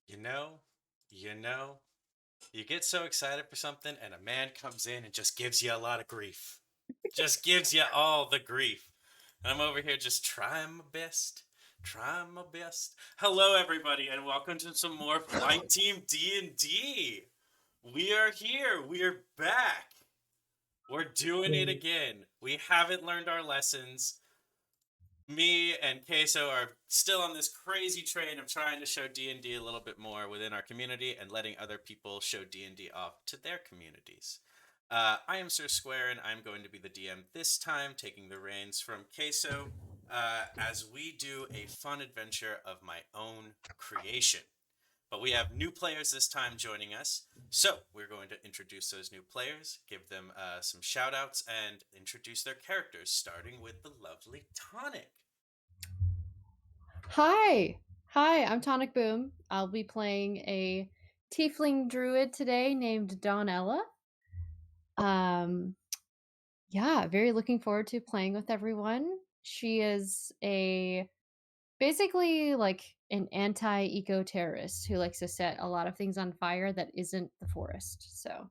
You know, you know, you get so excited for something and a man comes in and just gives you a lot of grief. Just gives you all the grief. And I'm over here just trying my best. Trying my best. Hello everybody and welcome to some more Flight Team D&D. We are here. We are back. We're doing it Yay. again. We haven't learned our lessons. Me and Queso are still on this crazy train of trying to show D&D a little bit more within our community and letting other people show D&D off to their communities. I am Sir Square, and I'm going to be the DM this time, taking the reins from Queso as we do a fun adventure of my own creation. But we have new players this time joining us, so we're going to introduce those new players, give them some shout outs, and introduce their characters, starting with the lovely Tonic. Hi. Hi, I'm Tonic Boom. I'll be playing a tiefling druid today named Donella. Um yeah, very looking forward to playing with everyone. She is a basically like an anti-eco terrorist who likes to set a lot of things on fire that isn't the forest. So,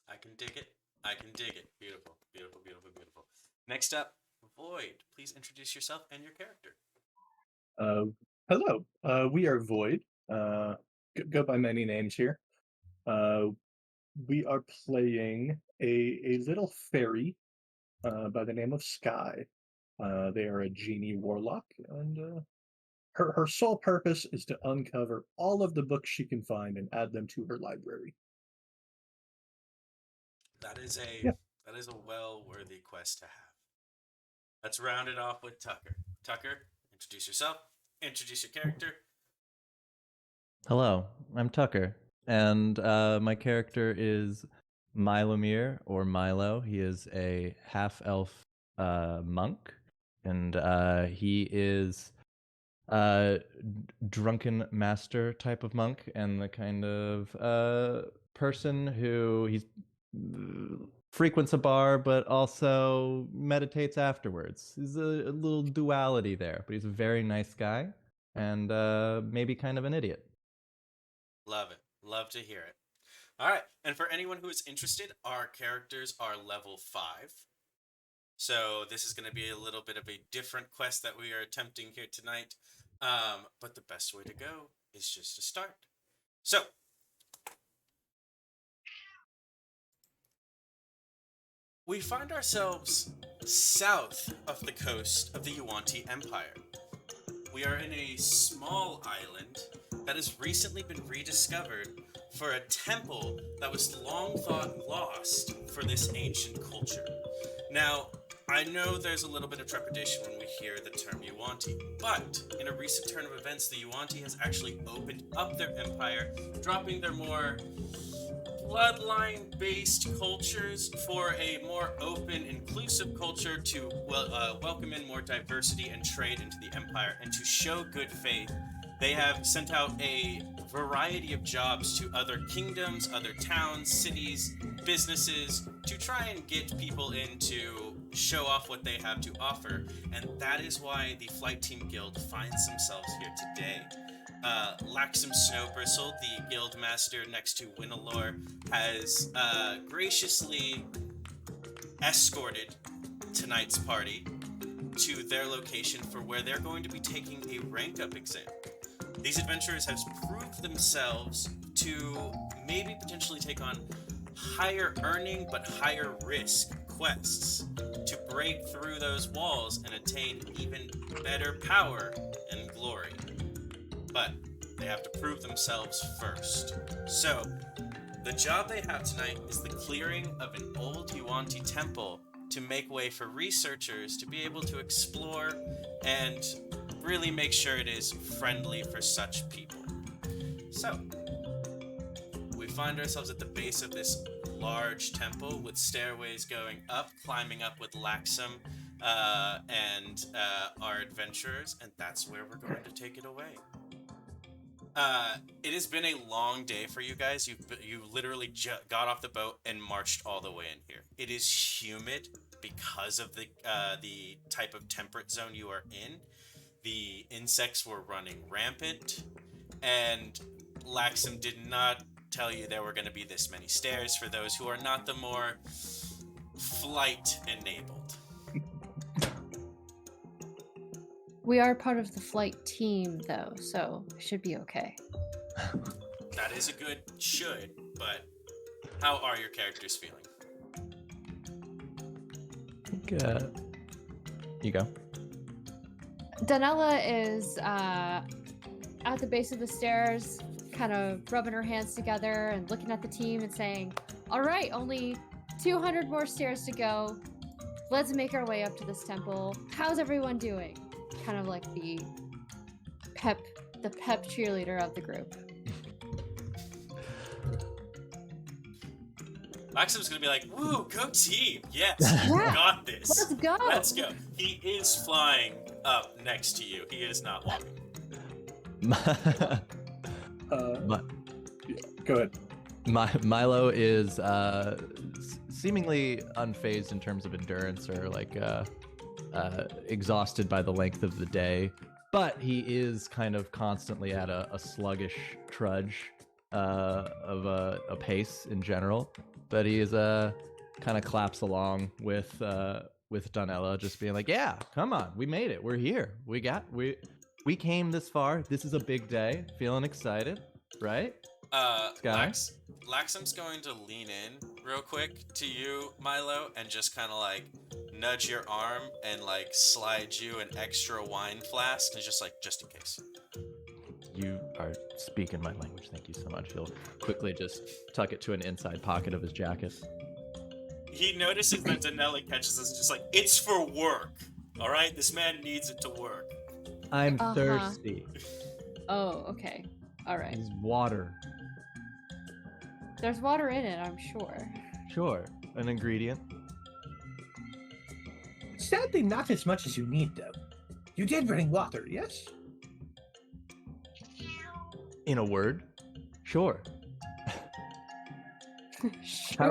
I can dig it. I can dig it. Beautiful, beautiful, beautiful, beautiful. Next up, Void. Please introduce yourself and your character. Uh, Hello. We are Void. Go by many names here. Uh, we are playing a little fairy by the name of Sky. They are a genie warlock, and her sole purpose is to uncover all of the books she can find and add them to her library. That is a Yeah. that is a well-worthy quest to have. Let's round it off with Tucker. Tucker, introduce yourself. Introduce your character. Hello, I'm Tucker, and my character is Milomir or Milo. He is a half elf monk, and he is a drunken master type of monk, and the kind of person who he's frequents a bar, but also meditates afterwards. There's a little duality there, but he's a very nice guy, and maybe kind of an idiot. Love it. Love to hear it. All right. And for anyone who is interested, our characters are level 5. So this is going to be a little bit of a different quest that we are attempting here tonight. But the best way to go is just to start. So we find ourselves south of the coast of the Yuan-Ti Empire. We are in a small island that has recently been rediscovered for a temple that was long thought lost for this ancient culture. Now, I know there's a little bit of trepidation when we hear the term Yuan-Ti, but in a recent turn of events, the Yuan-Ti has actually opened up their empire, dropping their more bloodline-based cultures for a more open, inclusive culture to welcome in more diversity and trade into the empire, and to show good faith, they have sent out a variety of jobs to other kingdoms, other towns, cities, businesses to try and get people in to show off what they have to offer. And that is why the Flight Team Guild finds themselves here today. Laxum Snowbristle, the guild master next to Winalore, has graciously escorted tonight's party to their location for where they're going to be taking a rank up exam. These adventurers have proved themselves to maybe potentially take on higher earning but higher risk quests to break through those walls and attain even better power and glory. But they have to prove themselves first. So, the job they have tonight is the clearing of an old Yuan-Ti temple to make way for researchers to be able to explore and really make sure it is friendly for such people. So, we find ourselves at the base of this large temple with stairways going up, climbing up with Laxum and our adventurers, and that's where we're going to take it away. It has been a long day for you guys. You literally got off the boat and marched all the way in here. It is humid because of the type of temperate zone you are in. The insects were running rampant. and Laxum did not tell you there were going to be this many stairs for those who are not the more flight enabled. We are part of the flight team, though, so it should be okay. That is a good should, but how are your characters feeling? You go. Donella is at the base of the stairs, kind of rubbing her hands together and looking at the team and saying, all right, only 200 more stairs to go. Let's make our way up to this temple. How's everyone doing? Kind of like the pep cheerleader of the group. Maxim's gonna be like, woo, go team! Yes, you Yeah. got this. Let's go. Let's go. He is flying up next to you. He is not walking. Go ahead. Milo is seemingly unfazed in terms of endurance or like exhausted by the length of the day, but he is kind of constantly at a sluggish trudge of a pace in general. But he is kind of claps along with Donella, just being like, "Yeah, come on, we made it. We're here. We came this far. This is a big day. Feeling excited, right?" Sky? Laxum's going to lean in real quick to you, Milo, and just kind of like nudge your arm and like slide you an extra wine flask, and just in case. You are speaking my language. Thank you so much. He'll quickly just tuck it to an inside pocket of his jacket. He notices that Donella catches this, just like, it's for work. All right, this man needs it to work. I'm thirsty. Oh, okay. All right. It's water. There's water in it, I'm sure. Sure, an ingredient. Sadly, not as much as you need, though. You did bring water, yes? In a word, sure. Sure. How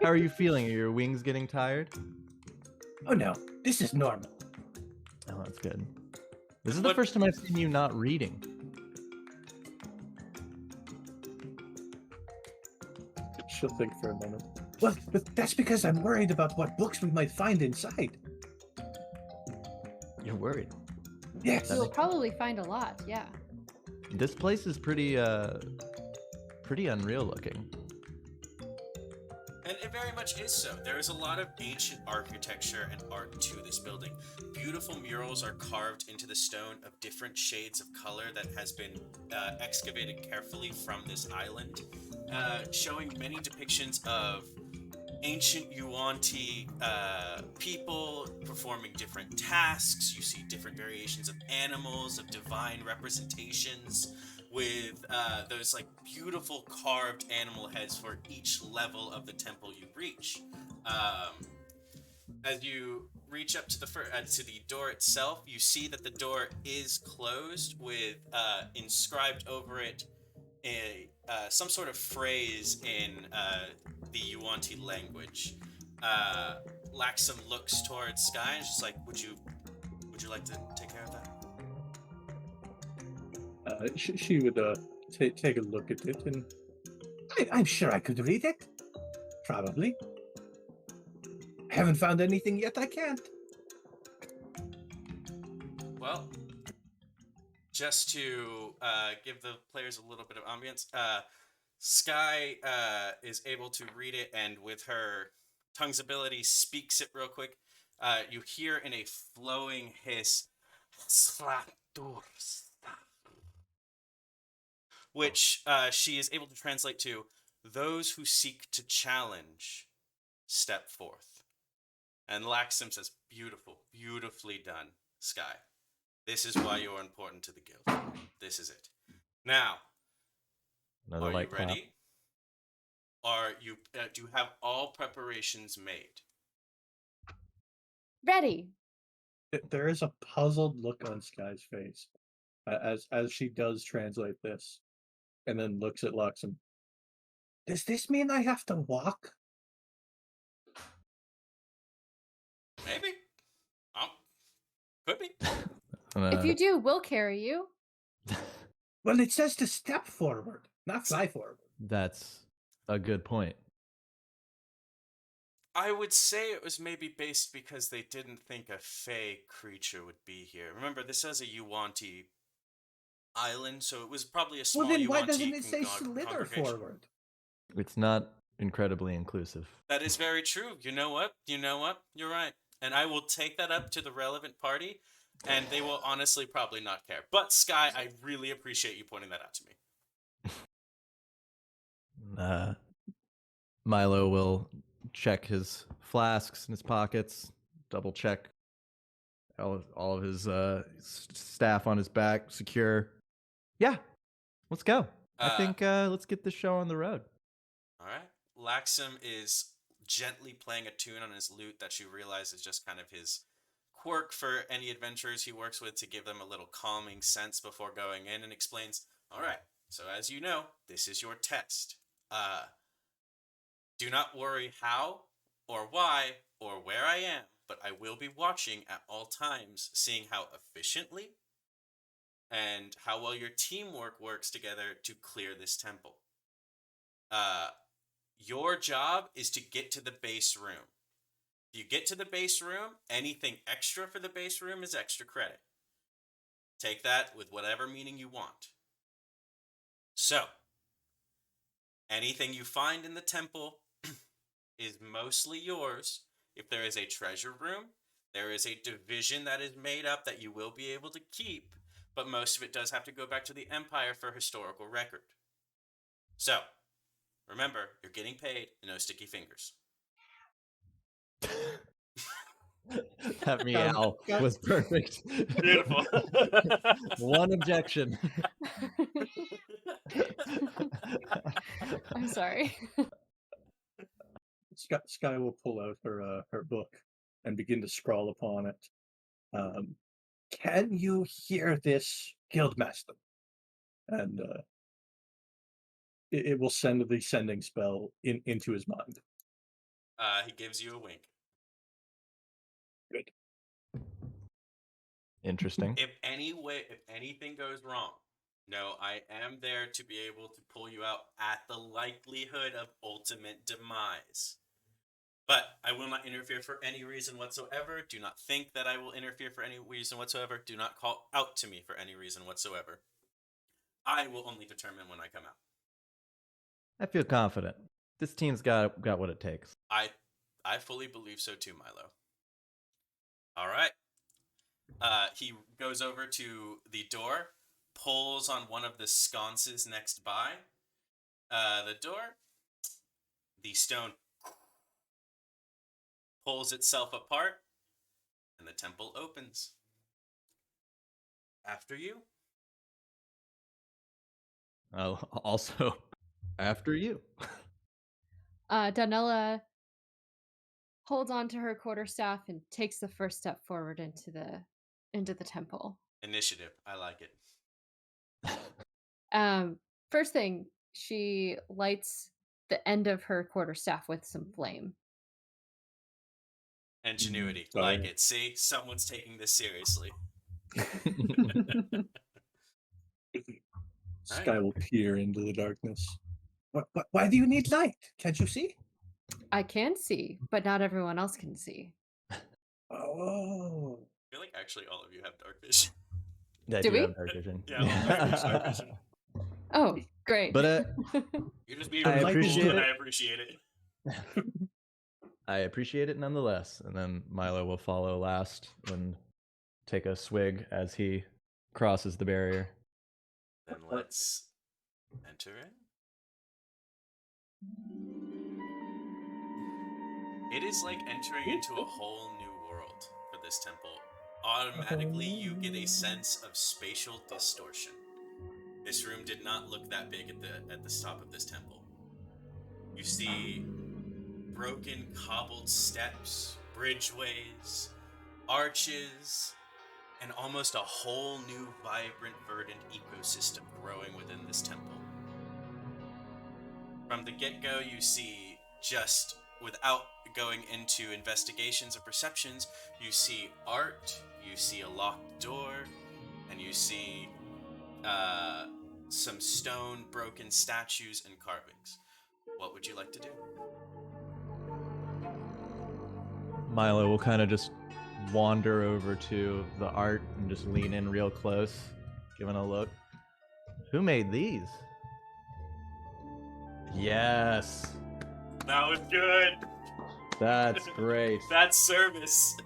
are you feeling? Are your wings getting tired? Oh no, this is normal. Oh, that's good. This is the first time I've seen you not reading. She'll think for a moment. Well, but that's because I'm worried about what books we might find inside. You're worried. Yes. You'll probably find a lot, yeah. This place is pretty unreal looking. And it very much is so. There is a lot of ancient architecture and art to this building. Beautiful murals are carved into the stone of different shades of color that has been excavated carefully from this island, showing many depictions of ancient Yuan-Ti people performing different tasks. You see different variations of animals, of divine representations, with those like beautiful carved animal heads for each level of the temple you reach. As you reach up to the door itself, you see that the door is closed with inscribed over it some sort of phrase in the Yuan-Ti language. Laxum looks towards Sky and is just like, would you like to take care of that? She would take a look at it, and I'm sure I could read it. Probably. Haven't found anything yet I can't. Well, just to give the players a little bit of ambience, Sky is able to read it, and with her tongue's ability speaks it real quick. You hear in a flowing hiss, which she is able to translate to, those who seek to challenge, step forth. And Laxum says, beautifully done, Sky. This is why you're important to the guild. This is it. Now, Another are you light clap. ready? Do you have all preparations made? Ready. there is a puzzled look on Sky's face as she does translate this, and then looks at Luxem. Does this mean I have to walk? Maybe. Could be. If you do, we'll carry you. Well, it says to step forward, not fly forward. That's a good point. I would say it was maybe based because they didn't think a fey creature would be here. Remember, this is a Yuan-Ti island, so it was probably a small Well, then why Yuan-Ti doesn't it say slither congregation. forward? It's not incredibly inclusive. That is very true. You know what? You're right. And I will take that up to the relevant party, and they will honestly probably not care. But Sky, I really appreciate you pointing that out to me. Milo will check his flasks in his pockets, double check all of his staff on his back, secure. Yeah, let's go. I think let's get this show on the road. All right. Laxum is gently playing a tune on his lute that you realize is just kind of his quirk for any adventurers he works with to give them a little calming sense before going in, and explains, all right, so as you know, this is your test. Do not worry how or why or where I am, but I will be watching at all times, seeing how efficiently and how well your teamwork works together to clear this temple. Your job is to get to the base room. If you get to the base room, anything extra for the base room is extra credit. Take that with whatever meaning you want. So, anything you find in the temple is mostly yours. If there is a treasure room, there is a division that is made up that you will be able to keep, but most of it does have to go back to the Empire for historical record. So, remember, you're getting paid, no sticky fingers. That meow was perfect. Beautiful. One objection. I'm sorry. Sky will pull out her book and begin to scrawl upon it. Can you hear this, Guildmaster? And it will send the sending spell into his mind. He gives you a wink. Good. Interesting. If anything goes wrong, no, I am there to be able to pull you out at the likelihood of ultimate demise. But I will not interfere for any reason whatsoever. Do not think that I will interfere for any reason whatsoever. Do not call out to me for any reason whatsoever. I will only determine when I come out. I feel confident. This team's got what it takes. I fully believe so too, Milo. All right. He goes over to the door, pulls on one of the sconces next by the door. The stone pulls itself apart, and the temple opens. After you. Also, after you. Donella holds on to her quarterstaff and takes the first step forward into the temple. Initiative. I like it. First thing, she lights the end of her quarterstaff with some flame. Ingenuity. Oh, Like yeah. it. See? Someone's taking this seriously. Sky will peer into the darkness. Why do you need light? Can't you see? I can see, but not everyone else can see. Oh. I feel like actually all of you have dark vision. Yeah, Do we? have dark vision. Yeah, all of you have dark vision. Oh, great. But You're just being I really cool, appreciate and it. I appreciate it. I appreciate it nonetheless. And then Milo will follow last and take a swig as he crosses the barrier. Then let's enter in. It is like entering into a whole new world for this temple. Automatically, you get a sense of spatial distortion. This room did not look that big at the top of this temple. You see broken cobbled steps, bridgeways, arches, and almost a whole new vibrant, verdant ecosystem growing within this temple. From the get-go, you see, just without going into investigations or perceptions, you see art, you see a locked door, and you see some stone, broken statues, and carvings. What would you like to do? Milo will kind of just wander over to the art and just lean in real close, giving a look. Who made these? Yes. That was good. That's great. That's service.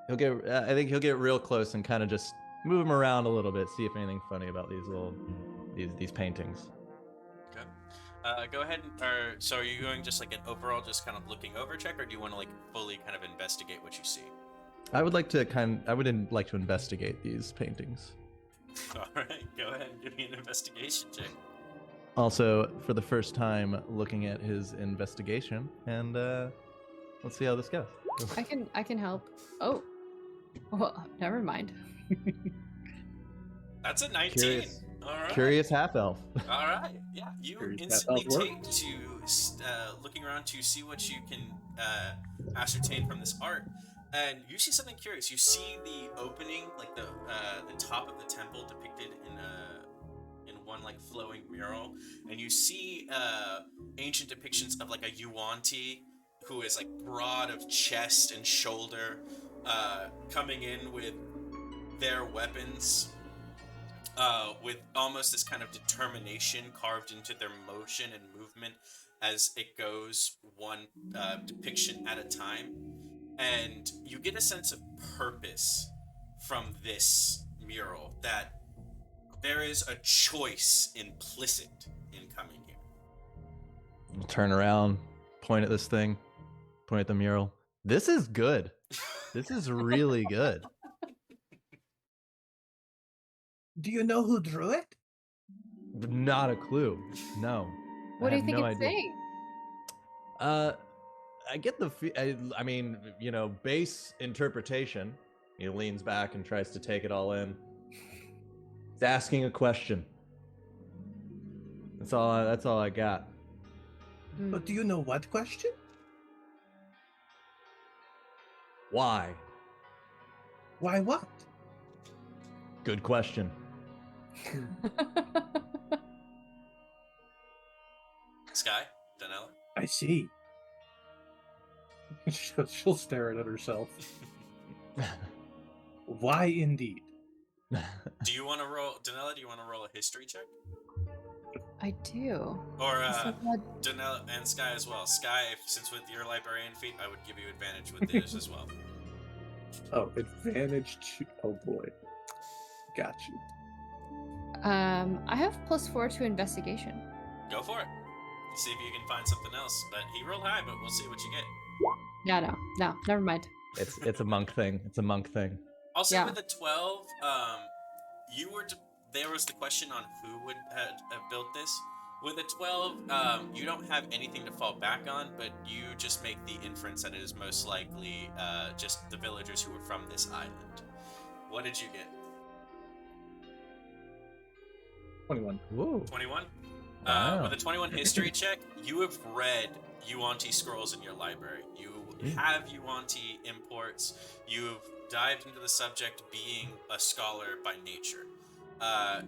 He'll get. I think he'll get real close and kind of just move him around a little bit, see if anything funny about these paintings. Okay. Go ahead. So are you going just like an overall, just kind of looking over check, or do you want to like fully kind of investigate what you see? I would like to investigate these paintings. All right. Go ahead and give me an investigation check. Also, for the first time, looking at his investigation, and let's see how this goes. I can help. Oh, well, never mind. That's a 19. Curious. All right. Curious half elf. All right. Yeah. You Curious instantly half-elf take to looking around to see what you can ascertain from this art, and you see something curious. You see the opening, like the top of the temple depicted in one like flowing mural, and you see ancient depictions of like a Yuan-Ti who is like broad of chest and shoulder, coming in with their weapons, with almost this kind of determination carved into their motion and movement as it goes one depiction at a time. And you get a sense of purpose from this mural, that there is a choice implicit in coming here. I'll turn around, point at this thing, point at the mural. This is good. This is really good. Do you know who drew it? Not a clue. No. What do I you have think no it's idea. saying? I get the. I mean, base interpretation. He leans back and tries to take it all in. He's asking a question. That's all I got. But do you know what question? Why? Why what? Good question. Sky, Danella. I see. She'll stare at herself. Why indeed? Do you want to roll, Danella? Do you want to roll a history check, I do. or So what- Danella and Sky as well? Sky, since with your librarian feat, I would give you advantage with this as well. Oh, advantage to. Oh boy. Got you. I have +4 to investigation. Go for it. See if you can find something else. But he rolled high, but we'll see what you get. Yeah, no, never mind. It's a monk thing. It's a monk thing. Also, Yeah. with the 12, there was the question on who would have built this. With a 12, you don't have anything to fall back on, but you just make the inference that it is most likely just the villagers who were from this island. What did you get? 21. Woo. 21? Wow. With a 21 history check, you have read Yuan-Ti scrolls in your library. You have Yuan-Ti imports. You've dived into the subject being a scholar by nature.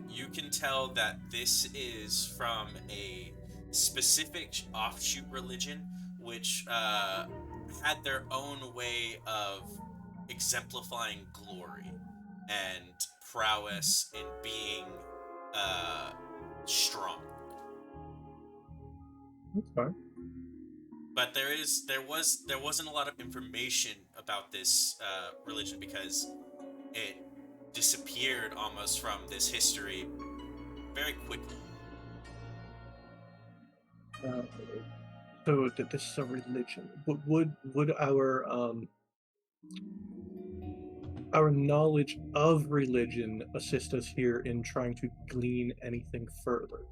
You can tell that this is from a specific offshoot religion which had their own way of exemplifying glory and prowess in being strong. That's fine. But there wasn't a lot of information about this religion because it disappeared almost from this history very quickly. So this is a religion. Would our knowledge of religion assist us here in trying to glean anything further?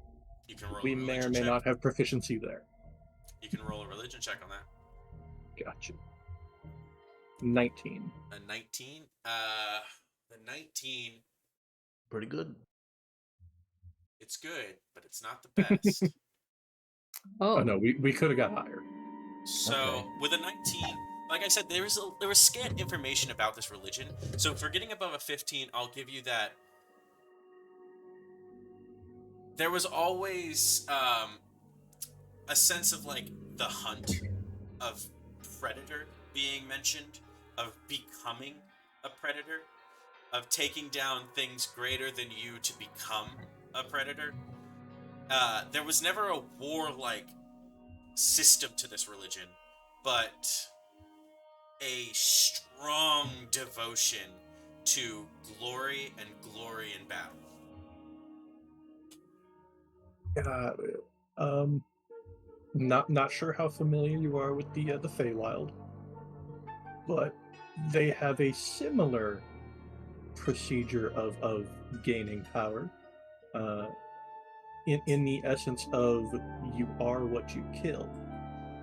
You can roll We a may or religion may check. not have proficiency there. You can roll a religion check on that. Gotcha. 19. A 19? The 19, Pretty good. it's good, but it's not the best. Oh, Oh no, we could have got higher. So, Okay. with a 19, like I said, there was scant information about this religion. So for getting above a 15, I'll give you that. There was always a sense of like the hunt of predator being mentioned, of becoming a predator, of taking down things greater than you to become a predator. There was never a warlike system to this religion, but a strong devotion to glory and glory in battle. Not sure how familiar you are with the Feywild, but they have a similar procedure of gaining power. In the essence of you are what you kill.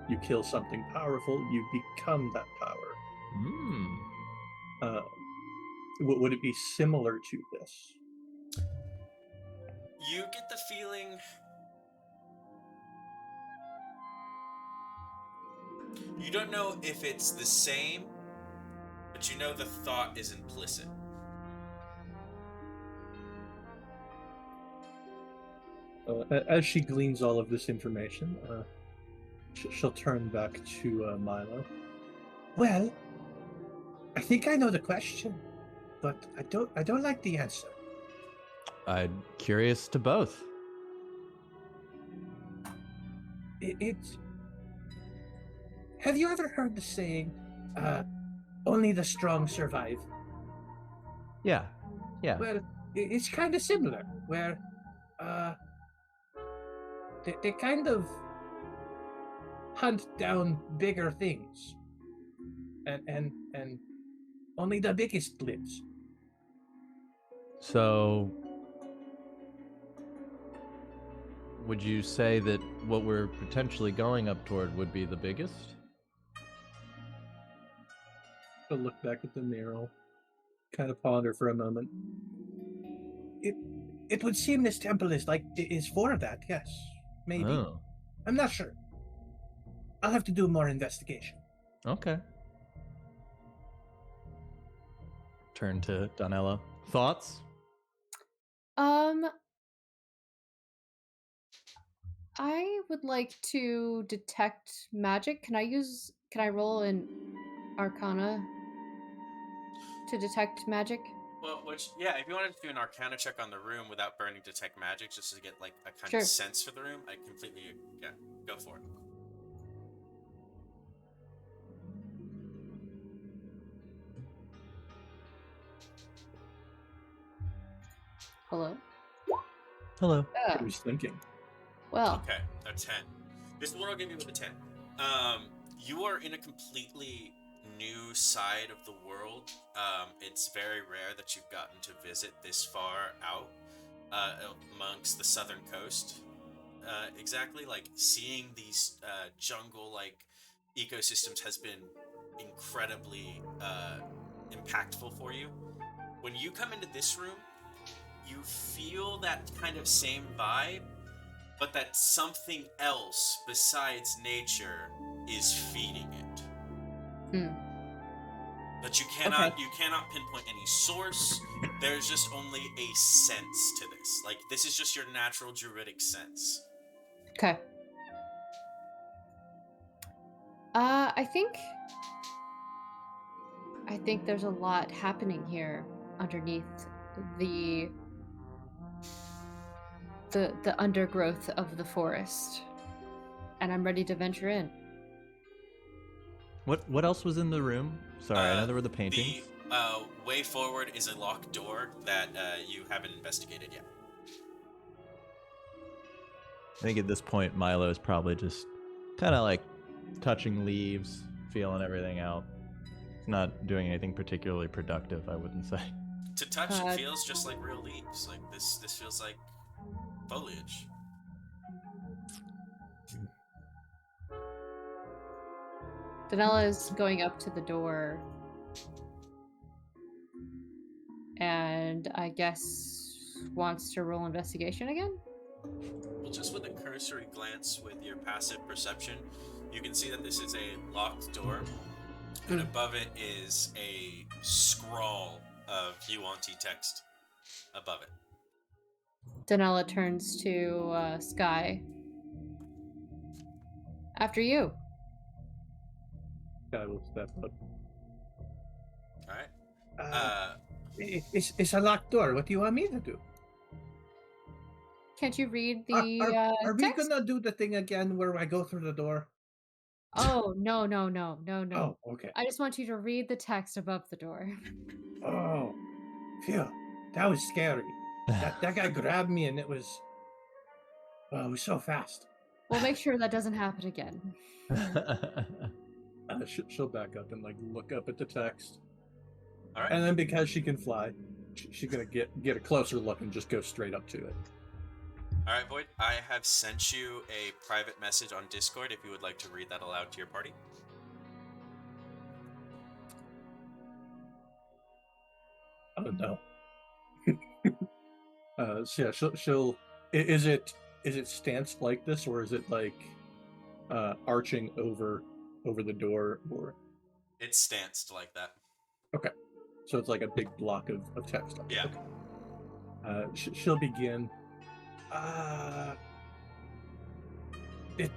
You kill something powerful, you become that power. Would it be similar to this? You get the feeling you don't know if it's the same, but you know the thought is implicit. As she gleans all of this information, she'll turn back to Milo. Well, I think I know the question, but I don't like the answer. I'm curious to both. It's. Have you ever heard the saying, only the strong survive? Yeah. Well, it's kind of similar, where they kind of hunt down bigger things, and only the biggest lives. So, would you say that what we're potentially going up toward would be the biggest? She'll look back at the mural, kind of ponder for a moment. It would seem this temple is for that. Yes, maybe. Oh, I'm not sure. I'll have to do more investigation. okay. Turn to Donella. Thoughts? I would like to detect magic. Can I roll an Arcana to detect magic? Well, if you wanted to do an Arcana check on the room without burning detect magic, just to get like a kind Sure. of sense for the room, I completely go for it. Hello? Hello. Yeah. I was thinking. Well, Okay, a 10. This one I'll give you with a 10. You are in a completely new side of the world. It's very rare that you've gotten to visit this far out amongst the southern coast. Exactly, like seeing these jungle-like ecosystems has been incredibly impactful for you. When you come into this room, you feel that kind of same vibe, but that something else besides nature is feeding it. But you cannot pinpoint any source. There's just only a sense to this. Like, this is just your natural druidic sense. okay. I think there's a lot happening here underneath the undergrowth of the forest, and I'm ready to venture in. What else was in the room? Sorry, I know there were the paintings. The way forward is a locked door that you haven't investigated yet. I think at this point, Milo is probably just kind of like touching leaves, feeling everything out. He's not doing anything particularly productive, I wouldn't say. To touch, it feels just like real leaves. Like this feels like foliage. Danella is going up to the door, and I guess wants to roll investigation again? Well, just with a cursory glance with your passive perception, you can see that this is a locked door. and above it is a scrawl of Yuan-Ti text above it. Donella turns to Sky. After you. Guy will step up. All right. It's a locked door. What do you want me to do? Can't you read Are, the are we text? gonna do the thing again where I go through the door? Oh, no. Oh, okay. I just want you to read the text above the door. Oh, phew. That was scary. That guy grabbed me and it was so fast. We'll make sure that doesn't happen again. She'll back up and like look up at the text, All right. and then because she can fly, she's gonna get a closer look and just go straight up to it. All right, Void. I have sent you a private message on Discord if you would like to read that aloud to your party. Oh no. So yeah, she'll. Is it stanced like this, or is it like arching over the door, or It's stanced like that. so it's like a big block of text? Yeah. Okay. She'll begin.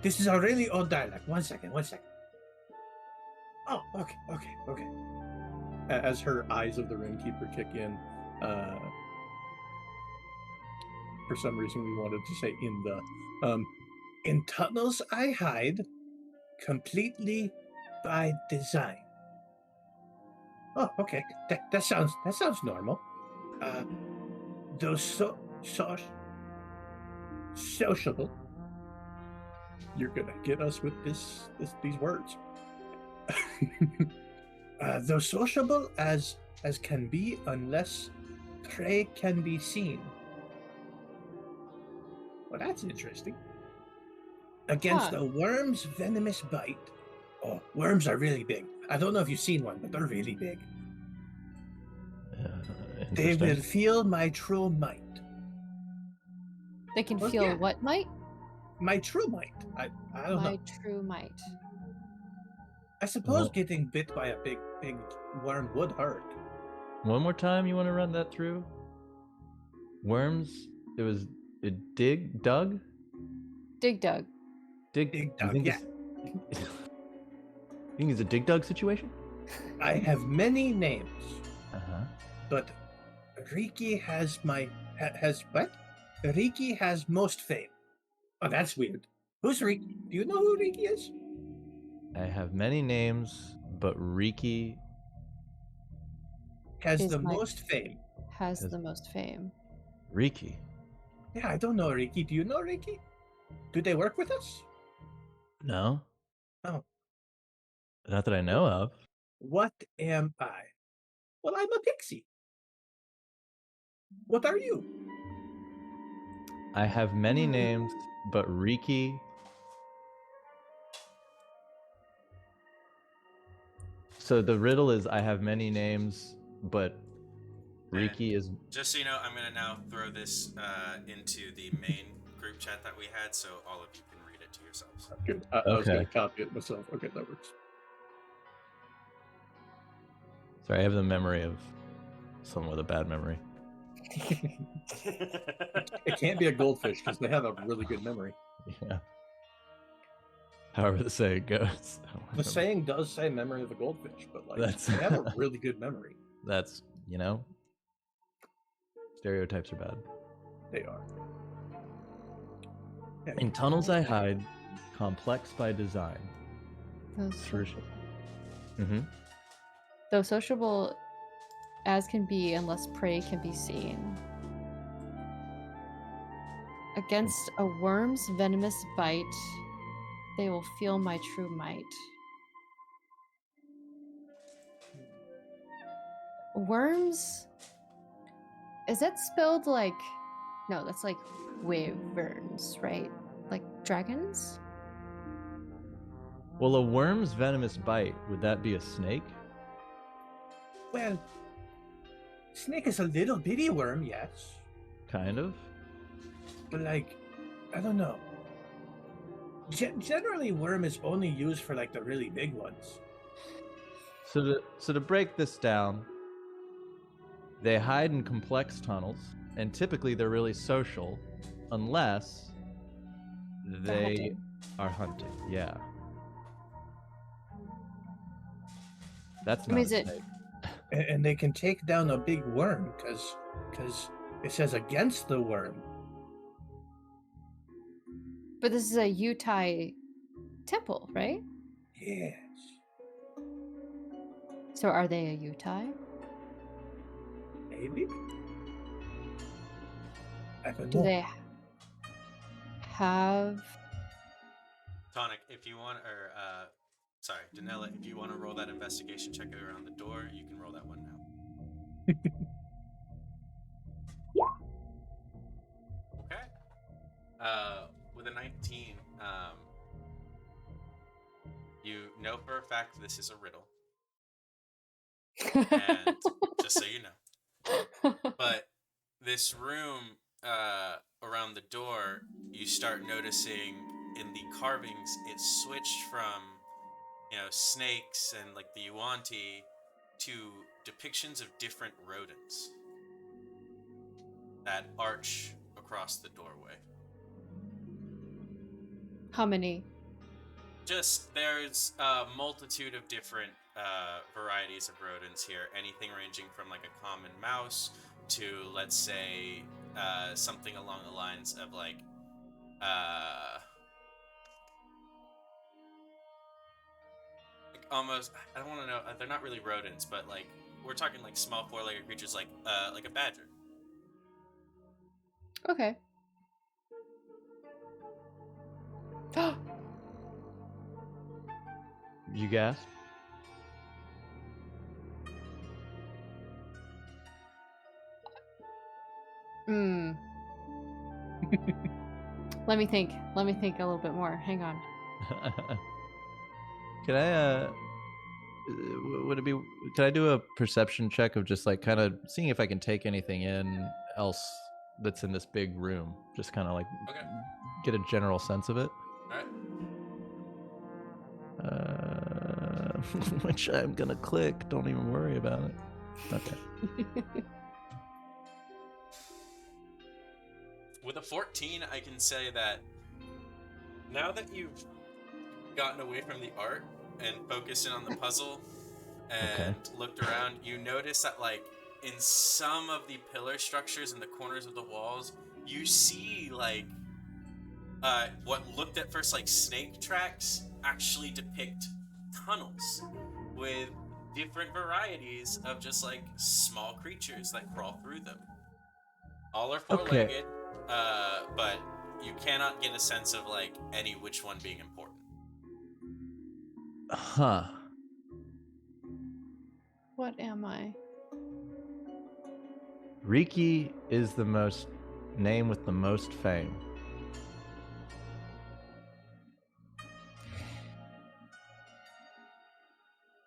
This is a really old dialect. One second. Oh, okay. As her eyes of the Ringkeeper kick in, for some reason we wanted to say In tunnels I hide, completely by design. Oh, okay. That sounds normal. Those sociable. you're gonna get us with these words. Though sociable as can be, unless prey can be seen. Well, that's interesting. Against Huh. a worm's venomous bite. Oh, worms are really big. I don't know if you've seen one, but they're really big. They Interesting. will feel my true might. They can Well, feel yeah. what might? My true might. I don't My know. true might. I suppose Well- getting bit by a big worm would hurt. One more time, you want to run that through? Worms. It was Doug. Dig Dug. Dig You Dug, think yeah. it's- You think it's a Dig Dug situation? I have many names, Uh-huh. but Riki has has what? Riki has most fame. Oh, that's weird. Who's Riki? Do you know who Riki is? I have many names, but Riki Has Is the my- most fame. Has Has- the most fame. Riki. Yeah, I don't know Riki. Do you know Riki? Do they work with us? No. Oh. Not that I know of. What am I? Well, I'm a pixie. What are you? I have many names, but Riki. So the riddle is I have many names, but Riki is. Just so you know, I'm going to now throw this into the main group chat that we had, so all of you can read it to yourselves. Good. I was Okay. gonna copy it myself. Okay, that works. Sorry, I have the memory of someone with a bad memory. It can't be a goldfish because they have a really good memory. Yeah. However the saying goes. The saying does say "memory of a goldfish," but like That's- they have a really good memory. That's, stereotypes are bad. They are. Yeah, In tunnels I hide, complex by design. Those Mm-hmm. Though sociable as can be unless prey can be seen. Against a worm's venomous bite, they will feel my true might. Worms? Is that spelled like... No, that's like wyverns, right? Like dragons? Well, a worm's venomous bite, would that be a snake? Well, snake is a little bitty worm, yes. Kind of. But like, I don't know. Generally, worm is only used for like the really big ones. So to break this down, they hide in complex tunnels, and typically they're really social, unless they hunting. are hunting. Yeah. That's I mean, not is a it? snake. And they can take down a big worm because it says against the worm. But this is a Yutai temple, right? Yes. So are they a Yutai? Maybe. I don't Do know. they have? Tonic, if you want, or sorry, Danella, if you want to roll that investigation check around the door, you can roll that one now. Okay. With a 19, you know for a fact this is a riddle, and just so you know. But this room around the door, you start noticing in the carvings, it switched from, snakes and like the Yuanti to depictions of different rodents that arch across the doorway. How many? Just there's a multitude of different varieties of rodents here. Anything ranging from like a common mouse to, let's say, something along the lines of like almost, I don't want to know. They're not really rodents, but like we're talking like small four-legged creatures, like a badger. Okay. You gasp? Hmm. Let me think. Let me think a little bit more. Hang on. Can I would it be can I do a perception check of just like kind of seeing if I can take anything in else that's in this big room, just kind of like Okay. get a general sense of it? All right. Which I'm gonna click, don't even worry about it. Okay. With a 14, I can say that now that you've gotten away from the art and focused in on the puzzle and looked around, you notice that like in some of the pillar structures in the corners of the walls, you see like what looked at first like snake tracks actually depict tunnels with different varieties of just like small creatures that crawl through them. All are four-legged, but you cannot get a sense of like any which one being important. Huh. What am I? Riki is the most name with the most fame.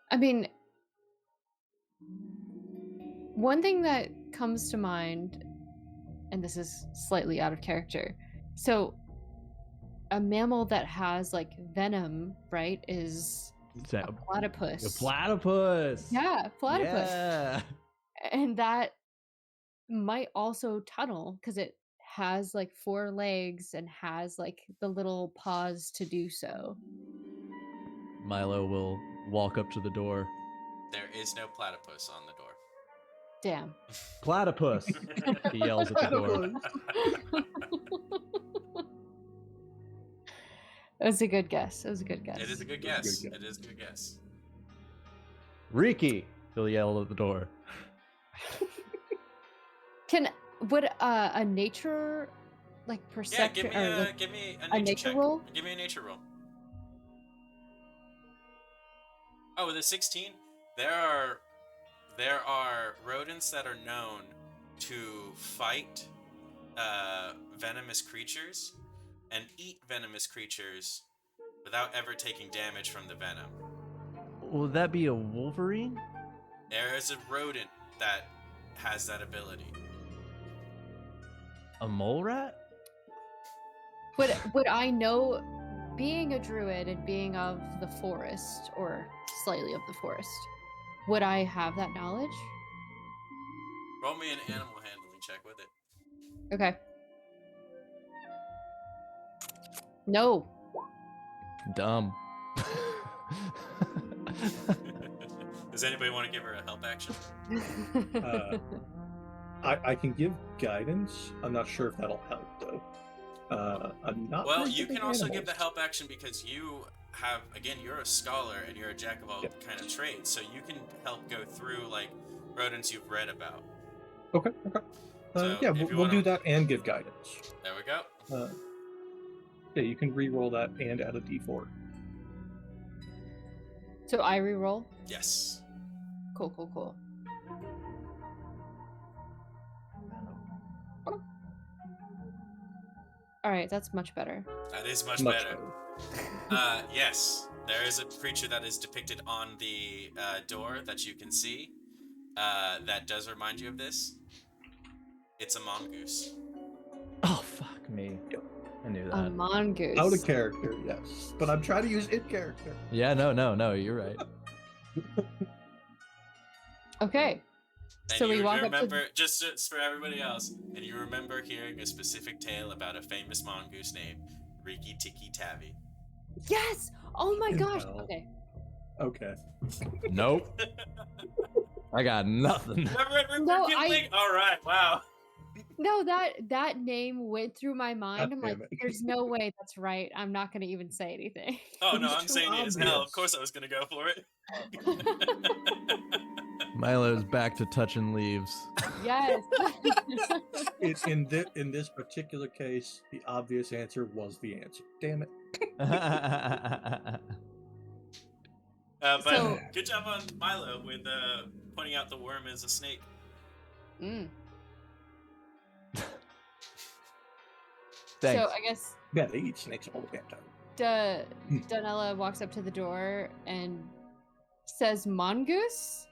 I mean, one thing that comes to mind, and this is slightly out of character. So, a mammal that has like venom, right, is a platypus. A platypus. Yeah, platypus. Yeah. And that might also tunnel because it has like 4 legs and has like the little paws to do so. Milo will walk up to the door. There is no platypus on the door. Damn. Platypus! He yells at the door. It was a good guess. It was a good guess. It is a good guess. It is a good guess. Riki! He'll yell at the door. Would a nature like perception Yeah, give me a nature check. roll? Give me a nature roll. Oh, with a 16, there are rodents that are known to fight venomous creatures and eat venomous creatures without ever taking damage from the venom. Would that be a wolverine? There is a rodent that has that ability. A mole rat? Would I know, being a druid and being of the forest, or slightly of the forest, Would I have that knowledge? Roll me an animal handling check with it. Okay. No. Dumb. Does anybody want to give her a help action? I can give guidance. I'm not sure if that'll help though. I'm not. Well, very you good can at also give the animals. help action because you have, again, you're a scholar and you're a jack of all Yep. kind of trades, so you can help go through like rodents you've read about. Okay. So, Yeah, if you we'll wanna- do that and give guidance. There we go. Yeah, you can re-roll that and add a d4. So I reroll? Yes. Cool. Alright, that's much better. That is much better. Yes, there is a creature that is depicted on the door that you can see that does remind you of this. It's a mongoose. Oh, fuck me. Yep. I knew A that. mongoose. Out of character, yes. But I'm trying to use in character. Yeah, no, you're right. Okay. And So we you walk up remember, to... just for everybody else, and you remember hearing a specific tale about a famous mongoose named Riki Tiki Tavi. Yes! Oh my gosh! No. Okay. Okay. Nope. I got nothing. No, All right, wow. No, that name went through my mind. God I'm like, damn it. there's no way that's right. I'm not going to even say anything. Oh It no, was I'm too zany as hell. Of obvious. course I was gonna go for it. Milo's back to touching leaves. Yes. In this particular case, the obvious answer was the answer. Damn it. But So- good job on Milo with pointing out the worm as a snake. Mm. Thanks. So I guess Yeah, they eat snakes all the damn time. Donella walks up to the door and says mongoose.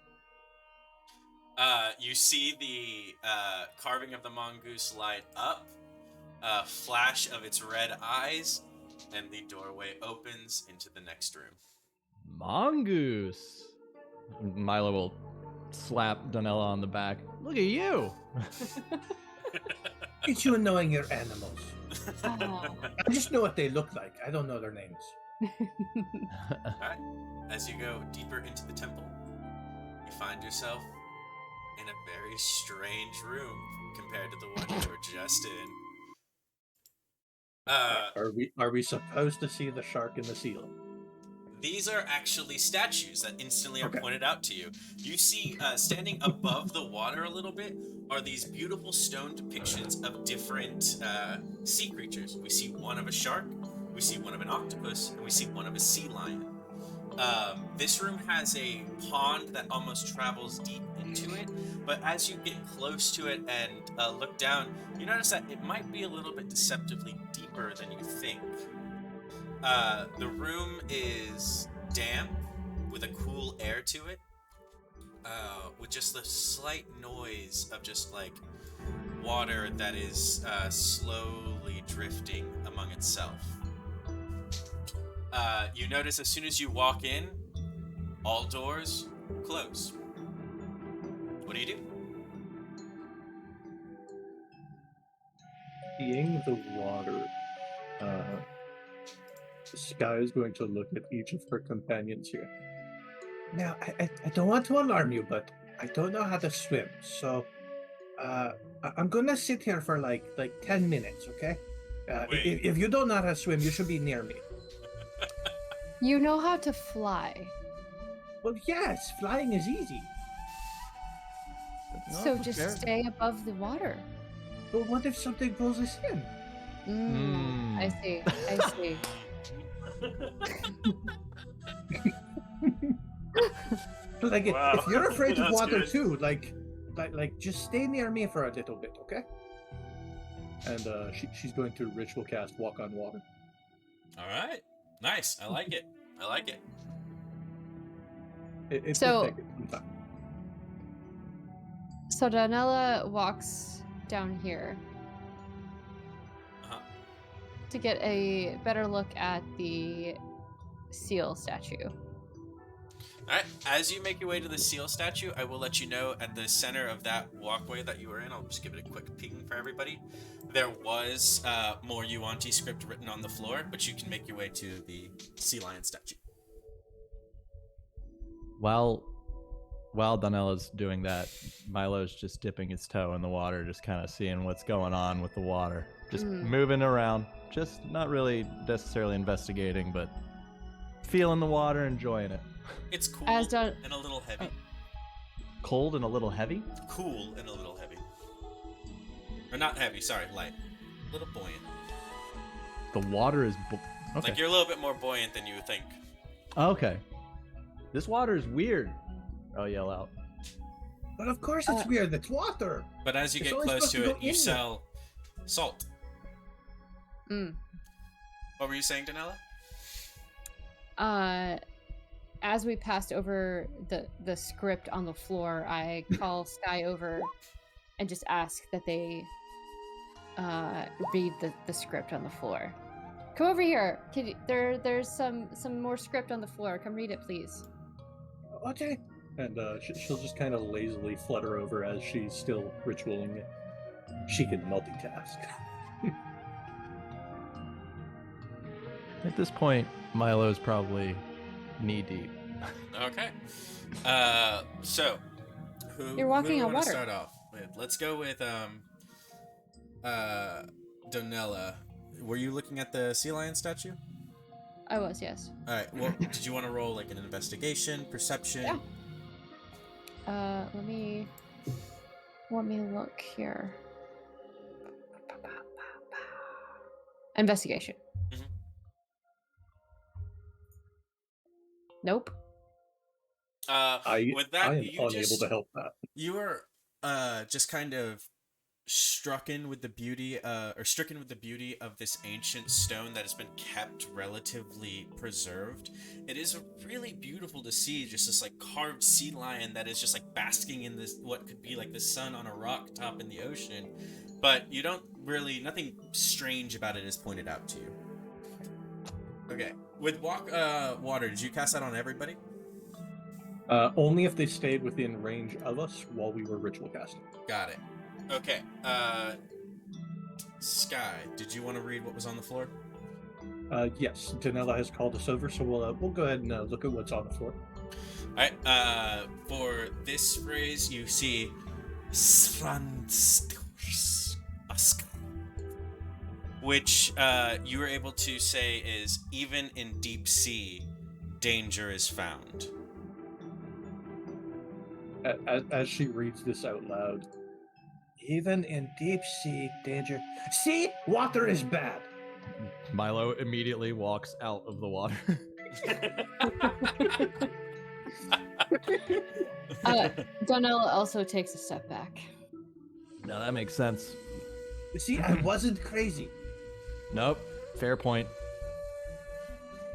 You see the carving of the mongoose light up, a flash of its red eyes, and the doorway opens into the next room. Mongoose. Milo will slap Donella on the back. Look at you. It's you knowing your animals. Oh. I just know what they look like. I don't know their names. Alright, as you go deeper into the temple, you find yourself in a very strange room compared to the one you were just in. Are we supposed to see the shark in the ceiling? These are actually statues that instantly are Okay. pointed out to you. You see, standing above the water a little bit, are these beautiful stone depictions of different sea creatures. We see one of a shark, we see one of an octopus, and we see one of a sea lion. This room has a pond that almost travels deep into it, but as you get close to it and look down, you notice that it might be a little bit deceptively deeper than you think. The room is damp with a cool air to it, with just the slight noise of just like water that is slowly drifting among itself. You notice as soon as you walk in, all doors close. What do you do? Seeing the water, Sky is going to look at each of her companions here. Now, I don't want to alarm you, but I don't know how to swim, so I'm gonna sit here for like 10 minutes, okay? Wait. If you don't know how to swim, you should be near me. You know how to fly. Well, yes, flying is easy. So just stay above the water. But what if something pulls us in? I see. Like, Wow. if you're afraid of That's water good. too, like just stay near me for a little bit, okay? And she's going to ritual cast Walk on Water. All right, nice. I like it. I like it. It's So- gonna take it some time. So Donella walks down here Uh-huh. to get a better look at the seal statue. Alright, as you make your way to the seal statue, I will let you know at the center of that walkway that you were in, I'll just give it a quick ping for everybody. There was more Yuanti script written on the floor, but you can make your way to the sea lion statue. While Donella's doing that, Milo's just dipping his toe in the water, just kind of seeing what's going on with the water. Just moving around, just not really necessarily investigating, but feeling the water, enjoying it. It's cool As done- and a little heavy. Cold and a little heavy? Cool and a little heavy. Or not heavy, sorry, light. A little buoyant. The water is... okay. Like, you're a little bit more buoyant than you would think. Okay. This water is weird. I'll yell out. But of course it's weird. It's water. But as you It's get only close supposed to to it, go you in sell salt. What were you saying, Danella? As we passed over the script on the floor, I call Sky over and just ask that they read the script on the floor. Come over here. There's some more script on the floor. Come read it, please. Okay. And she'll just kind of lazily flutter over as she's still ritualing it. She can multitask. At this point, Milo's probably knee-deep. Okay. So, You're walking who on we wanna water. Start off with? Let's go with Donella. Were you looking at the sea lion statue? I was, yes. All right. Well, did you want to roll like an investigation, perception? Yeah. Let me look here. Investigation. Mhm. Nope. With that, I am you unable just to help that. you were just kind of stricken with the beauty of this ancient stone that has been kept relatively preserved. It is really beautiful to see, just this like carved sea lion that is just like basking in this what could be like the sun on a rock top in the ocean, but you don't really, nothing strange about it is pointed out to you. Okay, with water, did you cast that on everybody? Only if they stayed within range of us while we were ritual casting. Got it. Okay, Sky, did you want to read what was on the floor? Yes, Danella has called us over, so we'll go ahead and look at what's on the floor. Alright, for this phrase, you see which you were able to say is, even in deep sea, danger is found. As she reads this out loud, Even in deep sea danger. See? Water is bad. Milo immediately walks out of the water. Donella also takes a step back. Now that makes sense. See, I wasn't crazy. Nope. Fair point.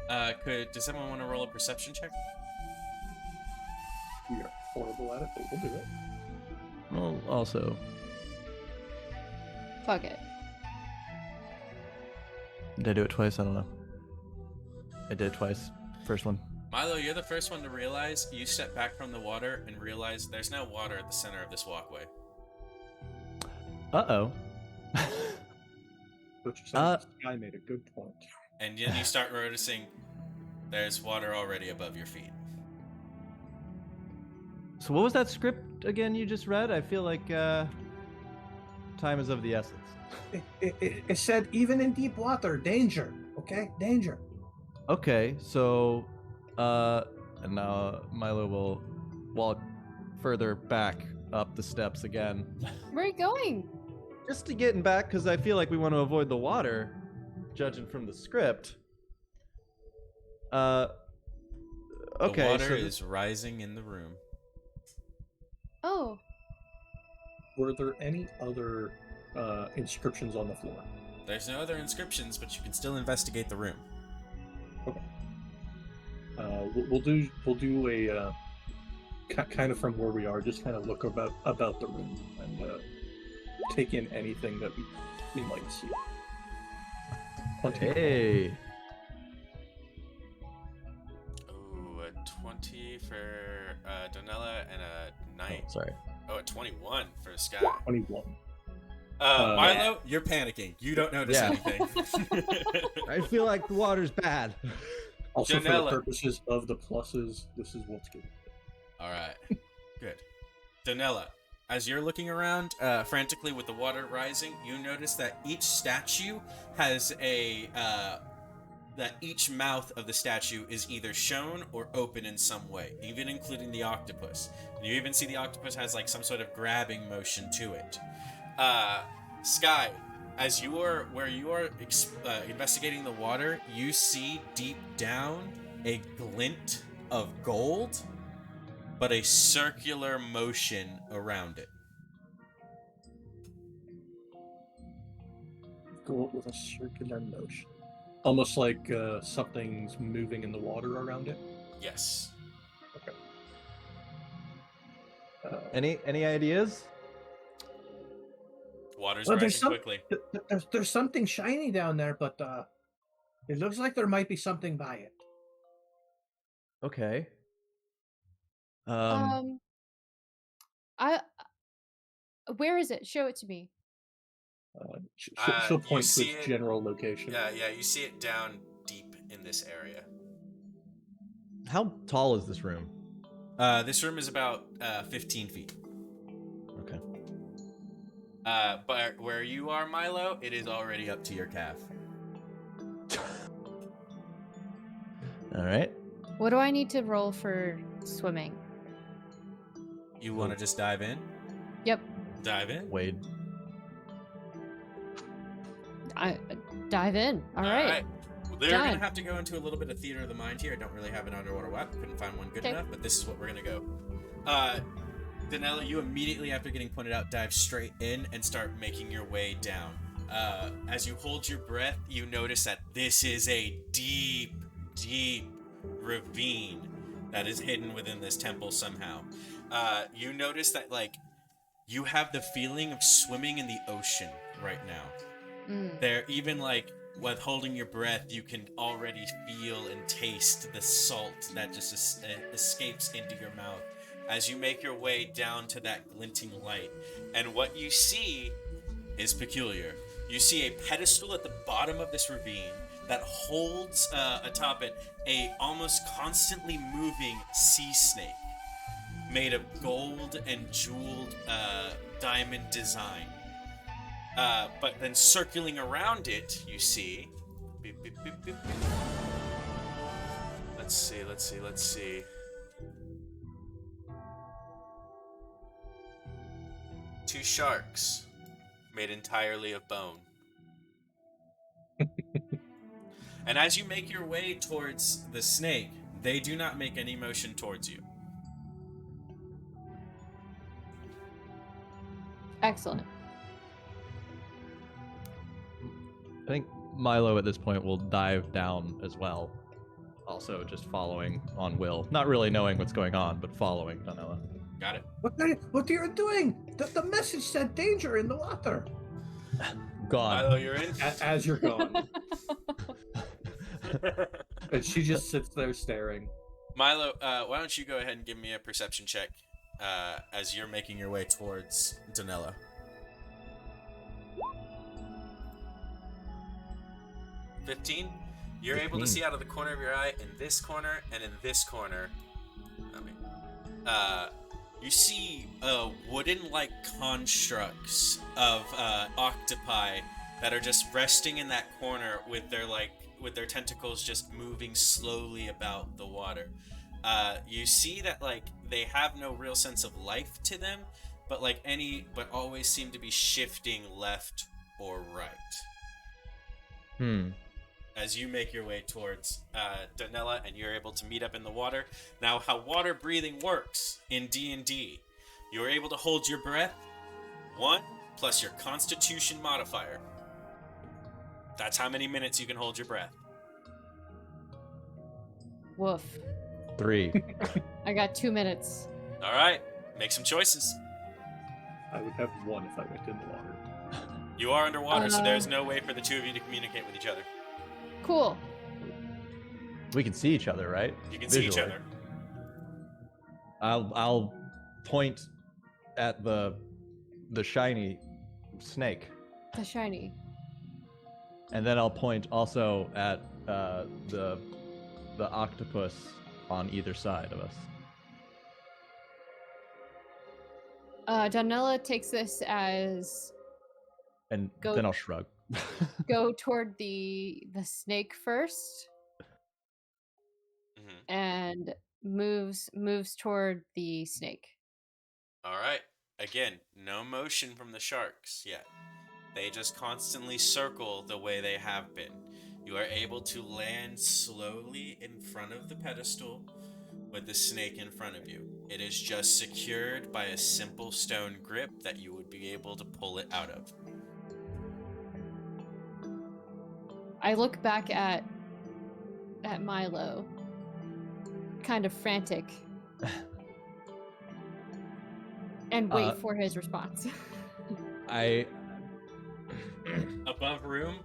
Does someone want to roll a perception check? we are horrible at it, but we'll do it. Well, also, Fuck it. did I do it twice? I don't know. I did it twice. First one. Milo, you're the first one to realize you step back from the water and realize there's no water at the center of this walkway. Uh-oh. But you're saying this guy made a good point. And then you start noticing there's water already above your feet. So what was that script again you just read? I feel like time is of the essence. It said, even in deep water, danger. Okay? Danger. Okay, so and now Milo will walk further back up the steps again. Where are you going? Just to getting back, because I feel like we want to avoid the water, judging from the script. Okay, The water so is rising in the room. Oh, Were there any other inscriptions on the floor? There's no other inscriptions, but you can still investigate the room. We'll do a kind of from where we are, just kind of look about the room and take in anything that we might see. Hey. Oh, a 20 for Donella and a 9. Oh, sorry. Oh, a 21 for Sky. 21. Milo, you're panicking. You don't notice Yeah. anything. I feel like the water's bad. Also, for Janella. the purposes of the pluses, this is what's good. All right, good. Donella, as you're looking around frantically with the water rising, you notice that each statue has that each mouth of the statue is either shown or open in some way, even including the octopus. And you even see the octopus has like some sort of grabbing motion to it. Sky, as you are investigating the water, you see deep down a glint of gold, but a circular motion around it. Gold with a circular motion. Almost like something's moving in the water around it. Yes. Any ideas? Water's Well, rising quickly. There's something shiny down there, but it looks like there might be something by it. Okay. I where is it? Show it to me. She'll You point to see its it- general location. Yeah, you see it down deep in this area. How tall is this room? This room is about 15 feet. Okay. But where you are, Milo, it is already up to your calf. All right. What do I need to roll for swimming? You want to just dive in? Yep. Dive in. Wade. I dive in. All right. They're Done. gonna have to go into a little bit of theater of the mind here. I don't really have an underwater weapon. Couldn't find one good Okay. enough, but this is what we're gonna go. Danella, you immediately after getting pointed out dive straight in and start making your way down. As you hold your breath, you notice that this is a deep, deep ravine that is hidden within this temple somehow. You notice that like you have the feeling of swimming in the ocean right now. There, even like with holding your breath, you can already feel and taste the salt that just escapes into your mouth as you make your way down to that glinting light. And what you see is peculiar. You see a pedestal at the bottom of this ravine that holds atop it a almost constantly moving sea snake made of gold and jeweled diamond design. But then circling around it, you see. Beep, beep, beep, beep, beep. Let's see. Two sharks made entirely of bone. And as you make your way towards the snake, they do not make any motion towards you. Excellent. I think Milo at this point will dive down as well. Also, just following on Will. Not really knowing what's going on, but following Donella. Got it? What are you doing? The message said danger in the water. Gone. Milo, you're in? As you're gone. And she just sits there staring. Milo, why don't you go ahead and give me a perception check as you're making your way towards Donella. 15. You're able to 15. see out of the corner of your eye in this corner and in this corner. You see wooden-like constructs of octopi that are just resting in that corner with their tentacles just moving slowly about the water. You see that like they have no real sense of life to them, but always seem to be shifting left or right. As you make your way towards Donella and you're able to meet up in the water. Now, how water breathing works in D&D, you're able to hold your breath 1 plus your Constitution modifier. That's how many minutes you can hold your breath. Woof. 3. I got 2 minutes. All right, make some choices. I would have one if I went in the water. You are underwater, so there's no way for the two of you to communicate with each other. Cool. We can see each other, right? You can see each Visually. other. I'll point at the shiny snake, The shiny. and then I'll point also at the octopus on either side of us. Donella takes this as And Go- then I'll shrug. go toward the snake first, Mhm. and moves toward the snake. All right. Again, no motion from the sharks yet. They just constantly circle the way they have been. You are able to land slowly in front of the pedestal with the snake in front of you. It is just secured by a simple stone grip that you would be able to pull it out of. I look back at Milo, kind of frantic, and wait for his response. Above room,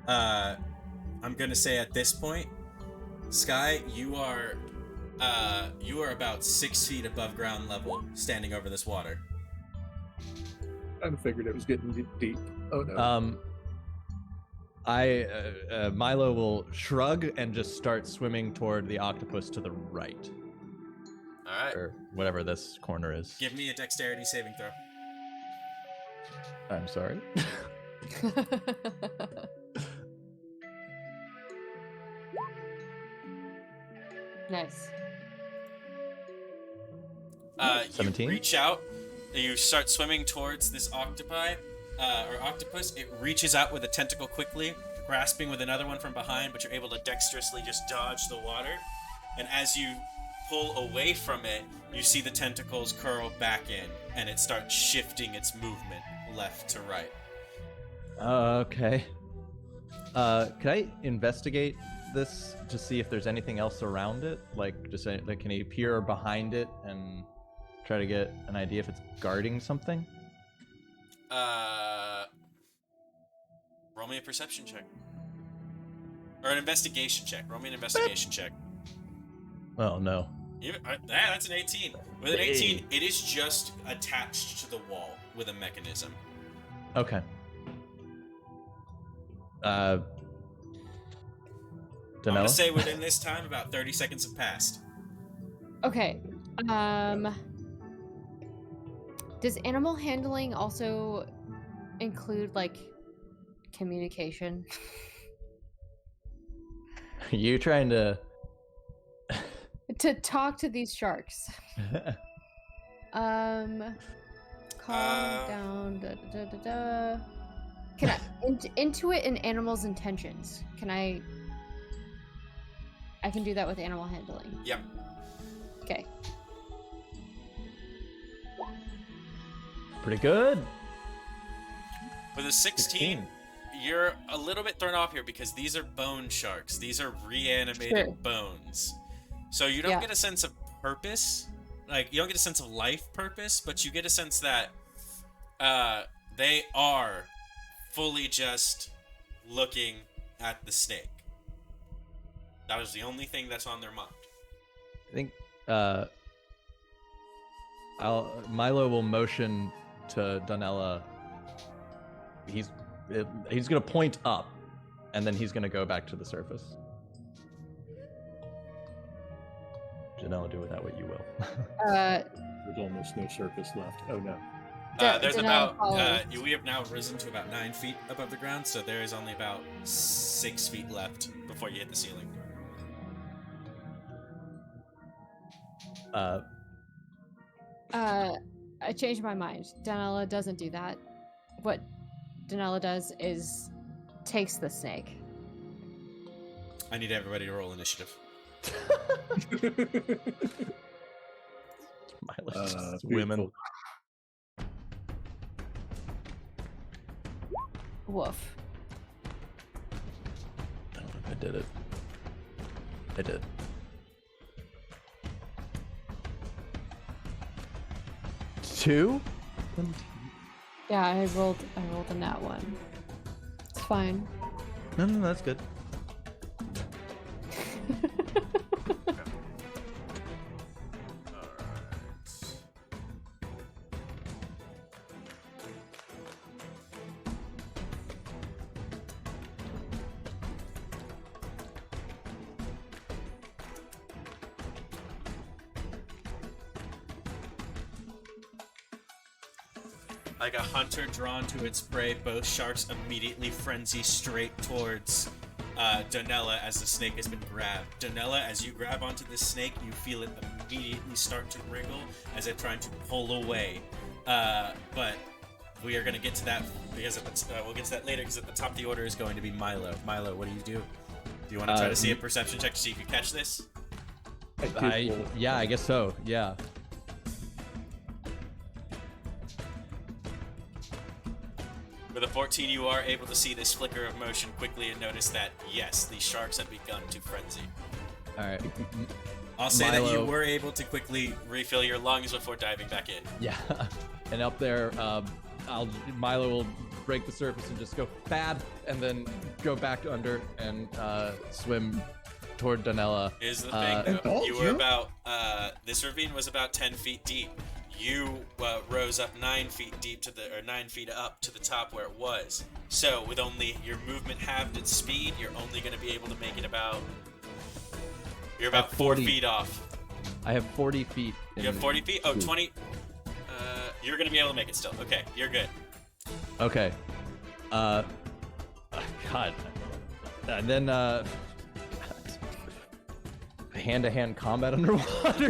I'm gonna say at this point, Sky, you are about 6 feet above ground level, standing over this water. I figured it was getting deep. Oh no. Milo will shrug and just start swimming toward the octopus to the right, All right. or whatever this corner is. Give me a dexterity saving throw. I'm sorry. Nice. You 17? reach out, you start swimming towards this octopi, or octopus. It reaches out with a tentacle quickly, grasping with another one from behind, but you're able to dexterously just dodge the water. And as you pull away from it, you see the tentacles curl back in, and it starts shifting its movement left to right. Okay. Can I investigate this to see if there's anything else around it? Like, can he peer behind it and try to get an idea if it's guarding something? Roll me a perception check. Or an investigation check. Roll me an investigation check. Oh no. That's an 18. With an 18, it is just attached to the wall with a mechanism. Okay. I'm gonna Danella? say within this time, about 30 seconds have passed. Okay. Does animal handling also include like communication? You trying to To talk to these sharks. Calm down. Da, da, da, da. Can I intuit an animal's intentions? I can do that with animal handling. Yep. Okay. Pretty good. With a 16, you're a little bit thrown off here because these are bone sharks. These are reanimated Sure. bones. So you don't Yeah. get a sense of purpose. Like, you don't get a sense of life purpose, but you get a sense that they are fully just looking at the snake. That was the only thing that's on their mind. I think Milo will motion to Donella. He's gonna point up, and then he's gonna go back to the surface. Donella, do with that what you will. There's almost no surface left. Oh no. There's Danella about follows. we have now risen to about 9 feet above the ground, so there is only about 6 feet left before you hit the ceiling. I changed my mind. Danella doesn't do that. What Danella does is takes the snake. I need everybody to roll initiative. Milo's just Beautiful. women. Woof. I don't know if I did it. I did. Two? Yeah, I rolled a nat one. It's fine. No, that's good. like a hunter drawn to its prey, both sharks immediately frenzy straight towards Donella as the snake has been grabbed. Donella, as you grab onto this snake, you feel it immediately start to wriggle as it's trying to pull away. But we are going to get to that because we'll get to that later because at the top of the order is going to be Milo. Milo, what do you do? Do you want to try to see a perception check to see if you catch this? Yeah, I guess so. Yeah. With a 14, you are able to see this flicker of motion quickly and notice that, yes, these sharks have begun to frenzy. All right. I'll say that you were able to quickly refill your lungs before diving back in. Yeah. And up there, Milo will break the surface and just go bad, and then go back under and swim toward Donella. Here's the thing, though. You were about, this ravine was about 10 feet deep. You rose up 9 feet deep 9 feet up to the top where it was. So with only your movement halved its speed, you're only going to be able to make it you're about 4 feet off. I have 40 feet. You have 40 feet? Oh, 20. You're going to be able to make it still. Okay, you're good. Okay. God. And then, hand-to-hand combat underwater.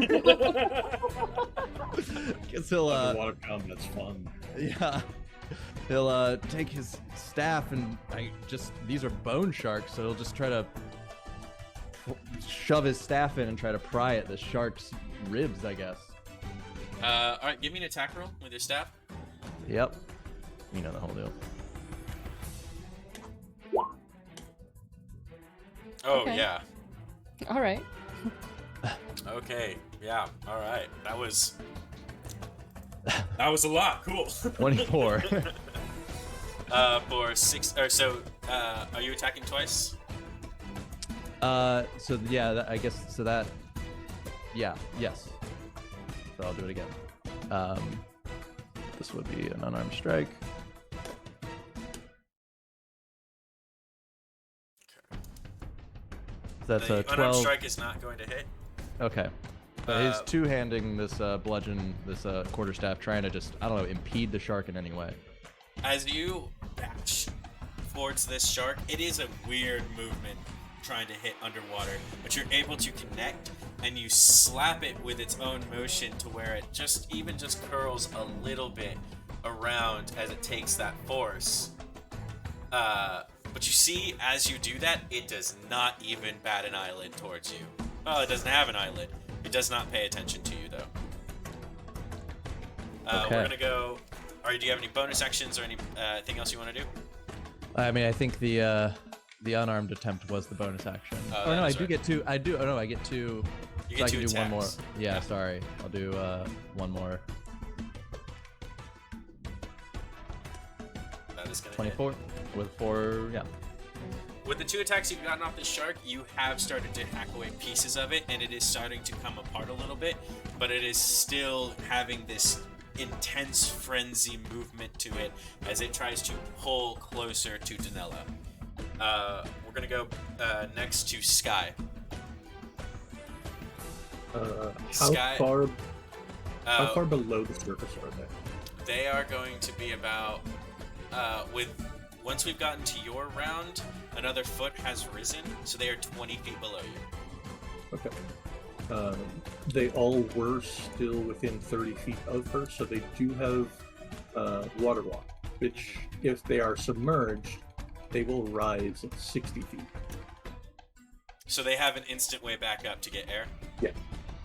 Guess he'll Underwater combat's fun. Yeah, he'll take his staff and these are bone sharks, so he'll just try to shove his staff in and try to pry at the shark's ribs, I guess. All right, give me an attack roll with your staff. Yep, you know the whole deal. Oh Okay. yeah. All right. Okay. Yeah. All right. That was a lot. Cool. 24. For 6 or so. Are you attacking twice? So yeah, I guess so that. Yeah. Yes. So I'll do it again. This would be an unarmed strike. That's the a 12. unarmed strike is not going to hit. Okay. He's two-handing this bludgeon, this quarterstaff, trying to just, I don't know, impede the shark in any way. As you bash towards this shark, it is a weird movement trying to hit underwater, but you're able to connect and you slap it with its own motion to where it just curls a little bit around as it takes that force. But you see, as you do that, it does not even bat an eyelid towards you. Well, it doesn't have an eyelid. It does not pay attention to you, though. Okay. We're gonna go. Do you have any bonus actions or anything else you want to do? I mean, I think the unarmed attempt was the bonus action. Oh no, I do get two. I get two. You so get I can two do one more. attacks. Yeah, sorry. I'll do one more. That is gonna 24 with 4. Yeah. With the 2 attacks you've gotten off the shark, you have started to hack away pieces of it, and it is starting to come apart a little bit, but it is still having this intense frenzy movement to it as it tries to pull closer to Donella. We're gonna go next to Sky. Sky- How far below the surface are they? They are going to be about once we've gotten to your round, another foot has risen, so they are 20 feet below you. Okay. They all were still within 30 feet of her, so they do have water walk, which, if they are submerged, they will rise 60 feet. So they have an instant way back up to get air? Yeah.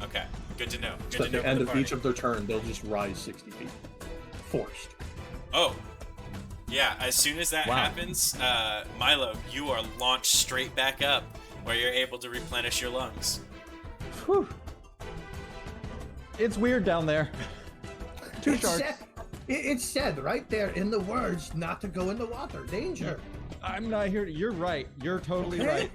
Okay, good to know. Good So to at know the for end the of party. each of their turn, they'll just rise 60 feet. Forced. Oh. Yeah, as soon as that Wow. happens, Milo, you are launched straight back up where you're able to replenish your lungs. Whew. It's weird down there. Two sharks. It's said right there in the words not to go in the water. Danger. I'm not here. You're right. You're totally right.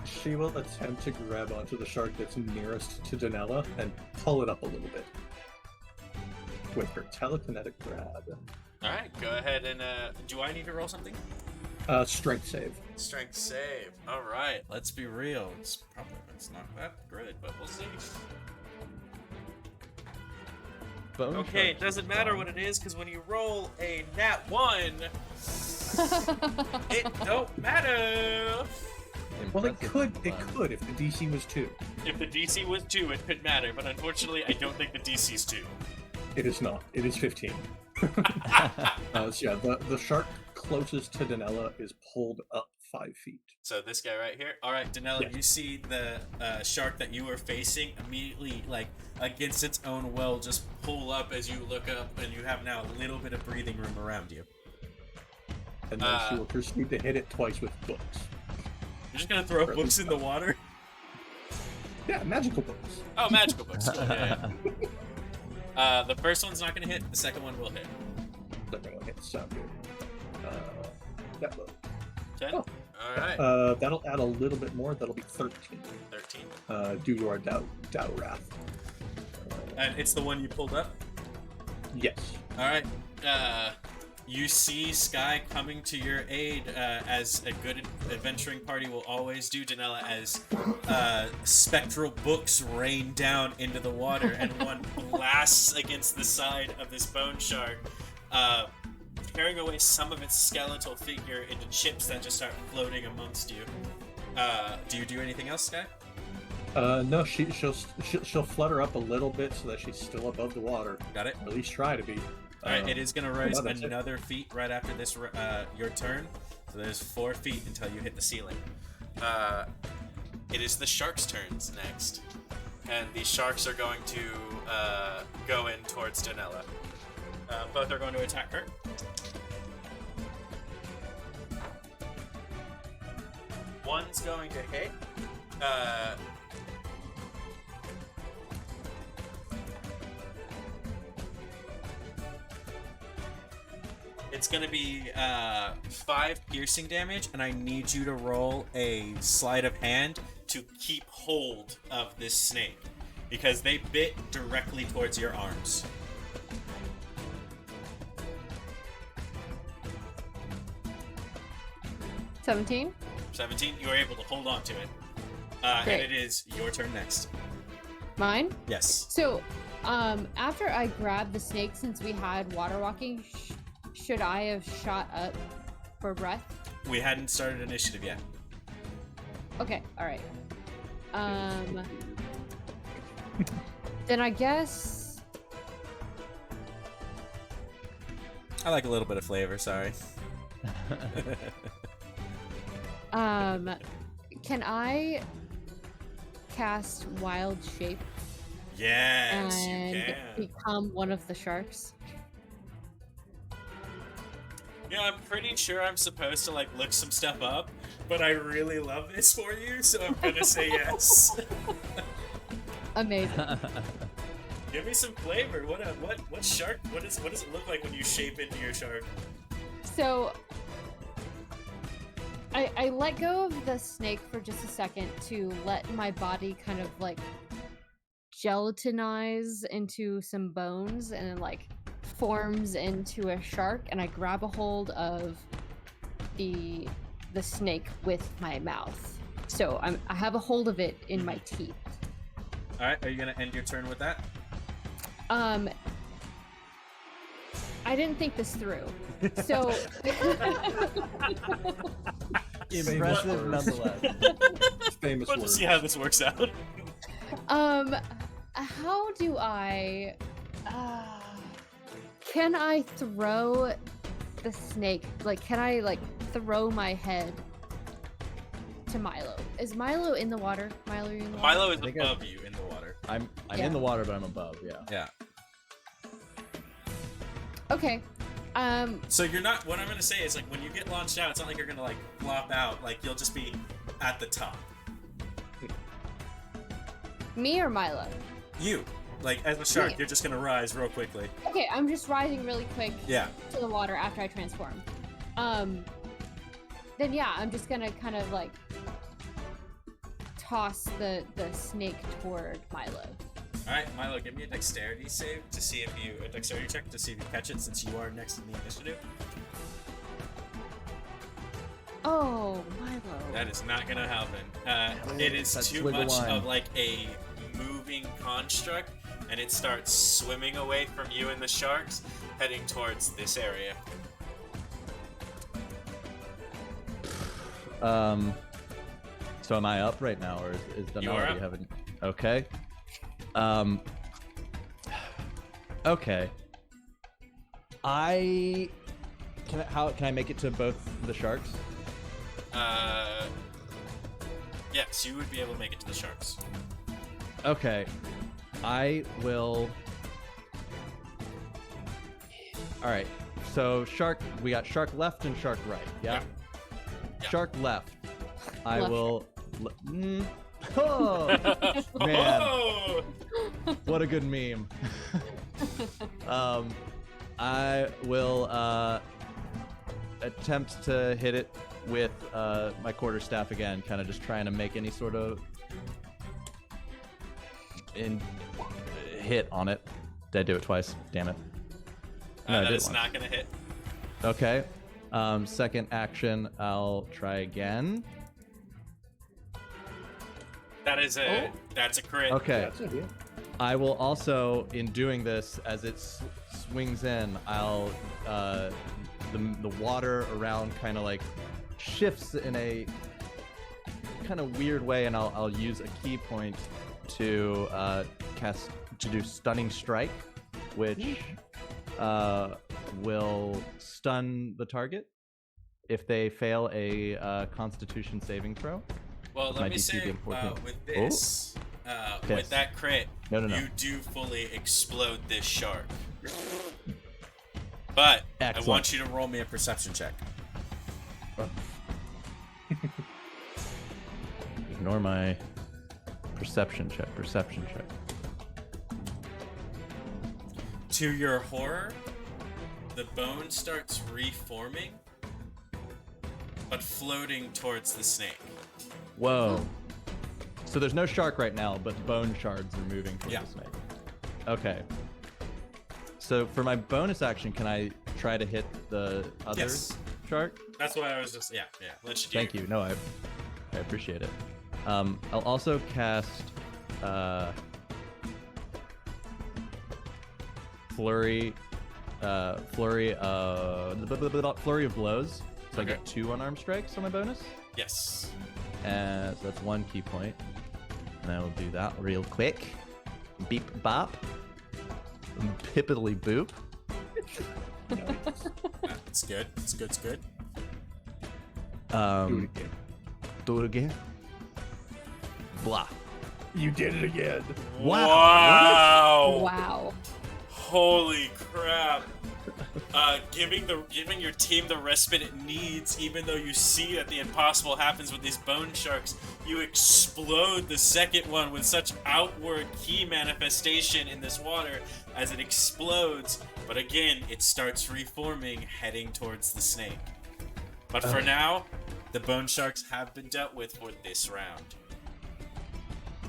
She will attempt to grab onto the shark that's nearest to Donella and pull it up a little bit with her telekinetic grab. Alright, go ahead and, do I need to roll something? Strength save. Strength save. All right, let's be real. It's not that good, but we'll see. Bone Okay, sharks it doesn't are matter fun. what it is, because when you roll a nat 1, it don't matter. Well, it Impressive could fun. if the DC was 2. If the DC was 2, it could matter, but unfortunately, I don't think the DC's 2. It is not. It is 15. So yeah, the shark closest to Danella is pulled up 5 feet. So this guy right here. All right, Danella, Yeah. you see the shark that you were facing immediately, like against its own will, just pull up as you look up, and you have now a little bit of breathing room around you. And then she will proceed to hit it twice with books. You're just gonna throw Or at books least in the water? Yeah, magical books. Oh, magical books. Cool, yeah. The first one's not gonna hit. The second one will hit. Second one hits. Sound good. That will. 10. Oh. All right. That'll add a little bit more. That'll be 13. 13. Due to our Dow Wrath. And it's the one you pulled up. Yes. All right. You see Sky coming to your aid, as a good adventuring party will always do, Danella, as spectral books rain down into the water, and one blasts against the side of this bone shark, tearing away some of its skeletal figure into chips that just start floating amongst you. Do you do anything else, Sky? No, she'll flutter up a little bit so that she's still above the water. Got it. Or at least try to be. Alright, it is going to rise no, that's it. another feet right after this, your turn. So there's 4 feet until you hit the ceiling. It is the shark's turns next. And the sharks are going to go in towards Danella. Both are going to attack her. One's going to hit. It's going to be 5 piercing damage, and I need you to roll a sleight of hand to keep hold of this snake, because they bit directly towards your arms. $17. 17, you are able to hold on to it. And Great. it is your turn next. Mine? Yes. So, after I grabbed the snake, since we had water walking, should I have shot up for breath? We hadn't started initiative yet. Okay, alright. Then I guess... I like a little bit of flavor, sorry. Can I cast Wild Shape Yes, and you can. become one of the sharks? You know, I'm pretty sure I'm supposed to, like, look some stuff up, but I really love this for you, so I'm gonna say yes. Amazing. Give me some flavor. What shark? What does it look like when you shape into your shark? So, I let go of the snake for just a second to let my body kind of like gelatinize into some bones, and then like forms into a shark, and I grab a hold of the snake with my mouth. So I have a hold of it in my teeth. All right, are you gonna end your turn with that? I didn't think this through. So Impressive nonetheless. Famous We'll words. just see how this works out. how do I can I throw the snake? Like, can I like throw my head to Milo? Is Milo in the water? Milo, are you in the water? Milo is I think above you in the water. I'm Yeah. in the water, but I'm above. Yeah. Yeah. Okay. So you're not. What I'm gonna say is, like, when you get launched out, it's not like you're gonna like flop out. Like, you'll just be at the top. Me or Milo? You, like, as a shark, Me. you're just gonna rise real quickly. Okay, I'm just rising really quick Yeah. to the water after I transform. Then yeah, I'm just gonna kind of like toss the snake toward Milo. All right, Milo, give me a dexterity save to see if you a dexterity check to see if you catch it, since you are next in the initiative. Oh, Milo. That is not gonna happen. It is That too swig of much wine. of like a moving construct, and it starts swimming away from you and the sharks, heading towards this area. So am I up right now, or is Donella You are up. having? Okay. Okay. Can I make it to both the sharks? Yes, you would be able to make it to the sharks. Okay. I will. All right. So we got shark left and shark right. Yeah. Yeah. Shark left. I Left. will. Oh man, Oh! what a good meme. I will attempt to hit it with my quarterstaff again, kind of just trying to make any sort of hit on it. Did I do it twice? Damn it. No, I That did is once. not gonna hit. Okay. Second action, I'll try again. That's a crit. Okay. That's it, yeah. I will also, in doing this, as it swings in, I'll the water around kind of like shifts in a kind of weird way, and I'll use a key point to do stunning strike, which will stun the target if they fail a Constitution saving throw. Well, My let me DC say, being 14. with this, Yes. with that crit, No. you do fully explode this shark. But Excellent. I want you to roll me a perception check. Ignore my perception check. To your horror, the bone starts reforming, but floating towards the snake. Whoa. So there's no shark right now, but bone shards are moving towards Yeah. the snake. Okay. So for my bonus action, can I try to hit the other Yes. shark? That's why I was just let you do. Thank you. No, I appreciate it. I'll also cast flurry of blows. So I Okay. get 2 unarmed strikes on my bonus. Yes. So that's 1 key point. And I will do that real quick. Beep bop. Pippity boop. It's good. It's good. It's good. Do it again. Do it again. Blah. You did it again. Wow. Wow. Holy crap. Giving your team the respite it needs, even though you see that the impossible happens with these bone sharks, you explode the second one with such outward key manifestation in this water as it explodes, but again, it starts reforming, heading towards the snake. But for now, the bone sharks have been dealt with for this round.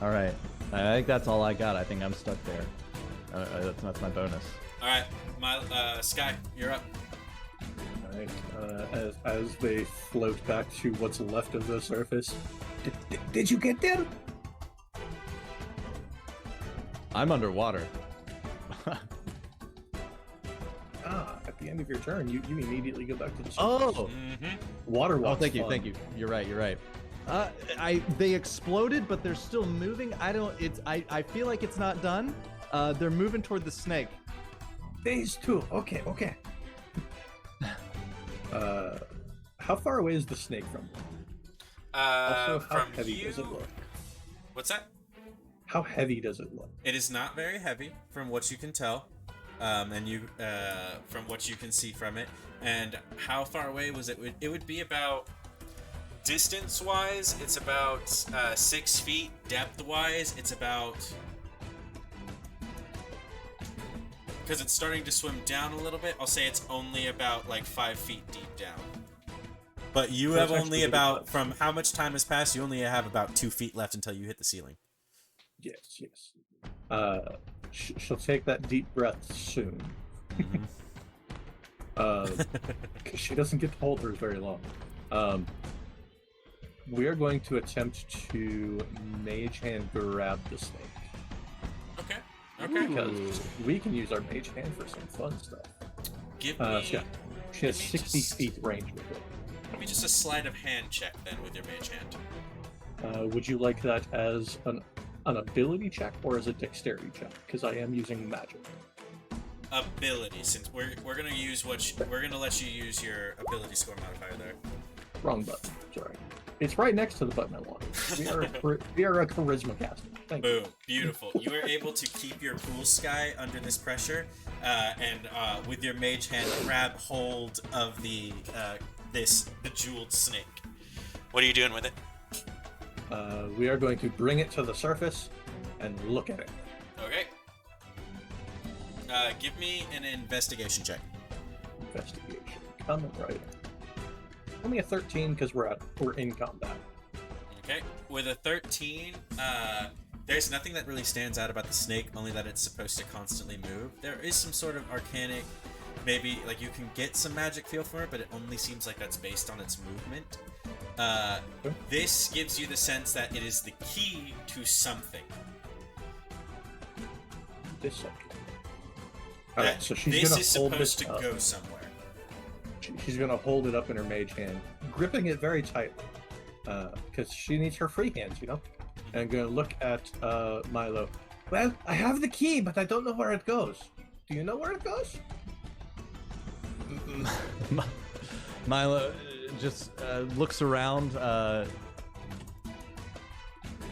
All right. I think that's all I got. I think I'm stuck there. That's my bonus. Alright, Sky, you're up. Alright, as they float back to what's left of the surface. Did you get there? I'm underwater. At the end of your turn, you immediately go back to the surface. Oh. Mm-hmm. Water Oh, walk's thank you, fun. thank you. You're right. They exploded, but they're still moving. I feel like it's not done. They're moving toward the snake. Phase 2. Okay. How far away is the snake from you? Also, how From heavy you... does it look? What's that? How heavy does it look? It is not very heavy, from what you can tell, and from what you can see from it. And how far away was it? It would be about, distance-wise, it's about 6 feet. Depth-wise, it's about, because it's starting to swim down a little bit, I'll say it's only about like 5 feet deep down. But you That's have actually only pretty about, close. from how much time has passed, you only have about 2 feet left until you hit the ceiling. Yes. She'll take that deep breath soon. 'Cause she doesn't get to hold hers very long. Um, we are going to attempt to mage hand grab the snake. Okay. Okay. Because we can use our mage hand for some fun stuff. Give me. She has give me 60 just- feet range with it. Give me just a sleight of hand check then with your mage hand. Would you like that as an ability check or as a dexterity check? Because I am using magic. Ability, since we're gonna use we're gonna let you use your ability score modifier there. Wrong button. Sorry. It's right next to the button I want. We are a charisma caster. Thank you. Boom, beautiful. You are able to keep your cool sky under this pressure, and with your mage hand grab hold of the jeweled snake. What are you doing with it? We are going to bring it to the surface and look at it. Okay. Give me an investigation check. Investigation. Coming right. Only a 13 because we're in combat. Okay. With a 13, there's nothing that really stands out about the snake, only that it's supposed to constantly move. There is some sort of arcanic, maybe like you can get some magic feel for it, but it only seems like that's based on its movement. This gives you the sense that it is the key to something. This something. That Alright, so she's this gonna is hold supposed this to up. go somewhere. She's gonna hold it up in her mage hand, gripping it very tightly, because she needs her free hands, you know. And I'm gonna look at Milo. Well, I have the key, but I don't know where it goes. Do you know where it goes? Milo just looks around. I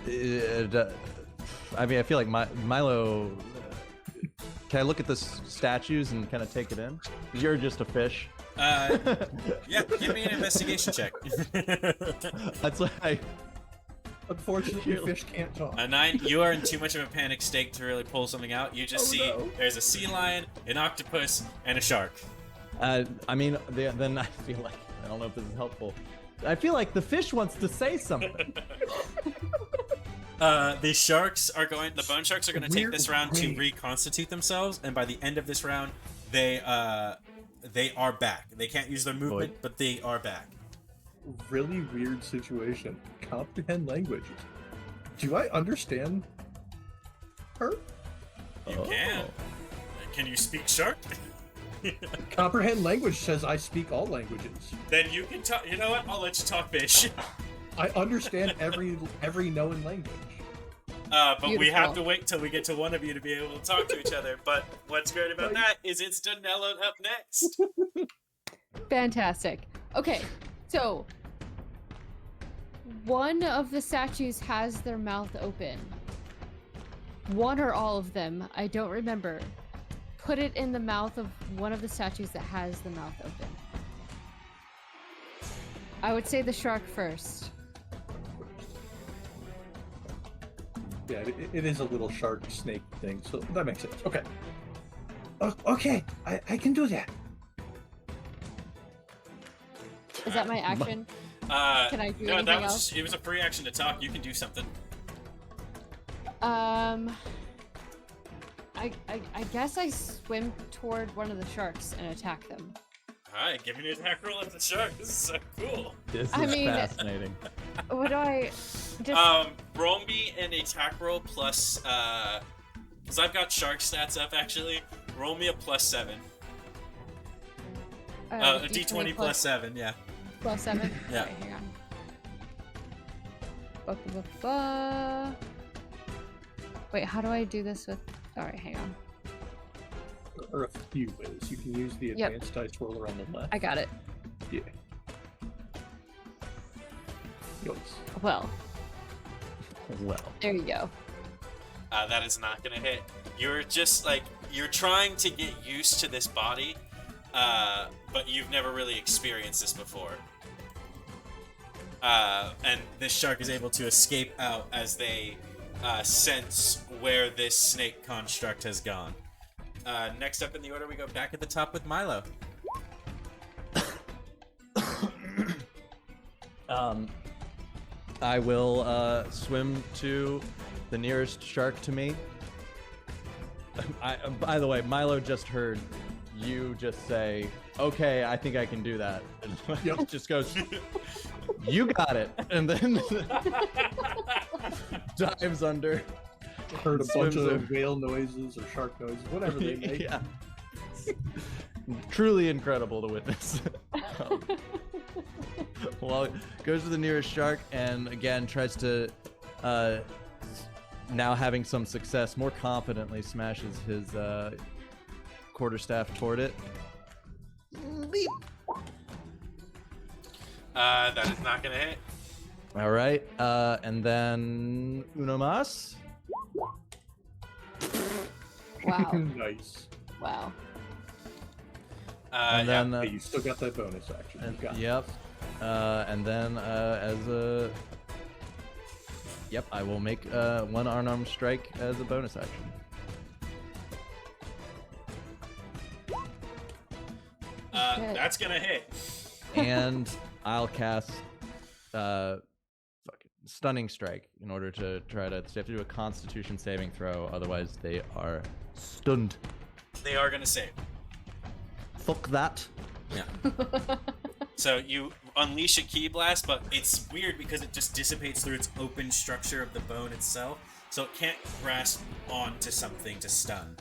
mean, I feel like Milo. Can I look at the statues and kind of take it in? You're just a fish. Yeah, give me an investigation check. That's what I. Unfortunately, fish can't talk. A 9, you are in too much of a panic state to really pull something out. You just see there's a sea lion, an octopus, and a shark. I mean, then I feel like I don't know if this is helpful. I feel like the fish wants to say something. The bone sharks are going to take this round to reconstitute themselves, and by the end of this round, they are back. They can't use their movement, but they are back. Really weird situation. Comprehend language. Do I understand her? You can. Can you speak shark? Comprehend language says I speak all languages. Then you can talk. You know what? I'll let you talk fish. I understand every known language. But we Beautiful. have to wait till we get to one of you to be able to talk to each other. But what's great about that is it's Danella up next. Fantastic. Okay, so one of the statues has their mouth open. One or all of them, I don't remember. Put it in the mouth of one of the statues that has the mouth open. I would say the shark first. Yeah, it is a little shark snake thing, so that makes sense. Okay. Okay, I can do that. Is that my action? Can I do no, anything that was else? it was a free action to talk. You can do something. I guess I swim toward one of the sharks and attack them. Alright, give me an attack roll at the shark. This is so cool. This I is mean- fascinating. What do I just Roll me an attack roll plus because I've got shark stats up actually. Roll me a +7. A d20 plus 7, yeah. plus 7? Yeah. Okay, hang on. Ba-ba-ba-ba. Wait, how do I do this with... Alright, hang on. There are a few ways. You can use the Yep. advanced dice roller on the left. I got it. Yeah. Yours. Well, Well, there you go. That is not gonna hit. You're just like you're trying to get used to this body, but you've never really experienced this before. And this shark is able to escape out as they sense where this snake construct has gone. Next up in the order, we go back at the top with Milo. I will swim to the nearest shark to me. By the way, Milo just heard you just say, "Okay, I think I can do that," and Yep. it just goes, "You got it," and then dives under. Heard a bunch Swims of in. whale noises or shark noises, whatever they make. Yeah. Truly incredible to witness. Well, goes to the nearest shark and again tries to, now having some success, more confidently smashes his quarterstaff toward it. Leap. That is not gonna hit. All right, and then uno mas. Wow. Nice. Wow. And Yeah. then, Hey, you still got that bonus action. You got it. yep. And then as a, yep, I will make one unarmed strike as a bonus action. Shit. That's gonna hit. And I'll cast fucking stunning strike in order to try to. They have to do a Constitution saving throw, otherwise they are stunned. They are gonna save. Fuck that. Yeah. So you unleash a key blast, but it's weird because it just dissipates through its open structure of the bone itself, so it can't grasp onto something to stun.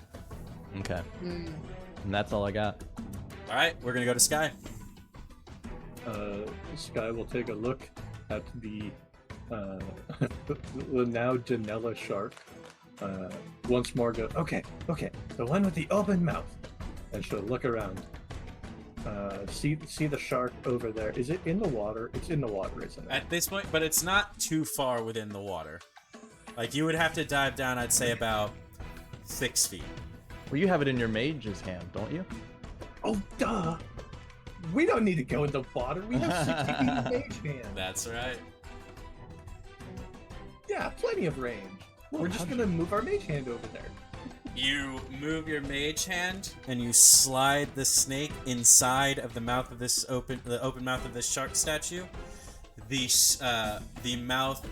Okay, Mm. and that's all I got. All right, we're gonna go to Sky. Sky will take a look at the now Janella shark. Once more go, okay, the one with the open mouth. And she'll look around. See the shark over there. Is it in the water? It's in the water, isn't it? At this point, but it's not too far within the water. Like, you would have to dive down, I'd say, about 6 feet. Well, you have it in your mage's hand, don't you? Oh, duh! We don't need to go in the water. We have 60 feet of mage hand. That's right. Yeah, plenty of range. We're just gonna move our mage hand over there. You move your mage hand and you slide the snake inside of the mouth of this open mouth of this shark statue. The mouth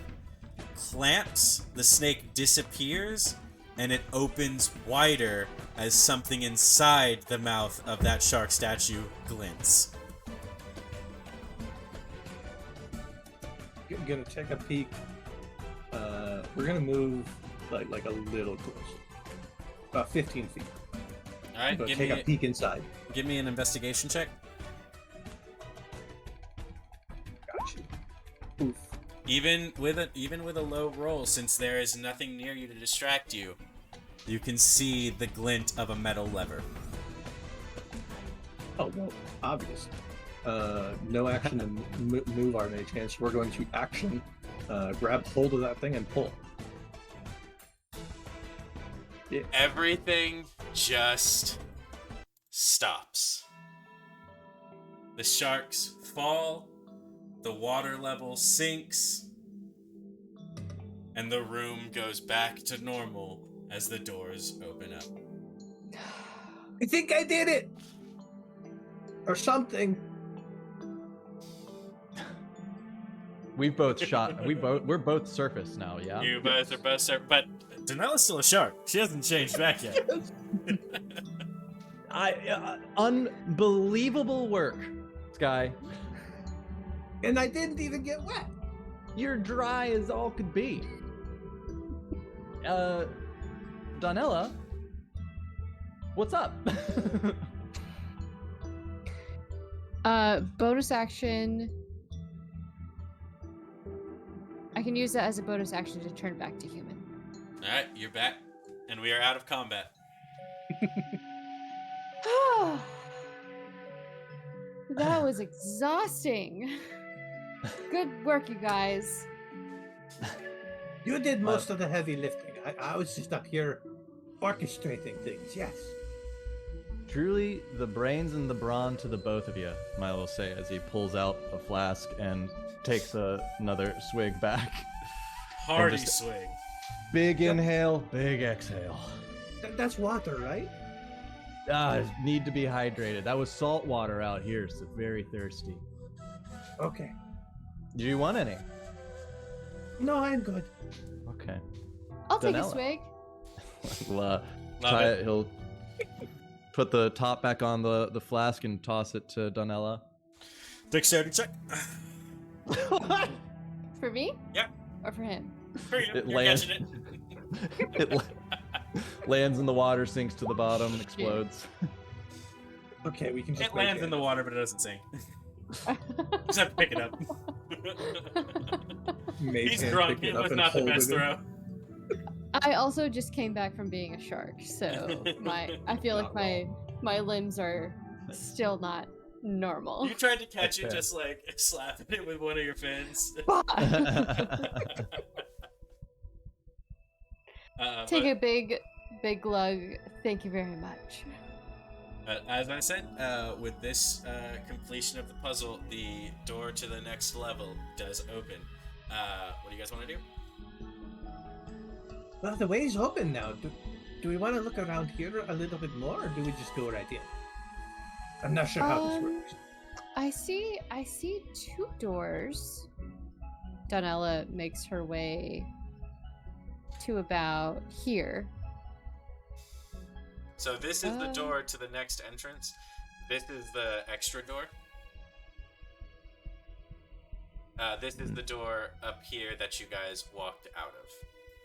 clamps, the snake disappears, and it opens wider as something inside the mouth of that shark statue glints. Gonna take a peek. We're gonna move like a little closer. About 15 feet. All right, But take a peek inside. give me an investigation check. Gotcha. Oof. Even with a low roll, since there is nothing near you to distract you, you can see the glint of a metal lever. Oh well, obvious. No action to move our mage hand, so we're going to action, grab hold of that thing and pull. Yeah. Everything just stops. The sharks fall, the water level sinks, and the room goes back to normal as the doors open up. I think I did it, or something. We've both shot. We're both surface now. Yeah. You both are but Danella's still a shark. She hasn't changed back yet. Unbelievable work, Sky. And I didn't even get wet. You're dry as all could be. Donella, what's up? Bonus action. I can use that as a bonus action to turn back to human. Alright, you're back, and we are out of combat. That was exhausting. Good work, you guys. You did most of the heavy lifting. I was just up here orchestrating things, yes. Truly, the brains and the brawn to the both of you, Milo will say as he pulls out a flask and takes another swig back. Hardy just- swing. Big inhale, big exhale. That's water, right? Need to be hydrated. That was salt water out here, so very thirsty. Okay. Do you want any? No, I'm good. Okay. I'll take a Danella. swig. Well, Love it. he'll put the top back on the flask and toss it to Donella. Dexterity check. For me? Yeah. Or for him? For you. It You're lands. catching it. It lands in the water, sinks to the bottom, explodes. Okay, we can just It lands in the water, but it doesn't sink. Just have to pick it up. He's drunk. It was not the best throw. I also just came back from being a shark, so I feel like my limbs are still not normal. You tried to catch That's it, fair. just like slapping it with one of your fins. Take a big glug. Thank you very much. As I said, with this completion of the puzzle, the door to the next level does open. What do you guys want to do? Well, the way is open now. Do we want to look around here a little bit more, or do we just go right in? I'm not sure how this works. I see 2 doors. Donella makes her way to about here. So this is the door to the next entrance. This is the extra door. This is the door up here that you guys walked out of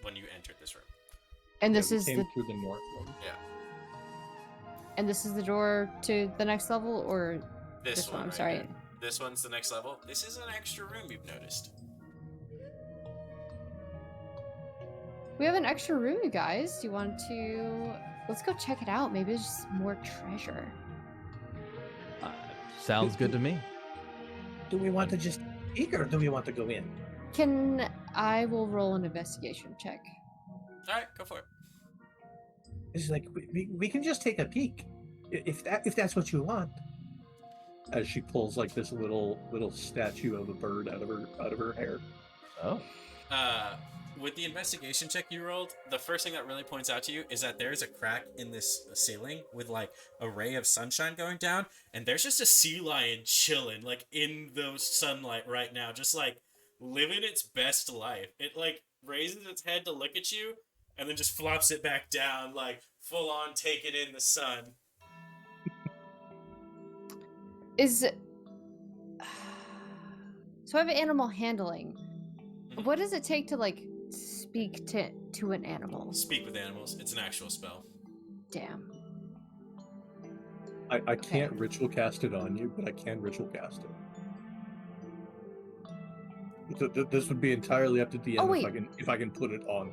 when you entered this room. And this we is came the through the north one. Yeah. and this is the door to the next level, or This one. I'm right sorry. here. This one's the next level. This is an extra room you've noticed. We have an extra room, you guys. Do you want to? Let's go check it out. Maybe there's just more treasure. Sounds good to me. Do we want to just peek, or do we want to go in? I will roll an investigation check. All right, go for it. It's like we can just take a peek, if that's what you want. As she pulls like this little statue of a bird out of her hair. Oh. With the investigation check you rolled, the first thing that really points out to you is that there's a crack in this ceiling with like a ray of sunshine going down, and there's just a sea lion chilling like in the sunlight right now, just like living its best life. It like raises its head to look at you and then just flops it back down, like full on taking in the sun. So I have animal handling. What does it take to like speak to an animal? Speak with animals. It's an actual spell. Damn. I can't ritual cast it on you, but I can ritual cast it. This would be entirely up to DM Oh, wait. if I can put it on.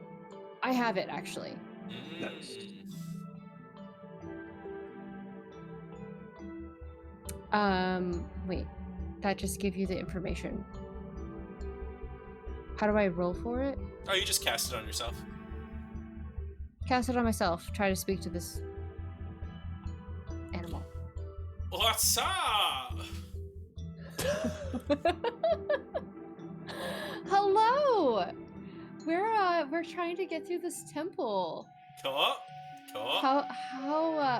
I have it actually. Nice. Wait. That just gave you the information. How do I roll for it? Oh, you just cast it on yourself. Cast it on myself. Try to speak to this animal. What's up? Hello. We're trying to get through this temple. Cool.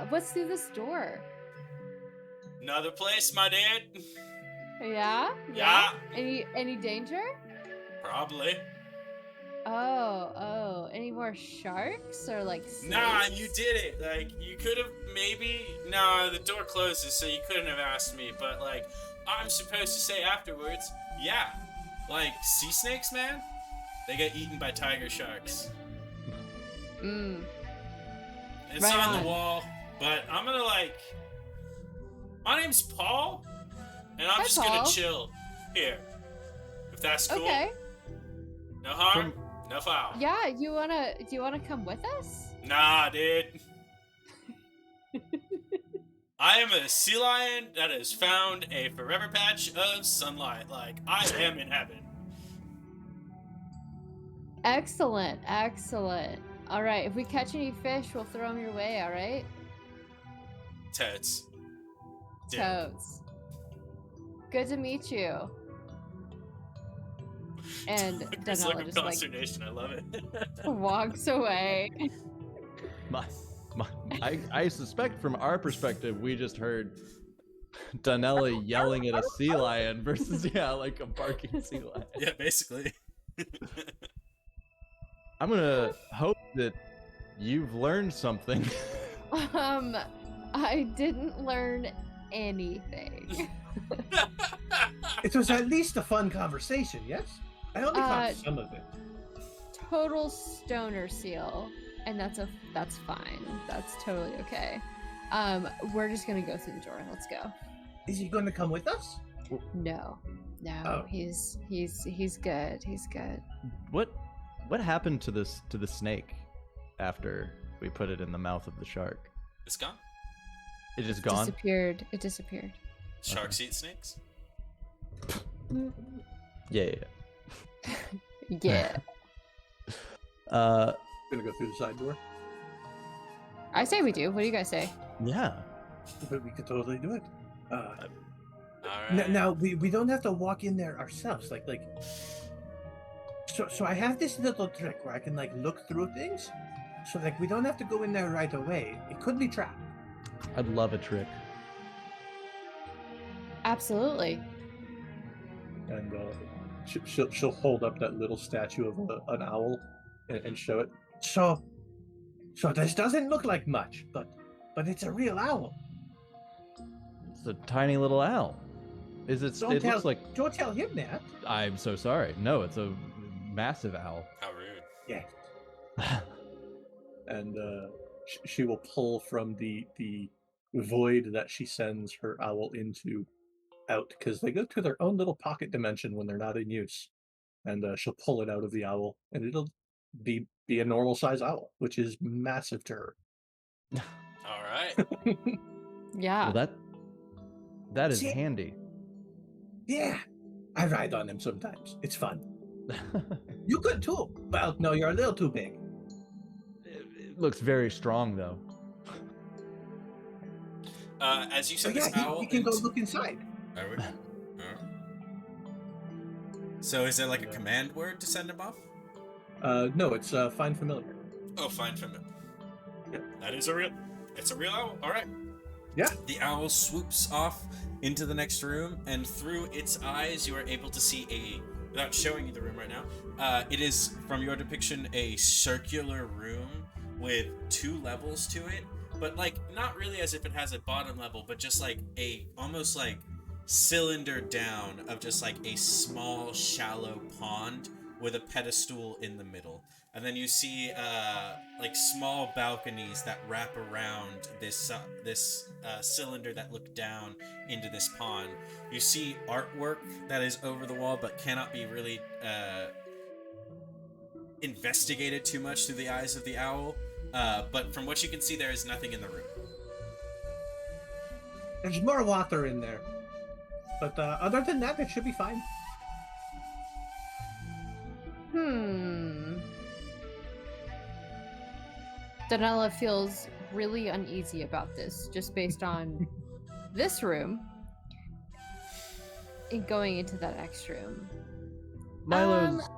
What's through this door? Another place, my dude. Yeah? Yeah. Any danger? Probably. Oh. Any more sharks or like snakes? Nah, you did it. Like, you could have maybe... Nah, the door closes, so you couldn't have asked me. But, like, I'm supposed to say afterwards, yeah. Like, sea snakes, man? They get eaten by tiger sharks. It's Right on on. the wall, but I'm gonna, like... My name's Paul, and I'm Hi, just Paul. gonna chill here. If that's cool. Okay. No harm, no foul. Yeah, do you wanna come with us? Nah, dude. I am a sea lion that has found a forever patch of sunlight. Like, I am in heaven. Excellent. All right, if we catch any fish, we'll throw them your way. All right. Toads. Dude. Toads. Good to meet you. And This look Donella of just like consternation, I love it. walks away. I suspect from our perspective, we just heard Donella yelling at a sea lion versus, like a barking sea lion. Yeah, basically. I'm gonna hope that you've learned something. I didn't learn anything. It was at least a fun conversation, yes? I only caught Uh, some of it. Total stoner seal, and that's fine. That's totally okay. We're just gonna go through the door. Let's go. Is he going to come with us? No, Oh. he's good. He's good. What happened to the snake after we put it in the mouth of the shark? It's gone. It just gone. Disappeared. It disappeared. Sharks eat snakes. Yeah. Yeah. Gonna go through the side door. I say we do. What do you guys say? Yeah. But we could totally do it. All right. Now we don't have to walk in there ourselves. So I have this little trick where I can like look through things. So like we don't have to go in there right away. It could be trapped. I'd love a trick. Absolutely. And she'll hold up that little statue of an owl and show it. So this doesn't look like much, but it's a real owl. It's a tiny little owl. It looks like. Don't tell him that. I'm so sorry. No, it's a massive owl. How rude. Yeah. And she will pull from the void that she sends her owl into out, because they go to their own little pocket dimension when they're not in use. And she'll pull it out of the owl, and it'll be a normal size owl, which is massive to her. All right. Yeah. Well, that is See? handy. Yeah. I ride on him sometimes. It's fun. You could too. Well, no, you're a little too big. It looks very strong, though. As you So said, this yeah, owl. you can go look inside. Are we? So is there like a command word to send him off? No, it's find familiar. Oh, find familiar. Yep. That is it's a real owl. All right. Yeah. The owl swoops off into the next room, and through its eyes, you are able to see without showing you the room right now, it is, from your depiction, a circular room with 2 levels to it, but like not really as if it has a bottom level, but just like almost like cylinder down of just like a small shallow pond with a pedestal in the middle. And then you see like small balconies that wrap around this cylinder that look down into this pond. You see artwork that is over the wall but cannot be really investigated too much through the eyes of the owl. But from what you can see, there is nothing in the room. There's more water in there. But other than that, it should be fine. Donella feels really uneasy about this, just based on this room and going into that next room. Milo's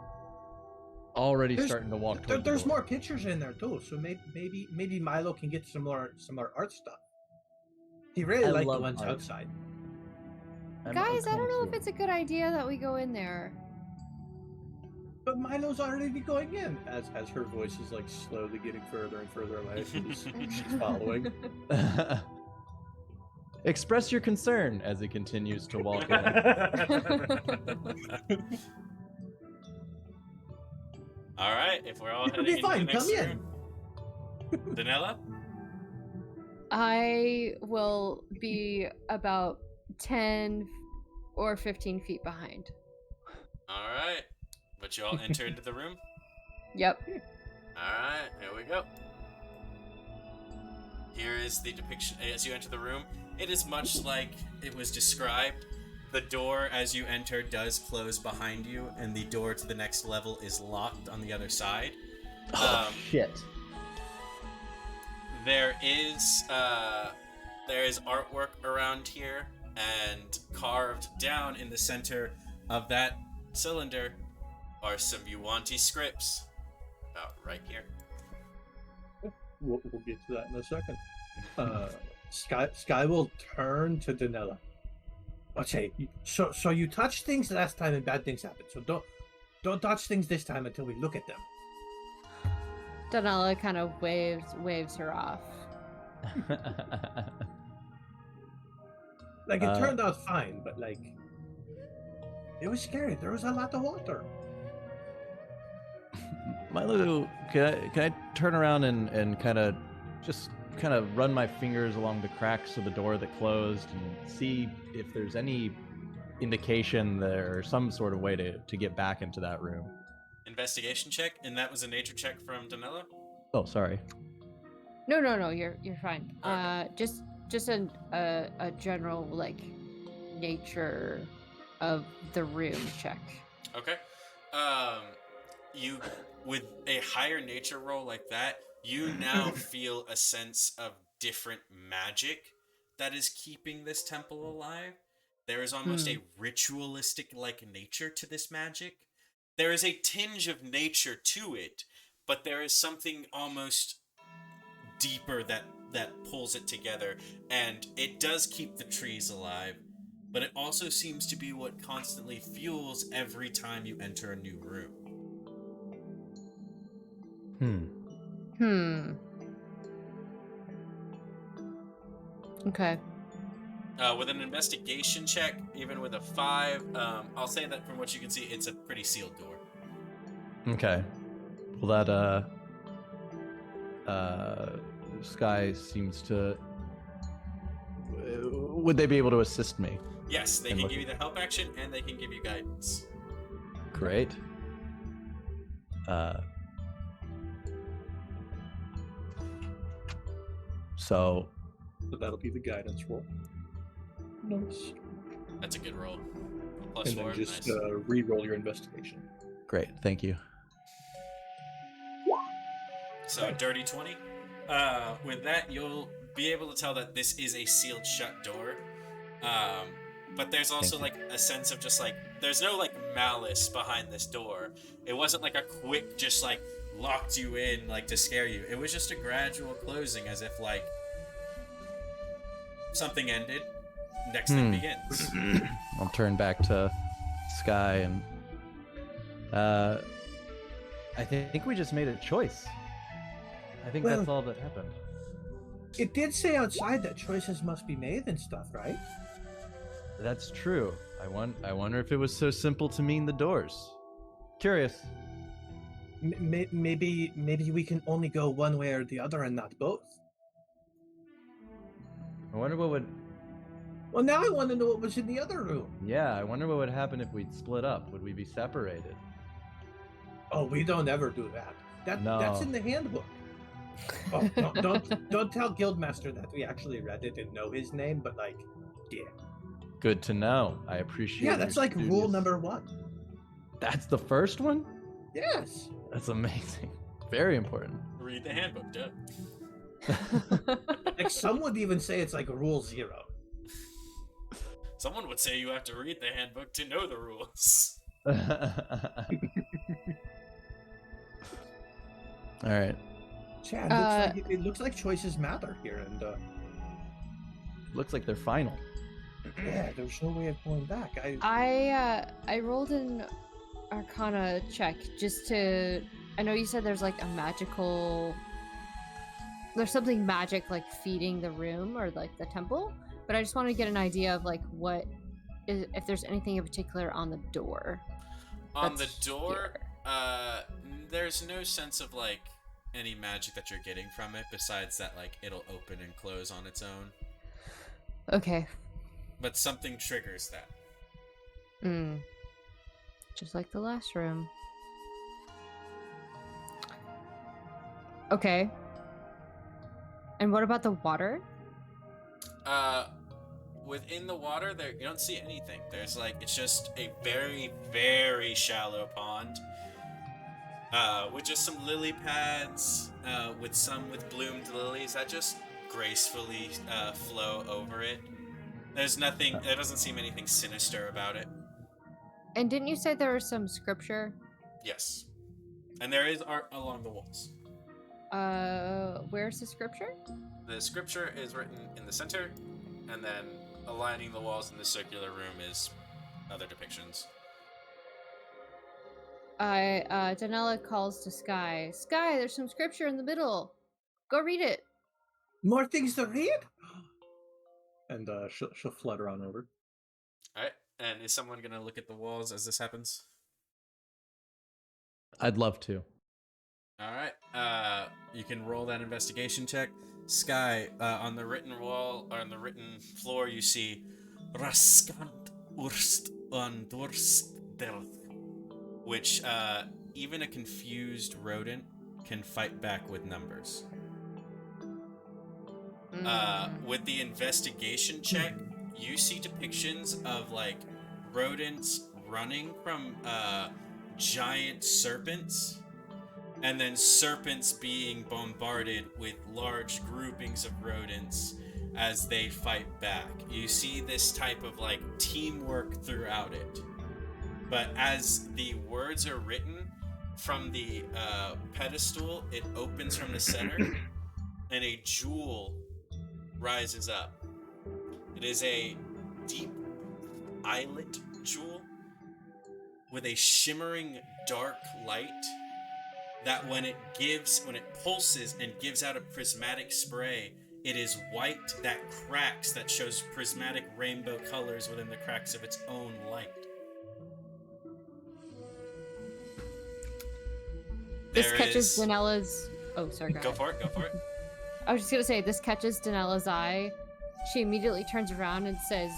already starting to walk towards There's the door. more pictures in there too, so maybe Milo can get some more art stuff. He really I liked the love ones art. outside. Guys, I don't know if it's a good idea that we go in there. But Milo's already going in. As her voice is like slowly getting further and further away, she's following. Express your concern as he continues to walk in. All right, if we're all It'll heading be into fine, the next come in. room. Danella? I will be about 10 or 15 feet behind. All right. But you all enter into the room? Yep. All right, here we go. Here is the depiction as you enter the room. It is much like it was described. The door, as you enter, does close behind you, and the door to the next level is locked on the other side. Shit. There is artwork around here, and carved down in the center of that cylinder are some Yuanti scripts. About right here. We'll get to that in a second. Sky will turn to Danella. Okay, so you touched things last time and bad things happened. So don't touch things this time until we look at them. Donella kind of waves her off. Like, it turned out fine, but, like, it was scary. There was a lot of water. Milo, can I turn around and kind of run my fingers along the cracks of the door that closed and see if there's any indication there or some sort of way to get back into that room? Investigation check, and that was a nature check from Danella. Oh, sorry. No, you're fine. Okay. Just a general like nature of the room check. Okay. You with a higher nature roll like that, you now feel a sense of different magic that is keeping this temple alive. There is almost a ritualistic like nature to this magic. There is a tinge of nature to it, but there is something almost deeper that pulls it together, and it does keep the trees alive, but it also seems to be what constantly fuels every time you enter a new room. Okay. With an investigation check, even with a 5, I'll say that from what you can see, it's a pretty sealed door. Okay. Well, that Sky seems to. Would they be able to assist me? Yes, they can give you the help action, and they can give you guidance. Great. So that'll be the guidance roll. Nice. That's a good roll. Plus And 4, then just nice. re-roll your investigation. great, thank you. So a dirty 20. With that, you'll be able to tell that this is a sealed shut door. But there's also like a sense of just like there's no like malice behind this door. It wasn't like a quick just like locked you in like to scare you. It was just a gradual closing, as if like something ended, next thing begins. I'll turn back to Sky and I think we just made a choice. I think Well, that's all that happened. It did say outside that choices must be made and stuff, right? That's true. I wonder if it was so simple to mean the doors. Curious. Maybe we can only go one way or the other and not both. I wonder what would. Well, now I want to know what was in the other room. Yeah, I wonder what would happen if we'd split up. Would we be separated? Oh, we don't ever do that. That's No. in the handbook. Oh, no, don't tell Guildmaster that we actually read it and know his name, but like, yeah. Good to know. I appreciate. Yeah, that's your like rule studious- number 1. That's the first one. Yes. That's amazing. Very important. Read the handbook, duh. Like some would even say it's like rule 0. Someone would say you have to read the handbook to know the rules. All right. Yeah, it looks like choices matter here, and Looks like they're final. yeah, there's no way of going back. I rolled an Arcana check just to. I know you said there's like a magical. There's something magic like feeding the room or like the temple, but I just want to get an idea of like what is if there's anything in particular on the door. On the that's door, here. there's no sense of like any magic that you're getting from it besides that like it'll open and close on its own. Okay. But something triggers that. Just like the last room. Okay. And what about the water? Within the water, there you don't see anything. There's like it's just a very, very shallow pond. With just some lily pads, with bloomed lilies that just gracefully flow over it. There's nothing. There doesn't seem anything sinister about it. And didn't you say there was some scripture? Yes, and there is art along the walls. Where's the scripture? The scripture is written in the center, and then aligning the walls in the circular room is other depictions. Danella calls to Sky. Sky, there's some scripture in the middle. Go read it. More things to read? and she'll flutter on over. All right. And is someone gonna look at the walls as this happens? I'd love to. All right. You can roll that investigation check. Sky, on the written wall, or on the written floor, you see Raskant Urst on Durst which even a confused rodent can fight back with numbers. With the investigation check, you see depictions of like rodents running from giant serpents, and then serpents being bombarded with large groupings of rodents as they fight back. You see this type of like teamwork throughout it. But as the words are written from the pedestal, it opens from the center, and a jewel rises up. It is a deep eyelet jewel with a shimmering dark light that when it pulses and gives out a prismatic spray, it is white that cracks, that shows prismatic rainbow colors within the cracks of its own light. This catches Danella's... Oh, sorry, Go for it. I was just gonna say, this catches Danella's eye. She immediately turns around and says,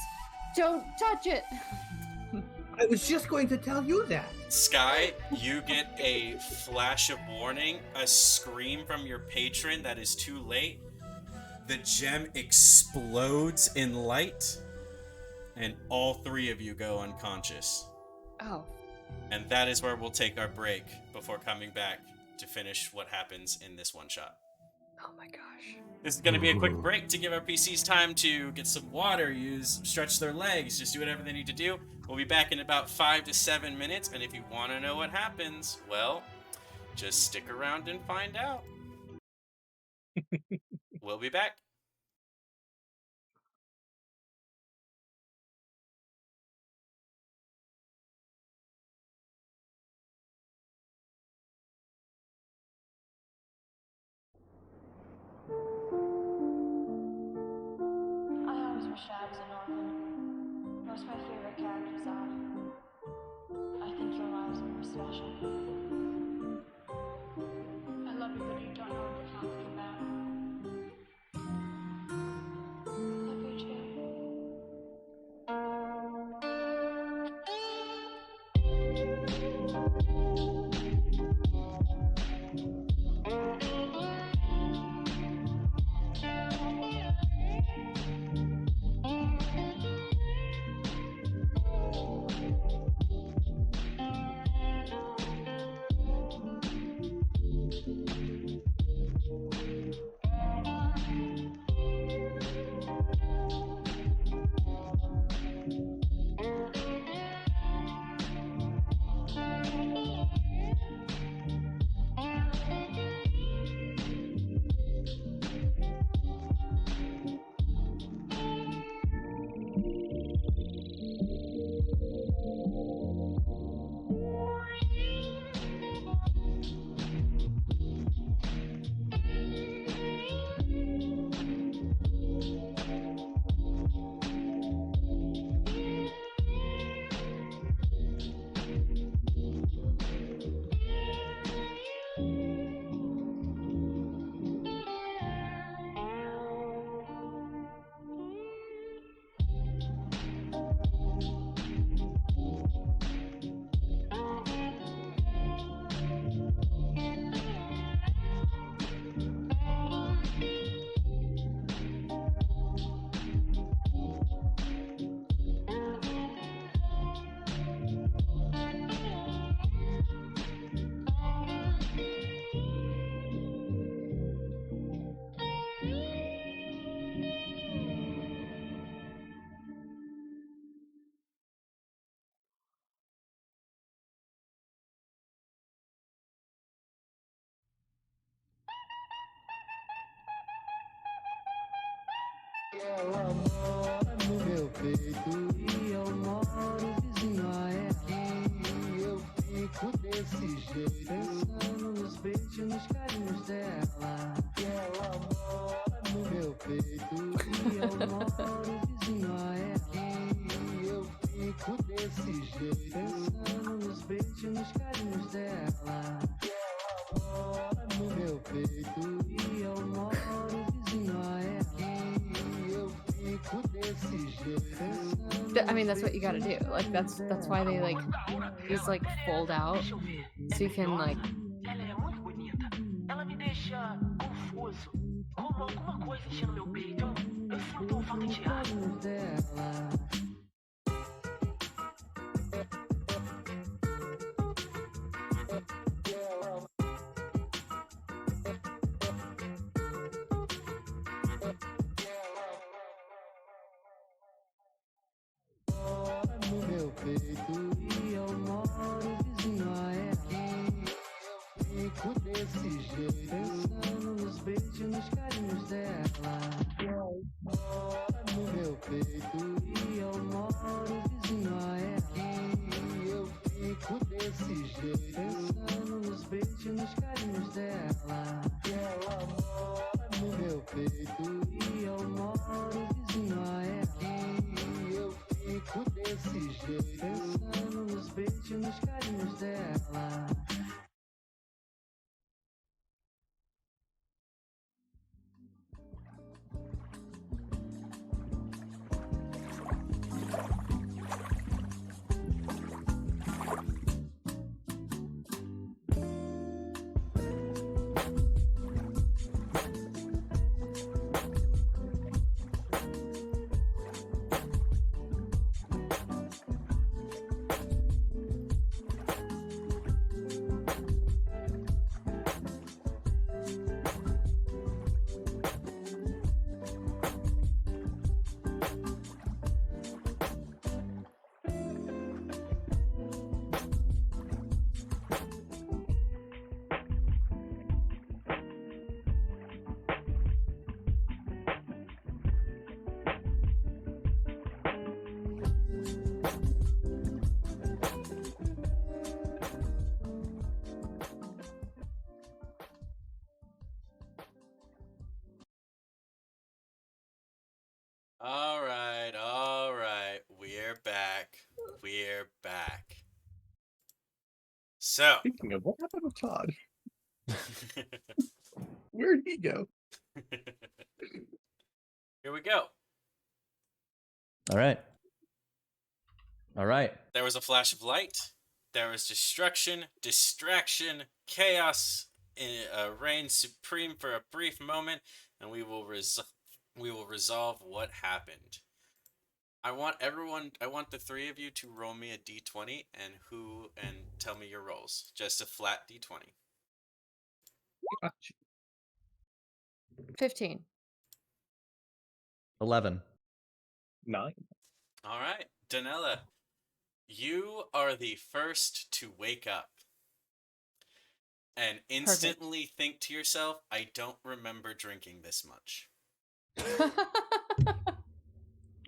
"Don't touch it!" I was just going to tell you that. Sky, you get a flash of warning, a scream from your patron that is too late. The gem explodes in light, and all three of you go unconscious. Oh. And that is where we'll take our break before coming back to finish what happens in this one shot. Oh my gosh. This is going to be a quick break to give our PCs time to get some water, stretch their legs, just do whatever they need to do. We'll be back in about 5 to 7 minutes, and if you want to know what happens, well, just stick around and find out. We'll be back. I always wish I was an orphan. Most of my favorite characters are. I think your lives are more special. I love you, but you don't know what you're talking about. Love you too. Ela mora no meu peito e eu moro vizinho a ela. E eu fico desse jeito, pensando nos beijos, nos carinhos dela. Ela mora no meu peito e eu moro vizinho mora no meu peito e eu moro vizinho a aqui. Eu fico desse jeito. I mean, that's what you gotta do. Like, that's why they, like, these, like, fold out. So you can, like... Ela é muito bonita. Ela me deixa confuso. Como alguma coisa enchendo meu peito. Eu sinto falta de ar. Dela. Mora no meu peito e eu moro vizinho a aqui. Eu fico desse jeito, pensando nos beijos, nos carinhos dela. Mora no meu peito e eu moro vizinho a aqui. Eu fico desse jeito, pensando nos beijos, nos carinhos dela. Ela mora no meu peito e eu moro vizinho a aqui. Eu fico desse jeito, pensando nos beijos, nos carinhos dela. All right. We're back. We're back. So, Speaking of, what happened with Todd? Where'd he go? here we go. All right. All right. There was a flash of light. There was destruction, distraction, chaos, reigned supreme for a brief moment, and we will resolve what happened. I want the three of you to roll me a d20 and tell me your rolls. Just a flat d20. 15. 11. 9. All right, Danella, you are the first to wake up and instantly think to yourself, I don't remember drinking this much.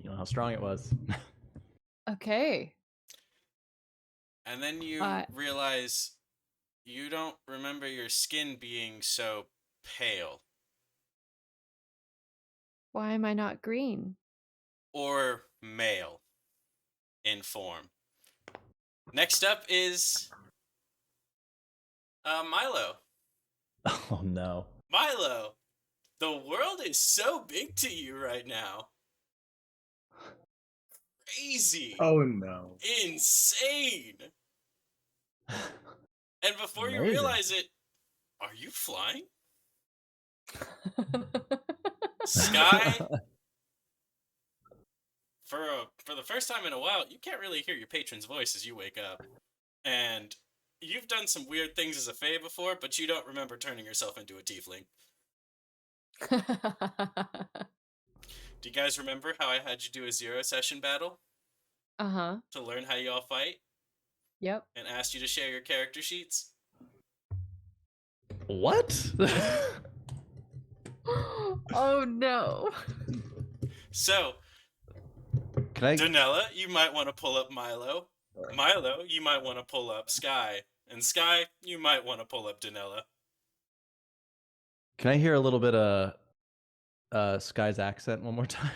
You know how strong it was. Okay. And then you realize you don't remember your skin being so pale. Why am I not green? Or male in form. Next up is Milo. Oh no. Milo, the world is so big to you right now. Crazy. Oh no. Insane. And before you Amazing. realize it, are you flying? Sky, for the first time in a while, you can't really hear your patron's voice as you wake up. And you've done some weird things as a fae before, but you don't remember turning yourself into a tiefling. Do you guys remember how I had you do a 0 session battle Uh-huh. to learn how you all fight? Yep. And asked you to share your character sheets? What? Oh no. So, Can I Danella, you might want to pull up Milo. Milo, you might want to pull up Sky. And Sky, you might want to pull up Danella. can I hear a little bit of Sky's accent one more time?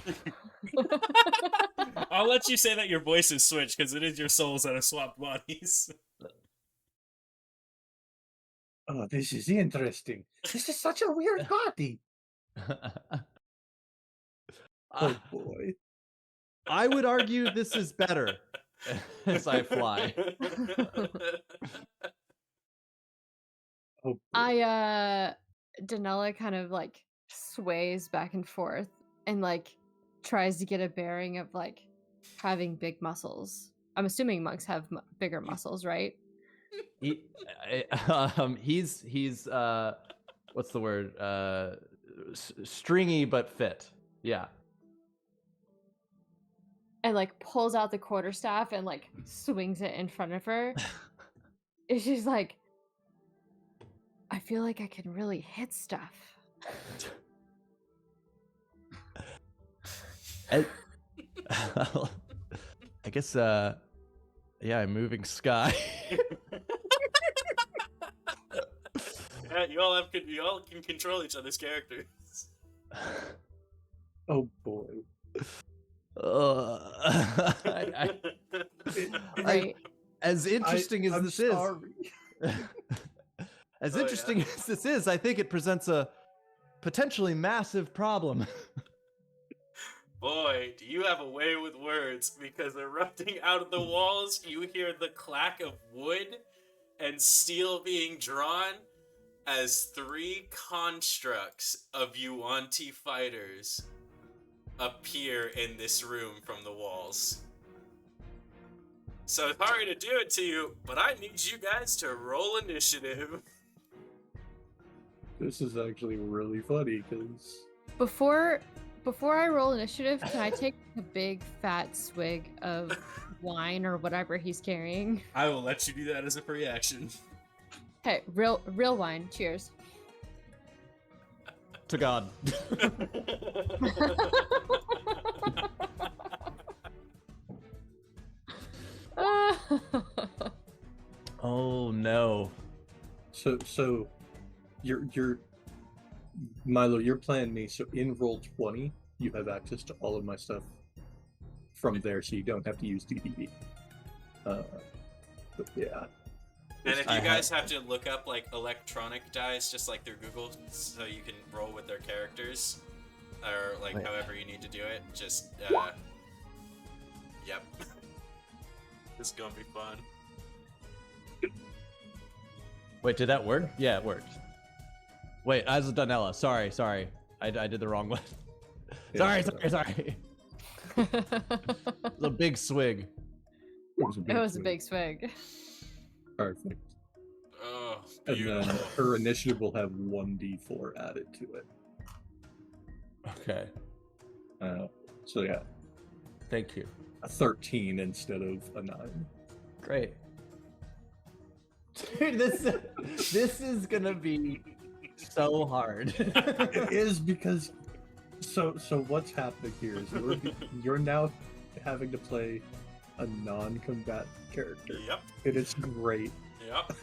I'll let you say that your voices switch, because it is your souls that have swapped bodies. Oh, this is interesting. This is such a weird party. Oh boy. I would argue this is better as I fly. Oh, boy. Danella kind of like sways back and forth and like tries to get a bearing of like having big muscles. I'm assuming monks have bigger muscles, right? He's what's the word? Stringy but fit. Yeah. And like pulls out the quarterstaff and like swings it in front of her. And she's like, I feel like I can really hit stuff. I guess yeah, I'm moving Sky. Yeah, you all can control each other's characters. Oh boy. Right. As interesting as I'm this is, sorry. as Oh, interesting as this is, I think it presents a potentially massive problem. Boy, do you have a way with words, because erupting out of the walls, you hear the clack of wood and steel being drawn as 3 constructs of Yuan-Ti fighters appear in this room from the walls. So sorry to do it to you, but I need you guys to roll initiative. This is actually really funny because Before I roll initiative, can I take a big fat swig of wine or whatever he's carrying? I will let you do that as a free action. Hey, real wine. Cheers. To God. Oh no. so you're Milo, you're playing me, so in roll 20 you have access to all of my stuff from there, so you don't have to use DDB. But yeah. And if you guys have to look up like electronic dice, just like through Google, so you can roll with their characters, or like Wait. however you need to do it, just yep. This is gonna be fun. Wait, did that work? Yeah, it worked. Wait, as a Donella. Sorry. I did the wrong one. Yeah, Sorry. The big swig. It was a big swig. Perfect. Oh, And then beautiful. her initiative will have 1d4 added to it. Okay. So yeah, Thank you. a 13 instead of a 9. Great. Dude, this is gonna be so hard. It is because so what's happening here is you're now having to play a non-combat character. Yep. And it's great. Yep.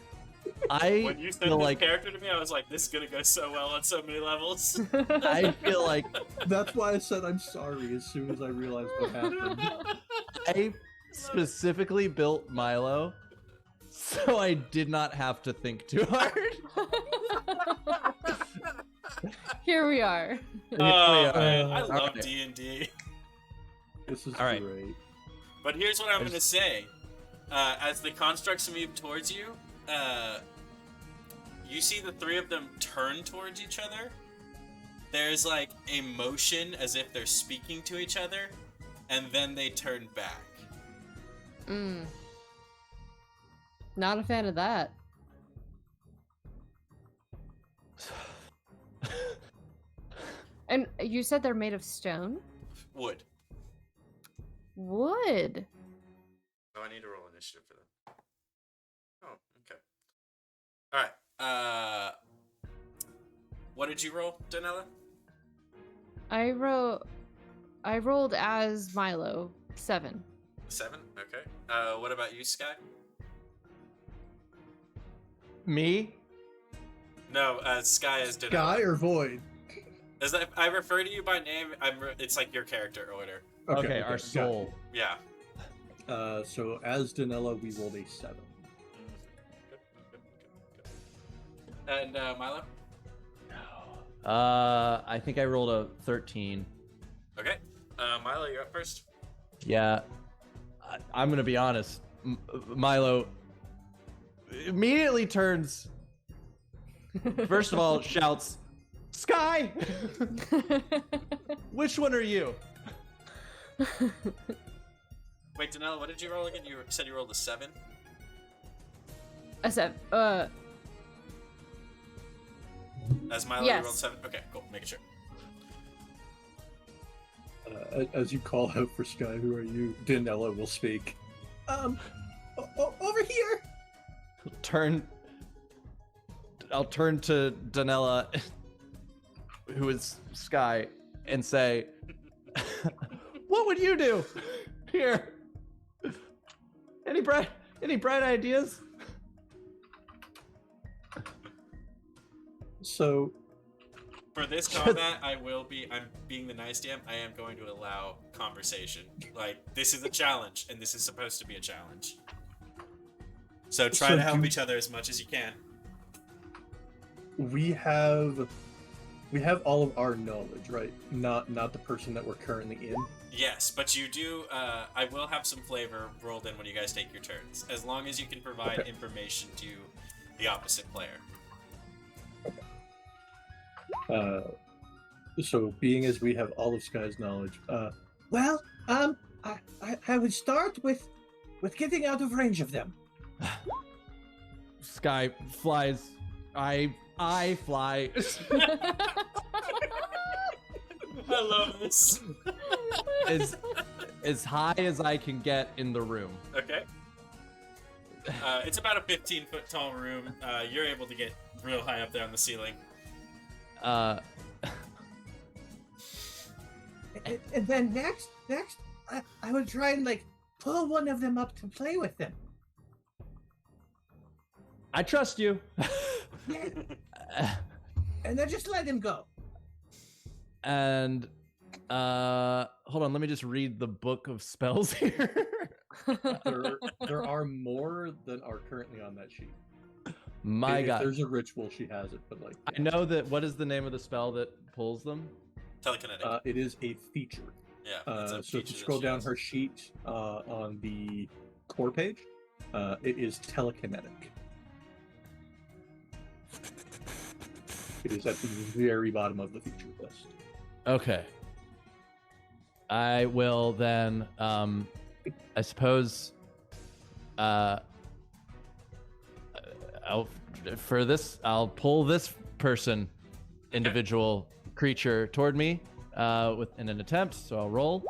I When you said feel this like character to me, I was like, this is gonna go so well on so many levels. I feel like That's why I said I'm sorry as soon as I realized what happened. I specifically built Milo so I did not have to think too hard. Here we are. Oh man, I All love right. D&D. This is All right. great. But here's what I'm gonna say: as the constructs move towards you, you see the 3 of them turn towards each other. There's like a motion as if they're speaking to each other, and then they turn back. Not a fan of that. And you said they're made of stone? Wood. Wood. Oh, I need to roll initiative for them. Oh, okay. All right. What did you roll, Danella? I rolled as Milo, 7. 7. Okay. What about you, Sky? Me? No, Sky is Danella. Guy or Void? As I refer to you by name, it's like your character order. Okay, our got it. soul. Yeah. So as Danella, we rolled a 7. And Milo? I think I rolled a 13. Okay. Milo, you're up first. Yeah, I'm gonna be honest. Milo immediately turns. First of all, shouts, "Sky! Which one are you?" Wait, Danella, what did you roll again? You said you rolled a 7? I said, As Milo, Yes. you rolled 7? Okay, cool. Making sure. As you call out for Sky, who are you? Danella will speak. Over here. I'll turn to Danella, who is Sky, and say, "What would you do here? Any bright ideas?" So, For this combat, I'm being the nice DM. I am going to allow conversation. Like, this is a challenge, and this is supposed to be a challenge. So try to help each other as much as you can. we have all of our knowledge, right? Not the person that we're currently in. Yes, but you do. I will have some flavor rolled in when you guys take your turns, as long as you can provide Okay. information to the opposite player. So being as we have all of Sky's knowledge, Well, I would start with getting out of range of them. Sky flies. I fly. I love this. as high as I can get in the room. Okay. It's about a 15-foot tall room. You're able to get real high up there on the ceiling. And then next, I would try and pull one of them up to play with them. I trust you. Yeah. And then just let him go. And hold on, let me just read the book of spells here. there are more than are currently on that sheet. My If God. there's a ritual, she has it, but I know that. What is the name of the spell that pulls them? Telekinetic. it is a feature. Yeah. It's a So if feature you scroll that she down has. her sheet on the core page, it is telekinetic. It is at the very bottom of the feature list. Okay. I will then. I suppose. I'll I'll pull this individual creature toward me, in an attempt. So I'll roll.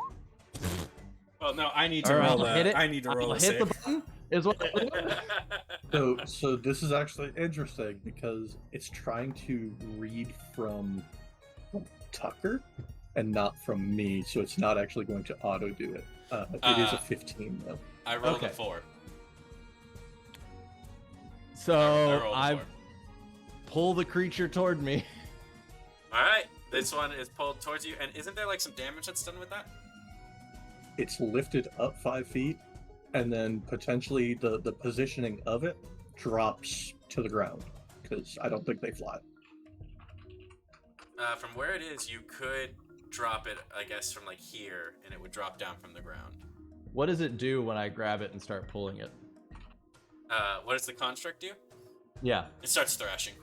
Well, no, I need to Or roll. I'll hit it. I need to roll I'll a hit save. the button. Is what I'll do. So this is actually interesting because it's trying to read from Tucker and not from me, so it's not actually going to auto do it. It is a 15 though. I rolled Okay. a 4. So rolled a I 4. pull the creature toward me. All right, this one is pulled towards you, and isn't there some damage that's done with that? It's lifted up 5 feet, and then potentially the positioning of it drops to the ground because I don't think they fly. From where it is, you could drop it, I guess, from here, and it would drop down from the ground. What does it do when I grab it and start pulling it? What does the construct do? Yeah. It starts thrashing.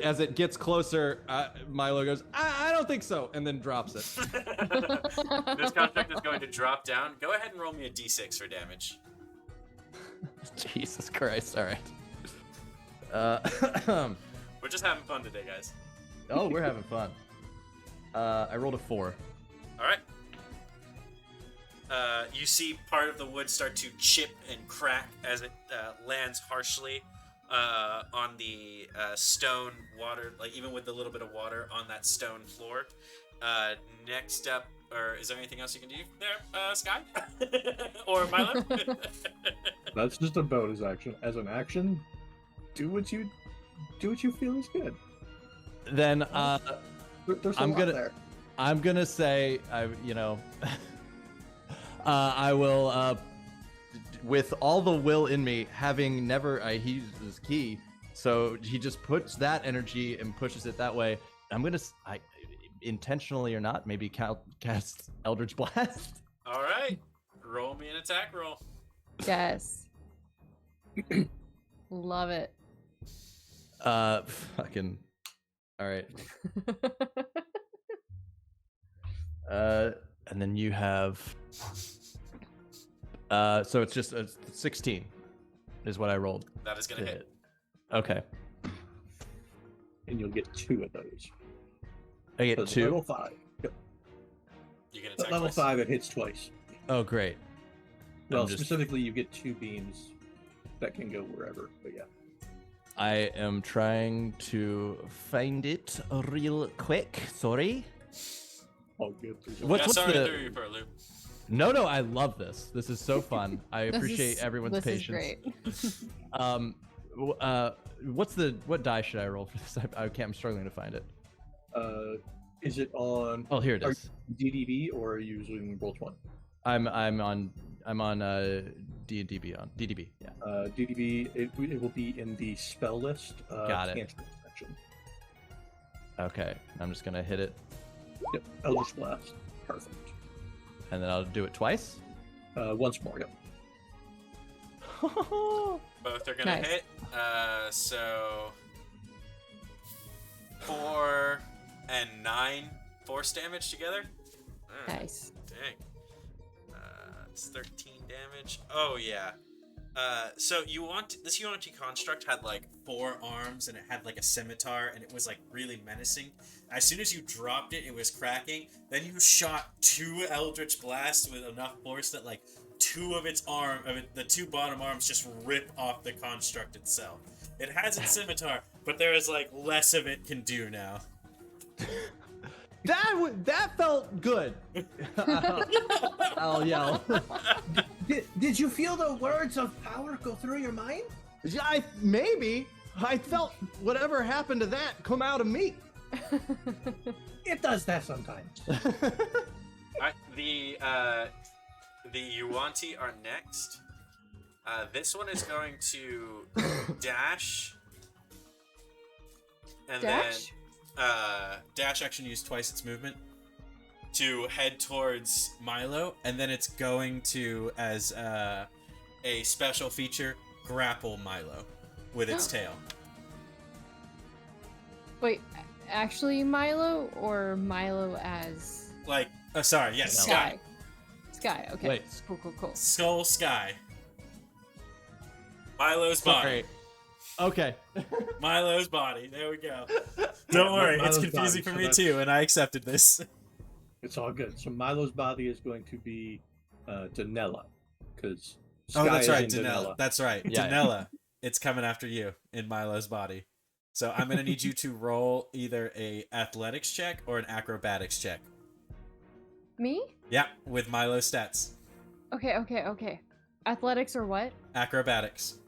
As it gets closer, Milo goes, I don't think so, and then drops it. This construct is going to drop down. Go ahead and roll me a d6 for damage. Jesus Christ! All right. We're just having fun today, guys. Oh, we're having fun. I rolled a 4. All right. You see part of the wood start to chip and crack as it lands harshly on the stone water, even with a little bit of water on that stone floor. Next up, or is there anything else you can do there, Sky? Or Milo? That's just a bonus action. As an action, do what you feel is good. Then There's a I'm lot gonna- there. I'm gonna say, I will, with all the will in me, having never, he used his key, So he just puts that energy and pushes it that way. I'm gonna, intentionally or not, maybe cast Eldritch Blast. All right, roll me an attack roll. Yes. Love it. Fucking. All right. And then you have. So it's just a 16, is what I rolled. That is gonna to hit. Okay. And you'll get 2 of those. I So get it's 2. Level 5. Yep. You can At attack level twice. 5, it hits twice. Oh, great. Well, I'm just- specifically, you get 2 beams that can go wherever. But yeah. I am trying to find it real quick. Sorry. All good. What's sorry the? I threw you for a loop. No, I love this. This is so fun. I appreciate everyone's this patience. Is great. What die should I roll for this? I'm struggling to find it. Is it on Oh, here it is. DDB or are you using Roll20? I'm on DDB on DDB. Yeah. DDB, it will be in the spell list. Got it. Cantrip section. Okay. I'm just gonna hit it, Yep. Eldritch Blast. Perfect. and then I'll do it twice. Once more. Yep. Both are gonna Nice. hit. So 4 and 9 force damage together. Nice. Dang. It's 13 damage. Oh yeah. So this Yuanti construct had like 4 arms and it had like a scimitar and it was like really menacing. As soon as you dropped it, it was cracking. Then you shot 2 Eldritch Blasts with enough force that like 2 of the 2 bottom arms just rip off the construct itself. It has its scimitar, but there is like less of it can do now. That felt good. I'll yell. Did you feel the words of power go through your mind? Maybe I felt whatever happened to that come out of me. It does that sometimes. The Yuanti are next. This one is going to dash. And Dash? then dash action used twice its movement to head towards Milo, and then it's going to, as a special feature, grapple Milo with its tail. Wait, actually Milo or Milo as Like, sorry, yes, Sky? Sky. Sky, okay. Wait. Cool. Skull Sky. Milo's body. Sorry. Okay. Milo's body. There we go. Don't worry, Milo's it's confusing body, for so me that's- too, and I accepted this. It's all good. So Milo's body is going to be Danella, because Oh, that's right, Danella. That's right, Yeah. Danella. It's coming after you in Milo's body. So I'm gonna need you to roll either a athletics check or an acrobatics check. Me? Yeah, with Milo stats. Okay. Athletics or what? Acrobatics.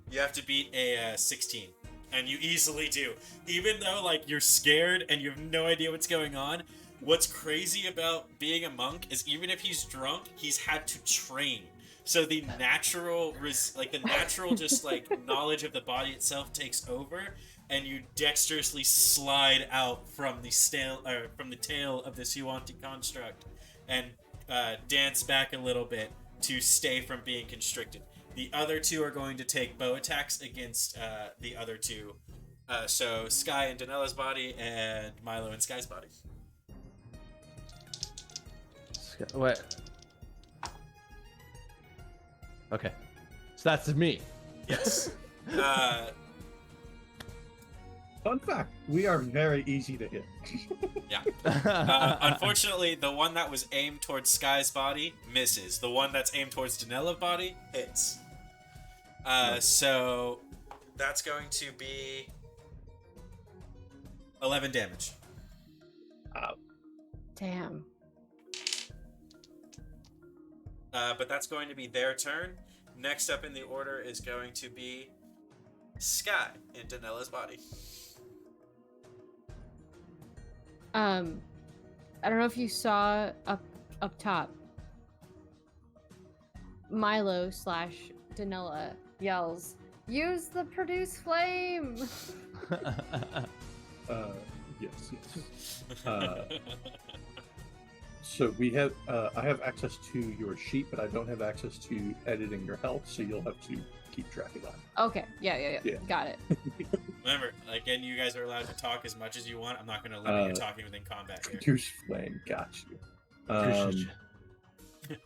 You have to beat a 16, and you easily do. Even though like you're scared and you have no idea what's going on, what's crazy about being a monk is even if he's drunk, he's had to train. So the natural, just like knowledge of the body itself takes over, and you dexterously slide out from the tail of this Yuanti construct, and dance back a little bit to stay from being constricted. The other 2 are going to take bow attacks against the other 2. So Sky and Danella's body, and Milo and Sky's body. What? Okay. So that's me. Yes. Fun fact: we are very easy to hit. Yeah. Unfortunately, the one that was aimed towards Sky's body misses. The one that's aimed towards Danella's body hits. So that's going to be 11 damage. Damn. But that's going to be their turn. Next up in the order is going to be Sky in Danella's body. I don't know if you saw up top. Milo / Danella yells, "Use the produce flame!" Yes. So we have, I have access to your sheet, but I don't have access to editing your health, so you'll have to keep track of that. Okay, yeah. Got it. Remember, again, you guys are allowed to talk as much as you want. I'm not going to limit you talking within combat here. Produce flame, got you.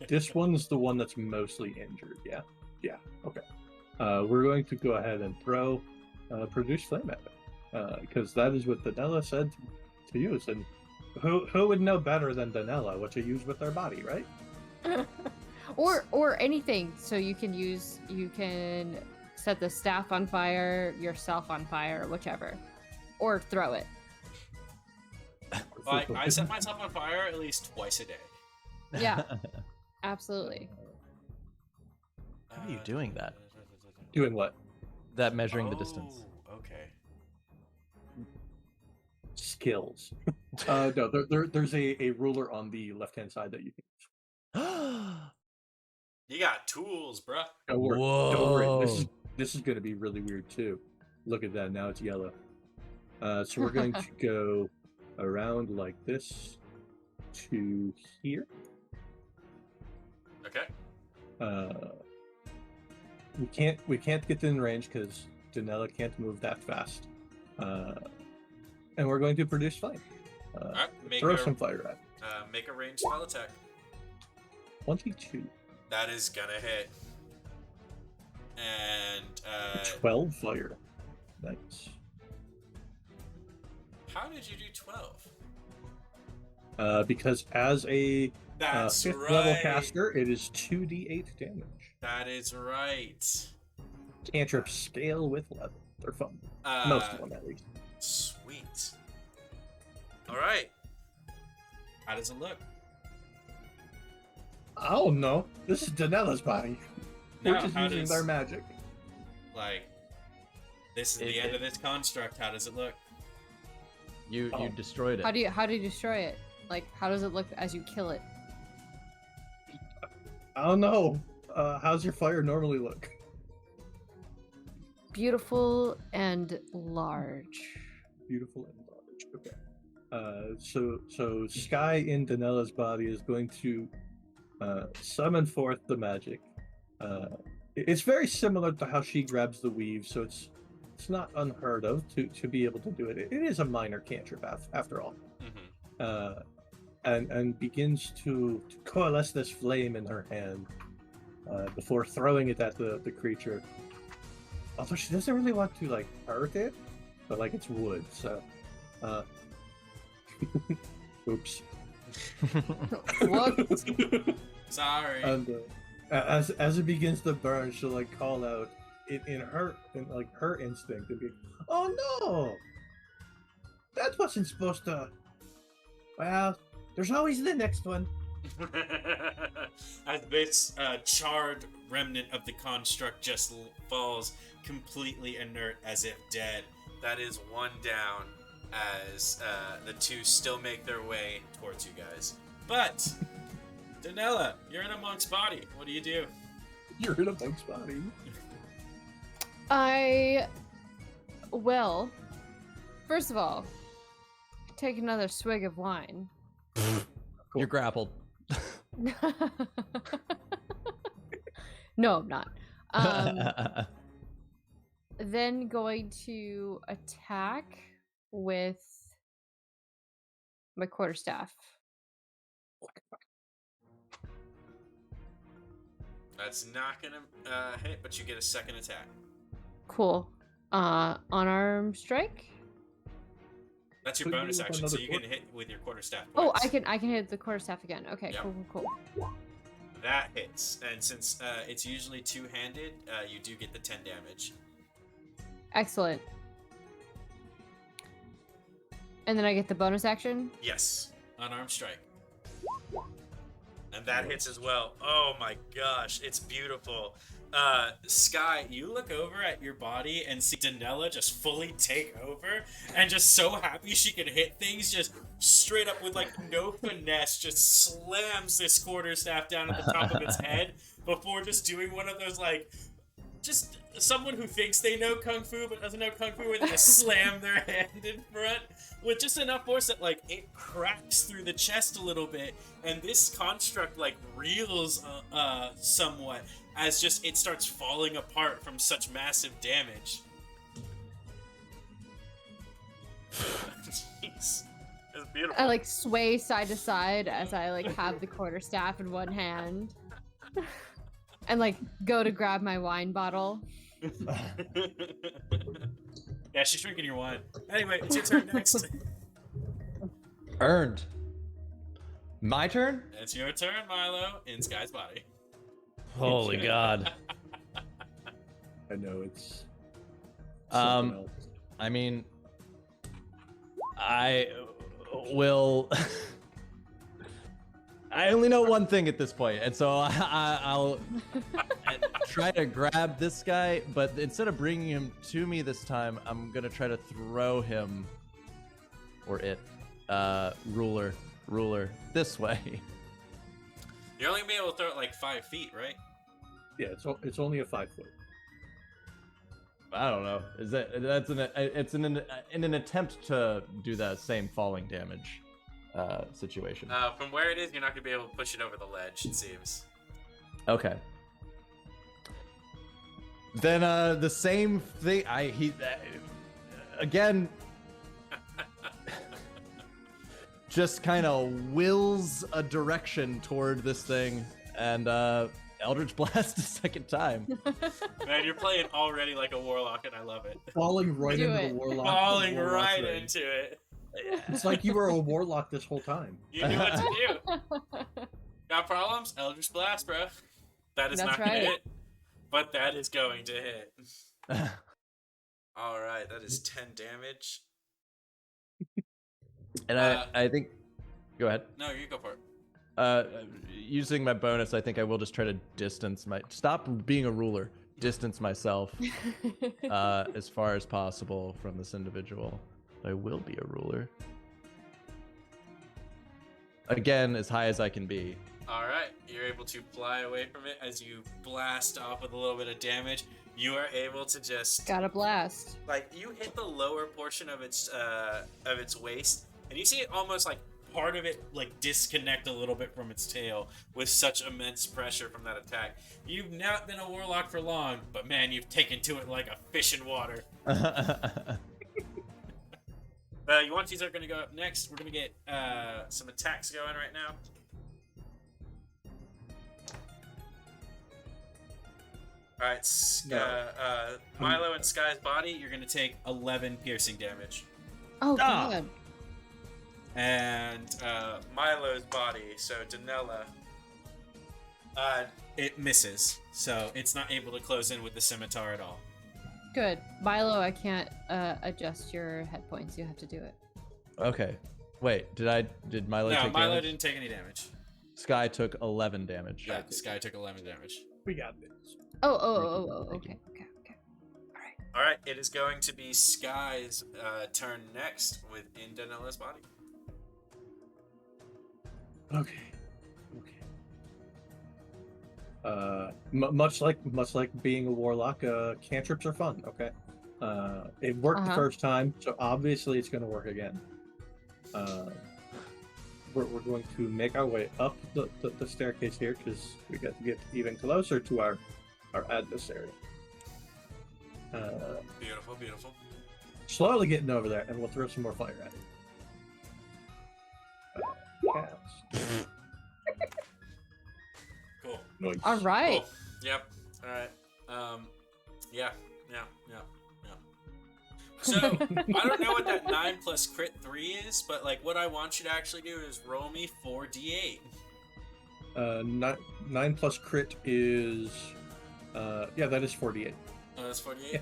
This one's the one that's mostly injured, yeah? Yeah, okay. We're going to go ahead and throw produce flame at it, because that is what Danella said to use, and who would know better than Danella what to use with their body, right? or anything. So you can set the staff on fire, yourself on fire, whichever, or throw it. I set myself on fire at least twice a day. Yeah, absolutely. How are you doing that? Doing what? That measuring the distance. Okay. Skills. No, there's a ruler on the left-hand side that you can. You got tools, bruh. Don't worry. Whoa. Don't worry. This is going to be really weird too. Look at that. Now it's yellow. So we're going to go around like this to here. Okay. We can't get in range because Danella can't move that fast. And we're going to produce flame. Alright, Throw some fire at it. make a ranged spell attack. 22. That is gonna hit. And 12 fire. Nice. how did you do 12? Because as a That's 5th right. level caster, it is 2d8 damage. That is right. Cantrips scale with level. They're fun. Most of them, at least. Sweet. All right. How does it look? I don't know. This is Danella's body. No, We're just how using does- their magic. Like, this is the end of this construct. How does it look? You destroyed it. How do you destroy it? Like, how does it look as you kill it? I don't know. How's your fire normally look? Beautiful and large. Beautiful and large. Okay. So Sky in Danella's body is going to summon forth the magic. It's very similar to how she grabs the weave, so it's not unheard of to be able to do it. It is a minor cantrip after all. Mm-hmm. And begins to coalesce this flame in her hand before throwing it at the creature. Although she doesn't really want to like hurt it, but like it's wood, so oops. What? Sorry. And as it begins to burn, she'll like call out in her instinct to be, "Oh no, that wasn't supposed to." Well, there's always the next one. As this charred remnant of the construct just falls completely inert as if dead. That is one down as the two still make their way towards you guys. But, Danella, you're in a monk's body. What do you do? You're in a monk's body. I will, first of all, take another swig of wine. You're grappled. No, I'm not. Then going to attack with my quarterstaff. That's not gonna hit, but you get a second attack. Cool. Unarmed strike. That's your Could you bonus with action, so another you can hit with your quarterstaff. Oh, twice. I can hit the quarterstaff again. Okay, Yep. cool. That hits, and since it's usually two-handed, you do get the 10 damage. Excellent. And then I get the bonus action. Yes, unarmed strike. And that hits as well. Oh my gosh, it's beautiful. Sky, you look over at your body and see Danella just fully take over, and just so happy she can hit things, just straight up with like no finesse, just slams this quarterstaff down at the top of its head before just doing one of those like just someone who thinks they know kung fu but doesn't know kung fu, and they just slam their hand in front with just enough force that like it cracks through the chest a little bit, and this construct like reels somewhat as just it starts falling apart from such massive damage. Jeez. It's beautiful. I like sway side to side as I like have the quarterstaff in one hand. And like go to grab my wine bottle. Yeah, she's drinking your wine. Anyway, it's your turn next. Earned. My turn? It's your turn, Milo, in Sky's body. Holy God. I know it's. Um, else. I mean, I will. I only know one thing at this point, and so I'll try to grab this guy, but instead of bringing him to me this time, I'm gonna try to throw him, or it, ruler, this way. You're only gonna be able to throw it like 5 feet, right? Yeah, it's only a 5 foot. I don't know. It's in an attempt to do that same falling damage situation. From where it is, you're not gonna be able to push it over the ledge, it seems. Okay. Then the same thing. Again, just kind of wills a direction toward this thing, and Eldritch Blast a second time. Man, you're playing already like a warlock, and I love it. Falling right Do into it. the warlock. Falling warlock right ring. into it. It's like you were a warlock this whole time. You knew what to do. Got problems? Eldritch Blast, bro. That is That's not right. gonna hit, but that is going to hit. All right, that is 10 damage. And I think. Go ahead. No, you go for it. Using my bonus, I think I will just try to stop being a ruler, distance myself as far as possible from this individual. I will be a ruler. Again, as high as I can be. All right, you're able to fly away from it as you blast off with a little bit of damage. You are able to just Got a blast. like you hit the lower portion of its waist, and you see it almost like part of it like disconnect a little bit from its tail with such immense pressure from that attack. You've not been a warlock for long, but man, you've taken to it like a fish in water. You want these are going to go up next. We're going to get some attacks going right now. All right, Milo and Sky's body, you're going to take 11 piercing damage. Oh Ah. god. And Milo's body, so Danella, it misses, so it's not able to close in with the scimitar at all. Good. Milo, I can't adjust your head points. You have to do it. Okay. Wait, did Milo No, take Milo damage? didn't take any damage. Sky took 11 damage. Yeah, Sky took 11 damage. We got this. Oh. Okay. All right, it is going to be Sky's turn next within Danella's body. Okay. Much like being a warlock, cantrips are fun. Okay. It worked the first time, so obviously it's going to work again. We're going to make our way up the staircase here because we got to get even closer to our adversary. Beautiful. Slowly getting over there, and we'll throw some more fire at it. Cats. Cool. Nice. All right. Cool. Yep. All right. Yeah. So I don't know what that 9 plus crit 3 is, but like what I want you to actually do is roll me 4d8. 9 plus crit is that is 48. Oh, that's 48.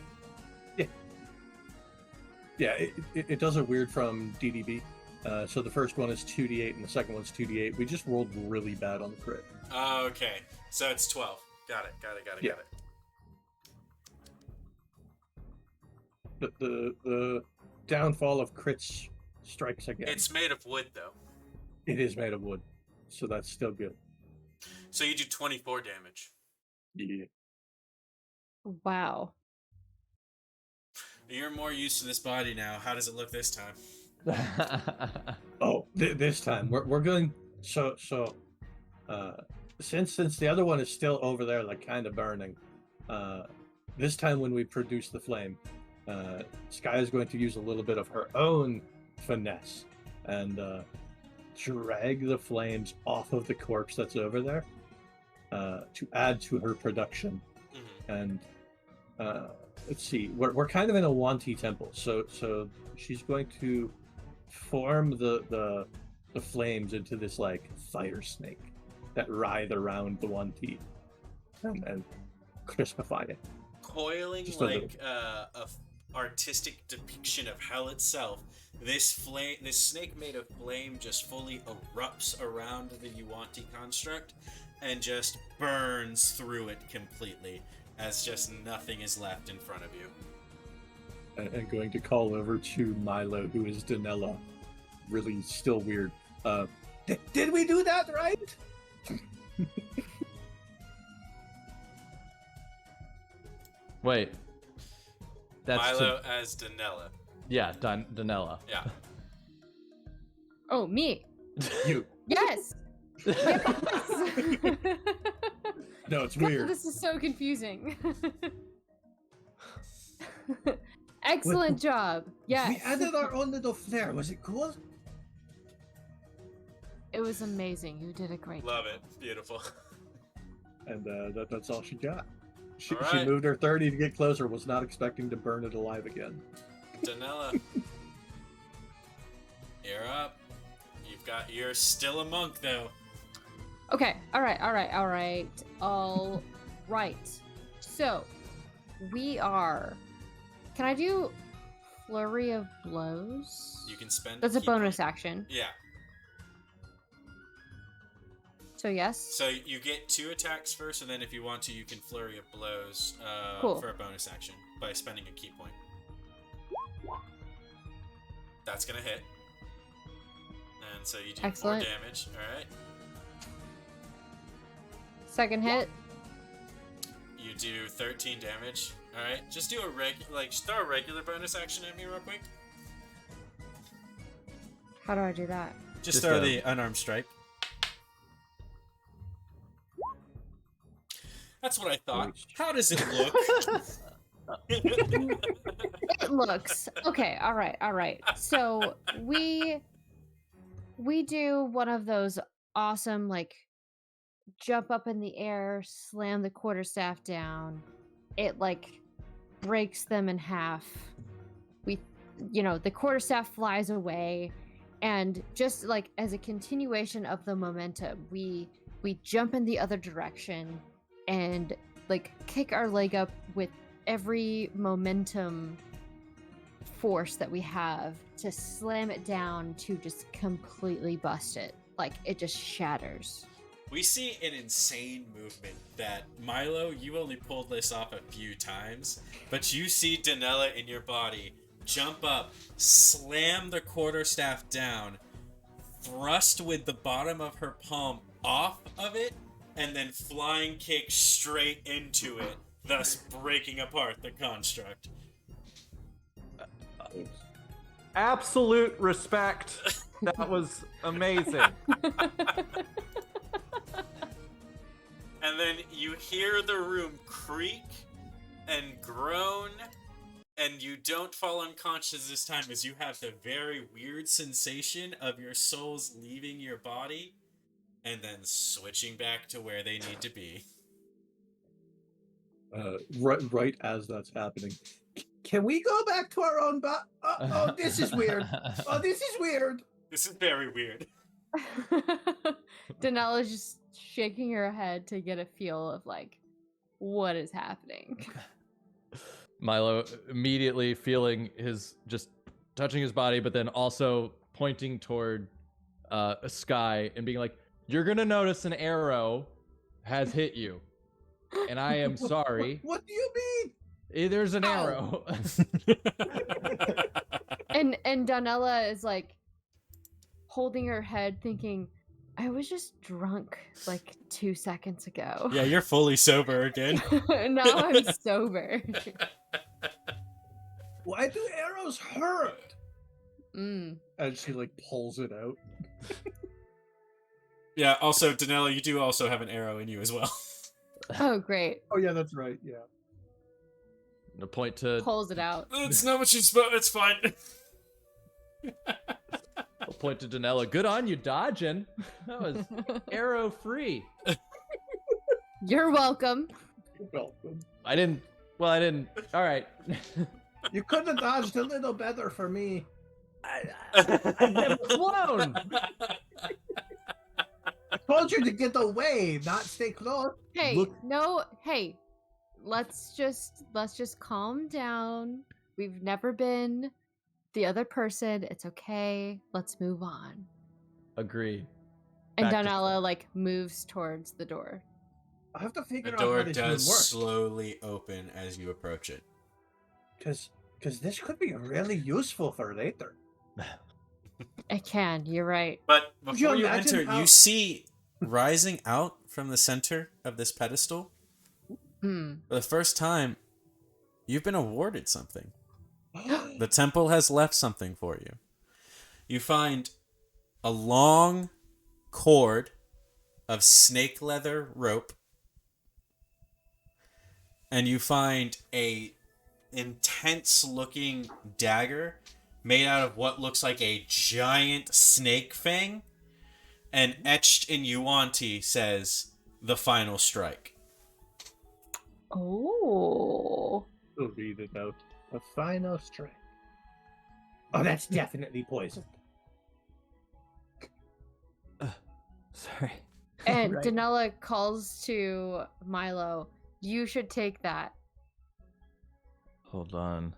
Yeah, it does it weird from DDB. So the first one is 2d8 and the second one's 2d8. We just rolled really bad on the crit. Okay, so it's 12. Got it. Yeah. The downfall of crits strikes again. It's made of wood though, It is made of wood, so that's still good. so you do 24 damage. Yeah. Wow. You're more used to this body now. How does it look this time? Oh, this time we're going. So since the other one is still over there, like kind of burning. This time when we produce the flame, Sky is going to use a little bit of her own finesse and drag the flames off of the corpse that's over there to add to her production. And let's see, we're kind of in a Wanti temple, so she's going to form the flames into this like fire snake that writhe around the Wanti and crispify it. Coiling Just a like a artistic depiction of hell itself. This snake made of flame just fully erupts around the Yuanti construct and just burns through it completely, as just nothing is left in front of you. And going to call over to Milo, who is Danella, really still weird. Did we do that right? Wait. That's Milo as Danella. Yeah, Danella. Yeah. Oh, me. You. Yes. No, it's God, weird. this is so confusing. Excellent job. Yes. We added our own little flair. Was it cool? It was amazing. You did a great Love job. it. Beautiful. And that's all she got. She Alright. moved her 30 to get closer, was not expecting to burn it alive again. Danella. You're up. You're still a monk though. Okay. All right. So, we are. Can I do flurry of blows? You can spend That's a key bonus point. action. Yeah. So yes. So you get 2 attacks first, and then if you want to, you can flurry of blows Cool. for a bonus action by spending a key point. That's gonna hit. And so you do Excellent. more damage. All right. Second hit. You do 13 damage. All right. Just do just throw a regular bonus action at me real quick. How do I do that? Just Just throw a- the unarmed strike. That's what I thought. How does it look? It looks okay. All right. So we do one of those awesome like jump up in the air, slam the quarterstaff down. It like breaks them in half. The quarterstaff flies away, and just like as a continuation of the momentum, we jump in the other direction and like kick our leg up with every momentum force that we have to slam it down to just completely bust it. Like it just shatters. We see an insane movement that Milo, you only pulled this off a few times, but you see Danella in your body jump up, slam the quarterstaff down, thrust with the bottom of her palm off of it, and then flying kick straight into it, thus breaking apart the construct. Absolute respect. That was amazing. And then you hear the room creak and groan, and you don't fall unconscious this time as you have the very weird sensation of your souls leaving your body and then switching back to where they need to be. Right as that's happening. Can we go back to our own oh, this is weird. Oh, this is weird. This is very weird. Danella's just shaking her head to get a feel of like what is happening. Milo immediately feeling just touching his body, but then also pointing toward a sky and being like, "You're gonna notice an arrow has hit you, and I am sorry." What do you mean? There's an arrow. And Danella is like holding her head thinking, I was just drunk like 2 seconds ago. Yeah, you're fully sober again. Now I'm sober. Why do arrows hurt? Mm. And she like pulls it out. Yeah, also, Danella, you do also have an arrow in you as well. Oh, great. Oh yeah, that's right. Yeah. To point to Pulls it out. That's not what you spoke. It's fine. I'll point to Danella. Good on you, dodging. That was arrow free. You're welcome. You're welcome. I didn't. Well, I didn't. All right. You could have dodged a little better for me. I've never flown. I told you to get away, not stay close. Hey, Look- no, hey. Let's just calm down. We've never been the other person. It's okay. Let's move on. Agreed. And Back to- Donella like moves towards the door. I have to The figure out door how this does would work. slowly open as you approach it. Because this could be really useful for later. It can, you're right. But Could before you you imagine enter, how- you see rising out from the center of this pedestal, Hmm. for the first time, you've been awarded something. The temple has left something for you. You find a long cord of snake leather rope, and you find a intense looking dagger made out of what looks like a giant snake fang, and etched in Yuan-Ti says, "The final strike." Oh. We'll read it out. A final strike. Oh, that's definitely poison. Sorry. And Right. Danella calls to Milo, you should take that. Hold on.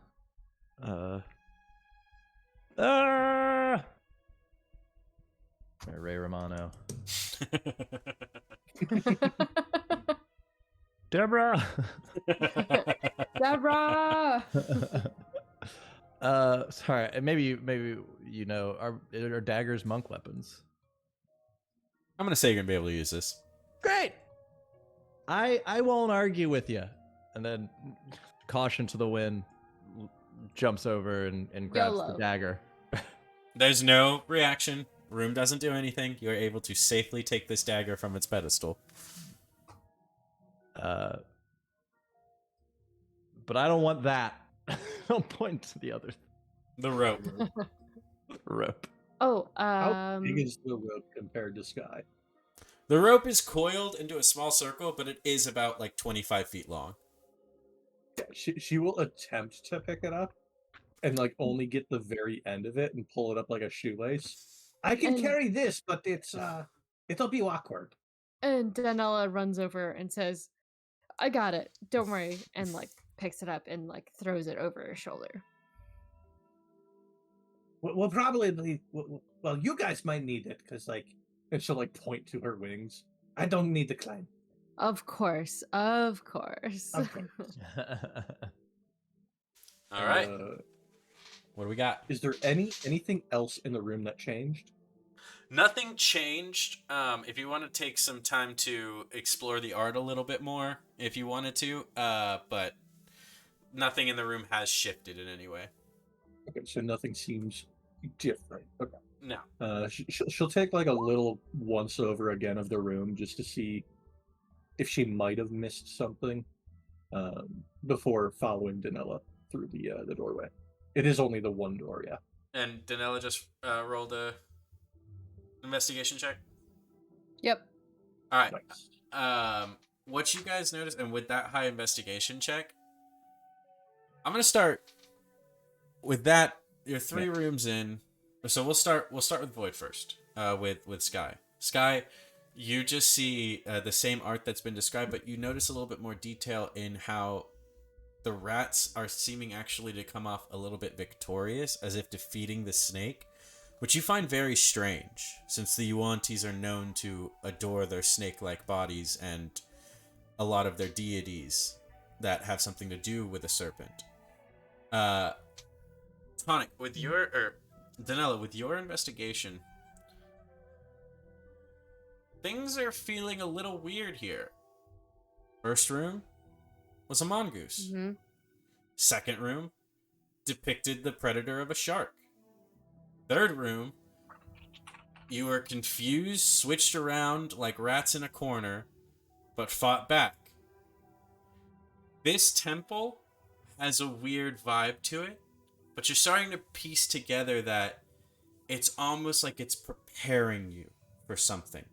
Ray Romano. Deborah. Deborah! Sorry. Maybe you know, are daggers monk weapons? I'm gonna say you're gonna be able to use this. Great. I won't argue with you. And then, caution to the wind, jumps over and grabs the YOLO. dagger. There's no reaction. Room doesn't do anything. You're able to safely take this dagger from its pedestal. But I don't want that. Don't point to the other The rope. rope. Oh, How big is the rope compared to Sky? The rope is coiled into a small circle, but it is about like 25 feet long. She will attempt to pick it up and like only get the very end of it and pull it up like a shoelace. I can And- carry this, but it'll be awkward. and Danella runs over and says, I got it. Don't worry. And like picks it up and like throws it over her shoulder. We'll probably be, well, you guys might need it because And she'll like point to her wings. I don't need to climb. Of course. Of course. Okay. All right. What do we got? Is there anything else in the room that changed? Nothing changed. If you want to take some time to explore the art a little bit more, if you wanted to, but nothing in the room has shifted in any way. Okay, so nothing seems different. Okay. No. She'll take like a little once over again of the room just to see if she might have missed something before following Danella through the doorway. It is only the one door, yeah. And Danella just rolled a investigation check. Yep. All right. Nice. What you guys notice, and with that high investigation check, I'm gonna start with that. You're 3 rooms in, so we'll start with Void first. With Sky. Sky, you just see the same art that's been described, but you notice a little bit more detail in how the rats are seeming actually to come off a little bit victorious, as if defeating the snake, which you find very strange, since the Yuan-Tis are known to adore their snake-like bodies and a lot of their deities that have something to do with a serpent. Tonic, with your Danella, with your investigation, things are feeling a little weird here. First room was a mongoose. Mm-hmm. Second room depicted the predator of a shark. Third room, you were confused, switched around like rats in a corner, but fought back. This temple has a weird vibe to it, but you're starting to piece together that it's almost like it's preparing you for something.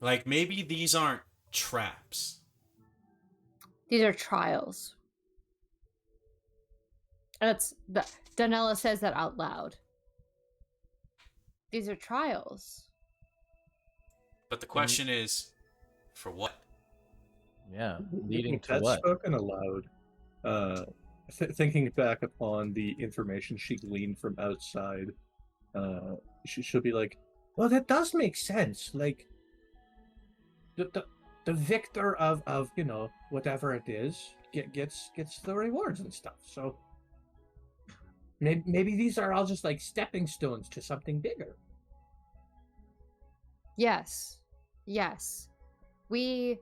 Like maybe these aren't traps. These are trials. Donella says that out loud. These are trials. But the question is, for what? Yeah, leading With to that what? spoken aloud, thinking back upon the information she gleaned from outside, she'll be like, Well, that does make sense. Like the victor of whatever it is gets the rewards and stuff. So maybe these are all just like stepping stones to something bigger. Yes. We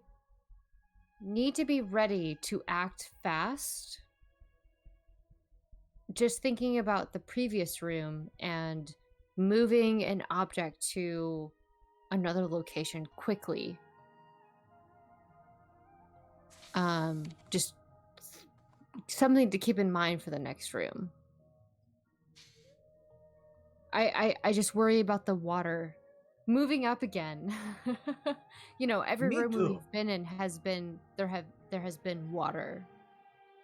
need to be ready to act fast. Just thinking about the previous room and moving an object to another location quickly. Just something to keep in mind for the next room. I just worry about the water moving up again. Every Me room too. we've been in has been there has been water,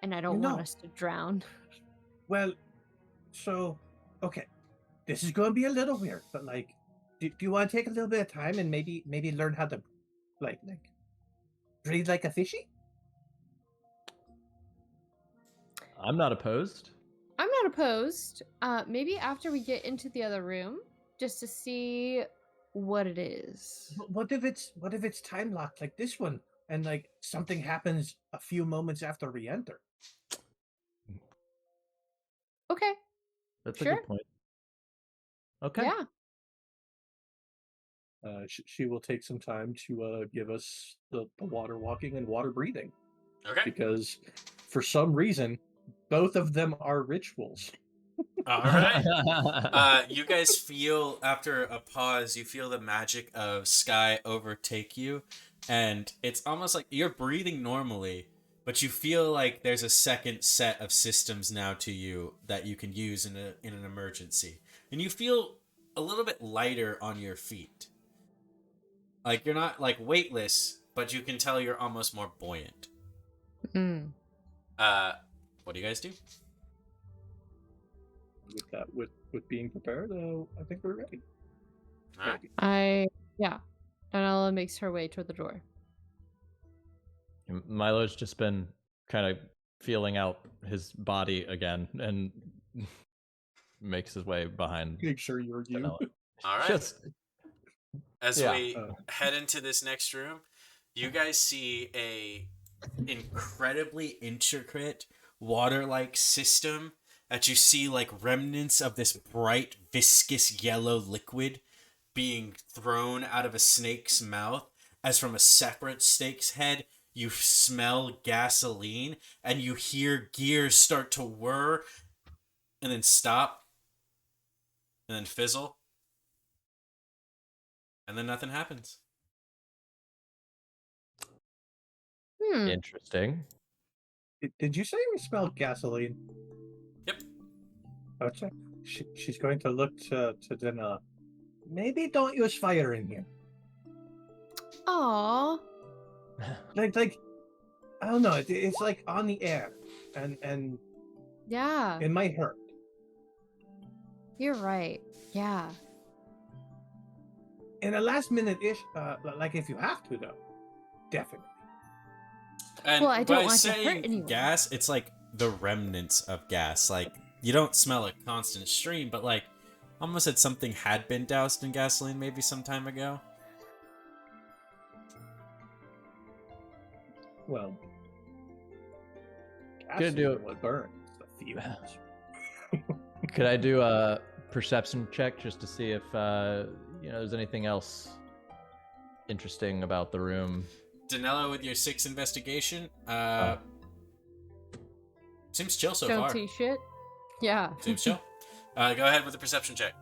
and I don't You want know- us to drown. Well, so okay, this is going to be a little weird, but like, do you want to take a little bit of time and maybe learn how to like breathe like a fishy? I'm not opposed. I'm not opposed. Maybe after we get into the other room, just to see what it is. What if it's time locked like this one, and like something happens a few moments after we enter? Okay. That's Sure. a good point. Okay. Yeah. she will take some time to give us the water walking and water breathing, Okay. because for some reason, both of them are rituals. All right. You guys feel, after a pause, you feel the magic of Sky overtake you, and it's almost like you're breathing normally, but you feel like there's a second set of systems now to you that you can use in an emergency, and you feel a little bit lighter on your feet. Like you're not like weightless, but you can tell you're almost more buoyant. Mm. What do you guys do? With that, with being prepared, I think we're ready. All right. Donella makes her way toward the door. Milo's just been kind of feeling out his body again and makes his way behind Make sure you're you. Donella. All right. Just As Yeah. we head into this next room, you guys see a incredibly intricate water-like system that you see like remnants of this bright viscous yellow liquid being thrown out of a snake's mouth, as from a separate snake's head you smell gasoline and you hear gears start to whir and then stop and then fizzle and then nothing happens. interesting. Did you say we smelled gasoline? Yep. Okay. She's going to look to Dana. Maybe don't use fire in here. Aww. Like I don't know. It's like on the air, and Yeah. it might hurt. You're right. Yeah. In a last minute ish, like if you have to though, definitely. And Well, I don't by want to hurt saying anyone. gas, it's like the remnants of gas. Like you don't smell a constant stream, but like almost said something had been doused in gasoline maybe some time ago. Well, Gonna do gasoline would burn the fumes. Could I do a perception check just to see if there's anything else interesting about the room. Danella, with your 6 investigation, seems chill so Don't far. see shit. Yeah. Seems chill. Go ahead with the perception check.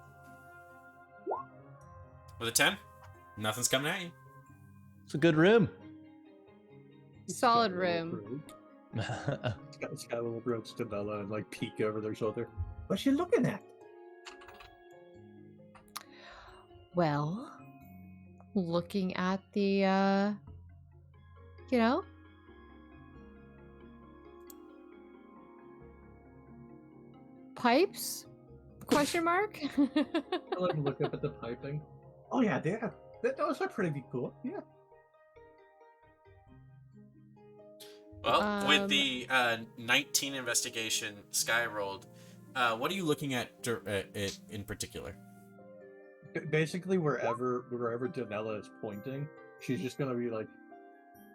With a 10, nothing's coming at you. It's a good room. Solid room. It's got a little ropes to Bella and like peek over their shoulder. What you looking at? Well, looking at the, pipes? Question mark? I like look up at the piping. Oh yeah, those are pretty cool. Yeah. Well, with the 19 investigation Sky rolled, what are you looking at in particular? Basically, wherever Danella is pointing, she's just gonna be like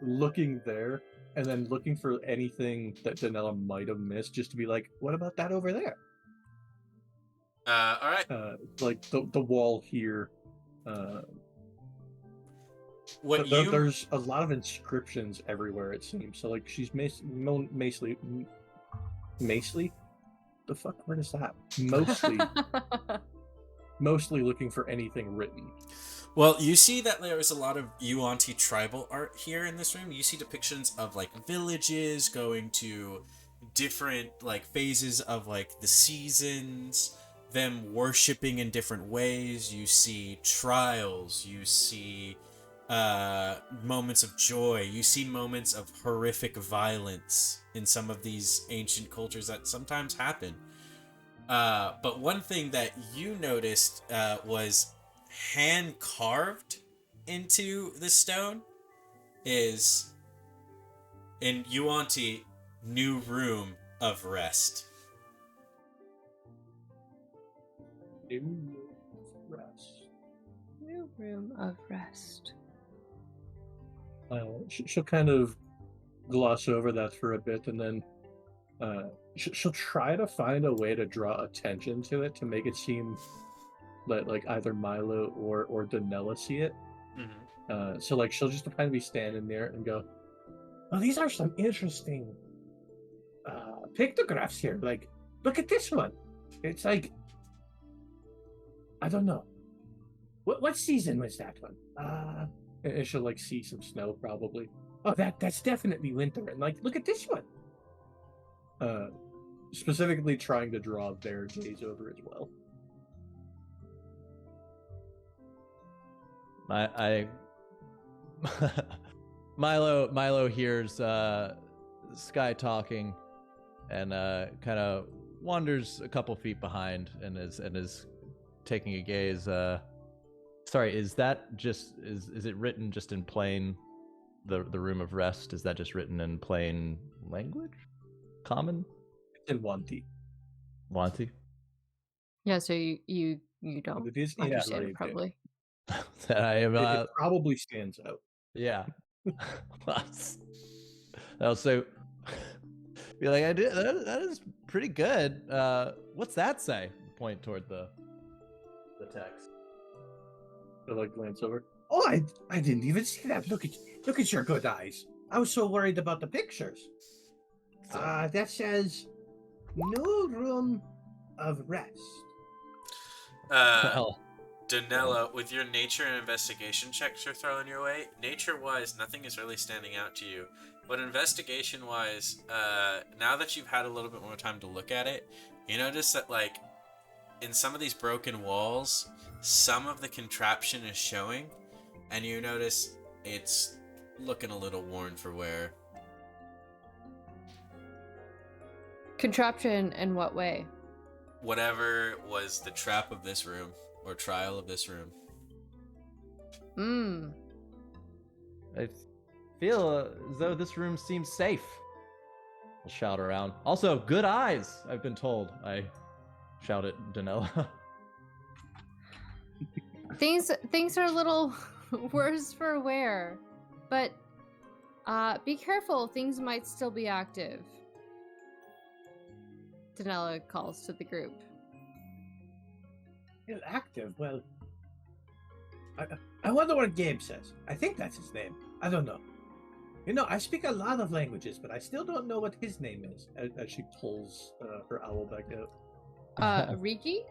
looking there, and then looking for anything that Danella might have missed, just to be like, "What about that over there?" All right. Like the wall here. There's a lot of inscriptions everywhere, it seems. So like she's mostly. The fuck? Where is that? Mostly looking for anything written. Well, you see that there is a lot of Yuan-Ti tribal art here in this room. You see depictions of like villages going to different like phases of like the seasons, them worshipping in different ways. You see trials, you see moments of joy, you see moments of horrific violence in some of these ancient cultures that sometimes happen. But one thing that you noticed was hand carved into the stone is in Yuan-Ti, new room of rest. New rest. New room of rest. She'll kind of gloss over that for a bit, and then she'll try to find a way to draw attention to it to make it seem that like either Milo or Danella see it. Mm-hmm. So like she'll just kind of be standing there and go, Well, these are some interesting pictographs here. Like, look at this one. It's like, I don't know. What season was that one? and she'll like see some snow probably. Oh, that's definitely winter. And like, look at this one. Specifically trying to draw their gaze over as well. Milo hears Sky talking and kind of wanders a couple feet behind and is taking a gaze. Sorry, is that just is it written just in plain the room of rest? Is that just written in plain language? Common? It's in Wanti. Wanti? Yeah, so you don't It is understand it probably. That I am. It probably stands out. Yeah. Also, be like, I did. That is pretty good. What's that say? Point toward the text. I'll like glance over. Oh, I didn't even see that. Look at your good eyes. I was so worried about the pictures. That says no room of rest. Well, Danella, with your nature and investigation checks you're throwing your way, nature-wise, nothing is really standing out to you. But investigation-wise, now that you've had a little bit more time to look at it, you notice that, like, in some of these broken walls, some of the contraption is showing, and you notice it's looking a little worn for wear. Contraption in what way? Whatever was the trap of this room, or trial of this room. I feel as though this room seems safe. I'll shout around. Also, good eyes, I've been told. I shout at Danella. Things are a little worse for wear, but be careful. Things might still be active. Danella calls to the group. Still active. Well, I wonder what Gabe says. I think that's his name. I don't know. You know, I speak a lot of languages, but I still don't know what his name is. As she pulls her owl back out. Riki?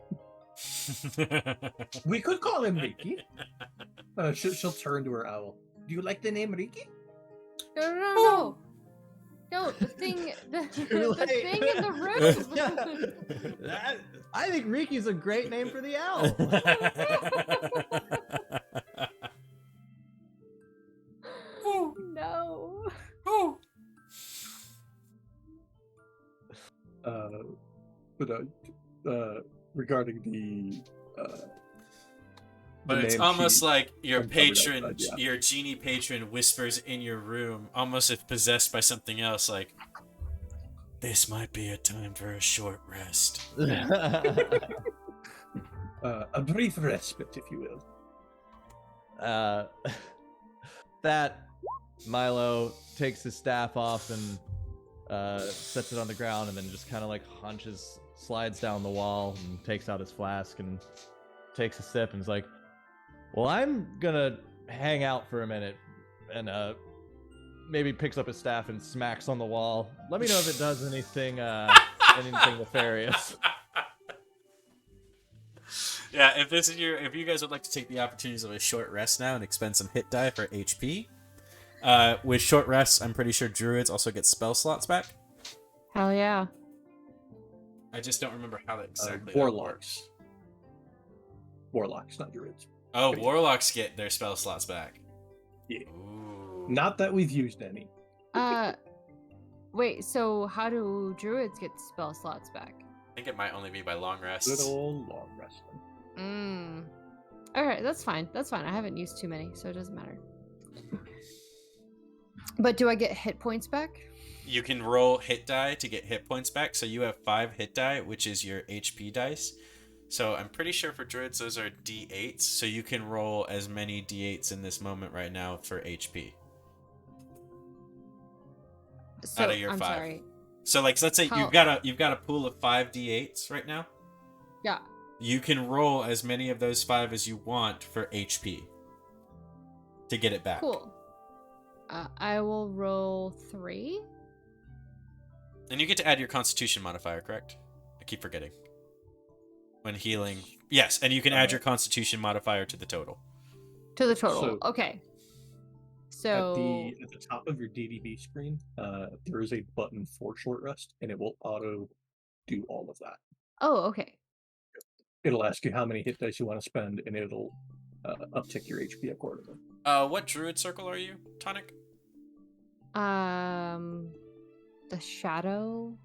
We could call him Riki. She'll turn to her owl. Do you like the name Riki? No. No, the thing, the thing in the room. I think Riki's a great name for the owl. No. But regarding the But it's name almost she like your uncovered patron, outside, yeah. your genie patron whispers in your room, almost if possessed by something else, like, this might be a time for a short rest. a brief respite, if you will. That Milo takes his staff off and sets it on the ground, and then just kind of like hunches, slides down the wall, and takes out his flask and takes a sip, and is like, "Well, I'm gonna hang out for a minute," and maybe picks up his staff and smacks on the wall. Let me know if it does anything, anything nefarious. Yeah, if you guys would like to take the opportunities of a short rest now and expend some hit die for HP, with short rests, I'm pretty sure druids also get spell slots back. Hell yeah. I just don't remember how that exactly. Warlocks. Warlocks, not druids. Oh, warlocks get their spell slots back. Yeah. Ooh. Not that we've used any. Wait, so how do druids get spell slots back? I think it might only be by long rests. Good old long resting. Alright, that's fine. That's fine. I haven't used too many, so it doesn't matter. But do I get hit points back? You can roll hit die to get hit points back. So you have 5 hit die, which is your HP dice. So I'm pretty sure for druids those are D8s. So you can roll as many D8s in this moment right now for HP. So, out of your I'm 5. sorry. So like, let's say you've got a pool of 5 D8s right now. Yeah. You can roll as many of those 5 as you want for HP to get it back. Cool. I will roll 3. And you get to add your Constitution modifier, correct? I keep forgetting. When healing, yes, and you can add your Constitution modifier to the total. To the total. So- Okay. So At the top of your DDB screen, there is a button for short rest, and it will auto do all of that. Oh, okay. It'll ask you how many hit dice you want to spend, and it'll uptick your HP accordingly. What druid circle are you, Tonic? The shadow.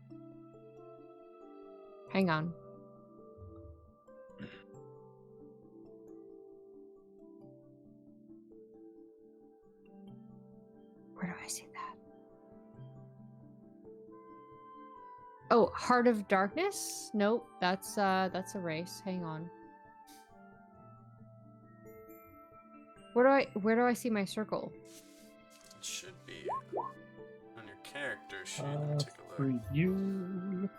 Hang on. Where do I see that? Oh, Heart of Darkness? Nope, that's a race. Hang on. Where do I see my circle? It should be on your character sheet. Take a For look. you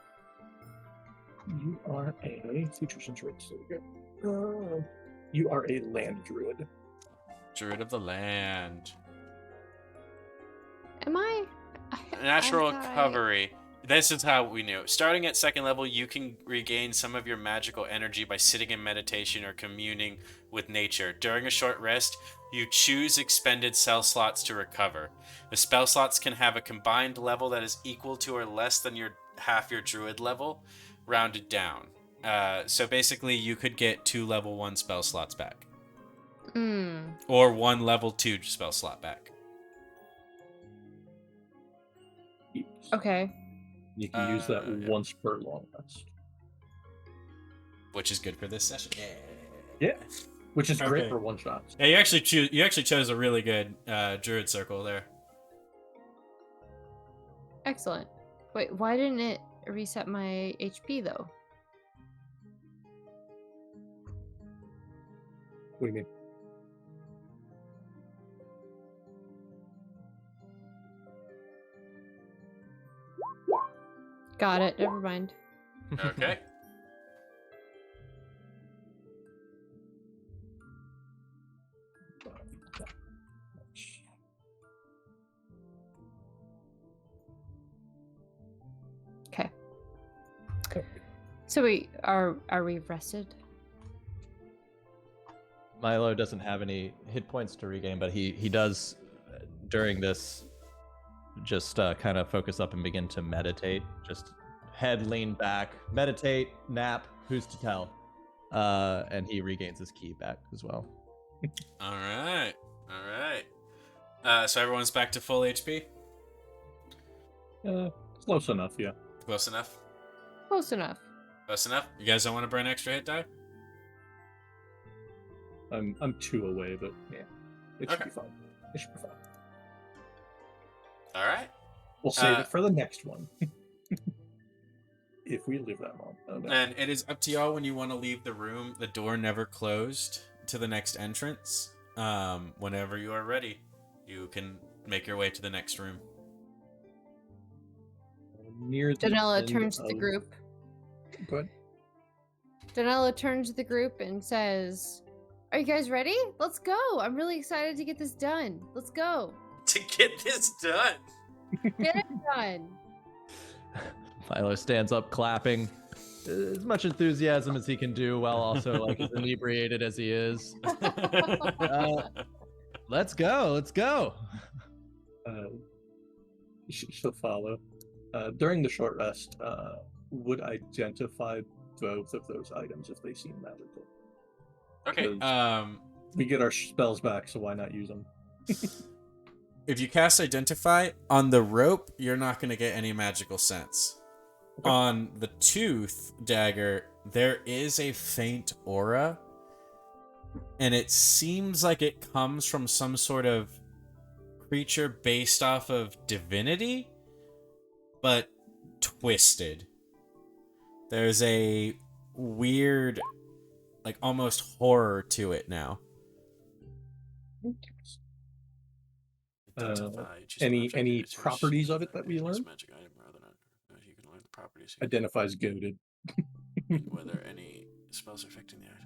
are a features and traits. There we go. You are a land druid. Druid of the land. Am I? Natural I thought recovery. This is how we knew. Starting at 2nd level, you can regain some of your magical energy by sitting in meditation or communing with nature. During a short rest, you choose expended spell slots to recover. The spell slots can have a combined level that is equal to or less than half your druid level, rounded down. So basically, you could get 2 level 1 spell slots back. Or 1 level 2 spell slot back. Okay. You can use that yeah. once per long rest. Which is good for this session. Yeah, which is great Okay. for one shots. Yeah, you actually chose a really good druid circle there. Excellent. Wait, why didn't it reset my HP though? What do you mean? Got it. Never mind. Okay. So are we rested? Milo doesn't have any hit points to regain, but he does during this just kind of focus up and begin to meditate. Just head lean back, meditate, nap. Who's to tell? And he regains his key back as well. All right. So everyone's back to full HP. Close enough, yeah. Close enough. Close enough. Close enough. You guys don't want to burn extra hit die? I'm 2 away, but yeah, it should Okay. be fine. It should be fine. All right. We'll save it for the next one. If we live that long. Oh, no. And it is up to y'all when you want to leave the room. The door never closed to the next entrance. Whenever you are ready, you can make your way to the next room. Near the Donella end turns to the of- group. Go ahead. Donella turns to the group and says, "Are you guys ready? Let's go. I'm really excited to get this done. Let's go. To get this done. Get it done." Milo stands up, clapping, as much enthusiasm as he can do, while also like as inebriated as he is. Let's go. She'll follow. During the short rest, would identify both of those items if they seem magical. Okay. We get our spells back, so why not use them? If you cast Identify on the rope, you're not going to get any magical sense. Okay. On the tooth dagger, there is a faint aura, and it seems like it comes from some sort of creature based off of divinity, but twisted. There's a weird, like almost horror to it now. Any properties of it that we learned? Magic item rather than you can learn the properties. Identifies goaded. Whether any spells are affecting the item.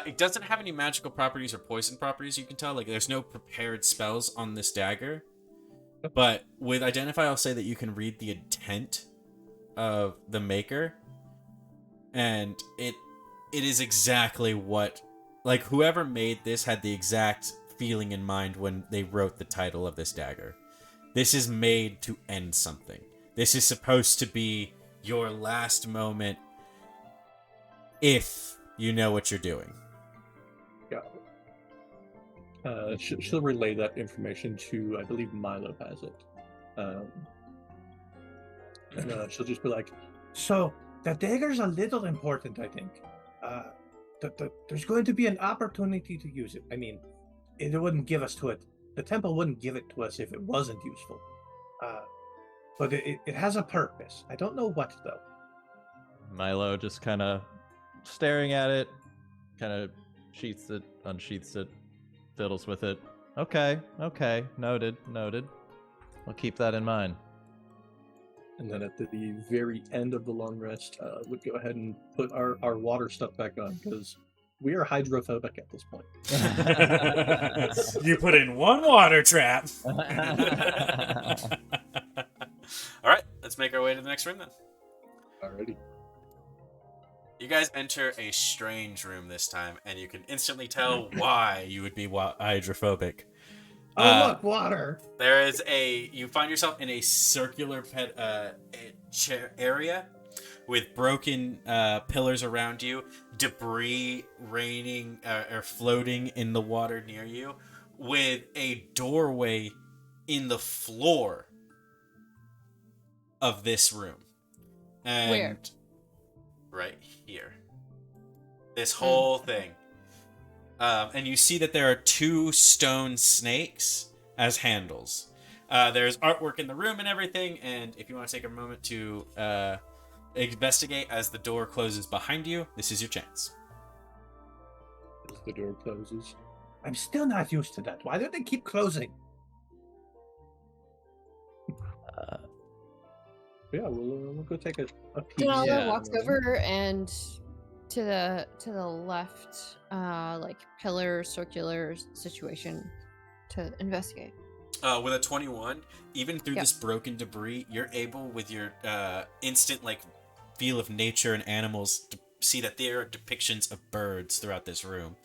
It doesn't have any magical properties or poison properties, you can tell. Like, there's no prepared spells on this dagger. But with Identify, I'll say that you can read the intent of the maker. And it is exactly what... Like, whoever made this had the exact feeling in mind when they wrote the title of this dagger. This is made to end something. This is supposed to be your last moment if you know what you're doing. Got it. She'll relay that information to, I believe Milo has it. And she'll just be like, So, the dagger's a little important, I think. There's going to be an opportunity to use it. I mean, it wouldn't give us to it. The temple wouldn't give it to us if it wasn't useful. But it has a purpose. I don't know what, though. Milo just kind of staring at it, kind of sheaths it, unsheaths it, fiddles with it. Okay, noted. I'll keep that in mind. and then at the very end of the long rest, would go ahead and put our water stuff back on, because we are hydrophobic at this point. You put in one water trap. All right, let's make our way to the next room then. Alrighty. You guys enter a strange room this time, and you can instantly tell why you would be hydrophobic. Oh, look, water. There is you find yourself in a circular chair area with broken pillars around you, debris raining or floating in the water near you, with a doorway in the floor of this room. And Where? right here. This whole thing. And you see that there are 2 stone snakes as handles. There's artwork in the room and everything, and if you want to take a moment to investigate as the door closes behind you, this is your chance. As the door closes. I'm still not used to that. Why do they keep closing? Yeah, we'll go take a peek. Donella Yeah. walks over and to the left, like pillar circular situation to investigate. With a 21, even through Yep. this broken debris, you're able, with your instant like feel of nature and animals, to see that there are depictions of birds throughout this room,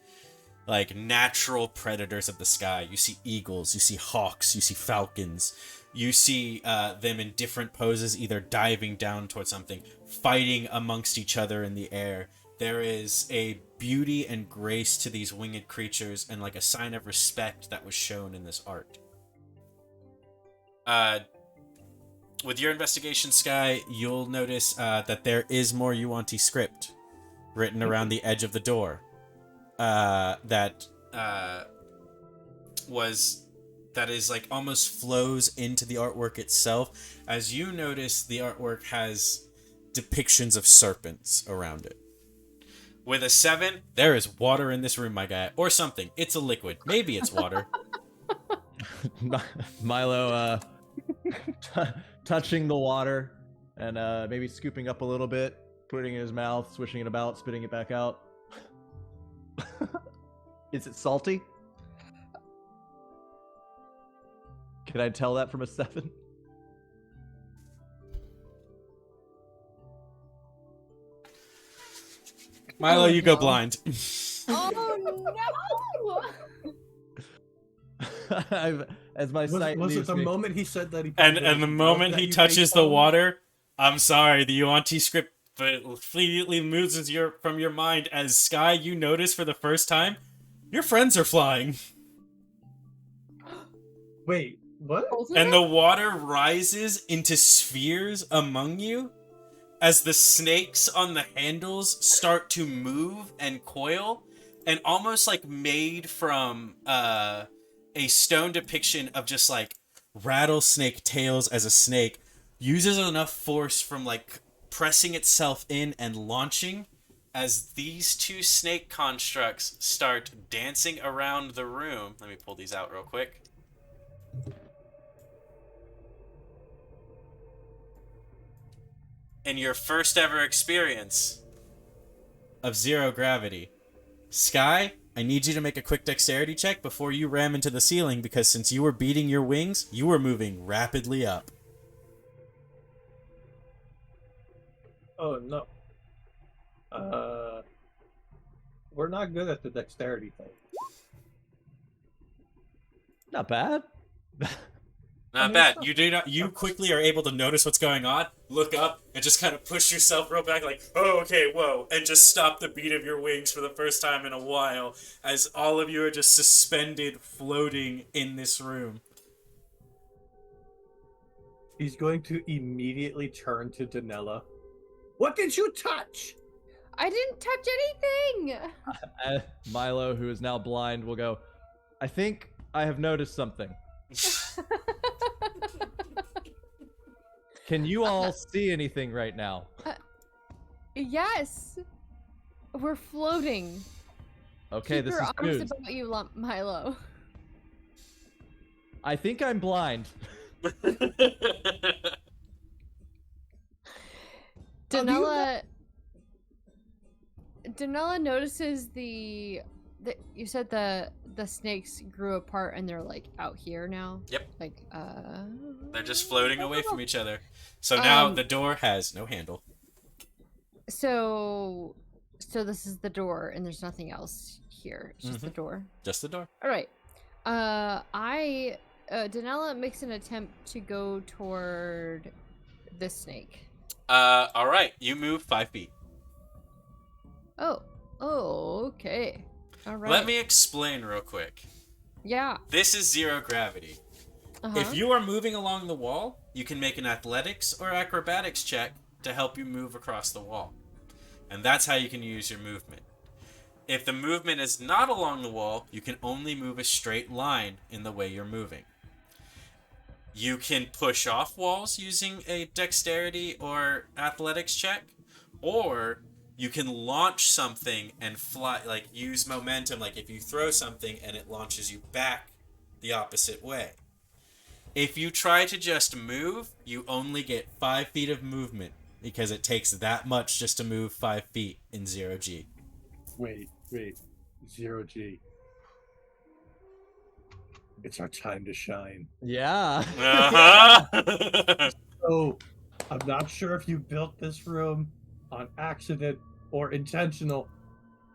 like natural predators of the sky. You see eagles, you see hawks, you see falcons, you see them in different poses, either diving down towards something, fighting amongst each other in the air. There is a beauty and grace to these winged creatures, and like a sign of respect that was shown in this art. With your investigation, Sky, you'll notice that there is more Yuanti script written around the edge of the door. That is like almost flows into the artwork itself. As you notice, the artwork has depictions of serpents around it. With a 7, there is water in this room, my guy, or something. It's a liquid. Maybe it's water. Milo touching the water and maybe scooping up a little bit, putting it in his mouth, swishing it about, spitting it back out. Is it salty? Can I tell that from a 7? Milo, Oh, you go no. blind. Oh no! As my sight Was it leaves the me. moment he said that he And put it in the his moment mouth that he you touches the facepalmed? water, I'm sorry, the Yuanti script immediately moves from your mind as Sky, you notice for the first time, your friends are flying. Wait, what? And the water rises into spheres among you as the snakes on the handles start to move and coil, and almost like made from a stone depiction of just like rattlesnake tails as a snake, uses enough force from like pressing itself in and launching as these two snake constructs start dancing around the room. Let me pull these out real quick. In your first ever experience of zero gravity, Sky, I need you to make a quick dexterity check before you ram into the ceiling, because since you were beating your wings, you were moving rapidly up. Oh no. We're not good at the dexterity thing. Not bad. Not bad. You quickly are able to notice what's going on, look up, and just kind of push yourself real back like, oh, okay, whoa, and just stop the beat of your wings for the first time in a while, as all of you are just suspended, floating in this room. He's going to immediately turn to Danella. What did you touch? I didn't touch anything! Milo, who is now blind, will go, I think I have noticed something. Can you all see anything right now? Yes! We're floating. Okay, Keep this your is arms news. about you, Milo. I think I'm blind. Danella notices the you said the snakes grew apart and they're like out here now. Yep. Like They're just floating away from each other. So now the door has no handle. So this is the door and there's nothing else here. It's just the door. Just the door. All right. Danella makes an attempt to go toward this snake. All right. You move 5 feet. Oh, okay. All right. Let me explain real quick. Yeah. This is zero gravity. If you are moving along the wall, you can make an athletics or acrobatics check to help you move across the wall. And that's how you can use your movement. If the movement is not along the wall, you can only move a straight line in the way you're moving. You can push off walls using a dexterity or athletics check, or you can launch something and fly, like use momentum, like if you throw something and it launches you back the opposite way. If you try to just move, you only get 5 feet of movement because it takes that much just to move 5 feet in 0G. Wait. 0G. It's our time to shine. Yeah. Uh-huh. So, I'm not sure if you built this room on accident or intentional.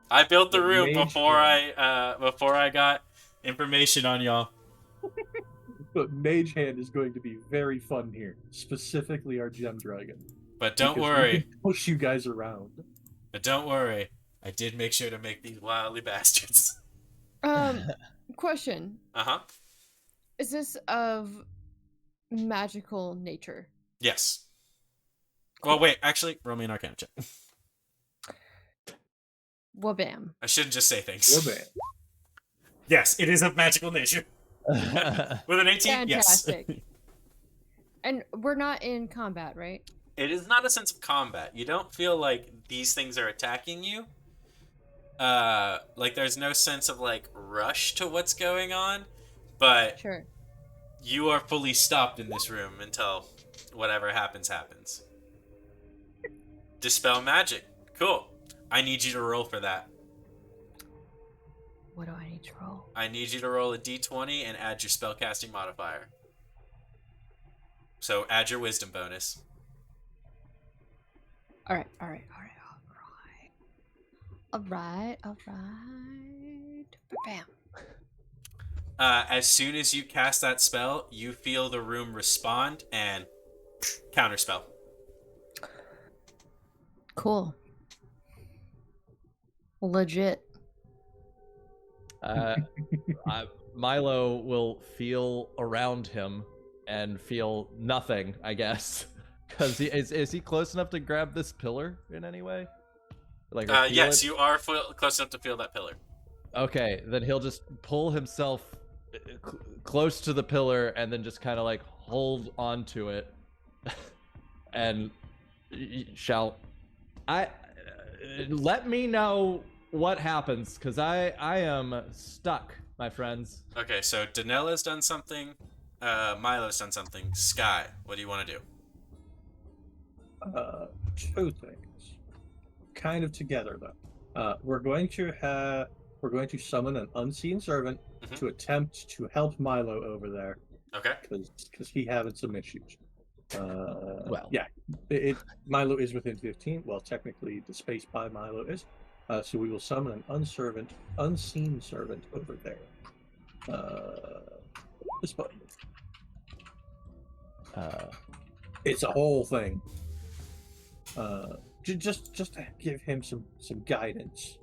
I built the But room Mage before Hand- I got information on y'all. But Mage Hand is going to be very fun here, specifically our Gem Dragon. But don't because we worry. can push you guys around. But don't worry. I did make sure to make these wily bastards. Question. Uh-huh. Is this of magical nature? Yes. Well, wait. Actually, roll me an Arcana check. Wabam. I shouldn't just say things. Wabam. Yes, it is of magical nature. With an 18, Fantastic. yes. And we're not in combat, right? It is not a sense of combat. You don't feel like these things are attacking you. Like there's no sense of like rush to what's going on, but Sure. you are fully stopped in this room until whatever happens. Dispel magic. Cool. I need you to roll for that. What do I need to roll? I need you to roll a d20 and add your spellcasting modifier. So add your wisdom bonus. All right. Bam. As soon as you cast that spell, you feel the room respond and counterspell. Cool. Legit. Milo will feel around him and feel nothing, I guess. Because is he close enough to grab this pillar in any way? Like, or feel yes, it? you are close enough to feel that pillar. Okay, then he'll just pull himself close to the pillar and then just kind of like hold onto it and shout, let me know what happens, because I am stuck, my friends. Okay, so Danella's done something. Milo's done something. Sky, what do you want to do? Two things, kind of together though. We're going to summon an unseen servant to attempt to help Milo over there. Okay. Because he having some issues. Well, yeah, Milo is within 15. Well, technically, the space by Milo is. So we will summon an unseen servant over there. This button. It's a whole thing. Just to give him some guidance.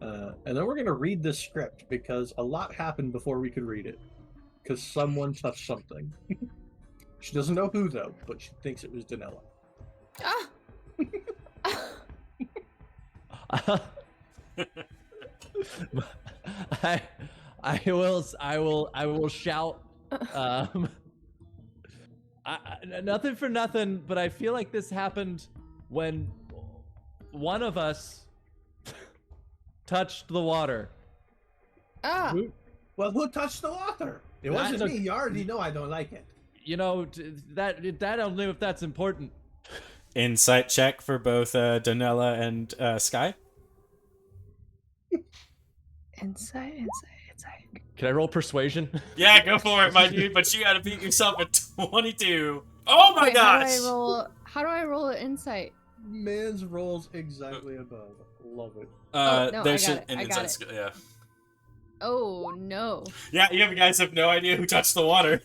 And then we're gonna read this script because a lot happened before we could read it. Because someone touched something. She doesn't know who though, but she thinks it was Danella. I will shout. Nothing for nothing, but I feel like this happened when one of us touched the water. Well, who touched the water? It wasn't me. You already know I don't like it. You know, that I don't know if that's important. Insight check for both Danella and Sky. Insight. Can I roll persuasion? Yeah, go for it, my dude. But you gotta beat yourself at 22. Oh my gosh! How do I roll an insight? Man's rolls exactly above. Love it. No, there I should got it. an I got insight it. skill, yeah. Oh no. Yeah, you guys have no idea who touched the water.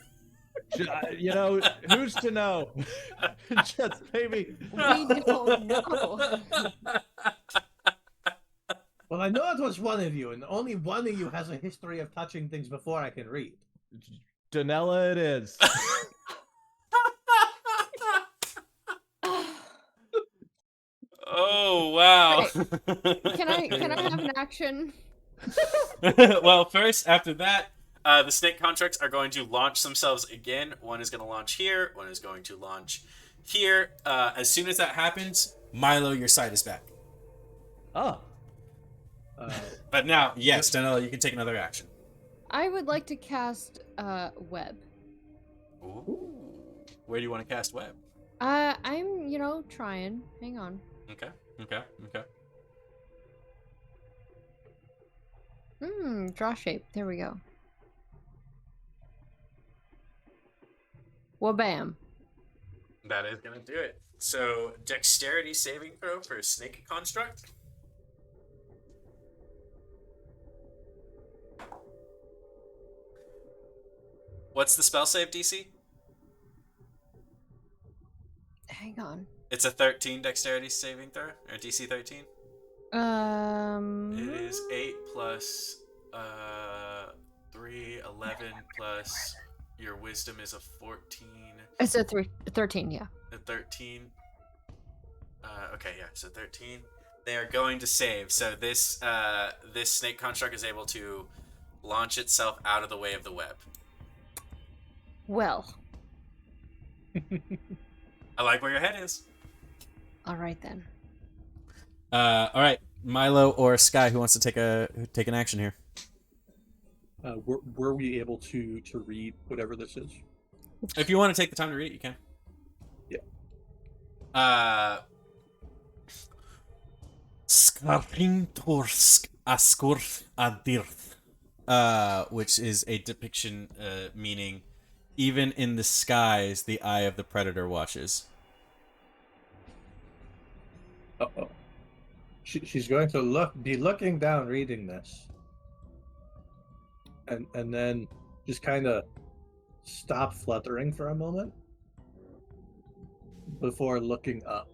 You know, who's to know? Just maybe. We don't know. Well, I know it was one of you, and only one of you has a history of touching things before I can read. Danella it is. Oh wow. Can I have an action? Well, first, after that, the snake contracts are going to launch themselves again. One is going to launch here. One is going to launch here. As soon as that happens, Milo, your sight is back. Oh. But now, yes, Danella, you can take another action. I would like to cast web. Ooh. Where do you want to cast web? I'm trying. Hang on. Okay. Draw shape. There we go. Wabam. That is gonna do it. So, dexterity saving throw for a snake construct. What's the spell save DC? Hang on. It's a 13 dexterity saving throw, or DC 13. It is 8 plus 3, 11 plus your wisdom is a 14. It's a 13, yeah. A 13. Okay, yeah, so 13. They are going to save. So this this snake construct is able to launch itself out of the way of the web. Well, I like where your head is. all right then. All right, Milo or Sky, who wants to take an action here? Were we able to read whatever this is? If you want to take the time to read it, you can. Yeah. Skarintorsk Askurth Adirth, which is a depiction meaning, even in the skies, the eye of the predator watches. Uh-oh. She's going to be looking down, reading this, and then just kind of stop fluttering for a moment before looking up.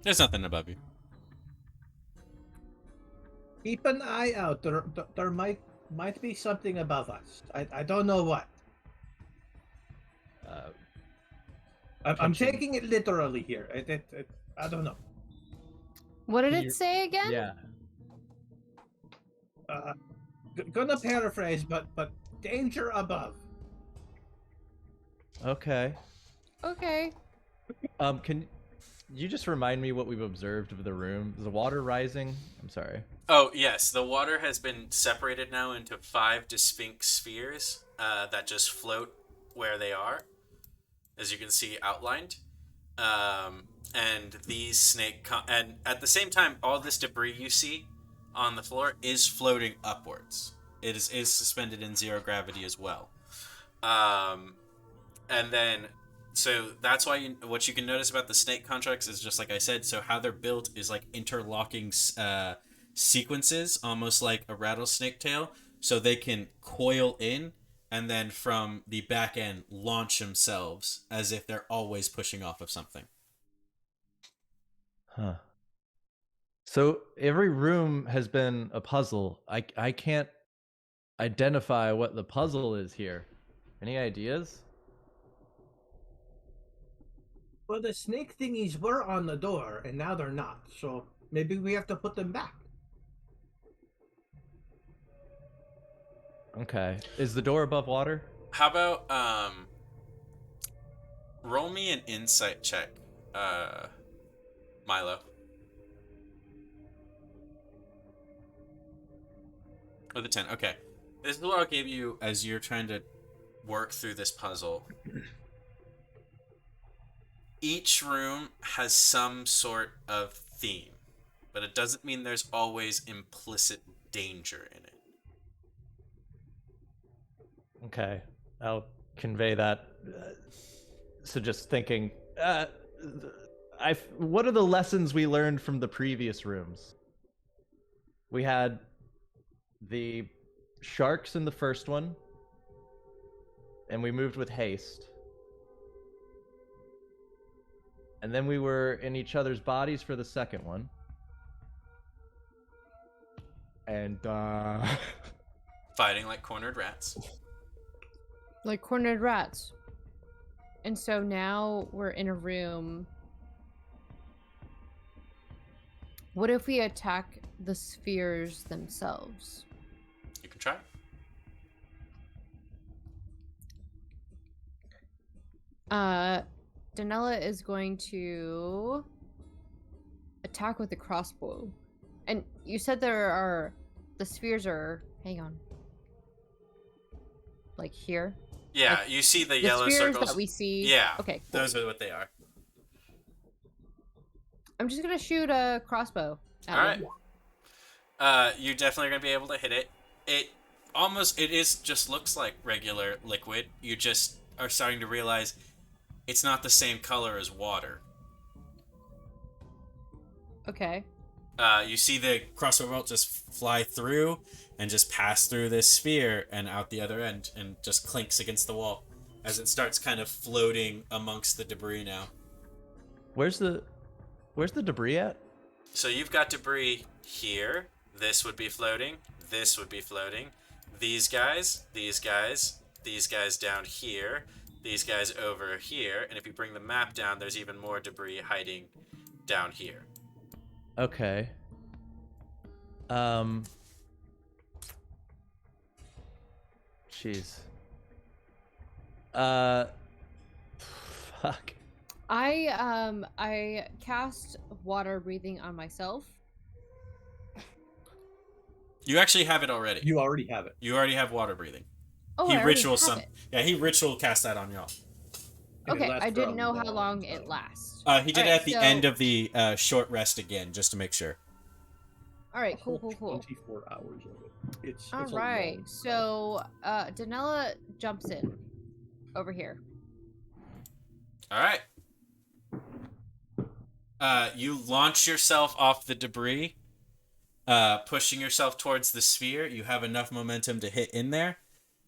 There's nothing above you. Keep an eye out. There might be something above us. I don't know what. I'm taking it literally here. I don't know. What did Can you- it say again? Yeah. Gonna paraphrase, but danger above. Okay. Okay. Can you just remind me what we've observed of the room? Is the water rising? I'm sorry. Oh, yes. The water has been separated now into 5 distinct spheres that just float where they are, as you can see outlined. And these and at the same time, all this debris you see on the floor is floating upwards. It is suspended in 0 gravity as well. And then, so that's why what you can notice about the snake contracts is just like I said. So how they're built is like interlocking sequences, almost like a rattlesnake tail. So they can coil in and then from the back end launch themselves as if they're always pushing off of something. Huh. So every room has been a puzzle. I can't identify what the puzzle is here. Any ideas? Well, the snake thingies were on the door, and now they're not. So maybe we have to put them back. Okay. Is the door above water? How about roll me an insight check, Milo. With a 10. Okay. This is what I'll give you as you're trying to work through this puzzle. Each room has some sort of theme, but it doesn't mean there's always implicit danger in it. Okay. I'll convey that. So just thinking, what are the lessons we learned from the previous rooms? We had the sharks in the first one, and we moved with haste. And then we were in each other's bodies for the second one. And Fighting like cornered rats. Like cornered rats. And so now we're in a room. What if we attack the spheres themselves? You can try. Danella is going to attack with a crossbow. And you said the spheres are, hang on. Like here? Yeah, Like, you see the The yellow spheres circles. that we see. Yeah. Okay, cool. Those are what they are. I'm just gonna shoot a crossbow at All right. one. You definitely are going to be able to hit it. It almost it is just looks like regular liquid. You just are starting to realize it's not the same color as water. Okay. You see the crossbow bolt just fly through and just pass through this sphere and out the other end and just clinks against the wall as it starts kind of floating amongst the debris now. Where's the debris at? So you've got debris here. This would be floating. This would be floating. These guys, these guys, these guys down here, these guys over here. And if you bring the map down, there's even more debris hiding down here. Okay. Jeez. Fuck. I cast water breathing on myself. You actually have it already. You already have it. You already have water breathing. Oh, He I already ritual have some. it. Yeah, he ritual cast that on y'all. And it Okay, lasts I for didn't a know how long it time. lasts. He did it Alright, at the so- end of the short rest again, just to make sure. All right, A cool, whole cool, cool. 24 hours of it. It's All a right, long so Danella jumps in over here. All right. You launch yourself off the debris, pushing yourself towards the sphere. You have enough momentum to hit in there.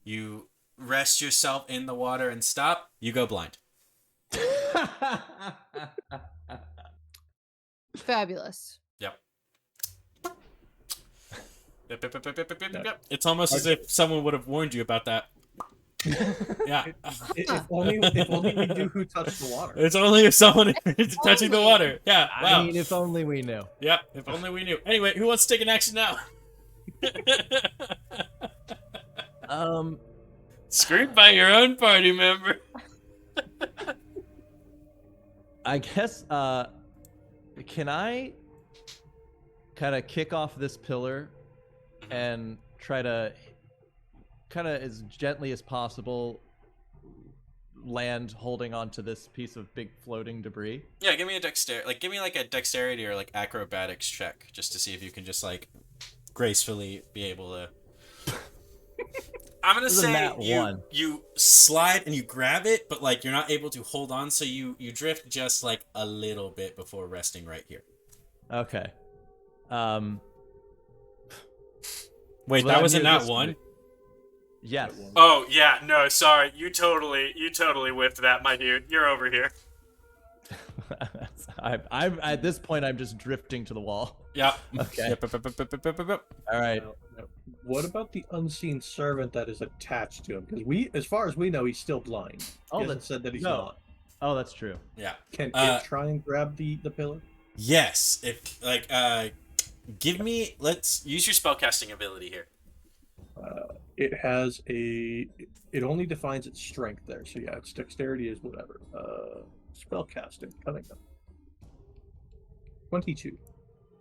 You rest yourself in the water and stop. You go blind. Fabulous. Yep. Yep. It's almost as if someone would have warned you about that. Yeah. If only we knew who touched the water. It's only if someone is touching the Only. water. Yeah. Wow. I mean, if only we knew. Yeah. If only we knew. Anyway, who wants to take an action now? Screwed by your own party member. I guess, can I kind of kick off this pillar and try to kind of as gently as possible land holding onto this piece of big floating debris? Yeah, give me a give me like a dexterity or like acrobatics check just to see if you can just like gracefully be able to. I'm gonna This is a say nat one. you slide and you grab it, but like you're not able to hold on, so you drift just like a little bit before resting right here. Okay. Wait, Well, that I'm was a near nat this one? point. Yes. Oh yeah, no, sorry, you totally whiffed that, my dude. You're over here. I'm at this point. I'm just drifting to the wall. Yeah. Okay. Yep. All right. Now, what about the unseen servant that is attached to him? Because as far as we know, he's still blind. Oh, He hasn't said that he's no. not. Oh, that's true. Yeah. Can Uh, it try and grab the pillar? Yes. If like let's use your spellcasting ability here. It has it only defines its strength there. So yeah, its dexterity is whatever. Spellcasting coming up. 22.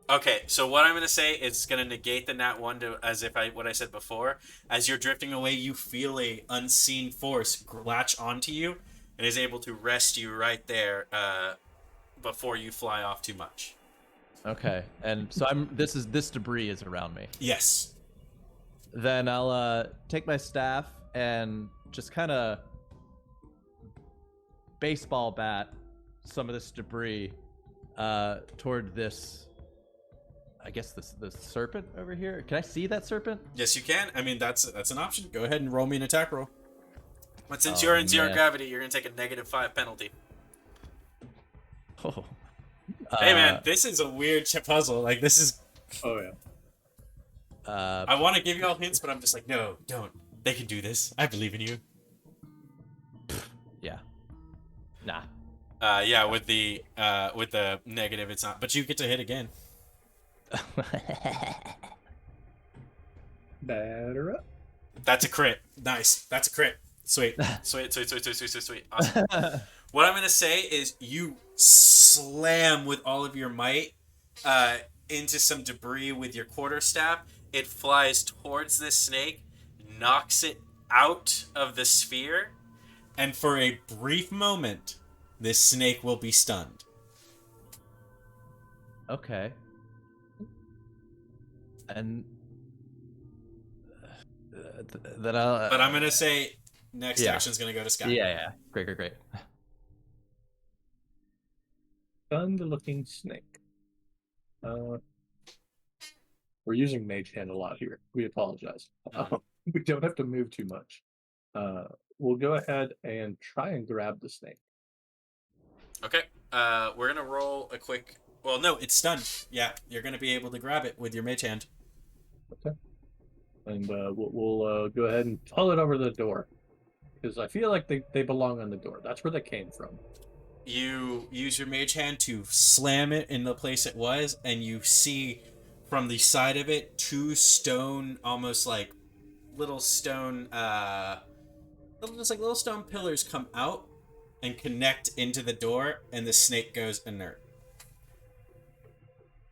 Okay, so what I'm gonna say is gonna negate the nat one to as if what I said before. As you're drifting away, you feel a unseen force latch onto you and is able to rest you right there before you fly off too much. Okay. And so this debris is around me. Yes. Then I'll take my staff and just kind of baseball bat some of this debris toward this. I guess the serpent over here. Can I see that serpent? Yes, you can. I mean, that's an option. Go ahead and roll me an attack roll. But since Oh, you're in zero man. gravity, you're gonna take a -5 penalty. Oh. Hey man, this is a weird puzzle. Like this is. Oh yeah. I want to give you all hints, but I'm just like, no, don't. They can do this. I believe in you. Yeah. Nah. Yeah, with the negative, it's not. But you get to hit again. Batter up. That's a crit. Nice. That's a crit. Sweet. Sweet. Awesome. What I'm gonna say is you slam with all of your might into some debris with your quarterstaff. It flies towards this snake, knocks it out of the sphere, and for a brief moment, this snake will be stunned. Okay. And then I'll. But I'm gonna say next yeah. action's gonna go to Sky. Yeah. Great. Stunned-looking snake. We're using Mage Hand a lot here. We apologize. We don't have to move too much. We'll go ahead and try and grab the snake. Okay. We're gonna roll a quick. Well, no, it's stunned. Yeah, you're gonna be able to grab it with your mage hand. Okay. And we'll go ahead and pull it over the door. Because I feel like they belong on the door. That's where they came from. You use your mage hand to slam it in the place it was, and you see from the side of it 2 stone, almost like little stone, little stone pillars come out and connect into the door, and the snake goes inert.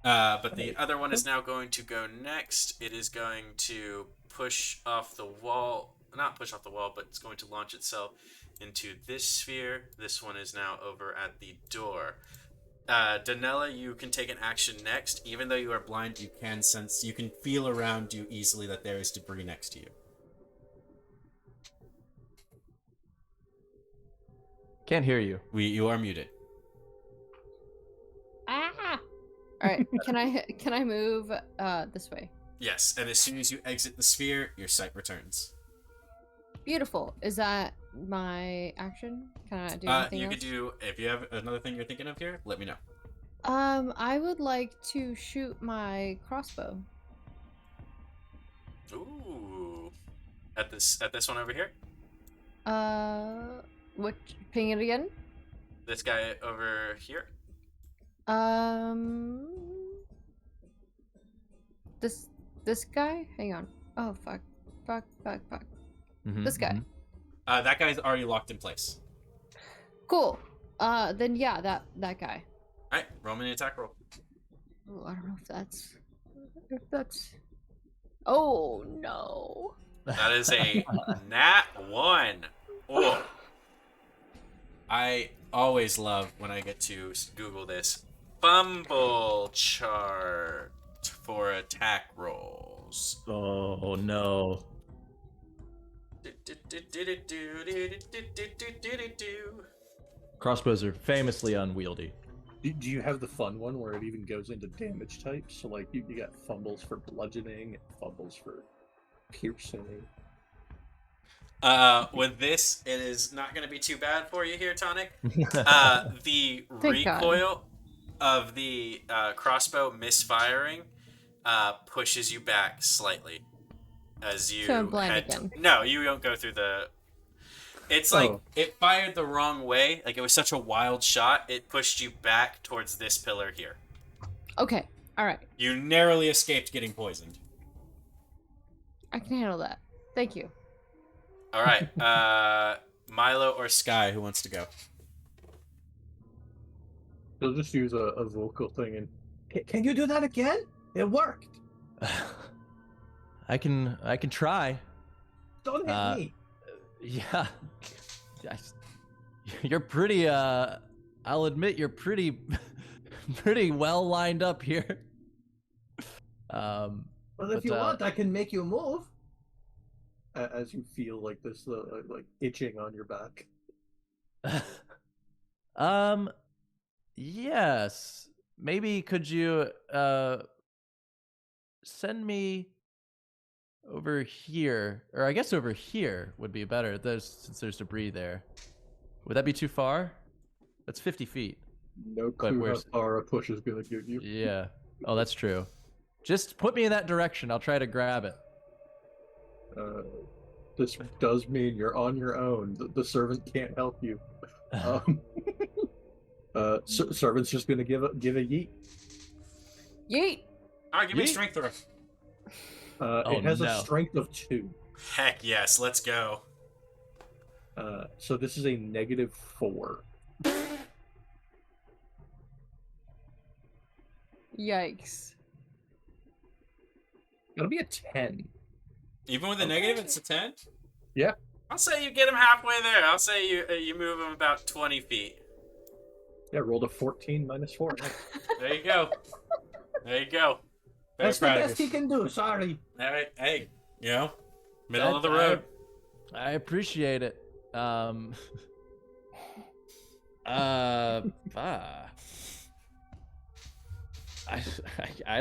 But the other one is now going to go next. It is going to push off the wall. Not push off the wall, but it's going to launch itself into this sphere. This one is now over at the door. Danella, you can take an action next. Even though you are blind, you can feel around you easily that there is debris next to you. Can't hear you. You are muted. Ah! Alright, can I move this way? Yes, and as soon as you exit the sphere, your sight returns. Beautiful. Is that my action? Can I do anything You else? could do, if you have another thing you're thinking of here, let me know. I would like to shoot my crossbow. Ooh. At this one over here? What? Ping it again? This guy over here? This guy? Hang on. Oh, fuck. Mhm, This guy. mhm. That guy's already locked in place. Cool. Then yeah, that guy. Alright, roll me an attack roll. Oh, I don't know if that's. Oh no. That is a nat 1. Oh. I always love when I get to Google this. Fumble chart for attack rolls. Oh no. Crossbows are famously unwieldy. Do you have the fun one where it even goes into damage types? So like you got fumbles for bludgeoning and fumbles for piercing. With this, it is not going to be too bad for you here, Tonic. The Thank God. recoil of the crossbow misfiring pushes you back slightly as you So I'm blind head. again. No, you don't go through the. It's like Oh. it fired the wrong way. Like it was such a wild shot. It pushed you back towards this pillar here. Okay. All right. You narrowly escaped getting poisoned. I can handle that. Thank you. All right, Milo or Sky, who wants to go? They'll just use a vocal thing and Can you do that again? It worked. I can try. Don't hit me. Yeah. You're pretty I'll admit you're pretty pretty well lined up here. Well, if but, you want, I can make you move. as you feel like this like itching on your back. Yes. Maybe could you send me over here, or I guess over here would be better. Since there's debris there. Would that be too far? That's 50 feet. No But clue how where's- far a push is gonna give you. Yeah. Oh, that's true. Just put me in that direction. I'll try to grab it. This does mean you're on your own. The servant can't help you. Servant's just gonna give a yeet. Yeet. All right, give me a Yeet. strength throw. It has no. a strength of 2. Heck yes, let's go. So this is a -4. Yikes. It'll be a 10. Even with a negative, it's a 10? Yeah. I'll say you get him halfway there. I'll say you move him about 20 feet. Yeah, rolled a 14 -4. There you go. There you go. Very That's the proud of best you. he can do. Sorry. All right, hey, you know, Middle of the road. I appreciate it. I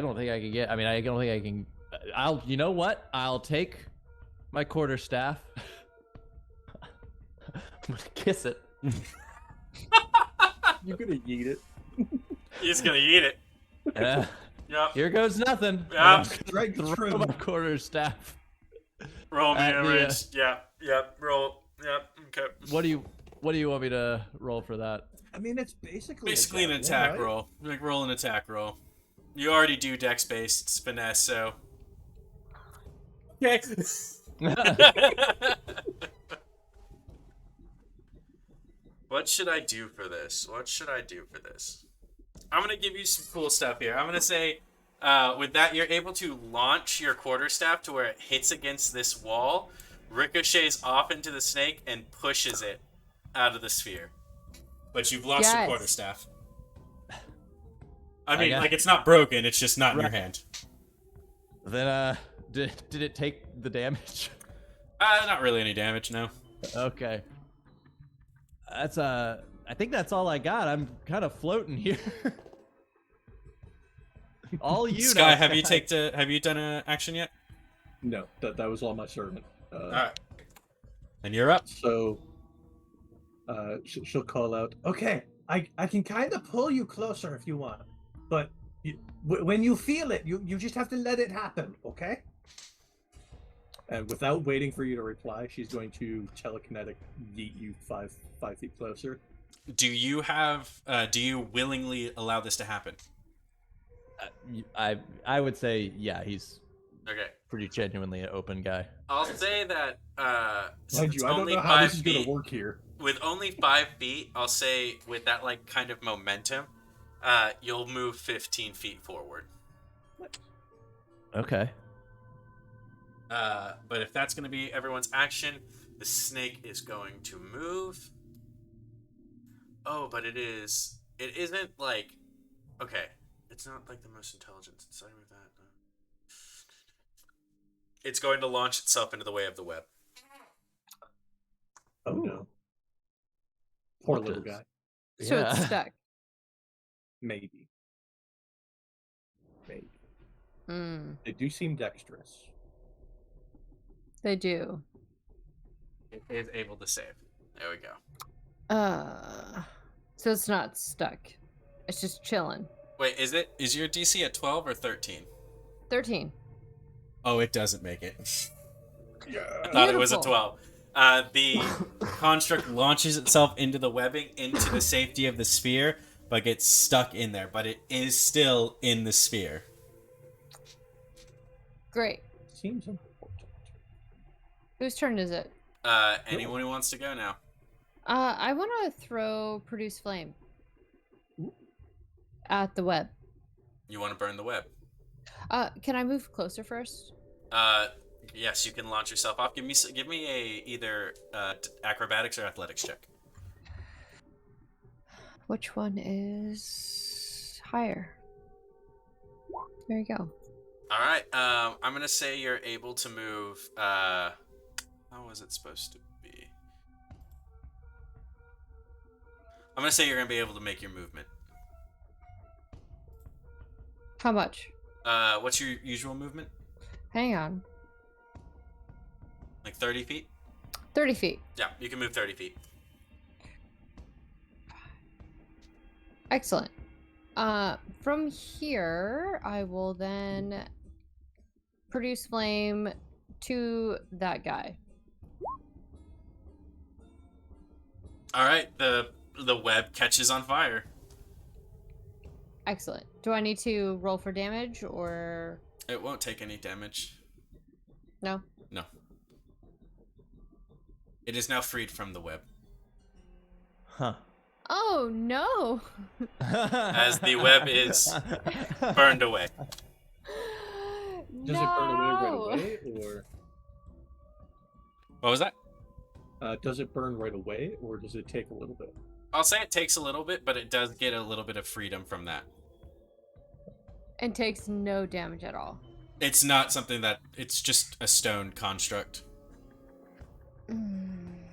don't think I can get. I mean, I don't think I can. I'll. You know what? I'll take my quarterstaff. I'm gonna kiss it. You're gonna yeet it. He's gonna eat it. Yep. Here goes nothing. Yeah. Right Throw through. my quarterstaff. Roll me At a the, range. Yep. Roll. Yep. Okay. What do you want me to roll for that? I mean, it's basically Basically an a attack right? roll. Like roll an attack roll. You already do dex based. It's finesse, so. Okay. What should I do for this? I'm gonna give you some cool stuff here. I'm gonna say, with that, you're able to launch your quarterstaff to where it hits against this wall, ricochets off into the snake, and pushes it out of the sphere. But you've lost your Yes. quarterstaff. I mean, got- like, it's not broken, it's just not in your Right. hand. Then did it take the damage? Not really any damage, no. Okay. That's I think that's all I got. I'm kind of floating here. All you Sky, know, have you done an action yet? No, that was all my servant. Alright. And you're up. So, she'll call out, "Okay, I can kind of pull you closer if you want, but when you feel it, you just have to let it happen, okay?" And without waiting for you to reply, she's going to telekinetic yeet you five feet closer. Do you willingly allow this to happen? I would say yeah, he's Okay. pretty genuinely an open guy. I'll say that Mind since you, I don't only know how 5 this is going feet, to work here. with only 5 feet, I'll say with that like kind of momentum, you'll move 15 feet forward. Okay. But if that's going to be everyone's action, the snake is going to move. Oh, but it isn't like, okay, it's not like the most intelligent inside of that. It's going to launch itself into the way of the web. Oh no. Poor What little does- guy. So it's Yeah. stuck. Maybe. Mm, They do seem dexterous. they do. It is able to save. There we go. So it's not stuck. It's just chilling. Wait, is your DC at 12 or 13? 13. Oh, it doesn't make it. Yeah. I thought it was a Beautiful. 12. The construct launches itself into the webbing, into the safety of the sphere, but gets stuck in there. But it is still in the sphere. Great. Seems important. Whose turn is it? Anyone who wants to go now? I want to throw Produce Flame at the web. You want to burn the web? Can I move closer first? Yes, you can launch yourself off. Give me a either acrobatics or athletics check. Which one is higher? There you go. All right. I'm gonna say you're able to move. How was it supposed to be? I'm gonna say you're gonna be able to make your movement. How much? What's your usual movement? Hang on. Like 30 feet? 30 feet. Yeah, you can move 30 feet. Excellent. From here, I will then produce flame to that guy. All right. The web catches on fire. Excellent. Do I need to roll for damage or It won't take any damage. no? No. It is now freed from the web. Huh. Oh no! As the web is burned away. Does it burn away right away, or What was that? does it burn right away, or does it take a little bit? I'll say it takes a little bit, but it does get a little bit of freedom from that. And takes no damage at all. It's not something that... It's just a stone construct.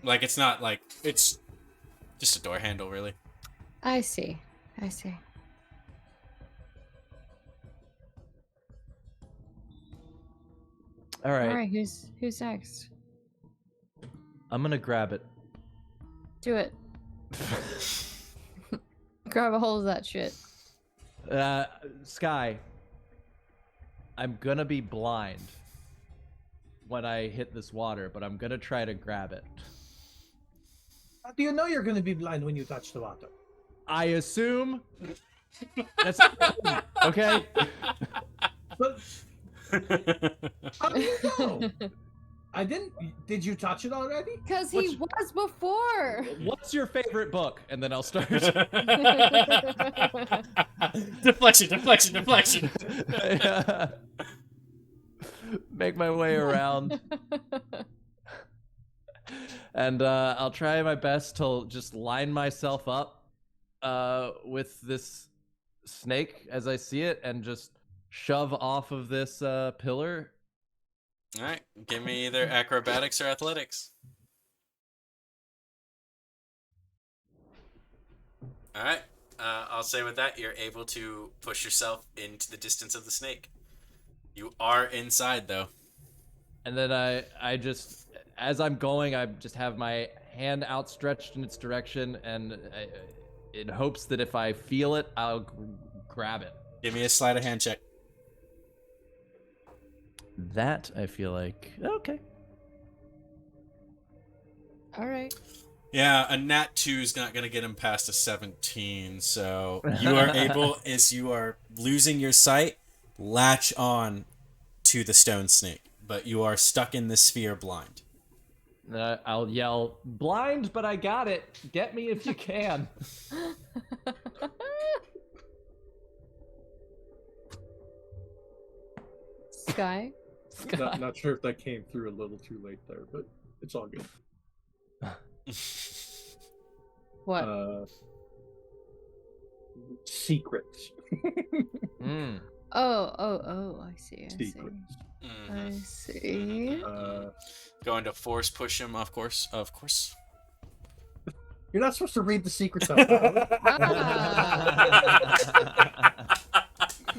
Like, it's not like, it's just a door handle, really. I see. All right. All right, who's next? I'm gonna grab it. Do it. Grab a hold of that shit. Sky, I'm gonna be blind when I hit this water, but I'm gonna try to grab it. How do you know you're going to be blind when you touch the water? I assume that's okay. But how do you know? I didn't. Did you touch it already? Because he was before. What's your favorite book? And then I'll start. Deflection. Make my way around. And I'll try my best to just line myself up with this snake as I see it and just shove off of this pillar. All right, give me either acrobatics or athletics. All right, I'll say with that, you're able to push yourself into the distance of the snake. You are inside, though. And then I just, as I'm going, I just have my hand outstretched in its direction, and in hopes that if I feel it, I'll grab it. Give me a sleight of hand check. That, I feel like, okay. All right. Yeah, a nat 2 is not going to get him past a 17, so you are able, as you are losing your sight, latch on to the stone snake, but you are stuck in the sphere blind. I'll yell, blind, but I got it. Get me if you can. Sky? Not sure if that came through a little too late there, but it's all good. What? Secrets. Oh, I see. Secrets. I see. Going to force push him, of course. You're not supposed to read the secrets out loud.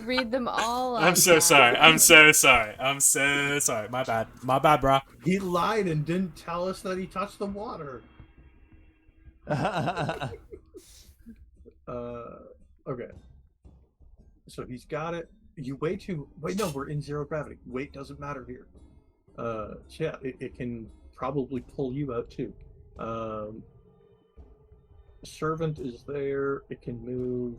Read them all out. I'm so sorry. My bad, bro. He lied and didn't tell us that he touched the water. Okay. So he's got it. You wait, no, we're in zero gravity. Weight doesn't matter here. So yeah, it can probably pull you out too. Servant is there. It can move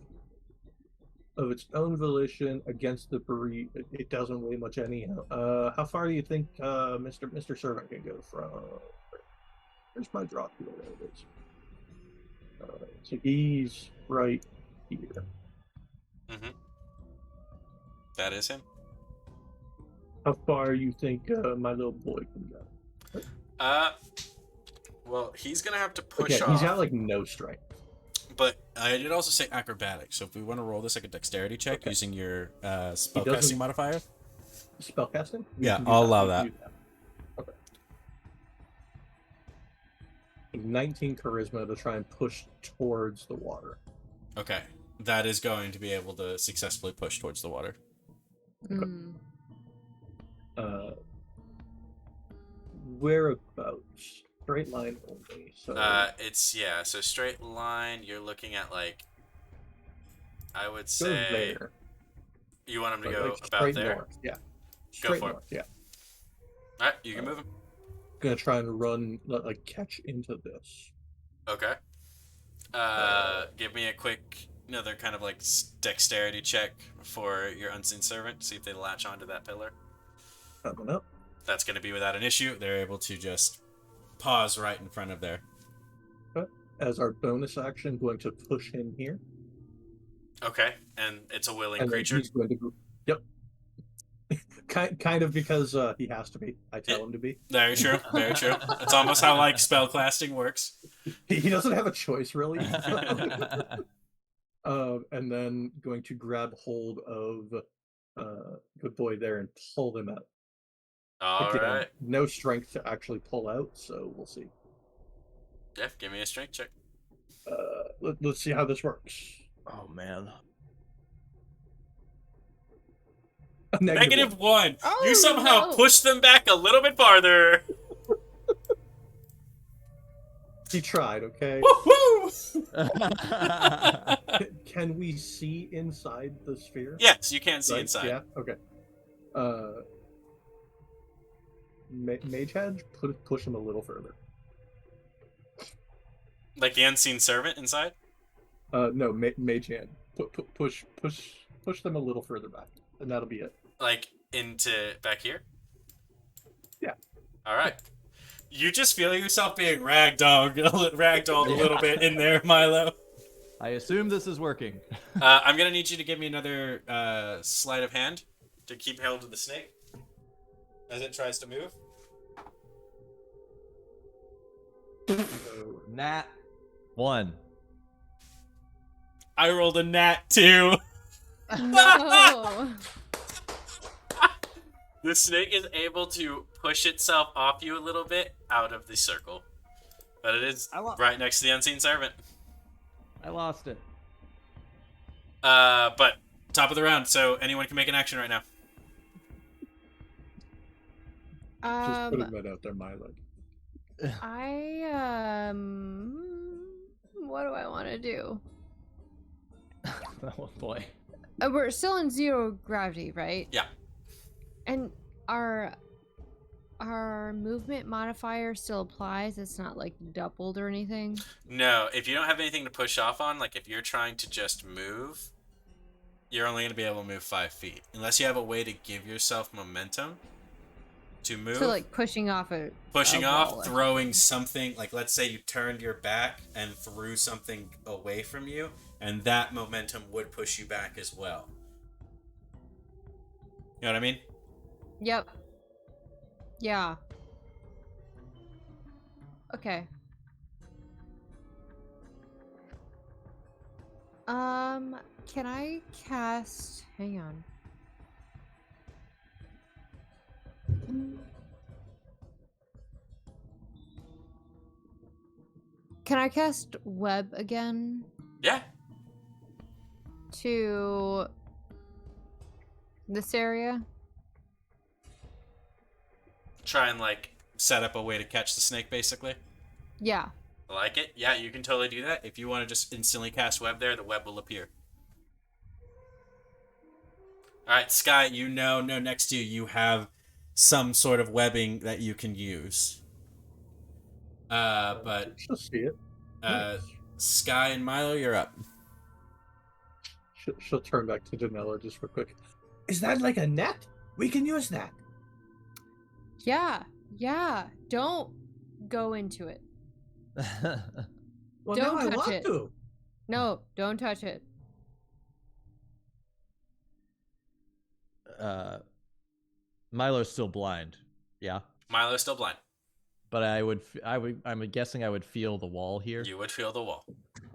of its own volition against the debris. It doesn't weigh much anyhow. How far do you think Mr. Servant can go from? There's my drop. There it is. So he's right here. Mm-hmm. That is him. How far you think my little boy can go? Well, he's gonna have to push Okay, off. he's got like no strength. But I did also say acrobatics, so if we want to roll this like a dexterity check using your spellcasting modifier. Spellcasting? Yeah, I'll allow that. Okay. 19 charisma to try and push towards the water. Okay, that is going to be able to successfully push towards the water. Mm. Whereabouts? Straight line only. So so straight line. You're looking at like, I would go say there. you want him to But, go like, about straight there. North. Yeah. Go Straight for it. north. Yeah. All right, you can move him. Gonna try and run, like catch into this. Okay. Give me a quick another kind of like dexterity check for your unseen servant. See if they latch onto that pillar. Coming up. That's going to be without an issue. They're able to just pause right in front of there. As our bonus action, going to push him here. Okay, and it's a willing And then creature. he's going to yep. kind of because he has to be. I tell him to be. Very true. Very true. It's almost how like spellcasting works. He doesn't have a choice really. And then going to grab hold of good boy there and pull them out. All Again, right. no strength to actually pull out, so we'll see. Jeff, give me a strength check. Let's see how this works. Oh man. Negative one. Oh, You somehow no. push them back a little bit farther. He tried, okay? Woohoo! Can we see inside the sphere? Yes, you can see Right? inside. Yeah, okay. Mage Hand, push him a little further. Like the unseen servant inside? No, Mage Hand. Push them a little further back, and that'll be it. Like into back here? Yeah. All right. You just feel yourself being ragdolled a little bit in there, Milo. I assume this is working. I'm gonna need you to give me another sleight of hand to keep held to the snake as it tries to move. Nat 1. I rolled a nat 2. No. The snake is able to push itself off you a little bit out of the circle, but it is right next to the unseen servant. I lost it. But top of the round, so anyone can make an action right now. Just putting that out there, Milo. What do I want to do? Oh boy. We're still in 0 gravity, right? Yeah. And our movement modifier still applies. It's not like doubled or anything. No, if you don't have anything to push off on, like if you're trying to just move, you're only going to be able to move 5 feet. Unless you have a way to give yourself momentum to move. So like pushing off Pushing a off, wall or throwing something, like let's say you turned your back and threw something away from you, and that momentum would push you back as well. You know what I mean? Yep. Yeah. Okay. Can I cast... Hang on. Can I cast web again Yeah. to this area? Try and like set up a way to catch the snake, basically. Yeah. I like it. Yeah, you can totally do that. If you want to just instantly cast web there, the web will appear. All right, Sky, you know next to you, you have some sort of webbing that you can use. But She'll see it. Nice. Sky and Milo, you're up. She'll turn back to Danella just real quick. Is that like a net? We can use that. Yeah. Don't go into it. Well, Don't now I touch want it. to. No, don't touch it. Milo's still blind. Yeah. Milo's still blind. But I'm guessing I would feel the wall here. You would feel the wall.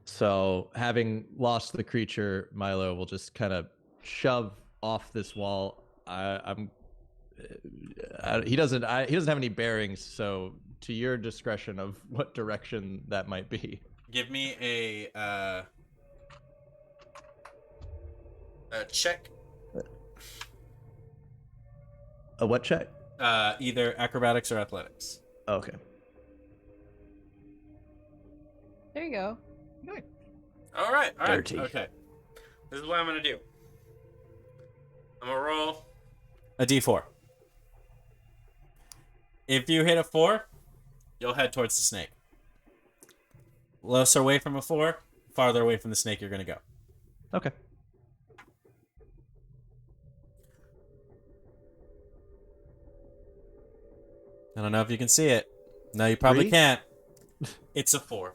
So, having lost the creature, Milo will just kind of shove off this wall. He doesn't have any bearings, so to your discretion of what direction that might be. Give me a check. A what check? Either acrobatics or athletics. Okay. There you go. All right. Dirty. Okay. This is what I'm gonna do. I'm gonna roll a d4. If you hit a 4, you'll head towards the snake. Closer away from a 4, farther away from the snake you're gonna go. Okay. I don't know if you can see it. No, you probably 3? can't. It's a 4.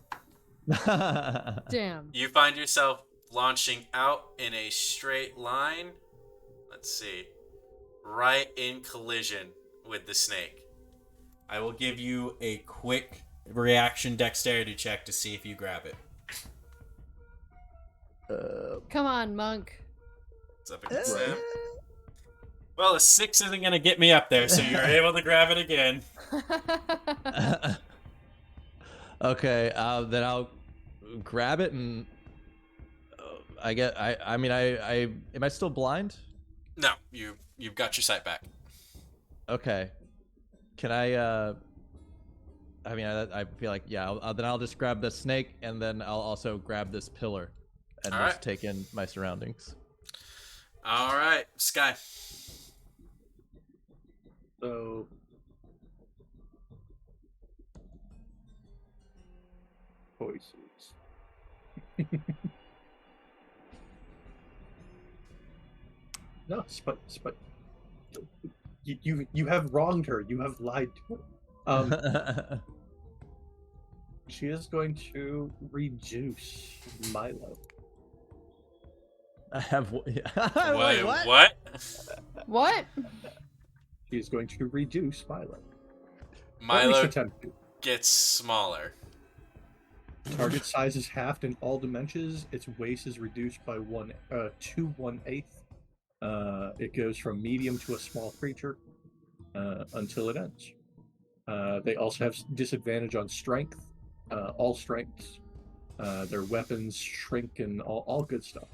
Damn. You find yourself launching out in a straight line. Let's see. Right in collision with the snake. I will give you a quick reaction dexterity check to see if you grab it. Come on, monk. It's up against them. Well, a 6 isn't gonna get me up there, so you're able to grab it again. Okay, then I'll grab it and I mean I am I still blind? No, you've got your sight back. Okay. Can I mean I feel like yeah, then I'll just grab the snake and then I'll also grab this pillar and All just right. take in my surroundings. All right, Sky. So choices. No, but you have wronged her. You have lied to her. She is going to reduce Milo. I have Wait, what? what? What? She is going to reduce Milo. Or at least Milo attempt to. gets smaller. Target size is halved in all dimensions. Its waist is reduced by 1/8. It goes from medium to a small creature until it ends. They also have disadvantage on strength, all strengths. Their weapons shrink and all good stuff.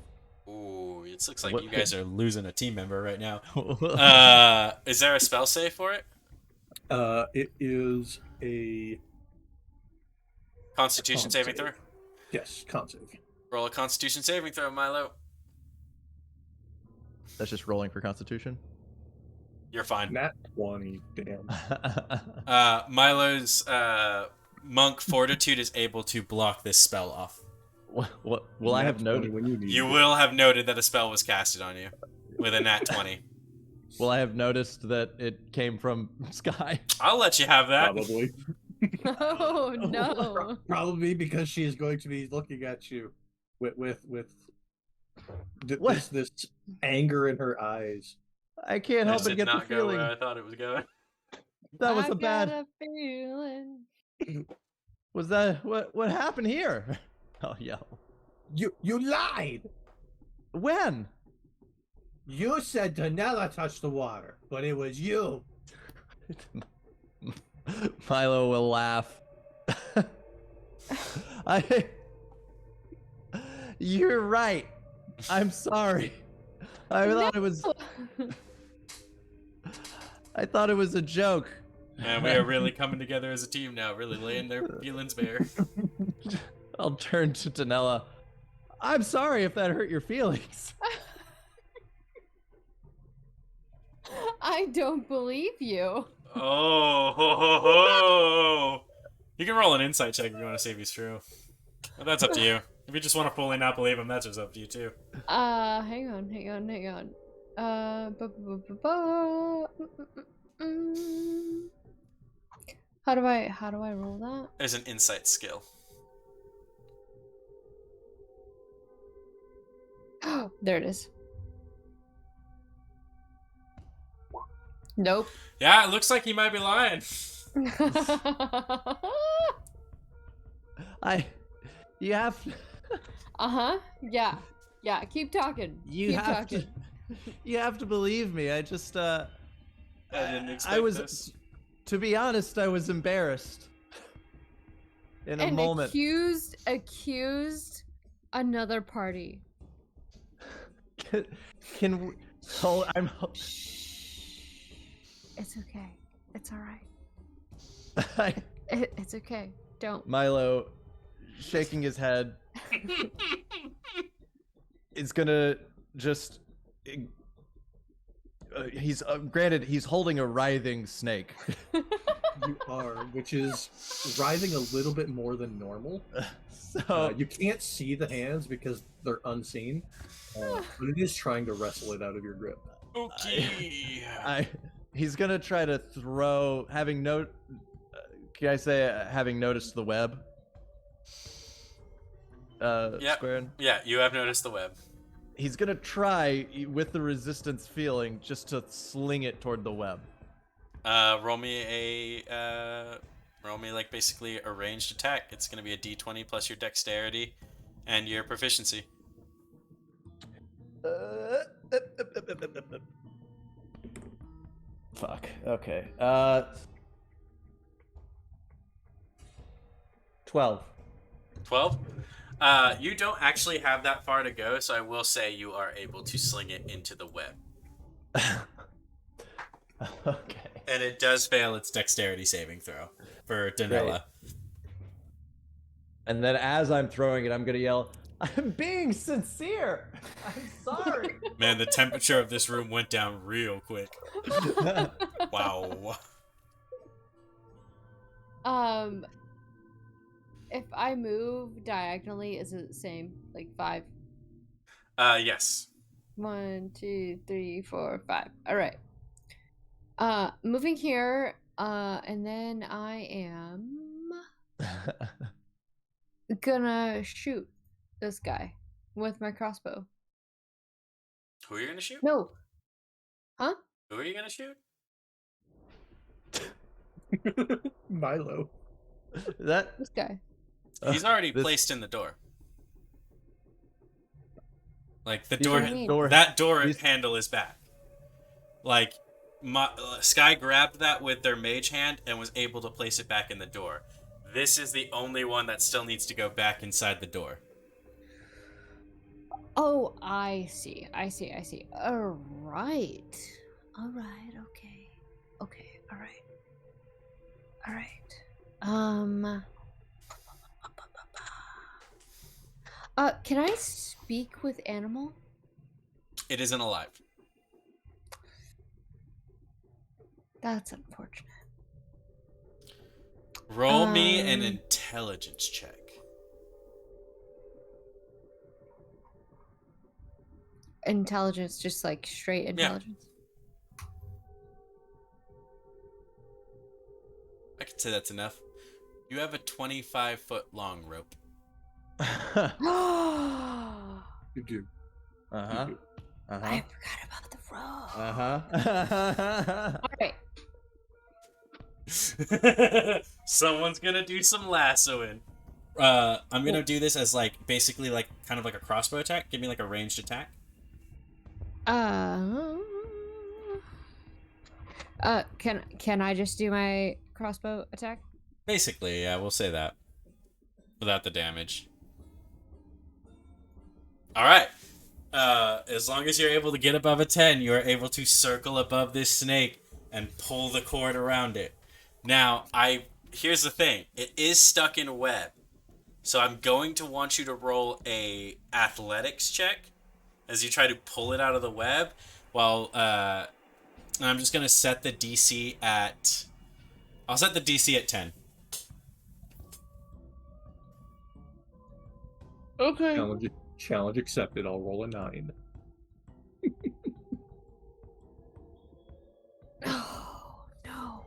Ooh, it looks like What- you guys are losing a team member right now. Is there a spell save for it? It is a Constitution Con saving save. throw? Yes, con save. Roll a Constitution saving throw, Milo. That's just rolling for Constitution. You're fine. Nat 20, damn. Milo's monk fortitude is able to block this spell off. What will I Nat have 20 noted? when you need You it. will have noted that a spell was casted on you with a nat 20. Will I have noticed that it came from Sky? I'll let you have that. Probably. Oh no. Probably because she is going to be looking at you with What? this anger in her eyes. I can't help This but did get the not go feeling where I thought it was going. that was I a bad. got a feeling. Was that what happened here? Oh yeah. You lied. When? You said Danella touched the water, but it was you. Milo will laugh. I. You're right. I'm sorry. I thought it was. I thought it was a joke. And we are really coming together as a team now, really laying their feelings bare. I'll turn to Danella. I'm sorry if that hurt your feelings. I don't believe you. Oh, ho, ho, ho. You can roll an insight check if you want to see if he's true. But that's up to you. If you just want to fully not believe him, that's just up to you too. Hang on. How do I roll that? There's an insight skill. There it is. Nope. Yeah, it looks like he might be lying. You have to, Uh-huh. Yeah. Yeah, keep talking. you keep have talking. to, you have to believe me. I just, I didn't expect I was, this. to be honest, I was embarrassed. In a And moment. accused another party. Can we, hold, I'm, It's okay. It's all right. I, It's okay. Don't. Milo, shaking his head, is gonna just. He's granted he's holding a writhing snake. You are, which is writhing a little bit more than normal. So You can't see the hands because they're unseen, but it is trying to wrestle it out of your grip. Okay. he's gonna try to throw. Having can I say having noticed the web? Yep. Squared. Yeah, you have noticed the web. He's gonna try with the resistance feeling just to sling it toward the web. Roll me like basically a ranged attack. It's gonna be a D20 plus your dexterity and your proficiency. Okay. 12. 12. You don't actually have that far to go, so I will say you are able to sling it into the web. Okay. And it does fail its dexterity saving throw for Danella. And then as I'm throwing it, I'm gonna yell, "I'm being sincere. I'm sorry." Man, the temperature of this room went down real quick. Wow. If I move diagonally, is it the same? Like 5? Yes. 1, 2, 3, 4, 5. All right. Moving here, and then I am gonna shoot this guy with my crossbow. Who are you gonna shoot? No. Huh? Who are you gonna shoot? Milo. This guy. He's already placed in the door. Like the door, What do you mean? that door handle is back. Like, Sky grabbed that with their mage hand and was able to place it back in the door. This is the only one that still needs to go back inside the door. Oh, I see. All right. Okay. All right. Can I speak with animal? It isn't alive. That's unfortunate. Roll me an intelligence check. Intelligence, just like straight intelligence. I could say that's enough. You have a 25-foot long rope. You do. Uh-huh. I forgot about the rope. Uh-huh. All right. Someone's gonna do some lassoing. I'm gonna do this as like basically like kind of like a crossbow attack. Give me like a ranged attack. Can I just do my crossbow attack? Basically, yeah, we'll say that. Without the damage. Alright. As long as you're able to get above a 10, you are able to circle above this snake and pull the cord around it. Now, here's the thing. It is stuck in a web. So I'm going to want you to roll a athletics check as you try to pull it out of the web. While, and I'm just going to set the DC at... I'll set the DC at 10. Okay. Challenge accepted. I'll roll a 9. Oh, no.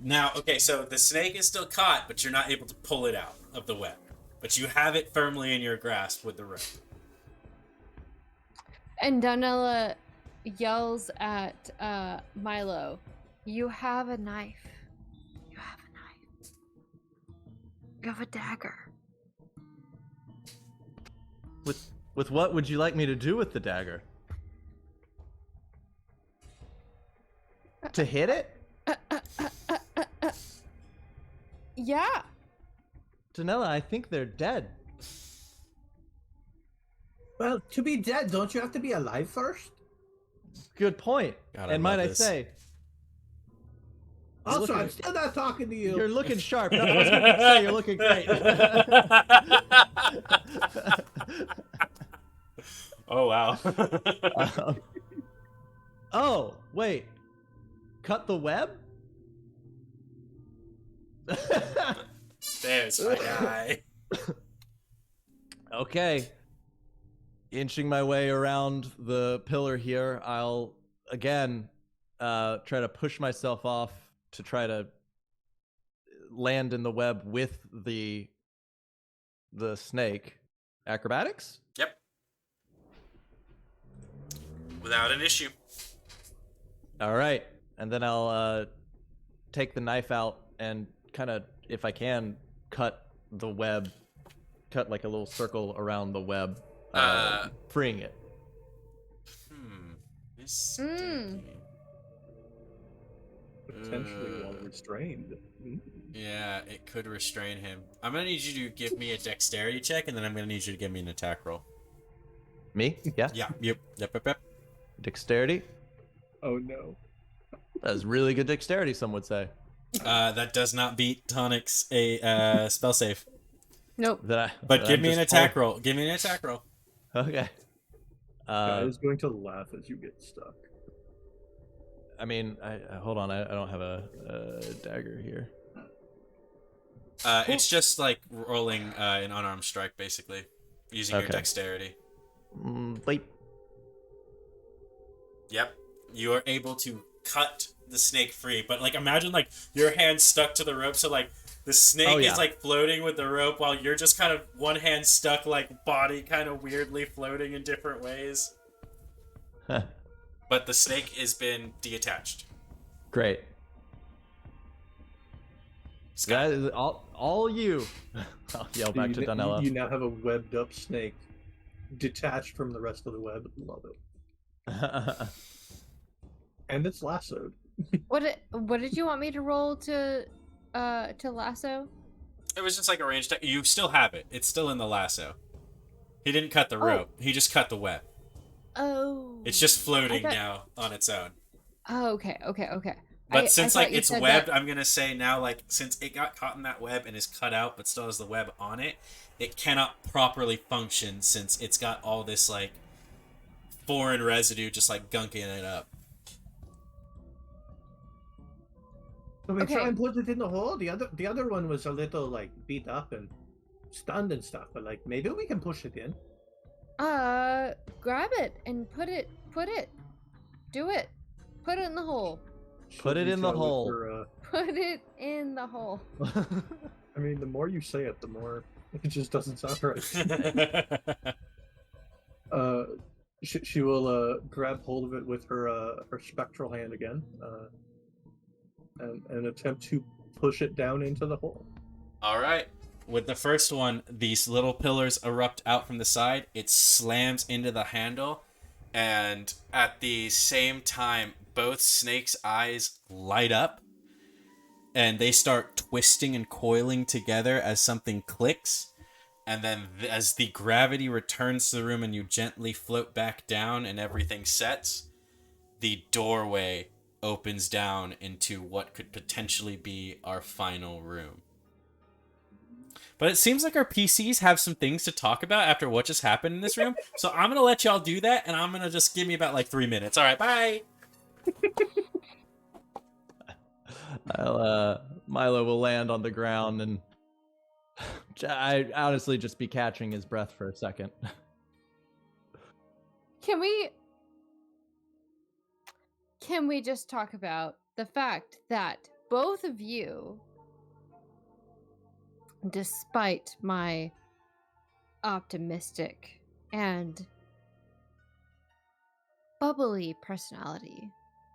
Now, okay, so the snake is still caught, but you're not able to pull it out of the web. But you have it firmly in your grasp with the rope. And Donella yells at Milo, "You have a knife. You have a knife. You have a dagger." With what would you like me to do with the dagger? To hit it? Yeah. Danella, I think they're dead. Well, to be dead, don't you have to be alive first? Good point. God, and I might love I this. say, Also, I'm still not talking to you. you're looking sharp. No, I was going to say you're looking great. Oh, wow. Oh, wait. Cut the web? There's my guy. Okay. Inching my way around the pillar here, I'll again try to push myself off to try to land in the web with the snake. Acrobatics? Yep. Without an issue. All right. And then I'll take the knife out and kind of, if I can, cut the web, cut like a little circle around the web, freeing it. Potentially while restrained. Yeah, it could restrain him. I'm gonna need you to give me a dexterity check, and then I'm gonna need you to give me an attack roll. Me? Yeah. Yeah. Yep. Dexterity. Oh no. That's really good dexterity, some would say. That does not beat Tonic's spell save. Nope. But give me an attack roll. Give me an attack roll. Okay. Guy is going to laugh as you get stuck. I mean, hold on. I don't have a dagger here. It's just like rolling an unarmed strike, basically, using your Okay. dexterity. Bleep. Yep. You are able to cut the snake free, but like imagine like your hand stuck to the rope, so like the snake is like floating with the rope while you're just kind of one hand stuck, like body kind of weirdly floating in different ways. But the snake has been detached. Great. Guys, all you. I'll yell back to Donella. You now have a webbed up snake detached from the rest of the web. Love it. And it's lassoed. What did you want me to roll to lasso? It was just like a ranged. You still have it. It's still in the lasso. He didn't cut the rope. He just cut the web. Oh. It's just floating now on its own. Oh, okay. But since like it's webbed, I'm gonna say now, like, since it got caught in that web and is cut out but still has the web on it, it cannot properly function since it's got all this like foreign residue just like gunking it up. So we try and put it in the hole. The other one was a little like beat up and stunned and stuff, but like maybe we can push it in. Grab it and put it. Do it. Put it in the hole. Put it in the hole. Put it in the hole. I mean, the more you say it, the more it just doesn't sound right. She will grab hold of it with her spectral hand again, and attempt to push it down into the hole. All right. With the first one, these little pillars erupt out from the side. It slams into the handle, and at the same time, both Snake's eyes light up, and they start twisting and coiling together as something clicks. And then as the gravity returns to the room and you gently float back down and everything sets, the doorway opens down into what could potentially be our final room. But it seems like our PCs have some things to talk about after what just happened in this room. So I'm going to let y'all do that, and I'm going to just give me about like 3 minutes. All right, bye. Milo will land on the ground, and I honestly just be catching his breath for a second. Can we just talk about the fact that both of you, despite my optimistic and bubbly personality,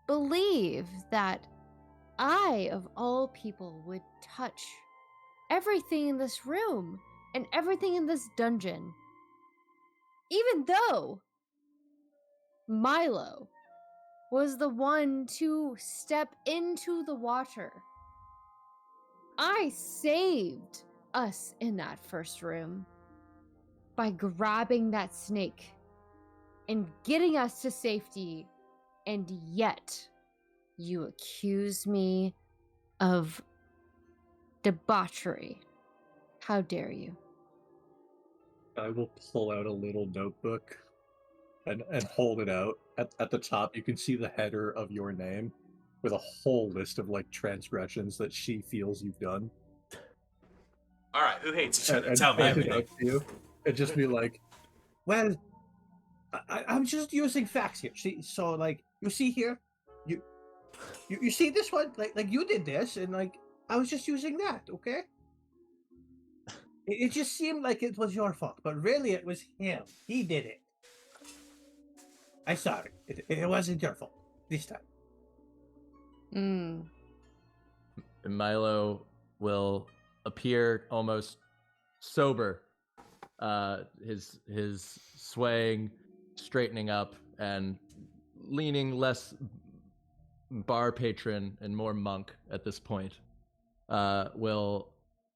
believe that I, of all people, would touch everything in this room and everything in this dungeon, even though Milo was the one to step into the water. I saved us in that first room by grabbing that snake and getting us to safety, and yet you accuse me of debauchery. How dare you? I will pull out a little notebook and hold it out. At the top, you can see the header of your name with a whole list of like transgressions that she feels you've done. All right, who hates each other? And Tell me pass it everything. out to you. It'd just be like, well, I'm just using facts here. See, so like you see here, you see this one, like you did this, and like I was just using that. Okay. It just seemed like it was your fault, but really it was him. He did it. I'm sorry. It wasn't your fault this time. Milo will appear almost sober, his swaying, straightening up, and leaning less bar patron and more monk at this point will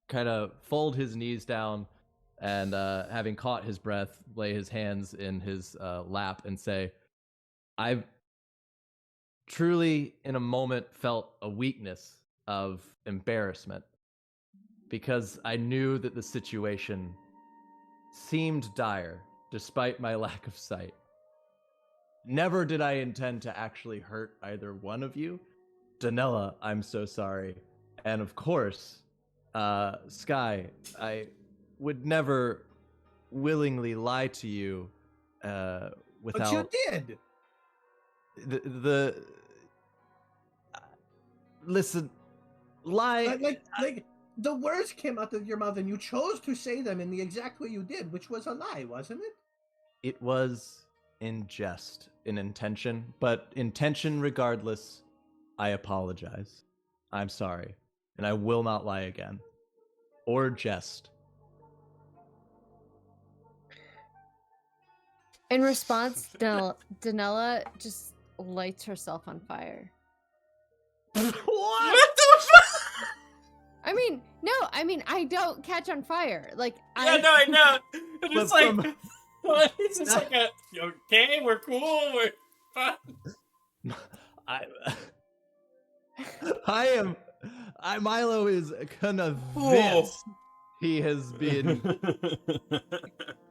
kind of fold his knees down and, having caught his breath, lay his hands in his lap and say, I've truly, in a moment, felt a weakness of embarrassment because I knew that the situation seemed dire despite my lack of sight. Never did I intend to actually hurt either one of you. Danella, I'm so sorry. And of course, Sky, I would never willingly lie to you without... But you did! Listen, lie... Like, the words came out of your mouth and you chose to say them in the exact way you did, which was a lie, wasn't it? It was in jest, in intention, but intention regardless, I apologize. I'm sorry, and I will not lie again. Or jest. In response, Danella just lights herself on fire. What? What the fuck? I mean, I don't catch on fire. Like, Yeah, no, I know. And it's But like, what? It's just like a, okay, we're cool, we're fine. Milo is convinced he has been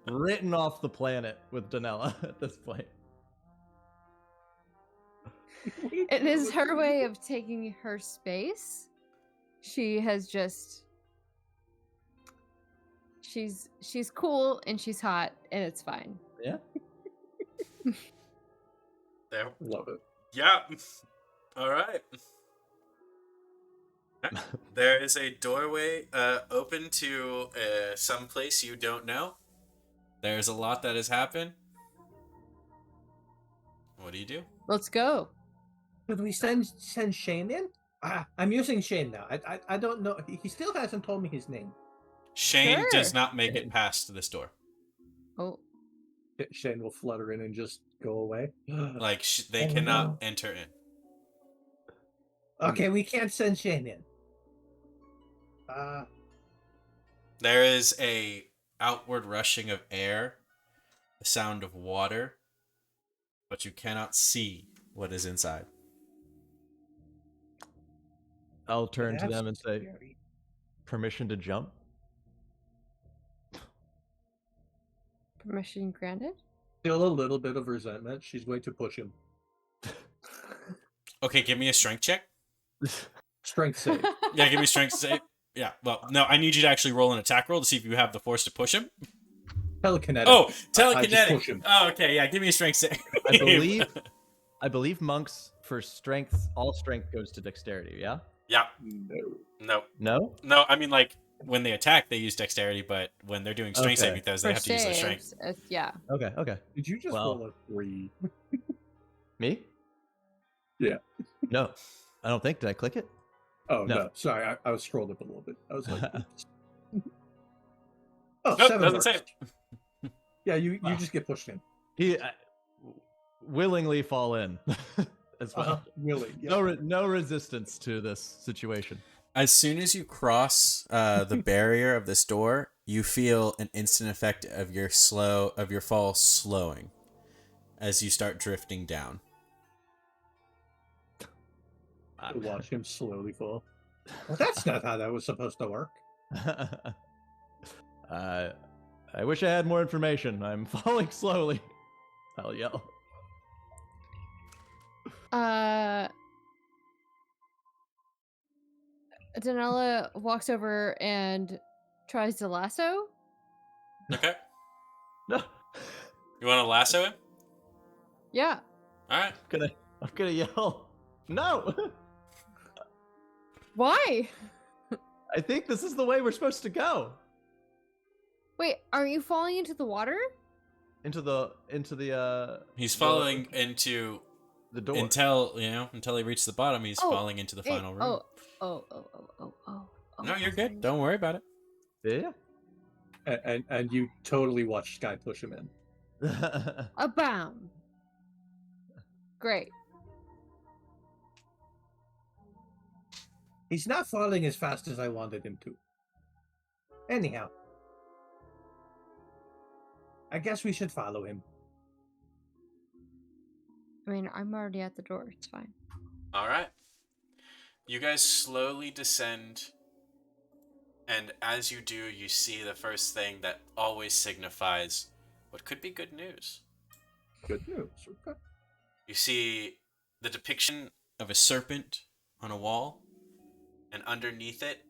written off the planet with Danella at this point. It is her way of taking her space. She has just... She's cool and she's hot and it's fine. Yeah. There. Love it. Yeah. All right. There is a doorway open to some place you don't know. There's a lot that has happened. What do you do? Let's go. Could we send Shane in? I'm using Shane now. I don't know. He still hasn't told me his name. Shane Sure. does not make it past this door. Oh, Shane will flutter in and just go away. Like, they Oh, cannot no. enter in. Okay, we can't send Shane in. There is a outward rushing of air, the sound of water, but you cannot see what is inside. I'll turn to That's them and say, scary. permission to jump? permission granted? Still a little bit of resentment. She's going to push him. Okay, give me a strength check. Strength save. Yeah, give me a strength save. Yeah, well, no, I need you to actually roll an attack roll to see if you have the force to push him. Telekinetic. Oh, I just telekinetic. push him. Oh, okay, yeah, give me a strength save. I believe monks for strength, all strength goes to dexterity, yeah? Yeah, No. no. No? I mean, like, when they attack, they use dexterity, but when they're doing strength Okay. saving throws, they For have to use their strength. saves, yeah. Okay. Did you just Well- roll a 3? Me? Yeah. No. I don't think. Did I click it? Oh, No. no. Sorry, I was scrolled up a little bit. I was like... oh, Nope, 7 doesn't works. say it. Yeah, you just get pushed in. He willingly fall in as well. Really. Yeah. No resistance to this situation. As soon as you cross the barrier of this door, you feel an instant effect of your fall slowing as you start drifting down. To watch him slowly fall. Well, that's not how that was supposed to work. I wish I had more information. I'm falling slowly. I'll yell. Danella walks over and tries to lasso. Okay. No. You want to lasso him? Yeah. All right. I'm gonna yell. No. Why? I think this is the way we're supposed to go. Wait, are you falling into the water? Into the He's falling into the door. until he reaches the bottom. He's Oh, falling into the final room. Oh. No, you're good. Don't worry about it. Yeah. And you totally watch Sky push him in. A bound. Great. He's not falling as fast as I wanted him to. Anyhow, I guess we should follow him. I mean, I'm already at the door. It's fine. All right. You guys slowly descend, and as you do, you see the first thing that always signifies what could be good news. Good news. Okay. You see the depiction of a serpent on a wall, and underneath it,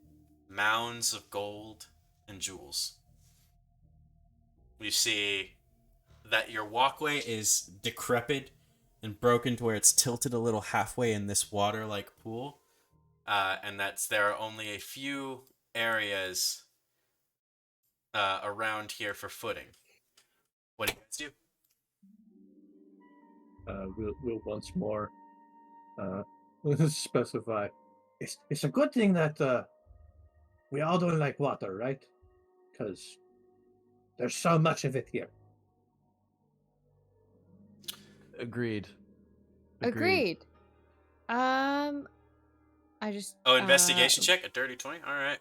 mounds of gold and jewels. You see that your walkway is decrepit and broken to where it's tilted a little halfway in this water-like pool, and there are only a few areas around here for footing. What do you guys do? We'll once more specify. It's a good thing that we all don't like water, right? Because there's so much of it here. Agreed. Agreed. I just. Investigation check, a dirty 20. All right.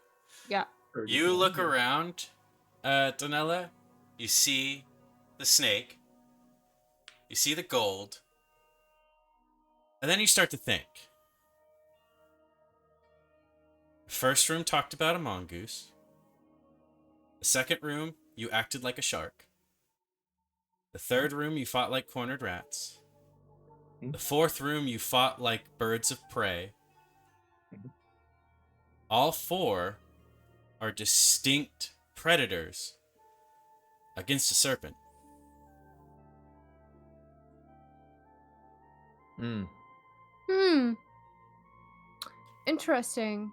Yeah. You look around, Donella. You see the snake. You see the gold. And then you start to think. The first room talked about a mongoose. The second room, you acted like a shark. The third room, you fought like cornered rats. The fourth room, you fought like birds of prey. All four are distinct predators against a serpent. Interesting.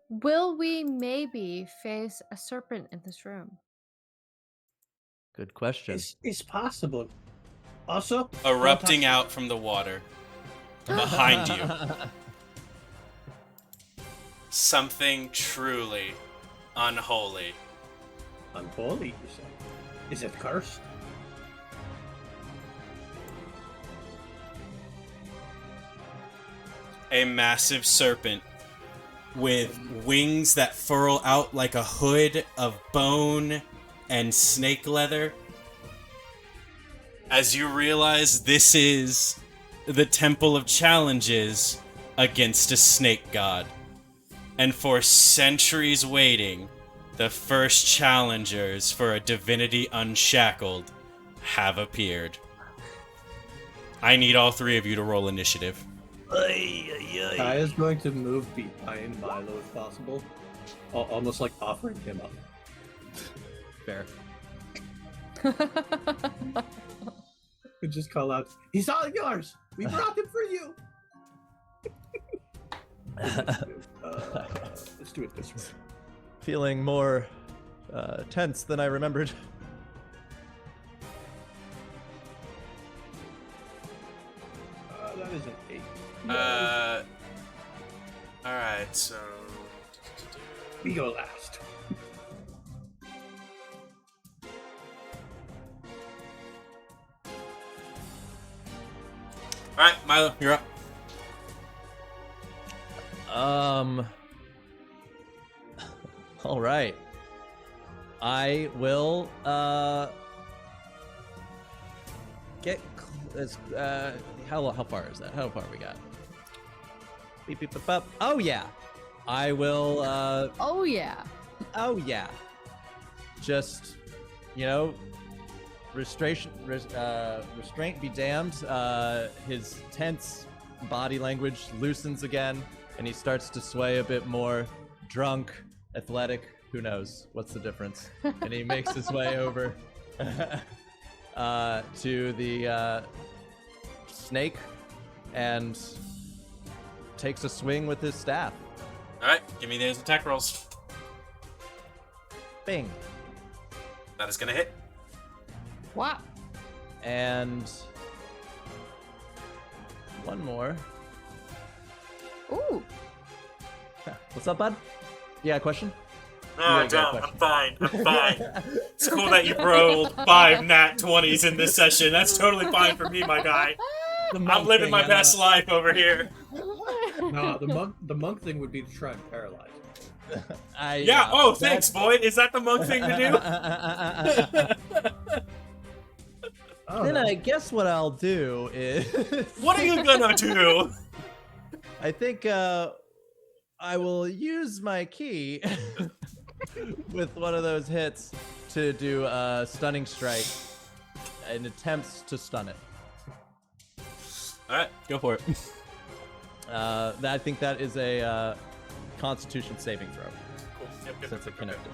Will we maybe face a serpent in this room? Good question. It's possible. Also, Erupting out from the water behind you. Something truly unholy. Unholy, you say? Is it cursed? A massive serpent with wings that furl out like a hood of bone and snake leather. As you realize this is the Temple of Challenges against a snake god. And for centuries waiting, the first challengers for a divinity unshackled have appeared. I need all three of you to roll initiative. Kai is going to move behind Milo if possible, almost like offering him up. Fair. Could just call out, He's all yours! We brought him for you! let's do it this way. Feeling more tense than I remembered. That is an 8. Alright, so... We go last. Alright, Milo, you're up. All right. I will get as how far is that? How far we got? Beep beep beep up. Oh yeah. I will Oh yeah. oh yeah. Just restraint be damned. His tense body language loosens again, and he starts to sway a bit more. Drunk, athletic, who knows? What's the difference? And he makes his way over to the snake and takes a swing with his staff. Alright, give me those attack rolls. Bing. That is gonna hit. Wow. And one more. Ooh. What's up, bud? Yeah, question? No, You got a I'm question. fine. I'm fine. It's cool that you rolled 5 nat 20s in this session. That's totally fine for me, my guy. The I'm monk living thing, my I best know. life over here. No, the monk thing would be to try and paralyze. Yeah. Oh, thanks, Boyd. Is that the monk thing to do? Oh, Then no. I guess what I'll do is. What are you gonna do? I think I will use my key with one of those hits to do a stunning strike in attempts to stun it. All right, go for it. I think that is a Constitution saving throw. Cool. Yep, Since it connected.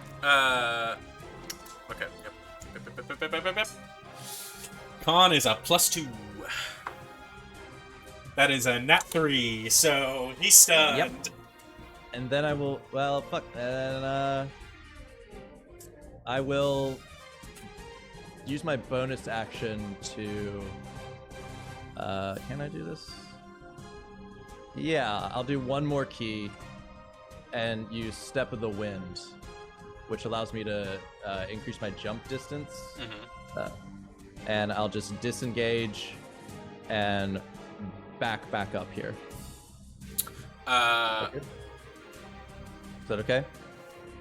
Okay. Yep. Con is a +2. That is a nat 3, so he's stunned. Yep. And then I will. Well, fuck. And I will use my bonus action to. Can I do this? Yeah, I'll do one more key and use Step of the Wind, which allows me to increase my jump distance. And I'll just disengage and back up here. Is that okay?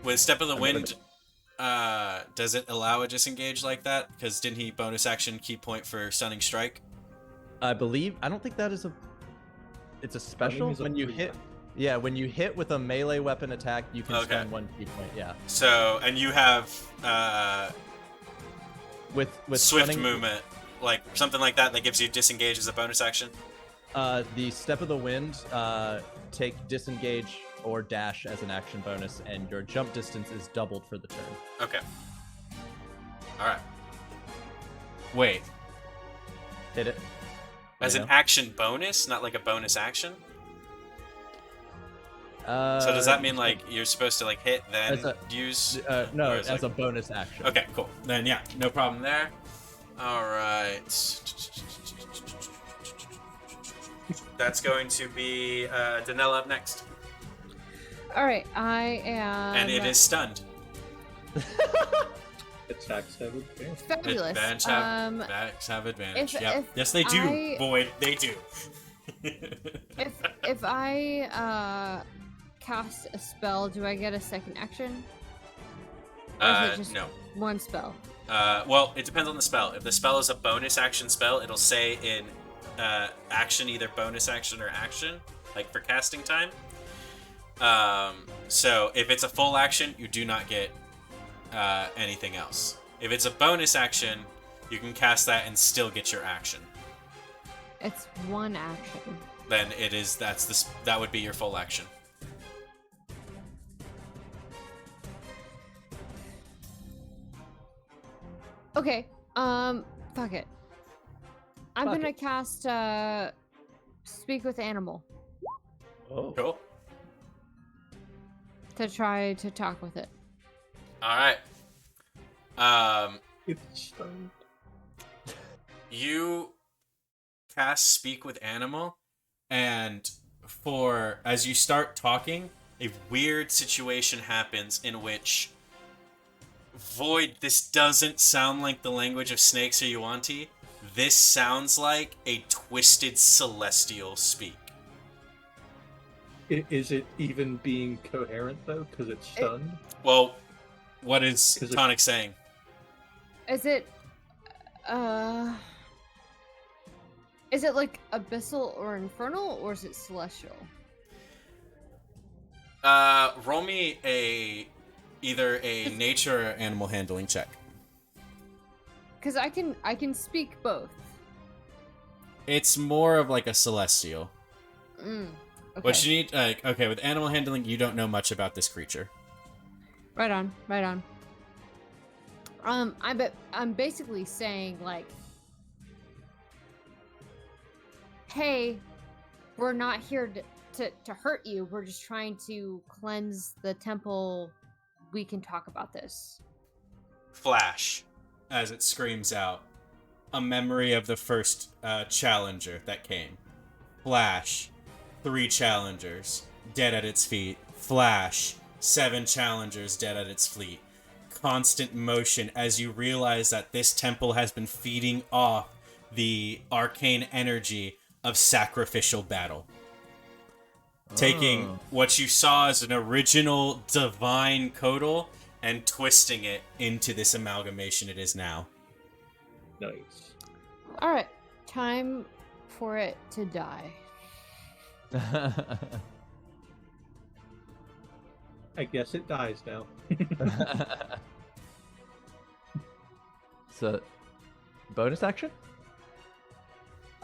With Step of the Wind, does it allow a disengage like that? Because didn't he bonus action key point for Stunning Strike? I believe. I don't think that is a. It's a special is a when you free hit. one. Yeah, when you hit with a melee weapon attack, you can Okay. spend 1 key point. Yeah. So, and you have With swift stunning, movement, like something like that gives you disengage as a bonus action. The Step of the Wind, take disengage or dash as an action bonus, and your jump distance is doubled for the turn. Okay. All right. Wait, Hit it. as an action bonus, not like a bonus action. So does that mean like you're supposed to like hit then as a- use? No, or is, as like- a bonus action. Okay, cool. Then yeah, no problem there. All right. That's going to be Danella up next, All right, I am. and it is stunned. Attacks have advantage. fabulous. Backs have advantage. if- Yep. if Yes, they do. I- Boyd, they do. If I cast a spell, do I get a second action? Or is it just No. one spell? Well, it depends on the spell. If the spell is a bonus action spell, it'll say in action either bonus action or action, like for casting time. So if it's a full action, you do not get anything else. If it's a bonus action, you can cast that and still get your action. It's one action. Then it is that would be your full action. Okay. Fuck it. I'm Fuck gonna it. cast Speak with Animal Oh, Cool. to try to talk with it. All right. it's stunned. You cast Speak with Animal, and as you start talking, a weird situation happens in which Void, this doesn't sound like the language of snakes or Yuan-Ti. This sounds like a twisted celestial speak. Is it even being coherent though? Because it's stunned. Well, what is Is it- Tonic saying? Is it is it like abyssal or infernal, or is it celestial? Roll me either a nature or animal handling check. Because I can speak both. It's more of like a celestial. Okay. What you need, okay, with animal handling, you don't know much about this creature. Right on. I'm basically saying like, hey, we're not here to hurt you. We're just trying to cleanse the temple. We can talk about this. Flash, as it screams out, a memory of the first challenger that came. Flash, 3 challengers dead at its feet. Flash, 7 challengers dead at its feet. Constant motion as you realize that this temple has been feeding off the arcane energy of sacrificial battle. Taking what you saw as an original divine Kodal and twisting it into this amalgamation it is now. Nice. All right, time for it to die. I guess it dies now. So, bonus action?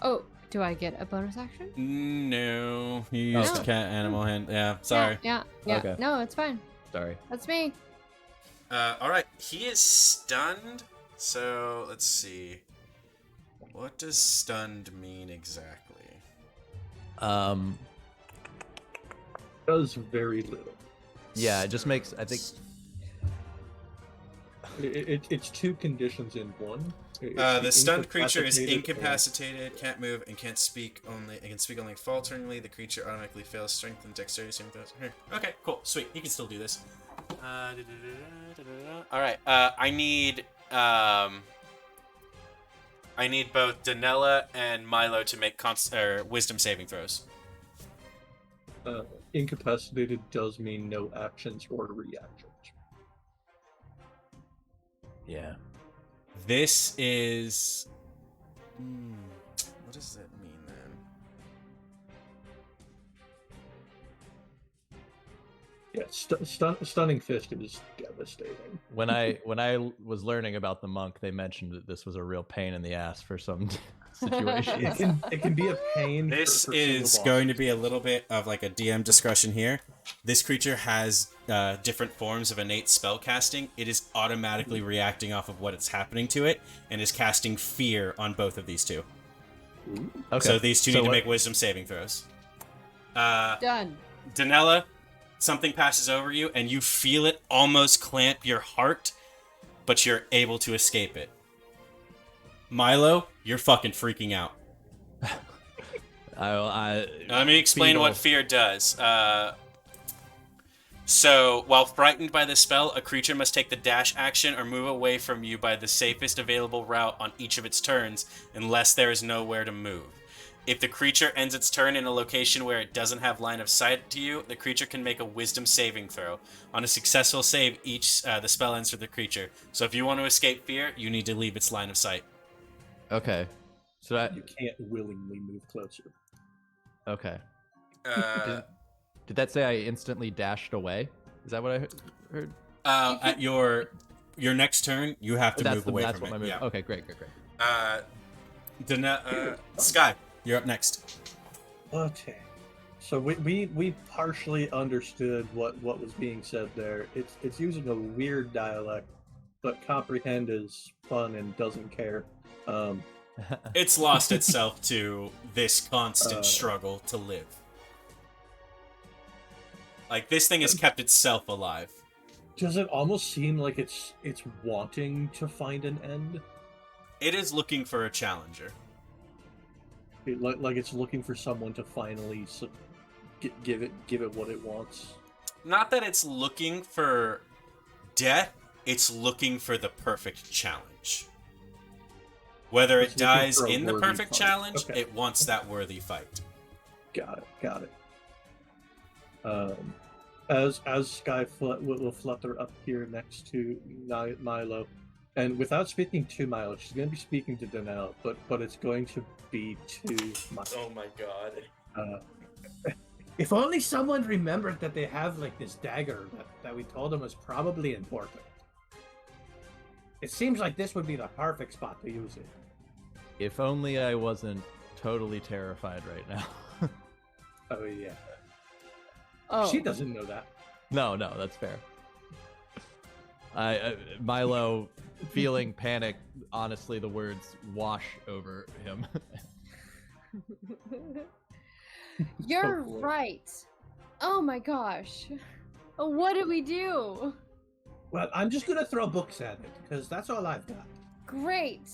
Oh, do I get a bonus action? No, you used Okay. cat animal hand. Yeah, sorry. Yeah. Okay. No, it's fine. Sorry. That's me. All right, he is stunned. So let's see. What does stunned mean exactly? Does very little. Yeah, it just makes, I think, It's two conditions in one. The stunned creature is incapacitated, can't move, and can't speak only. It can speak only falteringly. The creature automatically fails strength and dexterity. Same with those. Here. Okay, cool, sweet. You can still do this. All right. I need both Danella and Milo to make wisdom saving throws. Incapacitated does mean no actions or reactions. yeah. This is. What does that mean then? Yeah, stunning fist is devastating. When I was learning about the monk, they mentioned that this was a real pain in the ass for some situations. It can be a pain. This for is single going to bosses. be a little bit of like a DM discussion here. This creature has different forms of innate spell casting. It is automatically reacting off of what is happening to it and is casting fear on both of these two. Okay. So these two So need to what- make wisdom saving throws. Done. Danella, something passes over you and you feel it almost clamp your heart, but you're able to escape it. Milo, you're fucking freaking out. Let me explain what fear does. So, while frightened by the spell, a creature must take the dash action or move away from you by the safest available route on each of its turns, unless there is nowhere to move. If the creature ends its turn in a location where it doesn't have line of sight to you, the creature can make a wisdom saving throw. On a successful save, the spell ends for the creature. So if you want to escape fear, you need to leave its line of sight. Okay. So that You can't willingly move closer. okay. Uh, Did that say I instantly dashed away? Is that what I heard? at your next turn, you have to move away that's from what it. my move. Yeah. Okay, great. Sky, you're up next. Okay. So we partially understood what was being said there. It's using a weird dialect, but comprehend is fun and doesn't care. It's lost itself to this constant struggle to live. Like, this thing has kept itself alive. Does it almost seem like it's wanting to find an end? It is looking for a challenger. Like it's looking for someone to finally give it what it wants. Not that it's looking for death, it's looking for the perfect challenge. Whether It's it looking dies for a in the worthy perfect fight. challenge, Okay. it wants that worthy fight. Got it. As Sky will flutter up here next to Milo, and without speaking to Milo, she's going to be speaking to Danelle, but it's going to be to Milo. Oh my god. If only someone remembered that they have like this dagger that we told them was probably important. It seems like this would be the perfect spot to use it. If only I wasn't totally terrified right now. Oh yeah. Oh. She doesn't know that. No, that's fair. Milo, feeling panic, honestly, the words wash over him. You're boy. right. Oh my gosh. What do we do? Well, I'm just gonna throw books at it because that's all I've got. Great.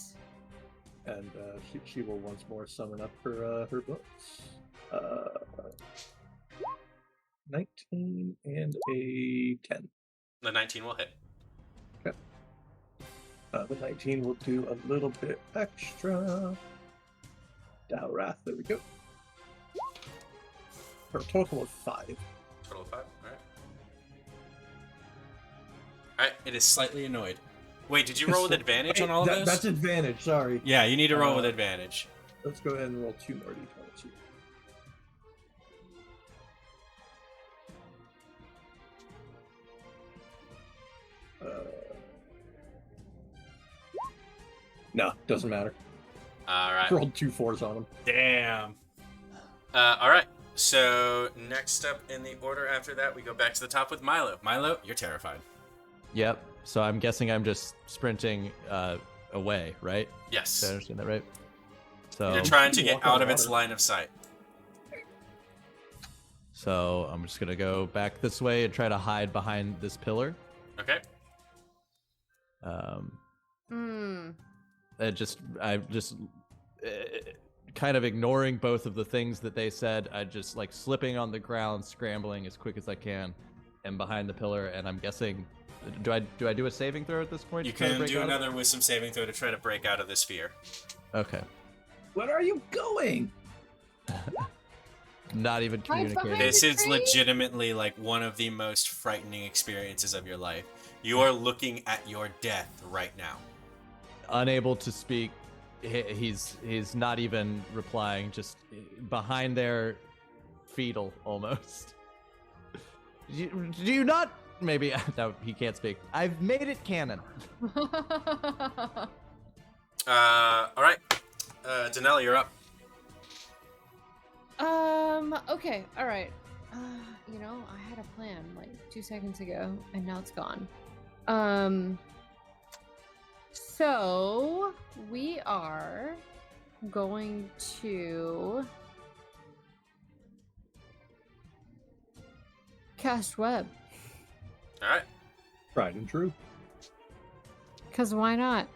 And she will once more summon up her books. 19 and a 10. The 19 will hit. The 19 will do a little bit extra Dow Wrath. There we go. For a total of 5. Total of 5. Alright. Alright, it is slightly annoyed. Wait, did you roll with advantage on all of those? That's advantage, sorry. Yeah, you need to roll with advantage. Let's go ahead and roll 2 more d20s here. No, doesn't matter. Alright. Rolled 2 4s on him. Damn. Alright, so next up in the order after that, we go back to the top with Milo. Milo, you're terrified. Yep. So I'm guessing I'm just sprinting away, right? Yes. Did I understand that right? So You're trying to You get walk on out of its water. line of sight. So I'm just gonna go back this way and try to hide behind this pillar. Okay. I'm just kind of ignoring both of the things that they said. I just like slipping on the ground, scrambling as quick as I can, and behind the pillar. And I'm guessing, do I do a saving throw at this point? You to try to can break do out of it? another wisdom saving throw to try to break out of this sphere. Okay. Where are you going? Not even Hide behind communicating. This the is tree? legitimately like one of the most frightening experiences of your life. You are looking at your death right now. Unable to speak. He's not even replying. Just behind there, fetal almost. Do you not? Maybe no, he can't speak. I've made it canon. Alright. Danella, you're up. Okay, alright. You know, I had a plan like 2 seconds ago, and now it's gone. So we are going to cast web. Alright. Tried and true. Cause why not?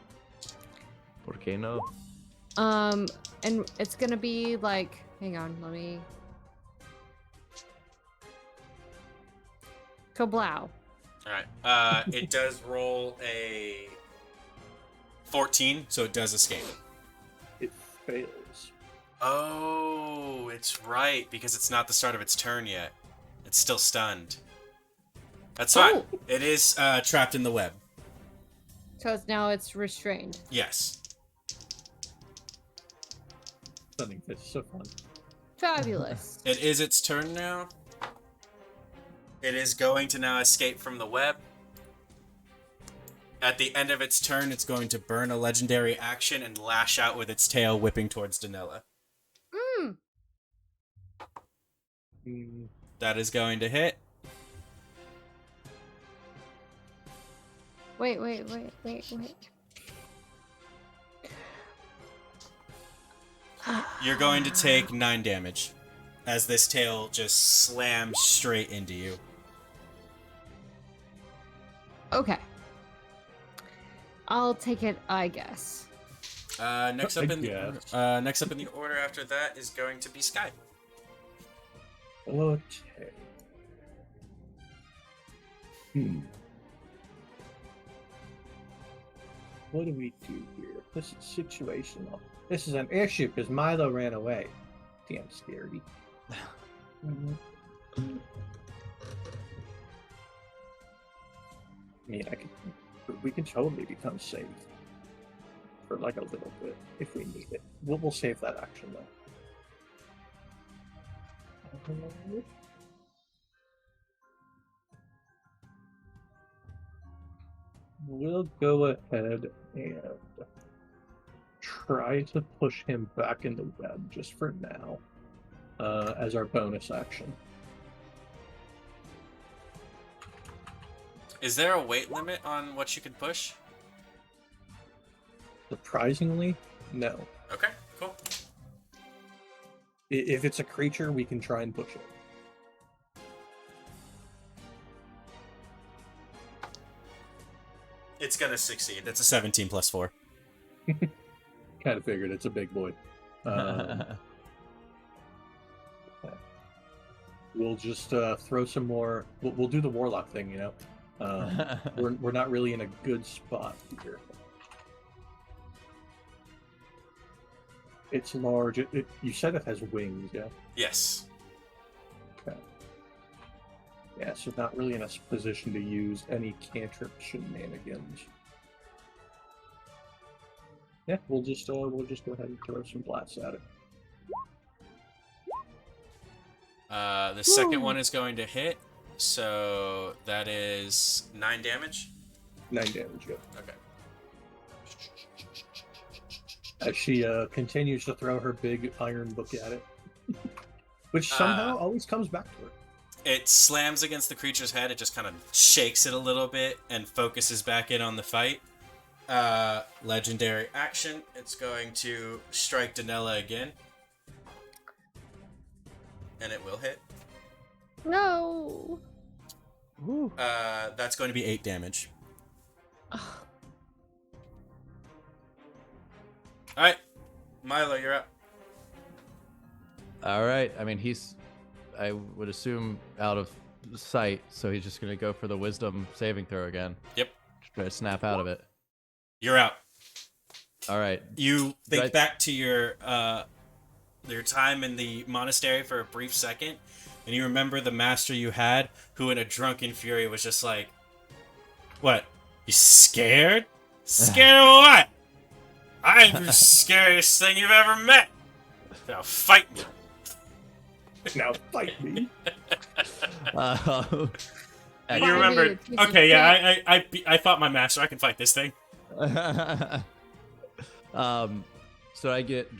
Por qué no? And it's gonna be like, hang on, let me. Kablow. Alright. It does roll a 14, so it does escape. It fails. Oh, it's right, because it's not the start of its turn yet. It's still stunned. That's fine. Oh. It is trapped in the web. So it's restrained. Yes. Stunning fish, so fun. Fabulous. It is its turn now. It is going to now escape from the web. At the end of its turn, it's going to burn a legendary action and lash out with its tail, whipping towards Danella. That is going to hit. Wait. You're going to take 9 damage as this tail just slams straight into you. Okay. I'll take it, I guess. Next up in guess. the order after that is going to be Sky. Okay. What do we do here? This is situational. This is an issue because Milo ran away. Damn scary. I mean, we can totally become safe for like a little bit if we need it. We'll save that action though. We'll go ahead and try to push him back in the web just for now, as our bonus action. Is there a weight limit on what you can push? Surprisingly, no. Okay, cool. If it's a creature, we can try and push it. It's gonna succeed. It's a 17 plus 4. Kind of figured it's a big boy. We'll just throw some more. We'll do the warlock thing, you know. We're not really in a good spot here. It's large. You said it has wings, yeah? Yes. Okay. Yeah, so not really in a position to use any cantrip shenanigans. Yeah, we'll just go ahead and throw some blasts at it. The second one is going to hit, so that is 9 damage. 9 damage, yeah. Okay. As she continues to throw her big iron book at it, which somehow always comes back to her. It slams against the creature's head. It just kind of shakes it a little bit and focuses back in on the fight. Legendary action. It's going to strike Danella again. And it will hit. No. That's going to be 8 damage. Alright. Milo, you're up. All right. I mean, I would assume, out of sight, so he's just going to go for the wisdom saving throw again. Yep. Just try to snap out of it. You're out. All right. You think back to your time in the monastery for a brief second, and you remember the master you had, who in a drunken fury was just like, "What? You scared? Scared of what? I'm the scariest thing you've ever met. Now fight me." Now fight me. And you remembered, okay, yeah, I fought my master. I can fight this thing. So do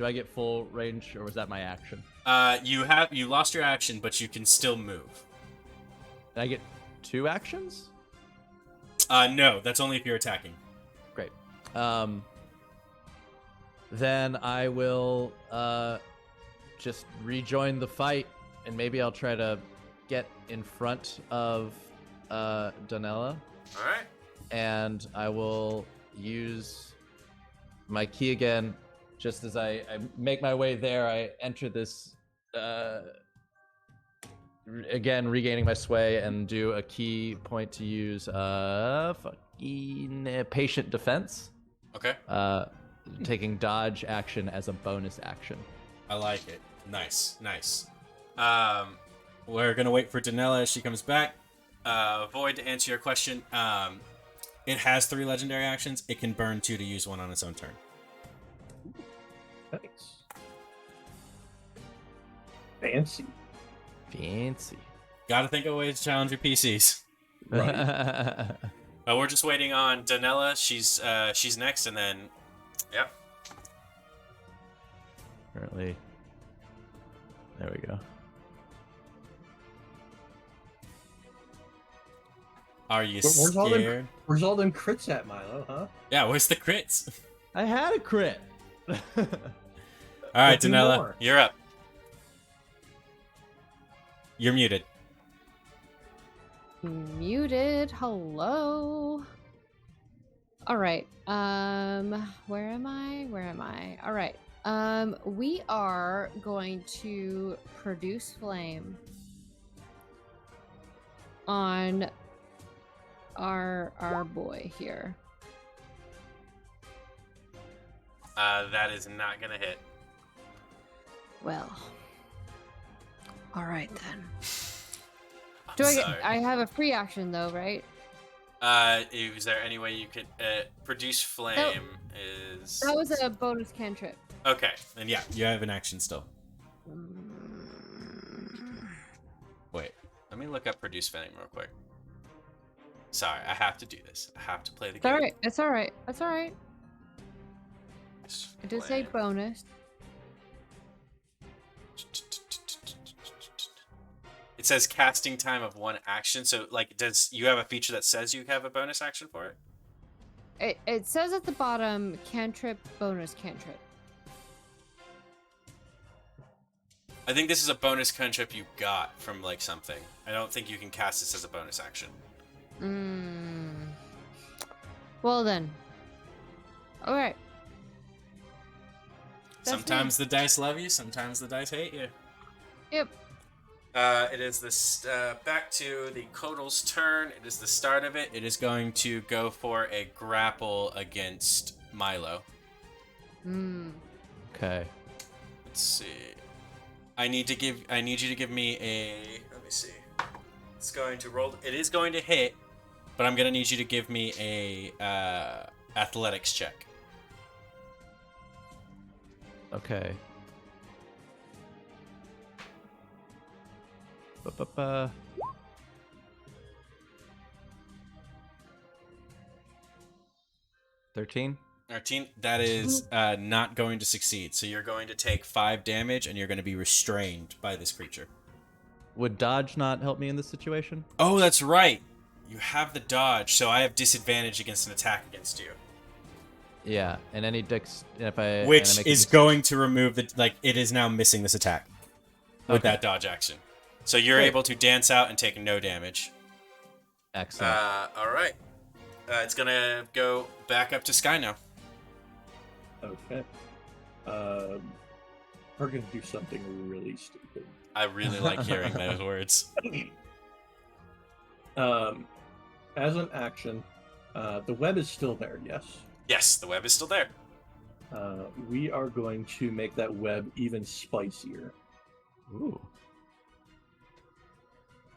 I get full range, or was that my action? You lost your action, but you can still move. Did I get 2 actions? No, that's only if you're attacking. Great. Then I will just rejoin the fight, and maybe I'll try to get in front of Danella. All right. And I will use my key again. Just as I make my way there, I enter this, again, regaining my sway, and do a key point to use fucking patient defense. Okay. Taking dodge action as a bonus action. I like it. Nice. We're going to wait for Danella as she comes back. Void, to answer your question, it has 3 legendary actions. It can burn 2 to use 1 on its own turn. Nice. Fancy. Gotta think of ways to challenge your PCs. Right. We're just waiting on Danella. She's next, and then, yep. Currently, there we go. Are you scared? Where's all them crits at, Milo, huh? Yeah, where's the crits? I had a crit. All right, Do Danella, more. you're up. You're muted. Muted. Hello. All right. Where am I? All right. We are going to produce flame on our boy here. That is not gonna hit. Well. All right then. Sorry. I have a free action though, right? Is there any way you could produce flame? Is That was a bonus cantrip. okay? Then yeah, you have an action still. Wait, let me look up produce flame real quick. Sorry, I have to do this. I have to play the It's game. all right. It's all right. It's all right. Produce It did say flame. bonus. It says casting time of 1 action. So, like, does you have a feature that says you have a bonus action for it? It says at the bottom cantrip, bonus cantrip. I think this is a bonus cantrip you got from like something. I don't think you can cast this as a bonus action. Well then. Alright. Sometimes the dice love you, sometimes the dice hate you. Yep. It is this back to the Kodal's turn. It is the start of it. It is going to go for a grapple against Milo. Okay. Let's see. I need you to give me a. Let me see. It's going to roll. It is going to hit, but I'm gonna need you to give me a athletics check. Okay. Ba-ba-ba. 13. 13. That is not going to succeed. So you're going to take 5 damage, and you're going to be restrained by this creature. Would dodge not help me in this situation? Oh, that's right. You have the dodge, so I have disadvantage against an attack against you. Yeah, and any if I Which and I make a is going to remove the it is now missing this attack with Okay. that dodge action. So you're Great. able to dance out and take no damage. Excellent. All right. It's gonna go back up to Sky now. Okay. We're gonna do something really stupid. I really like hearing those words. As an action, the web is still there, yes? Yes, the web is still there. We are going to make that web even spicier. Ooh.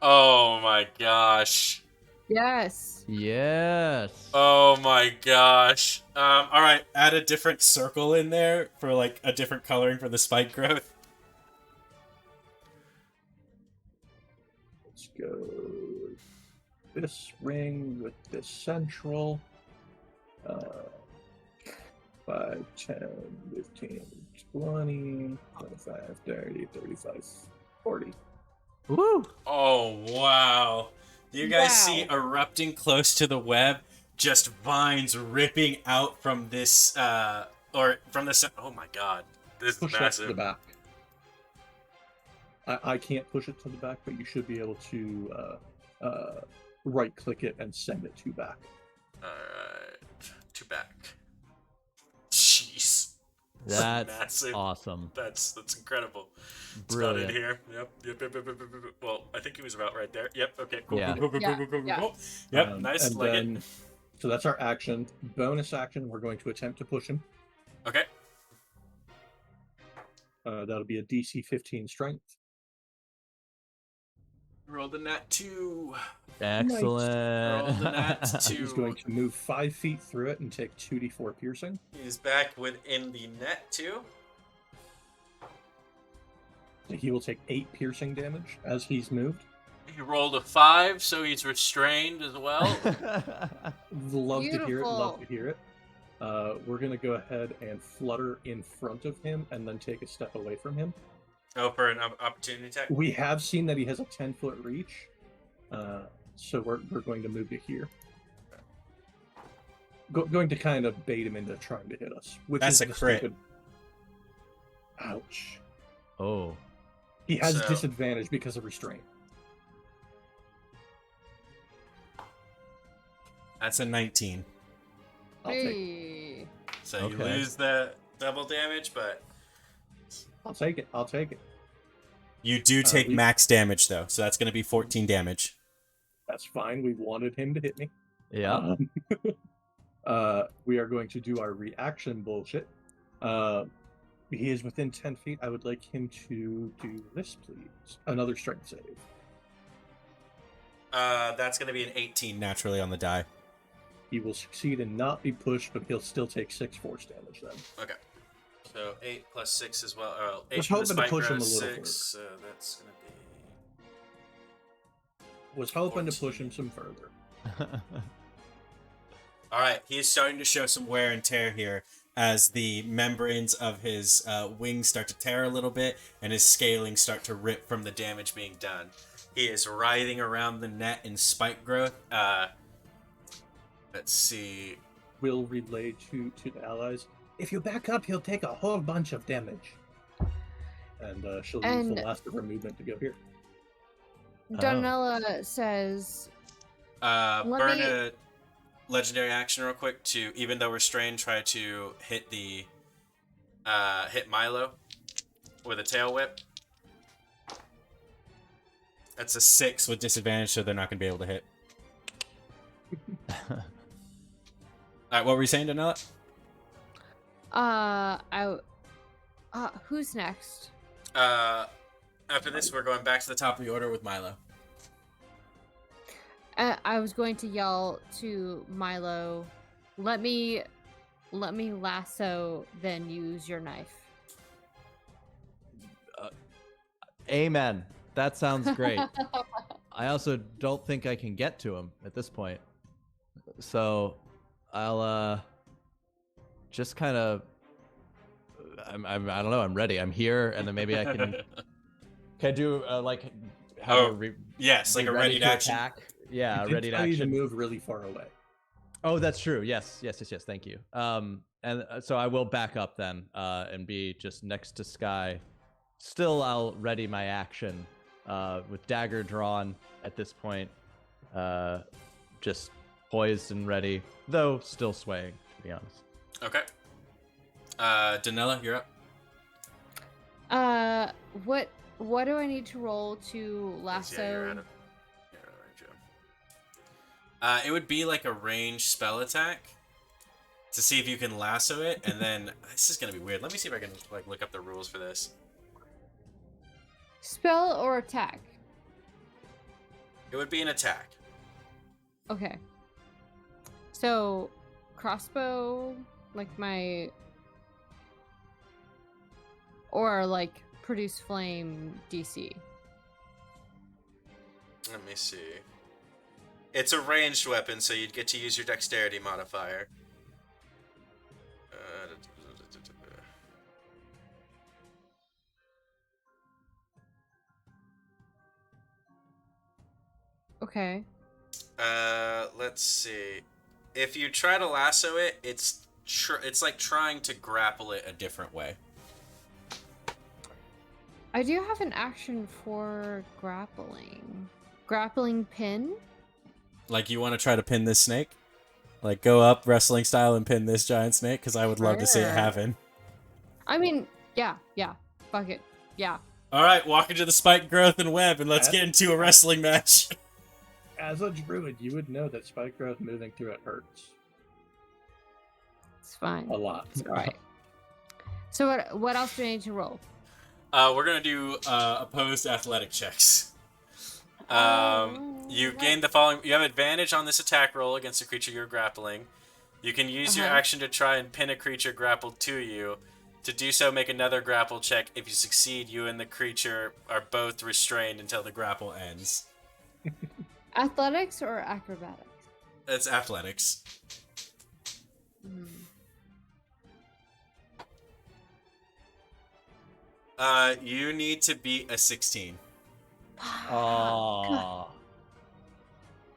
Oh my gosh. Yes. Yes. Oh my gosh. All right, add a different circle in there for like a different coloring for the spike growth. Let's go this ring with this central. 5, 10, 15, 20, 25, 30, 35, 40. Woo. Oh wow. You guys Wow. see erupting close to the web, just vines ripping out from this or from the oh my god. This is Push that to massive. the back. I can't push it to the back, but you should be able to right click it and send it to back. Alright. To back. Jeez. That's massive. awesome. That's incredible. It's got in Brilliant. here. Yep. Well, I think he was about right there. Yep. Okay. Cool. Yeah. Cool. Yeah. Yep. Nice. And Like then, it. so that's our action. Bonus action, we're going to attempt to push him. Okay. That'll be a DC 15 strength. Roll the nat 2. Excellent. Roll the nat 2. He's going to move 5 feet through it and take 2d4 piercing. He's back within the net 2. He will take 8 piercing damage as he's moved. He rolled a 5, so he's restrained as well. Love to hear it. Love Beautiful. to hear it. We're going to go ahead and flutter in front of him and then take a step away from him. Oh, for an opportunity attack? We have seen that he has a 10-foot reach. So we're going to move to here. Going to kind of bait him into trying to hit us. Which That's is a the crit. stupid- Ouch. Oh. He has So- disadvantage because of restraint. That's a 19. I'll take it. Hey. So you Okay. lose the double damage, but I'll take it. I'll take it. you do take we- max damage, though. So that's going to be 14 damage. That's fine. We wanted him to hit me. Yeah. We are going to do our reaction bullshit. He is within 10 feet. I would like him to do this, please. Another strength save. That's going to be an 18 naturally on the die. He will succeed and not be pushed, but he'll still take 6 force damage then. Okay. So 8 plus 6 as well. 8 Was from the hoping to spike push him grows, a little 6. So that's going to Was hoping to push 14. him some further. be. Alright, he is starting to show some wear and tear here as the membranes of his wings start to tear a little bit and his scaling start to rip from the damage being done. He is writhing around the net in spike growth. Let's see. Will relay to the allies. If you back up, he'll take a whole bunch of damage. And she'll use And- the last of her movement to go here. Donella says, Let Burn me- a legendary action real quick to, even though restrained, try to hit the hit Milo with a tail whip. That's a 6 with disadvantage, so they're not going to be able to hit. Alright, what were you saying, Donella? Who's next? After this, we're going back to the top of the order with Milo. I was going to yell to Milo, let me lasso, then use your knife. Amen. That sounds great. I also don't think I can get to him at this point. So I'll just kind of I don't know, I'm ready. I'm here, and then maybe I can do like yes, like a ready to action. Attack. Yeah, I did ready to tell you to action. move really far away. Oh, that's true. Yes. Thank you. And so I will back up then, and be just next to Sky. Still, I'll ready my action, with dagger drawn at this point, just poised and ready, though still swaying, to be honest. Okay. Danella, you're up. What do I need to roll to lasso? Yeah, you're out of range. It would be like a ranged spell attack to see if you can lasso it, and then this is gonna be weird. Let me see if I can like look up the rules for this. Spell or attack? It would be an attack. Okay. So, crossbow, like my... Or, like, produce flame DC. Let me see. It's a ranged weapon, so you'd get to use your dexterity modifier. Okay. Let's see. If you try to lasso it, it's like trying to grapple it a different way. I do have an action for grappling. Grappling pin? Like you want to try to pin this snake? Like go up wrestling style and pin this giant snake? Because I would love to see it happen. I mean, yeah. Fuck it. Yeah. Alright, walk into the spike growth and web and let's get into a wrestling match. As a druid, you would know that spike growth moving through it hurts. It's fine. A lot. Alright. So what else do I need to roll? We're gonna do opposed athletic checks. You gain the following. You have advantage on this attack roll against a creature you're grappling. You can use your action to try and pin a creature grappled to you. To do so, make another grapple check. If you succeed, you and the creature are both restrained until the grapple ends. Athletics or acrobatics? It's athletics. You need to beat a 16. Oh.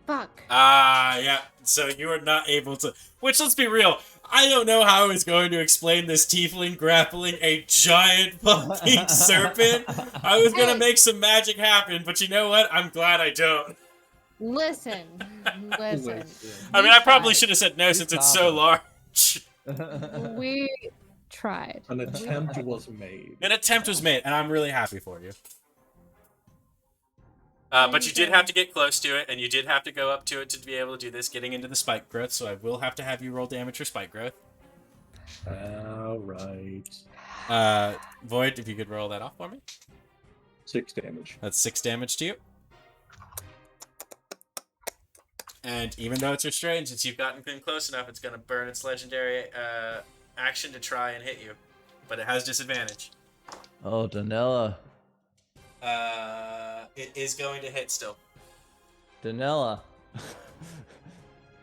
Fuck. Yeah. So you are not able to. Which, let's be real, I don't know how I was going to explain this tiefling grappling a giant fucking serpent. I was gonna make some magic happen, but you know what? I'm glad I don't. Listen. I mean, I probably should have said no since it's so large. We tried. An attempt was made. An attempt was made, and I'm really happy for you. But you did have to get close to it, and you did have to go up to it to be able to do this, getting into the spike growth, so I will have to have you roll damage for spike growth. Alright. Void, if you could roll that off for me. 6 damage. That's 6 damage to you. And even though it's restrained, since you've gotten close enough, it's going to burn its legendary action to try and hit you. But it has disadvantage. Oh, Danella. It is going to hit still. Danella.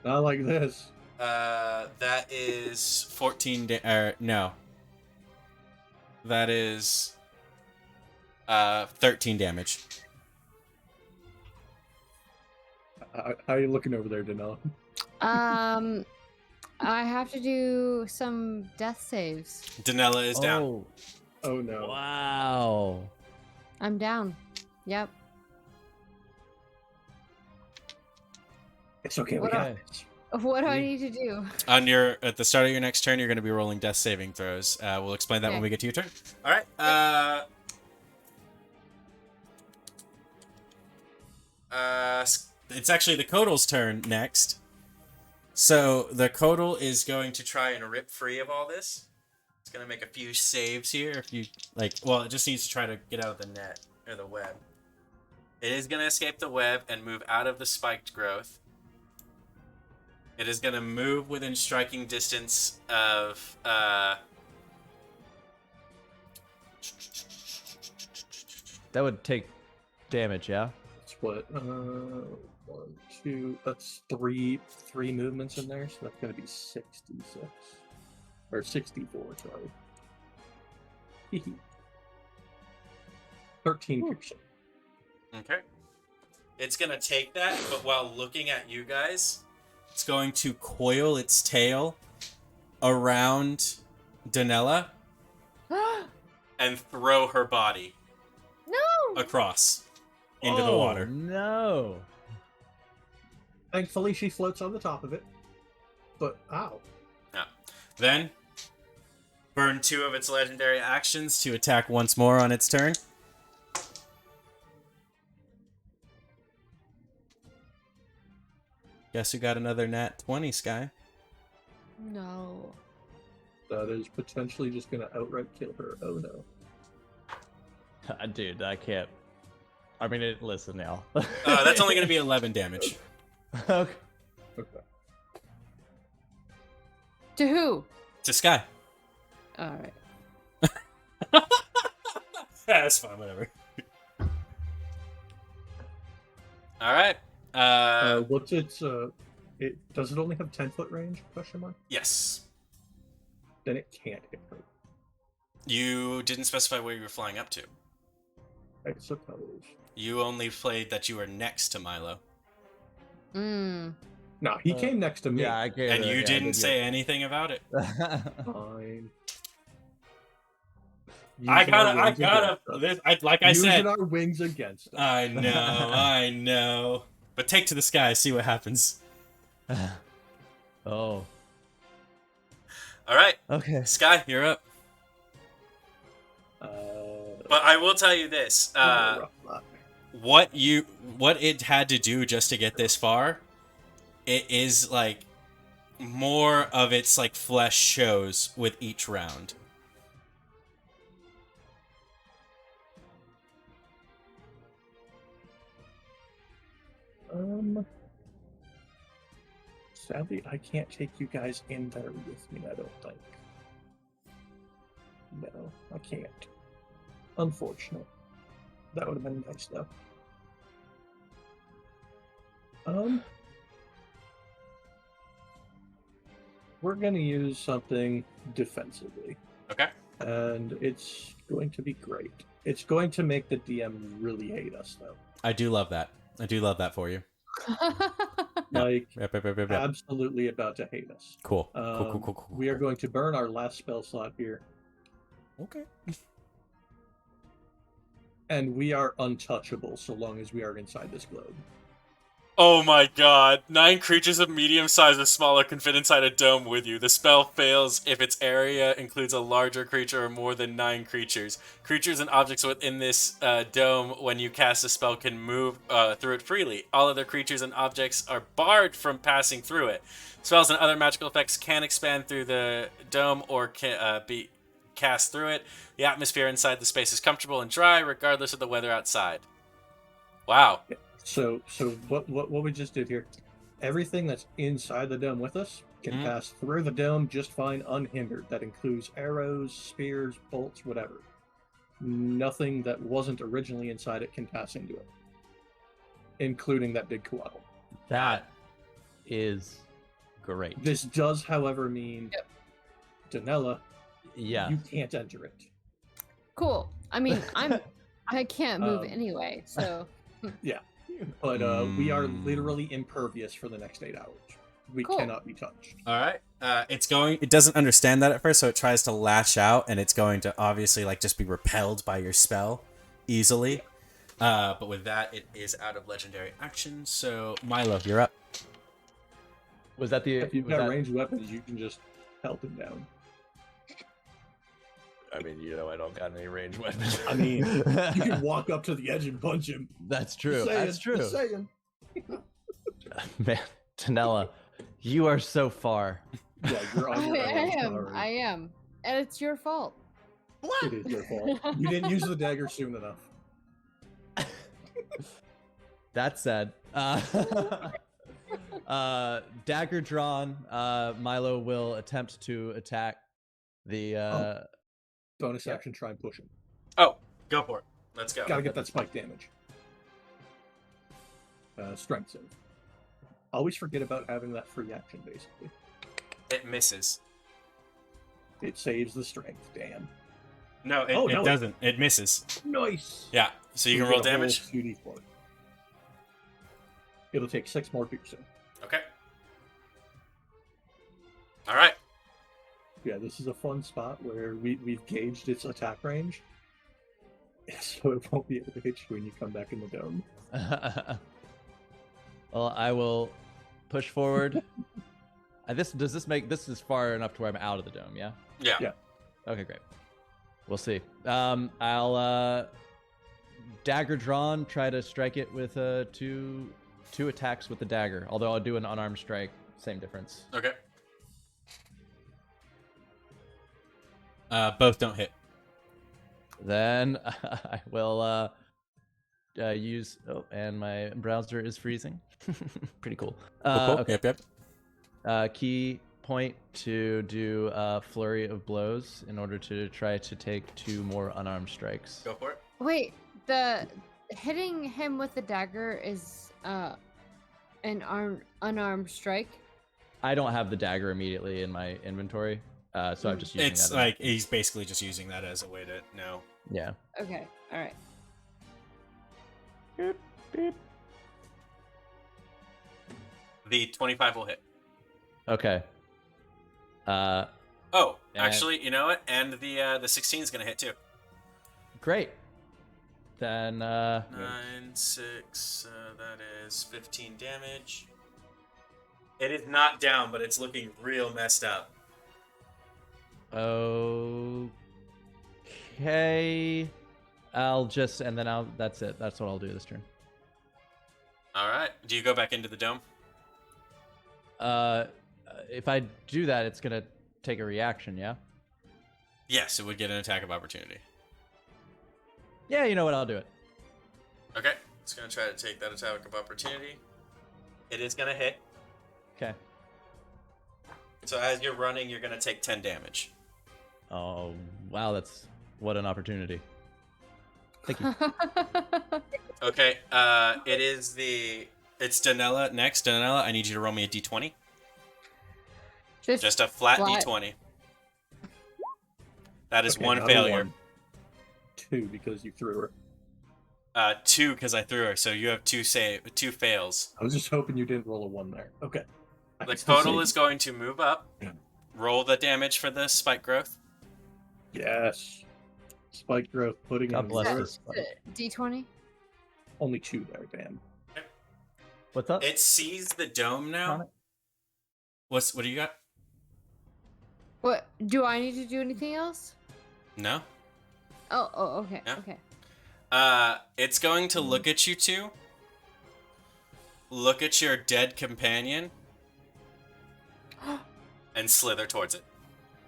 Not like this. That is 14 no. That is 13 damage. How are you looking over there, Danella? I have to do some death saves. Danella is down. Oh no. Wow. I'm down. Yep. It's okay, we What got Okay. this. What do I need to do? At the start of your next turn, you're going to be rolling death saving throws. We'll explain that when Okay. we get to your turn. All right. It's actually the Kodal's turn next. So the Kodal is going to try and rip free of all this. It's gonna make a few saves here. If you like, well, it just needs to try to get out of the net or the web. It is gonna escape the web and move out of the spiked growth. It is gonna move within striking distance of That would take damage, yeah? It's what? 1, 2. That's three movements in there, so that's gonna be 66 or 64. Sorry. 13 piercing. Okay. It's gonna take that, but while looking at you guys, it's going to coil its tail around Danella and throw her body No! across into the Oh, water. No. Thankfully, she floats on the top of it. But ow! Yeah. Then burn 2 of its legendary actions to attack once more on its turn. Guess who got another nat 20, Sky? No. That is potentially just gonna outright kill her. Oh no! Dude, I can't. I mean, listen now. That's only going to be 11 damage. Okay. Okay. To who? To Sky. All right. That's fine, whatever. All right. What's its it does it only have 10-foot range? Question mark. Yes. Then it can't hit her. You didn't specify where you were flying up to. I suppose. You only played that you were next to Milo. Mm. No, he came next to me. Yeah, I get And it. you Yeah, I didn't did say anything about it. Fine. I Using our gotta, wings against us. like I Using said. our wings against us. I know. But take to the sky, see what happens. Oh. All right, Okay. Sky, you're up. But I will tell you this: what it had to do just to get this far, it is like more of its like flesh shows with each round. Sadly, I can't take you guys in there with me, I don't think. No, I can't. Unfortunate. That would have been nice, though. We're gonna use something defensively. Okay. And it's going to be great. It's going to make the DM really hate us, though. I do love that. I do love that for you. Like, Yep. absolutely about to hate us. Cool. Cool. We are going to burn our last spell slot here. Okay. And we are untouchable so long as we are inside this globe. Oh my god. 9 creatures of medium size or smaller can fit inside a dome with you. The spell fails if its area includes a larger creature or more than 9 creatures. Creatures and objects within this dome, when you cast a spell, can move through it freely. All other creatures and objects are barred from passing through it. Spells and other magical effects can expand through the dome or can be cast through it. The atmosphere inside the space is comfortable and dry, regardless of the weather outside. Wow. So what we just did here, everything that's inside the dome with us can pass through the dome just fine, unhindered. That includes arrows, spears, bolts, whatever. Nothing that wasn't originally inside it can pass into it, including that big koala. That is great. This does, however, mean Danella, Yeah. you can't enter it. Cool. I mean, I can't move anyway, so. Yeah. But we are literally impervious for the next 8 hours. We Cool. cannot be touched. All right. It doesn't understand that at first, so it tries to lash out, and it's going to obviously like just be repelled by your spell easily. But with that, it is out of legendary action. So Milo, you're up. Was that the? If you've was got that- ranged weapons, you can just pelt him down. I mean, I don't got any range weapons. I mean, you can walk up to the edge and punch him. That's true. Just saying, That's true. just saying. Man, Tanella, you are so far. Yeah, you're on your own. I am. And it's your fault. It is your fault. You didn't use the dagger soon enough. That's sad. Dagger drawn. Milo will attempt to attack the. Bonus action, try and push him. Oh, go for it. Let's go. Gotta get that spike damage. Strength save. Always forget about having that free action, basically. It misses. It saves the strength, damn. No, it, Oh, it no, doesn't. It misses. Nice! Yeah, so you can roll damage. 2d4. It'll take 6 more piercing. Okay. All right. Yeah, this is a fun spot where we've gauged its attack range. So it won't be able to hit you when you come back in the dome. Well, I will push forward. This is far enough to where I'm out of the dome, yeah? Yeah. Yeah. Okay, great. We'll see. I'll dagger drawn, try to strike it with two attacks with the dagger. Although I'll do an unarmed strike, same difference. Okay. Both don't hit. Then I will use. Oh, and my browser is freezing. Pretty cool. Okay. Yep. Key point to do a flurry of blows in order to try to take 2 more unarmed strikes. Go for it. Wait, the hitting him with the dagger is an unarmed strike. I don't have the dagger immediately in my inventory, so I'm just using It's that. like he's basically just using that as a way to know. Yeah. Okay, all right. Beep, beep. The 25 will hit. Okay. Oh, And- actually, you know what? And the 16 is gonna hit too. Great. Then 9, 6. That is 15 damage. It is not down, but it's looking real messed up. Okay. That's it. That's what I'll do this turn. All right. Do you go back into the dome? If I do that, it's gonna take a reaction, yeah? Yes, it would get an attack of opportunity. Yeah, you know what? I'll do it. Okay. It's gonna try to take that attack of opportunity. It is gonna hit. Okay. So as you're running, you're gonna take 10 damage. Oh, wow, what an opportunity. Thank you. Okay. It's Danella next. Danella, I need you to roll me a d20. Just a flat d20. That is Okay, one not a failure. 1. 2 because you threw her. 2 because I threw her, so you have 2 fails. I was just hoping you didn't roll a 1 there. Okay. I The can still total save is going to move up. Roll the damage for the spike growth. you. Yes. Spike growth, putting God in bless work. this. D20. Only 2 there, damn. What's up? It sees the dome now. What do you got? What do I need to do anything else? No. Oh, okay, Yeah. okay. It's going to look at you two. Look at your dead companion. And slither towards it.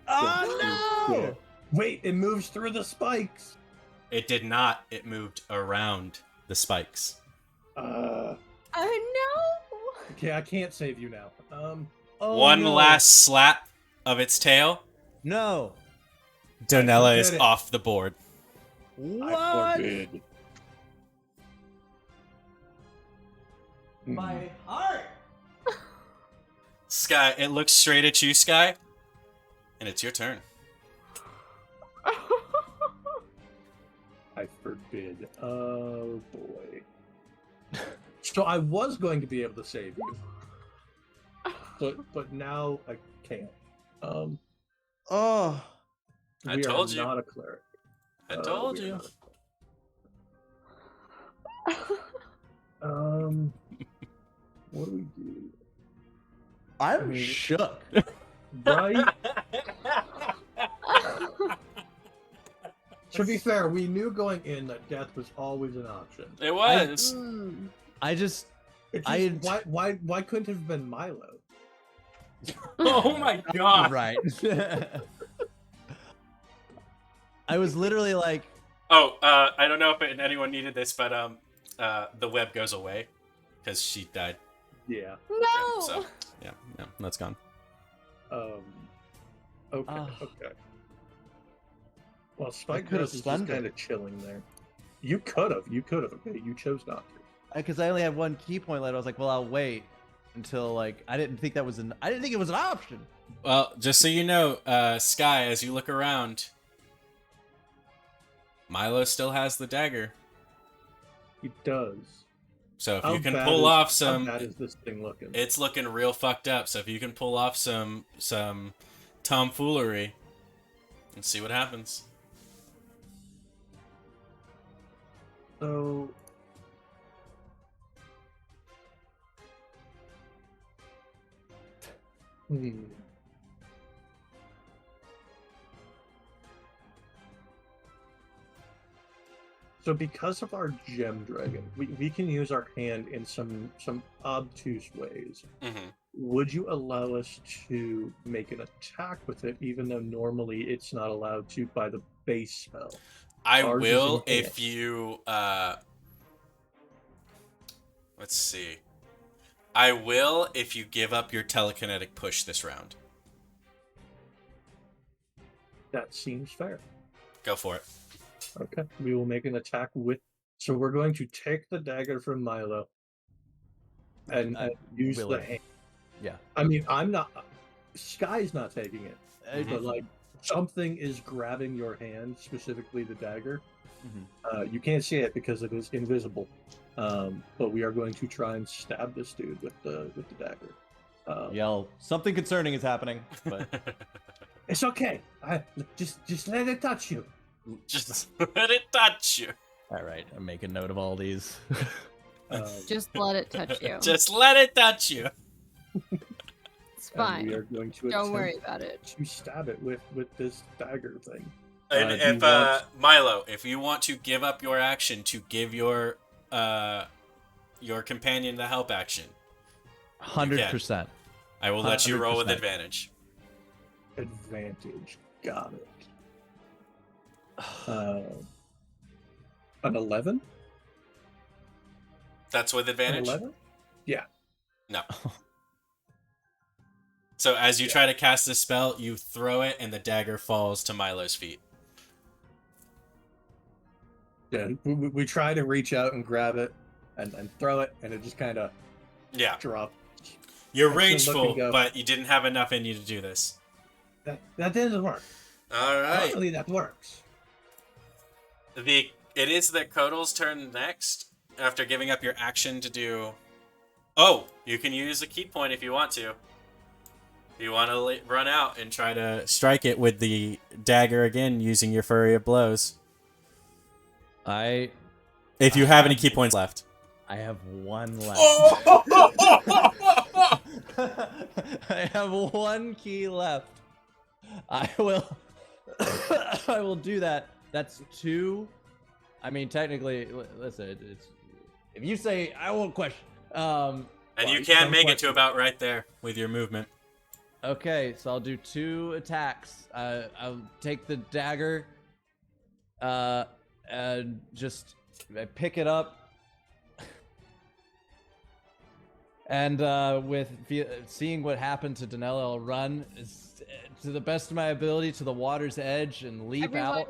Oh no! Yeah. Wait, it moves through the spikes. It did not. It moved around the spikes. Oh no! Okay, I can't save you now. Oh, One no. last slap of its tail. No. Donella is forget it. off the board. I What? forbid. My heart. Sky, it looks straight at you, Sky. And it's your turn. I forbid. Oh boy. So I was going to be able to save you, but now I can't. Oh. I we told are you. not a cleric. I told we are you. not a cleric. What do we do? I'm shook. Right? To be fair, we knew going in that death was always an option. It was. I just. It's I- just, why couldn't it have been Milo? Oh my god. Right. I was literally like, Oh, I don't know if anyone needed this, but the web goes away because she died. Yeah. No. Yeah, so yeah, that's gone. Okay. Ah. Okay. Well, Spike could've Gross is just stunned kind of chilling there. You could have. Okay, you chose not to. because I only had one key point left. I was like, well, I'll wait until like I didn't think it was an option. Well, just so you know, Sky, as you look around, Milo still has the dagger. He does. So if How you can bad pull is- off some, How bad is this thing looking? it's looking real fucked up. So if you can pull off some tomfoolery, and see what happens. So. So because of our gem dragon, we can use our hand in some obtuse ways. Mm-hmm. Would you allow us to make an attack with it, even though normally it's not allowed to by the base spell? I Ours is will enhanced. if you let's see. I will if you give up your telekinetic push this round. That seems fair. Go for it. Okay, we will make an attack with. So we're going to take the dagger from Milo and use the willing. hand. Yeah. I mean, I'm not. Sky's not taking it, Mhm. but like something is grabbing your hand, specifically the dagger. Mhm. You can't see it because it is invisible. But we are going to try and stab this dude with the dagger. Yell, something concerning is happening. But It's okay. Just let it touch you. Just let it touch you. all right, I'm making note of all these. Just let it touch you. Just let it touch you. It's and fine. we are going to Don't attempt worry about it. to stab it with this dagger thing. And do if you want- Milo, if you want to give up your action to give your companion the help action, 100%. I will let you roll with 100%. advantage. Advantage. Got it. An 11? That's with An advantage? 11? Yeah. No. So as you try to cast this spell, you throw it and the dagger falls to Milo's feet. Yeah, we try to reach out and grab it and throw it, and it just kind of Yeah. drops. You're I still look and rageful, go- but you didn't have enough in you to do this. That doesn't work. All right. Luckily, that works. It is the Kodal's turn next. After giving up your action to do... Oh, you can use a key point if you want to. If you want to run out and try to strike it with the dagger again using your Flurry of Blows. I If you have any key points left. I have one left. I have one key left. I will I will do that. That's 2. I mean, technically, listen, it's if you say I won't question. And you Well, can some make it to question. about right there with your movement. Okay, so I'll do 2 attacks. I'll take the dagger, and just I pick it up, and with seeing what happened to Danella, I'll run to the best of my ability to the water's edge and leap out.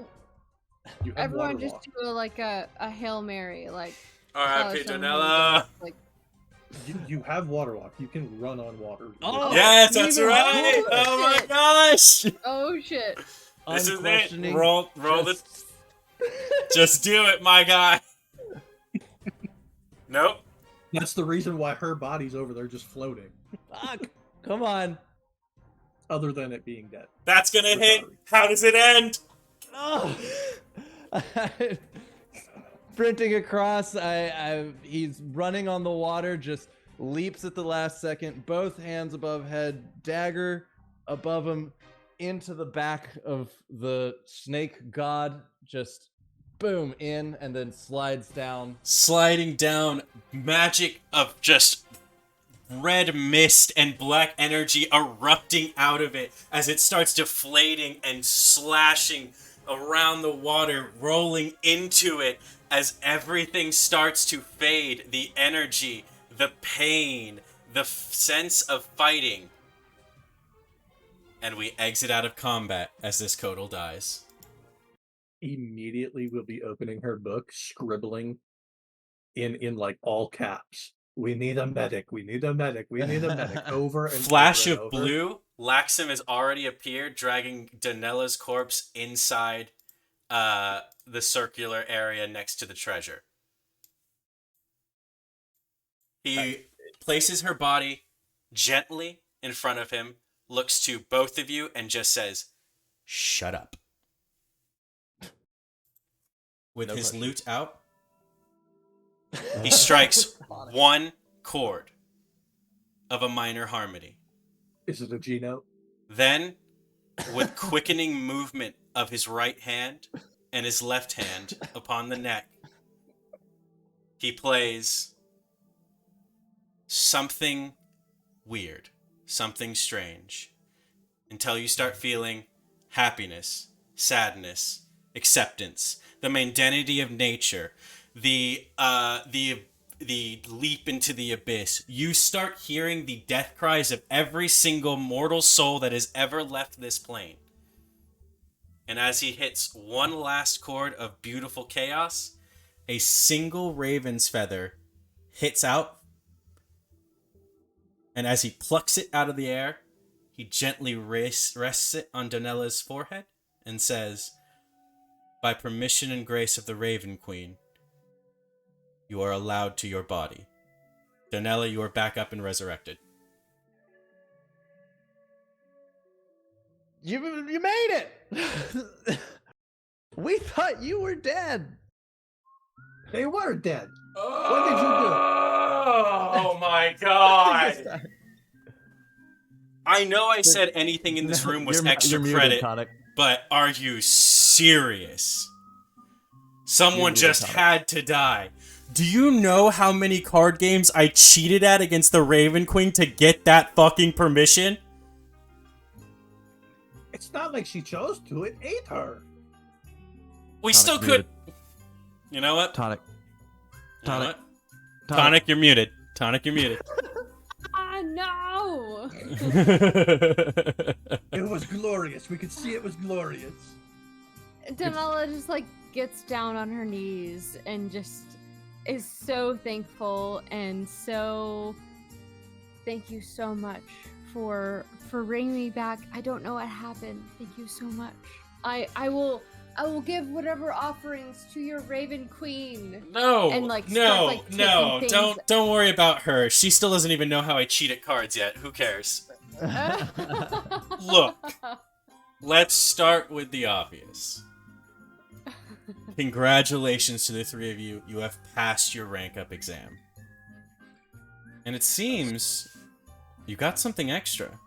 You have Everyone water just walk. do like a Hail Mary, like R.I.P. someone Danella. like You have water walk. You can run on water. Oh! Yes, that's Even right. cooler. Oh my gosh. oh shit. This is it. Unquestioning, Roll the. just- Just do it, my guy. Nope. That's the reason why her body's over there just floating, Fuck! Come on! other than it being dead. That's gonna We're hit. sorry. How does it end? Oh. Sprinting across, he's running on the water, just leaps at the last second, both hands above head, dagger above him, into the back of the snake god, just boom in, and then slides down. Sliding down, magic of just red mist and black energy erupting out of it as it starts deflating and slashing around the water, rolling into it as everything starts to fade. The energy, the pain, the sense of fighting. And we exit out of combat as this Kodal dies. Immediately we'll be opening her book, scribbling in like all caps. We need a medic. We need a medic. We need a medic. Over and Flash over and of over. blue. Laxum has already appeared, dragging Danella's corpse inside the circular area next to the treasure. He places her body gently in front of him, looks to both of you, and just says, "Shut up." With No his question. lute out, he strikes one chord of a minor harmony. Is it a G note? Then, with quickening movement of his right hand and his left hand upon the neck, he plays something weird, something strange, until you start feeling happiness, sadness, acceptance, the mundanity of nature, the leap into the abyss. You start hearing the death cries of every single mortal soul that has ever left this plane. And as he hits one last chord of beautiful chaos, a single raven's feather hits out. And as he plucks it out of the air, he gently rests it on Danella's forehead and says, "By permission and grace of the Raven Queen, you are allowed to your body. Danella, you are back up and resurrected." You made it! We thought you were dead. They were dead. What did you do? Oh my god! I know I said anything in this room was You're extra muted, credit, Tonic. but are you serious? Someone muted, just Tonic. had to die. Do you know how many card games I cheated at against the Raven Queen to get that fucking permission? It's not like she chose to. It ate her. We Tonic still muted. could. You know what? Tonic. You know Tonic. what? Tonic, you're muted. Tonic, you're muted. Ah, no! It was glorious. We could see it was glorious. Danella just like gets down on her knees and just is so thankful and so thank you so much for bringing me back. I don't know what happened. Thank you so much. I will give whatever offerings to your Raven Queen. No, And, like, no, start, like, no, taking things- don't worry about her. She still doesn't even know how I cheat at cards yet. Who cares? Look, let's start with the obvious. Congratulations to the three of you. You have passed your rank up exam. And it seems you got something extra.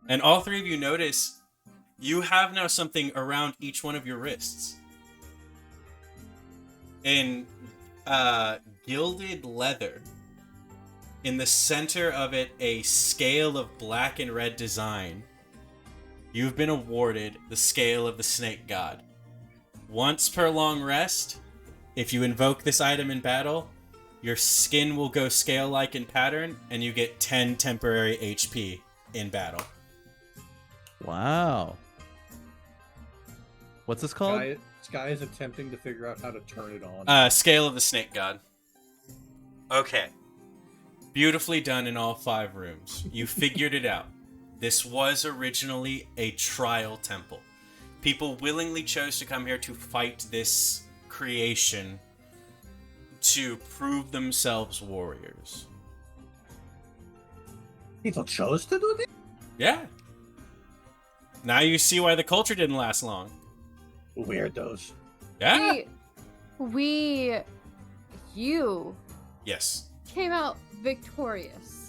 And all three of you notice you have now something around each one of your wrists. In gilded leather. In the center of it, a scale of black and red design. You've been awarded the Scale of the Snake God. Once per long rest, if you invoke this item in battle, your skin will go scale-like in pattern, and you get 10 temporary HP in battle. Wow. What's this called? Sky is attempting to figure out how to turn it on. Scale of the Snake God. Okay. Beautifully done in all 5 rooms. You figured it out. This was originally a trial temple. People willingly chose to come here to fight this creation to prove themselves warriors. People chose to do this? Yeah. Now you see why the culture didn't last long. Weirdos. Yeah? You Yes. came out victorious.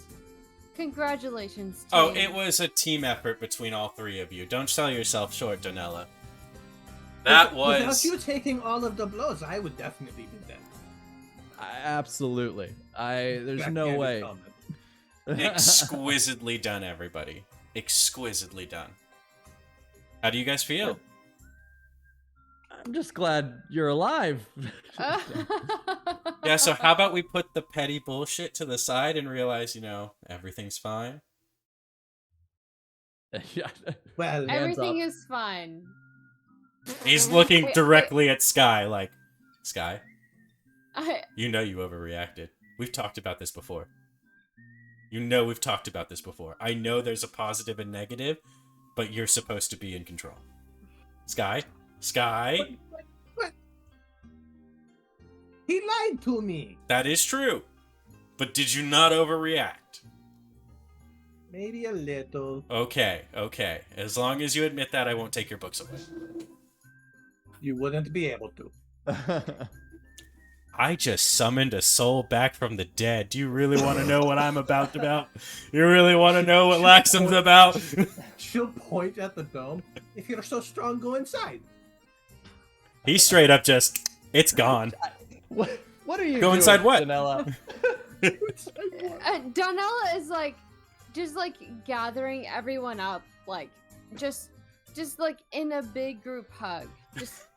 Congratulations, team. Oh, it was a team effort between all 3 of you. Don't sell yourself short, Donella. That Without was... you taking all of the blows, I would definitely be dead. Absolutely. There's no Backhanded way. comment. exquisitely done, everybody. Exquisitely done. How do you guys feel? I'm just glad you're alive. Yeah, so how about we put the petty bullshit to the side and realize, everything's fine? Yeah. Well, Hands Everything up. is fine. He's looking Wait, directly at Sky like, Sky, I, you overreacted. We've talked about this before. We've talked about this before. I know there's a positive and negative, but you're supposed to be in control. Sky? what? He lied to me. That is true. But did you not overreact? Maybe a little. Okay. As long as you admit that, I won't take your books away. You wouldn't be able to. I just summoned a soul back from the dead. Do you really want to know what I'm about? You really want to know what Laxum's about? She'll point at the dome. If you're so strong, go inside. He straight up just, it's gone. What are you Go doing, inside what? Danella? Donella is just gathering everyone up, just in a big group hug.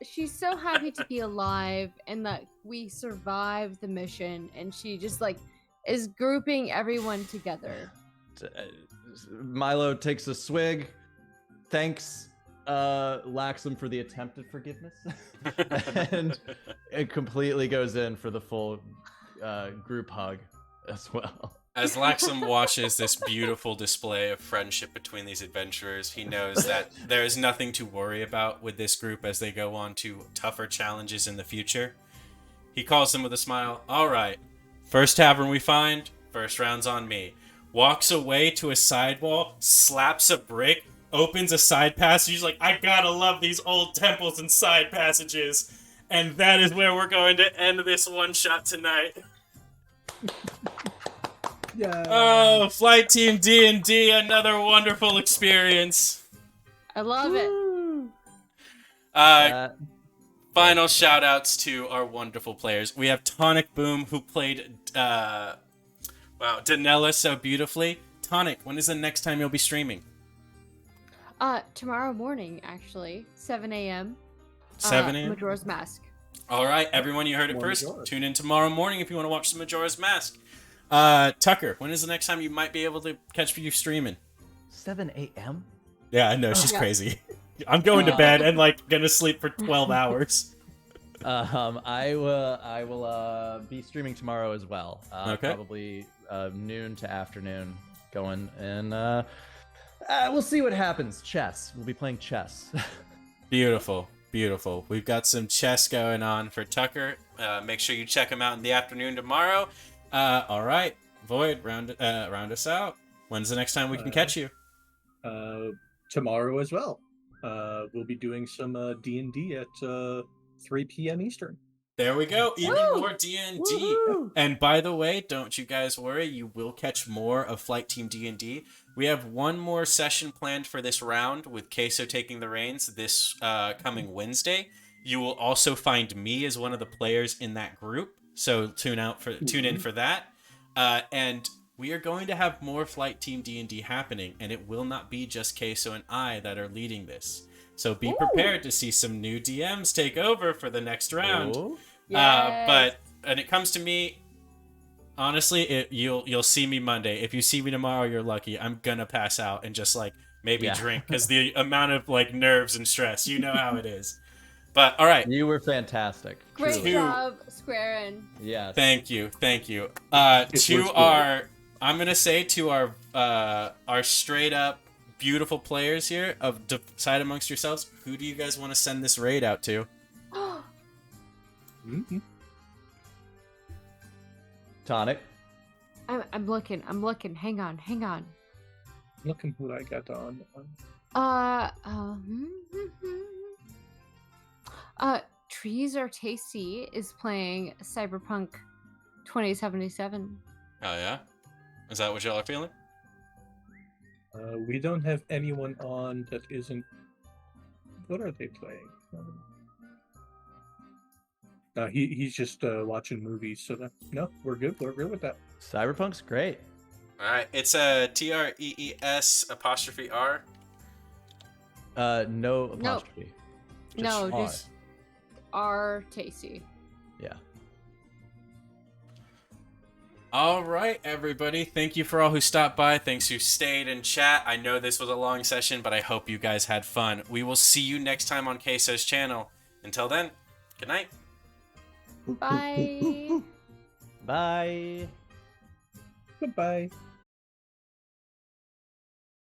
She's so happy to be alive and that we survived the mission, and she just is grouping everyone together. Milo takes a swig, thanks Laxum for the attempted forgiveness, and it completely goes in for the full group hug as well. As Laxum watches this beautiful display of friendship between these adventurers, he knows that there is nothing to worry about with this group as they go on to tougher challenges in the future. He calls them with a smile. All right, first tavern we find, first round's on me. Walks away to a sidewall, slaps a brick, opens a side passage. He's like, I gotta love these old temples and side passages. And that is where we're going to end this one shot tonight. Yeah. Oh, Flight Team D&D, another wonderful experience. I love it. Final shout outs to our wonderful players. We have Tonic Boom, who played Danella so beautifully. Tonic, when is the next time you'll be streaming? Tomorrow morning, actually, 7 a.m. 7 a.m. Majora's Mask. All right, everyone, you heard it More first. Majora's. Tune in tomorrow morning if you want to watch some Majora's Mask. Tucker, when is the next time you might be able to catch you streaming? 7 a.m.? Yeah, I know, she's Yeah. crazy. I'm going to bed and gonna sleep for 12 hours. I will be streaming tomorrow as well. Okay. Probably noon to afternoon going, and we'll see what happens. Chess. We'll be playing chess. Beautiful. We've got some chess going on for Tucker. Make sure you check him out in the afternoon tomorrow. All right, Void, round us out. When's the next time we can catch you? Tomorrow as well. We'll be doing some D&D at 3 p.m. Eastern. There we go. Even Woo! more D&D. Woohoo! And by the way, don't you guys worry. You will catch more of Flight Team D&D. We have one more session planned for this round with Queso taking the reins this coming Wednesday. You will also find me as one of the players in that group. So tune in for that. And we are going to have more Flight Team D&D happening, and it will not be just Queso and I that are leading this. So be prepared to see some new DMs take over for the next round. Ooh. Yes. But when it comes to me, honestly, you'll see me Monday. If you see me tomorrow, you're lucky. I'm gonna pass out and just maybe drink because the amount of nerves and stress. You know how it is. But all right. You were fantastic. Great truly. job, Squarin. Yes. Thank you. I'm gonna say to our straight up beautiful players here, decide amongst yourselves, who do you guys want to send this raid out to? Mm-hmm. Tonic. I'm looking. Hang on. Looking what I got on. Trees Are Tasty is playing Cyberpunk 2077. Oh yeah, is that what y'all are feeling? We don't have anyone on that isn't. What are they playing? He's just watching movies. So no, we're good. We're good with that. Cyberpunk's great. All right, it's a TREES''R. No apostrophe. No, R. just are tasty. Yeah. All right, everybody. Thank you for all who stopped by. Thanks who stayed in chat. I know this was a long session, but I hope you guys had fun. We will see you next time on Queso's channel. Until then, good night. Bye. Bye. Goodbye.